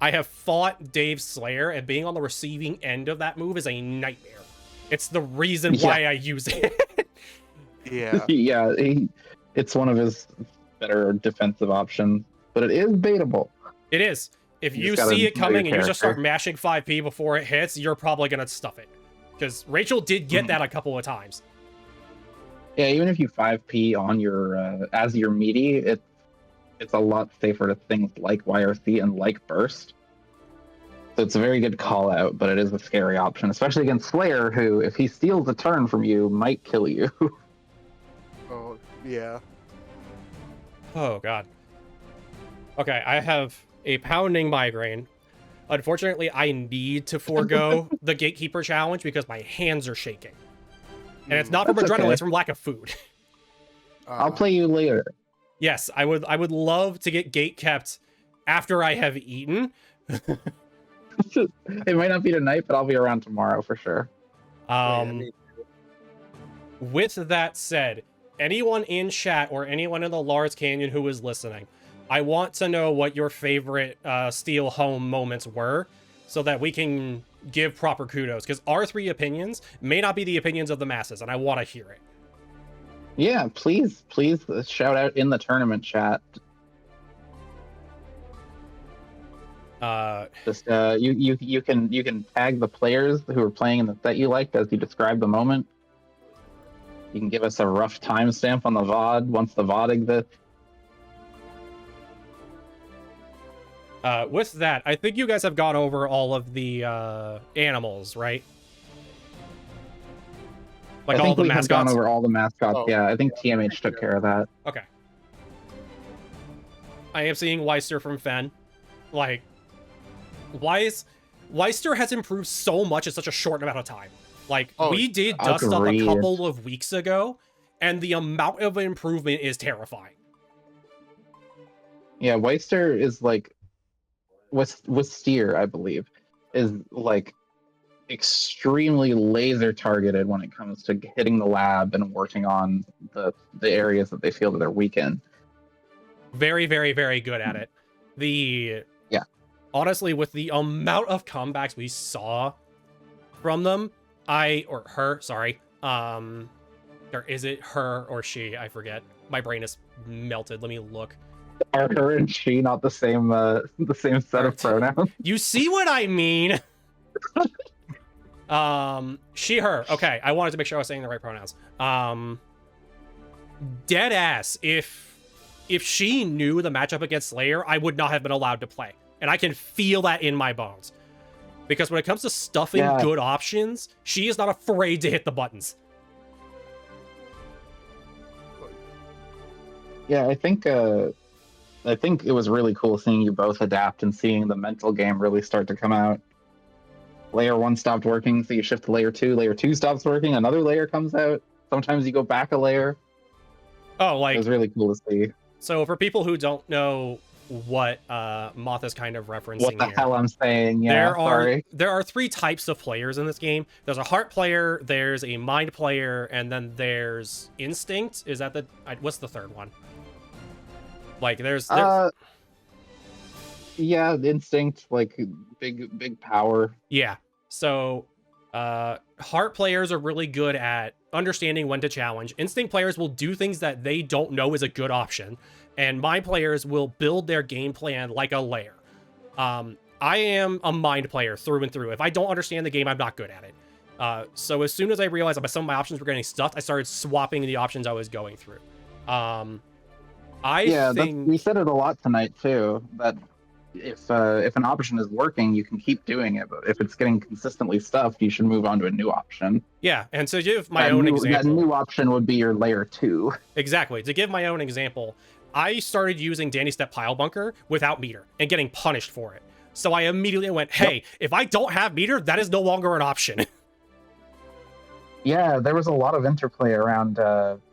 have fought Dave's Slayer, and being on the receiving end of that move is a nightmare. It's the reason why I use it. Yeah. Yeah, it's one of his better defensive options, but it is baitable. It is. If you just see it gotta know coming your and you just start character. mashing 5p before it hits, you're probably going to stuff it. Because Rachel did get that a couple of times. Yeah, even if you 5p on your as your meaty, it's a lot safer to things like YRC and like Burst. So it's a very good call out, but it is a scary option, especially against Slayer, who, if he steals a turn from you, might kill you. Oh, yeah. Oh, God. Okay, I have a pounding migraine. Unfortunately, I need to forego the Gatekeeper challenge because my hands are shaking. And it's not from That's adrenaline, okay. it's from lack of food. I'll play you later. Yes, I would love to get gate kept after I have eaten. It might not be tonight, but I'll be around tomorrow for sure. With that said, anyone in chat or anyone in the Lars Canyon who is listening, I want to know what your favorite Steel Home moments were so that we can give proper kudos, because our 3 opinions may not be the opinions of the masses, and I want to hear it. Yeah, please shout out in the tournament chat. Just you can tag the players who are playing in the set you liked as you describe the moment. You can give us a rough timestamp on the VOD once the VOD exists. With that, I think you guys have gone over all of the animals, right? Like I all think the we have mascots? gone over all the mascots. Oh, yeah, I think TMH took care of that. Okay. I am seeing Weister from Fen. Like, Weister has improved so much in such a short amount of time. Like, Oh, we did Dust Up a agreed. couple of weeks ago, and the amount of improvement is terrifying. Yeah, Weister is like with Steer, I believe, is like extremely laser targeted when it comes to hitting the lab and working on the areas that they feel that they're weak in. Very, very, very good at it. Yeah. Honestly, with the amount of comebacks we saw from them, or is it her or she? I forget. My brain is melted. Let me look. Are her and she not the same set of pronouns? You see what I mean? She, her. Okay, I wanted to make sure I was saying the right pronouns. Dead ass. If she knew the matchup against Slayer, I would not have been allowed to play. And I can feel that in my bones. Because when it comes to stuffing good options, she is not afraid to hit the buttons. Yeah, I think it was really cool seeing you both adapt and seeing the mental game really start to come out. Layer 1 stopped working, so you shift to layer 2. Layer 2 stops working, another layer comes out. Sometimes you go back a layer. Oh, like... It was really cool to see. So for people who don't know what Moth is kind of referencing What the here, hell I'm saying, yeah, there are 3 types of players in this game. There's a heart player, there's a mind player, and then there's instinct. Is that what's the third one? Like there's yeah, instinct, like big power. Yeah. So heart players are really good at understanding when to challenge. Instinct players will do things that they don't know is a good option. And mind players will build their game plan like a layer. I am a mind player through and through. If I don't understand the game, I'm not good at it. So as soon as I realized that some of my options were getting stuffed, I started swapping the options I was going through. I think we said it a lot tonight too, that if an option is working, you can keep doing it, but if it's getting consistently stuffed, you should move on to a new option. Yeah, and to give my own example, that new option would be your layer 2. Exactly. To give my own example, I started using Danny Step Pile Bunker without meter and getting punished for it. So I immediately went, hey, if I don't have meter, that is no longer an option. Yeah, there was a lot of interplay around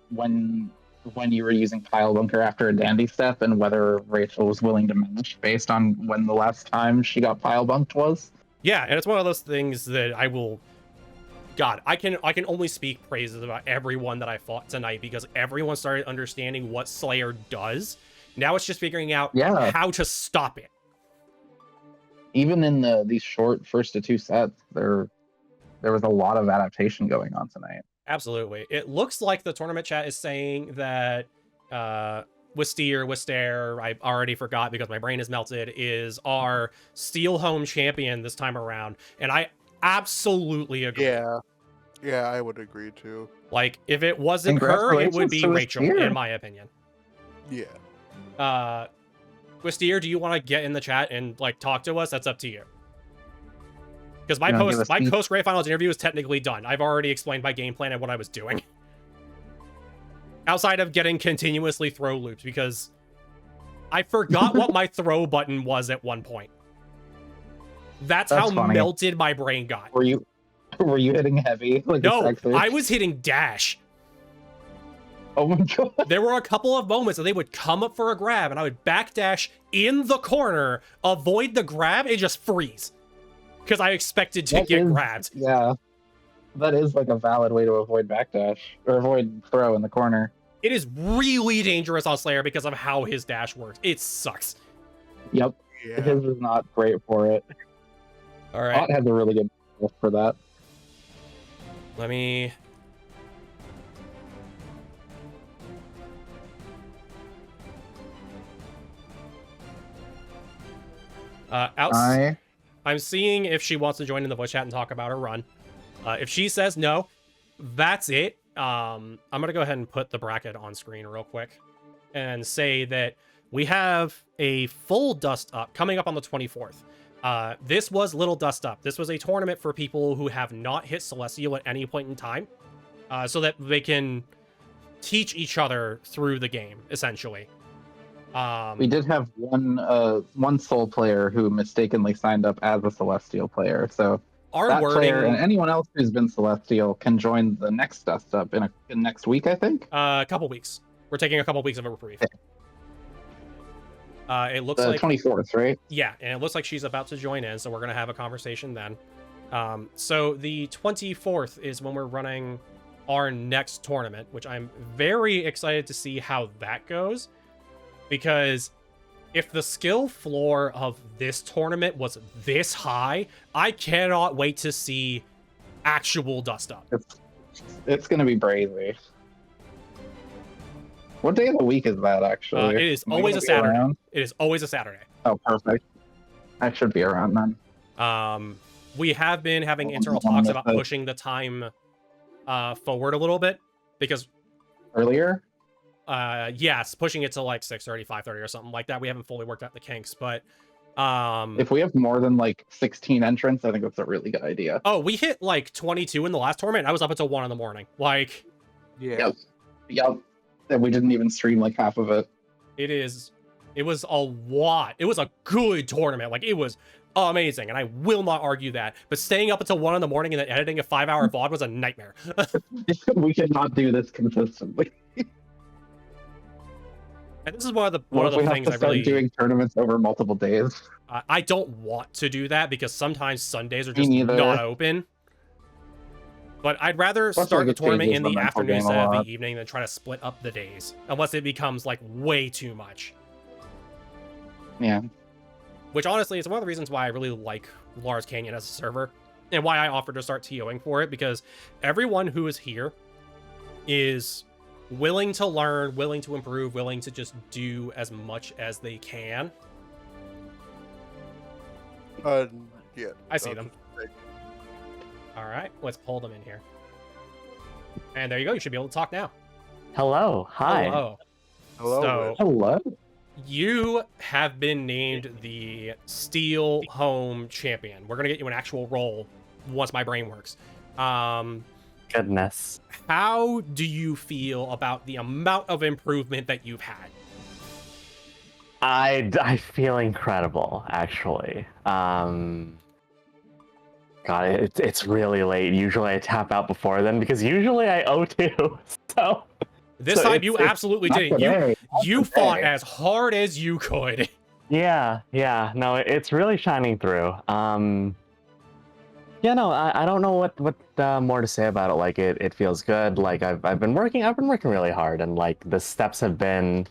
when you were using Pile Bunker after a Dandy Step and whether Rachel was willing to match based on when the last time she got Pile Bunked was. Yeah, and it's one of those things that I will... God, I can only speak praises about everyone that I fought tonight because everyone started understanding what Slayer does. Now it's just figuring out how to stop it. Even in these short first to 2 sets, there was a lot of adaptation going on tonight. Absolutely. It looks like the tournament chat is saying that Wister, I already forgot because my brain is melted, is our Steel Home champion this time around. And I absolutely agree. Yeah, I would agree too. Like, if it wasn't her, it would be Rachel, in my opinion. Yeah. Wister, do you want to get in the chat and, like, talk to us? That's up to you. Because my post-Grand Finals interview is technically done. I've already explained my game plan and what I was doing. Outside of getting continuously throw loops, because I forgot what my throw button was at one point. That's how funny. melted my brain got. Were you hitting heavy? Like no, I was hitting dash. Oh my god. There were a couple of moments that they would come up for a grab, and I would backdash in the corner, avoid the grab, and just freeze. Because I expected to get grabbed. Yeah. That is like a valid way to avoid backdash, or avoid throw in the corner. It is really dangerous on Slayer because of how his dash works. It sucks. Yep. Yeah. His is not great for it. All right. Bot has a really good for that. Let me... I'm seeing if she wants to join in the voice chat and talk about her run. If she says no, that's it. I'm going to go ahead and put the bracket on screen real quick and say that we have a full Dust Up coming up on the 24th. This was Little Dust Up. This was a tournament for people who have not hit Celestial at any point in time, so that they can teach each other through the game, essentially. We did have one Soul player who mistakenly signed up as a Celestial player. So Our that player and wording, anyone else who's been Celestial can join the next Dust Up in next week, I think. a couple weeks. We're taking a couple weeks of a reprieve. It looks The like 24th, right? Yeah, and it looks like she's about to join in, so we're gonna have a conversation then. So the 24th is when we're running our next tournament, which I'm very excited to see how that goes, because if the skill floor of this tournament was this high, I cannot wait to see actual Dust Up. It's gonna be crazy. What day of the week is that, actually? It is Am I always gonna a be Saturday. around? It is always a Saturday. Oh, perfect. I should be around then. We have been having Oh, internal on talks the about fifth. pushing the time forward a little bit, because Earlier? yes, pushing it to like 6:30, 5:30 or something like that. We haven't fully worked out the kinks, but If we have more than like 16 entrants, I think that's a really good idea. oh, we hit like 22 in the last tournament. I was up until 1 in the morning. Like, Yeah. Yep. And we didn't even stream like half of it. it was a lot. It was a good tournament. Like, it was amazing, and I will not argue that. But staying up until 1 in the morning and then editing a 5-hour VOD was a nightmare. We cannot do this consistently. And this is one of the What if we have things to I start really doing tournaments over multiple days? I don't want to do that, because sometimes Sundays are Me just neither. not open. But I'd rather Plus, start the like, it tournament changes in the the mental afternoon game a instead of lot. the evening than try to split up the days. Unless it becomes like way too much. Yeah. Which honestly is one of the reasons why I really like Lars Canyon as a server. And why I offered to start TOing for it, because everyone who is here is willing to learn, willing to improve, willing to just do as much as they can. Yeah. I see them. All right, let's pull them in here. And there you go. You should be able to talk now. Hello. Hi. Hello. Hello. So, Rich. Hello. you have been named the Steel Home Champion. We're gonna get you an actual role once my brain works. Goodness. How do you feel about the amount of improvement that you've had? I feel incredible, actually. God, it's really late. Usually I tap out before then, because usually I O2. So This So time it's- you it's absolutely not did it. today. You Not fought today. as hard as you could. yeah. No, it's really shining through. Yeah, no, I don't know what more to say about it. Like, it feels good. Like, I've been working really hard, and like the steps have been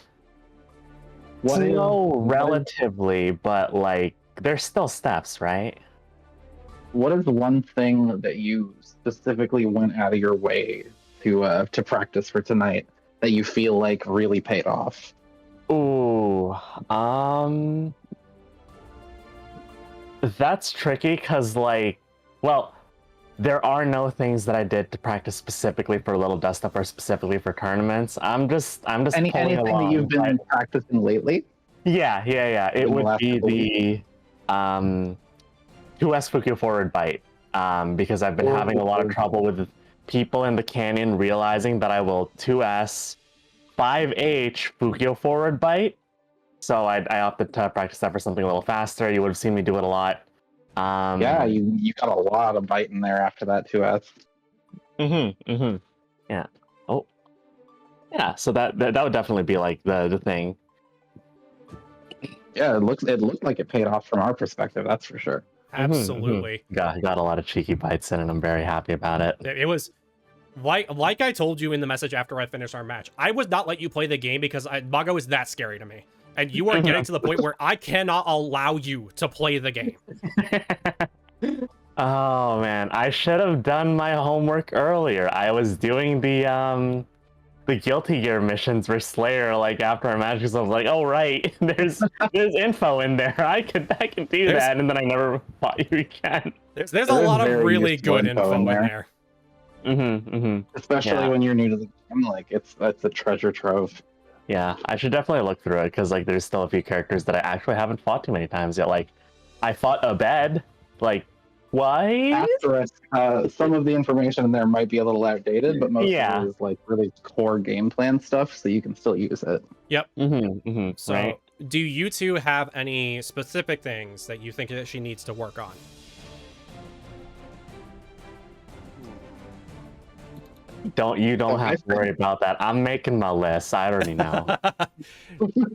slow relatively, but like there's still steps, right? What is the one thing that you specifically went out of your way to practice for tonight that you feel like really paid off? Ooh, that's tricky, because like, well, there are no things that I did to practice specifically for Little Dust Up or specifically for tournaments. I'm just pulling Anything along. that you've been practicing lately? Yeah. It In the would last be couple the 2S Fukio forward bite, because I've been having a lot of trouble with people in the canyon realizing that I will 2S 5H Fukio forward bite. So I opted to practice that for something a little faster. You would have seen me do it a lot. Yeah, you got a lot of bite in there after that 2S. Yeah. Oh. Yeah, so that would definitely be like the thing. Yeah, it looked like it paid off from our perspective, that's for sure. Absolutely. Got a lot of cheeky bites in, and I'm very happy about it. It was like I told you in the message after I finished our match. I would not let you play the game because Mago is that scary to me. And you are getting to the point where I cannot allow you to play the game. Oh man, I should have done my homework earlier. I was doing the Guilty Gear missions for Slayer like after our match, because I was like, oh right, there's info in there. I can do that, and then I never fought you again. There's a lot of very really useful good info in there. Especially Yeah. when you're new to the game, like it's a treasure trove. Yeah, I should definitely look through it, because like there's still a few characters that I actually haven't fought too many times yet. Like I fought Abed like What? Asterisk, some of the information in there might be a little outdated, but most Yeah. of it is like really core game plan stuff, so you can still use it. Yep. So, Right. do you two have any specific things that you think that she needs to work on? Don't have to worry about that. I'm making my list. I already know.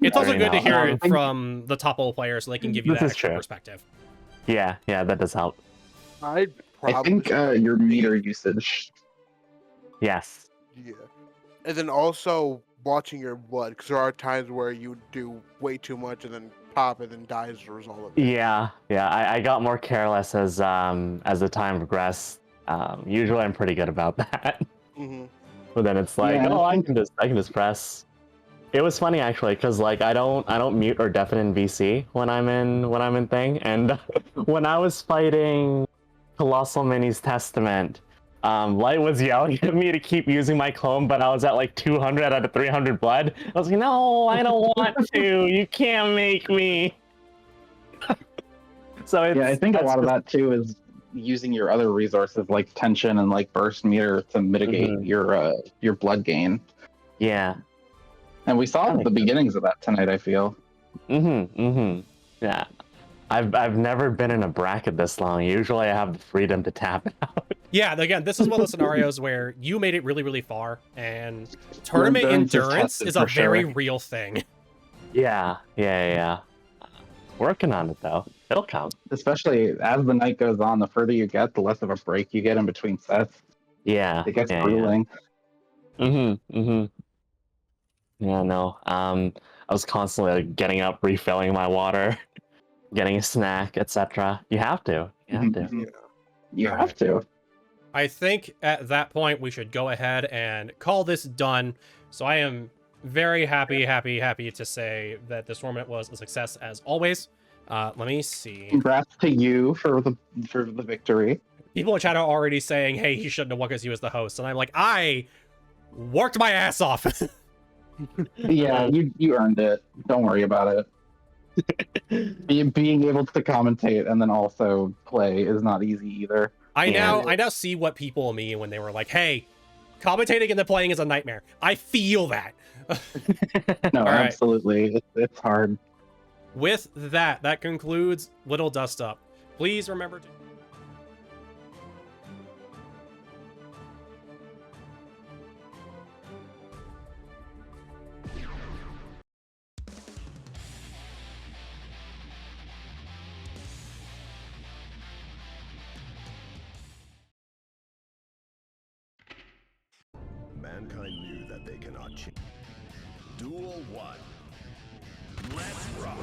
It's also Already good to know. hear it from the top level players so they can give you This that is extra true. perspective. Yeah, that does help. I'd probably I think your meter usage. Yes. Yeah. And then also watching your blood, because there are times where you do way too much and then pop and then die as a result of it. Yeah. I got more careless as the time progressed. Usually I'm pretty good about that. Mm-hmm. But then it's like, Yeah, oh, I I can just press. It was funny actually, because like I don't mute or deafen in VC when I'm in thing, and when I was fighting Colossal Mini's Testament, Light was yelling at me to keep using my clone, but I was at like 200 out of 300 blood. I was like, no, I don't want to. You can't make me. So it's, Yeah, I think a lot of that too is using your other resources like tension and like burst meter to mitigate your blood gain. Yeah. And we saw the beginnings of that tonight, I feel. Yeah. I've never been in a bracket this long. Usually I have the freedom to tap out. Yeah, again, this is one of those scenarios where you made it really, really far, and tournament endurance is endurance tested is a for very sure. real thing. Yeah. Working on it though. It'll come. Especially as the night goes on, the further you get, the less of a break you get in between sets. Yeah. It gets grueling. Yeah, no. I was constantly like, getting up, refilling my water, getting a snack, etc. You have to. You have to. I think at that point we should go ahead and call this done. So I am very happy to say that this tournament was a success as always. Let me see. Congrats to you for the victory. People in chat are already saying, hey, he shouldn't have won because he was the host. And I'm like, I worked my ass off. Yeah, you earned it. Don't worry about it. Being able to commentate and then also play is not easy either. I now see what people mean when they were like, hey, commentating and then playing is a nightmare. I feel that. No, right. Absolutely. It's hard. With that concludes Little Dust Up. Please remember to... Mankind knew that they cannot change. Duel 1. Let's rock!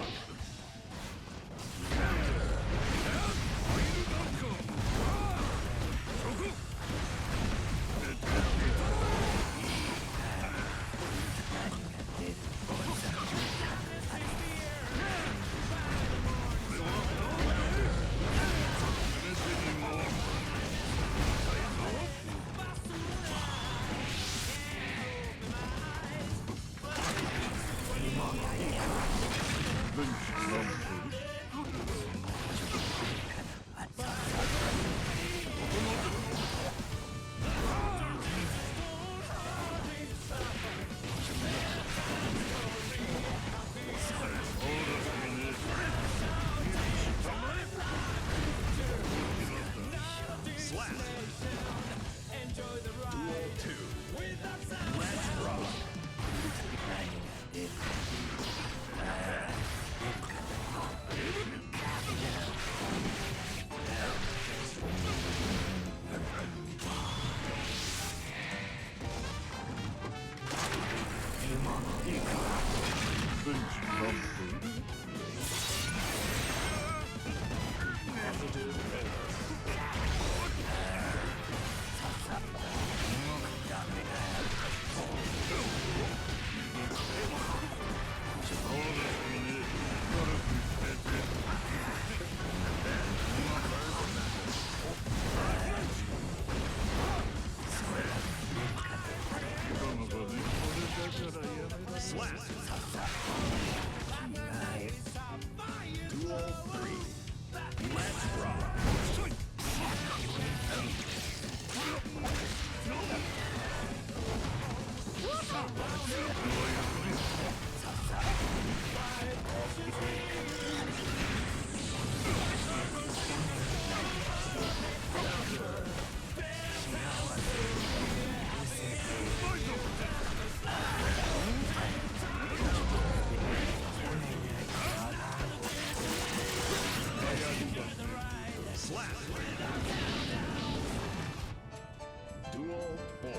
Duel 4.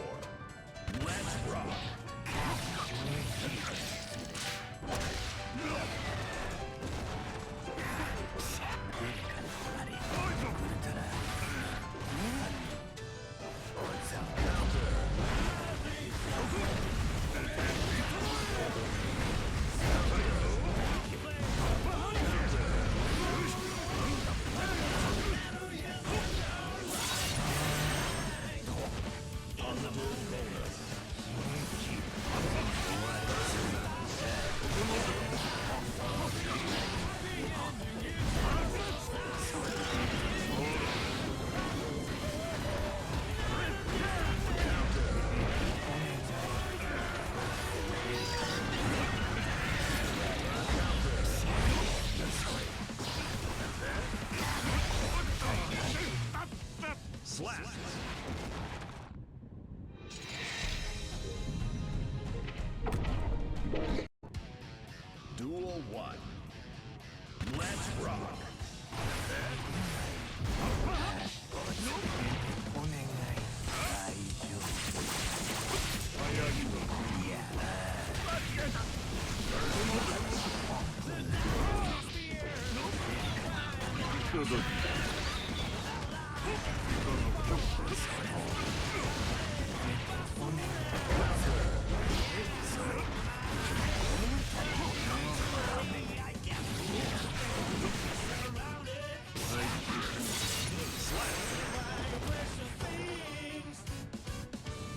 Let's rock. Slap. Duel 1. Let's rock.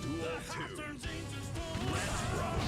Duel 2. Let's rock.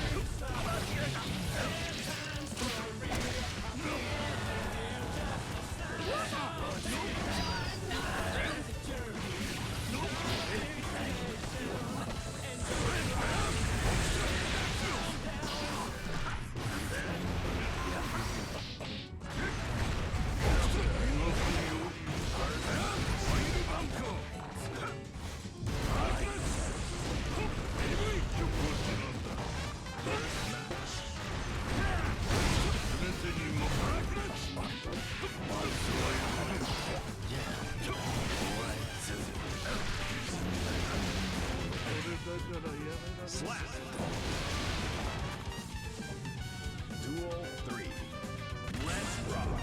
Slap. Duel 3. Let's rock.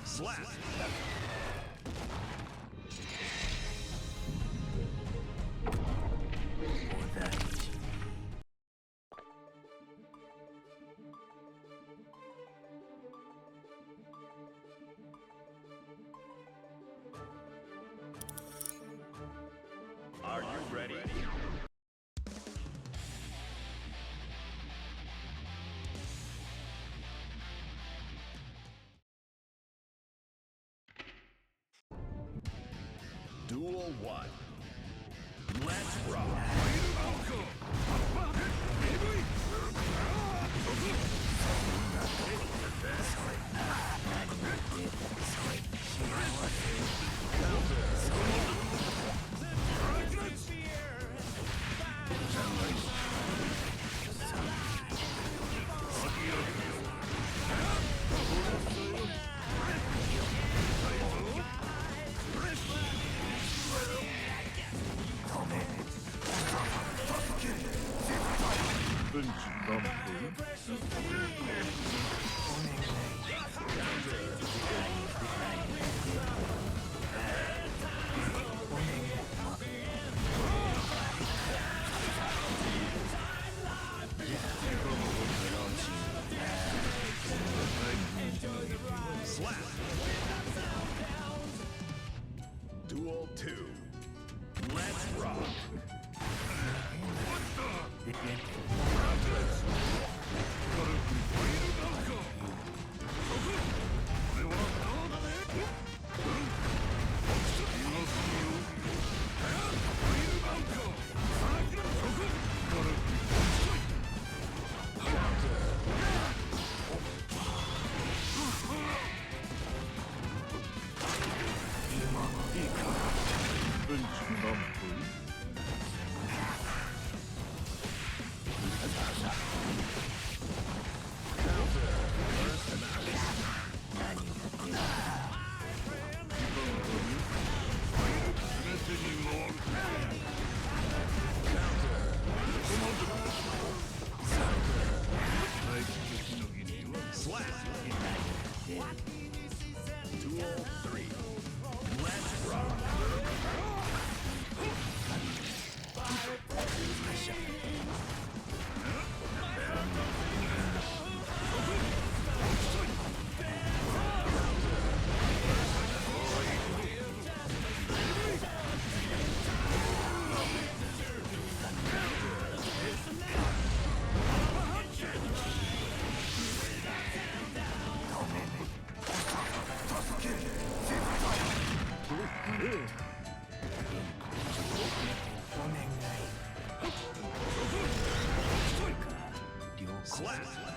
Slap. Are you ready? Duel 1. Let's rock. Duel 2. Let's rock. Duel 3. Let's rock. Slap!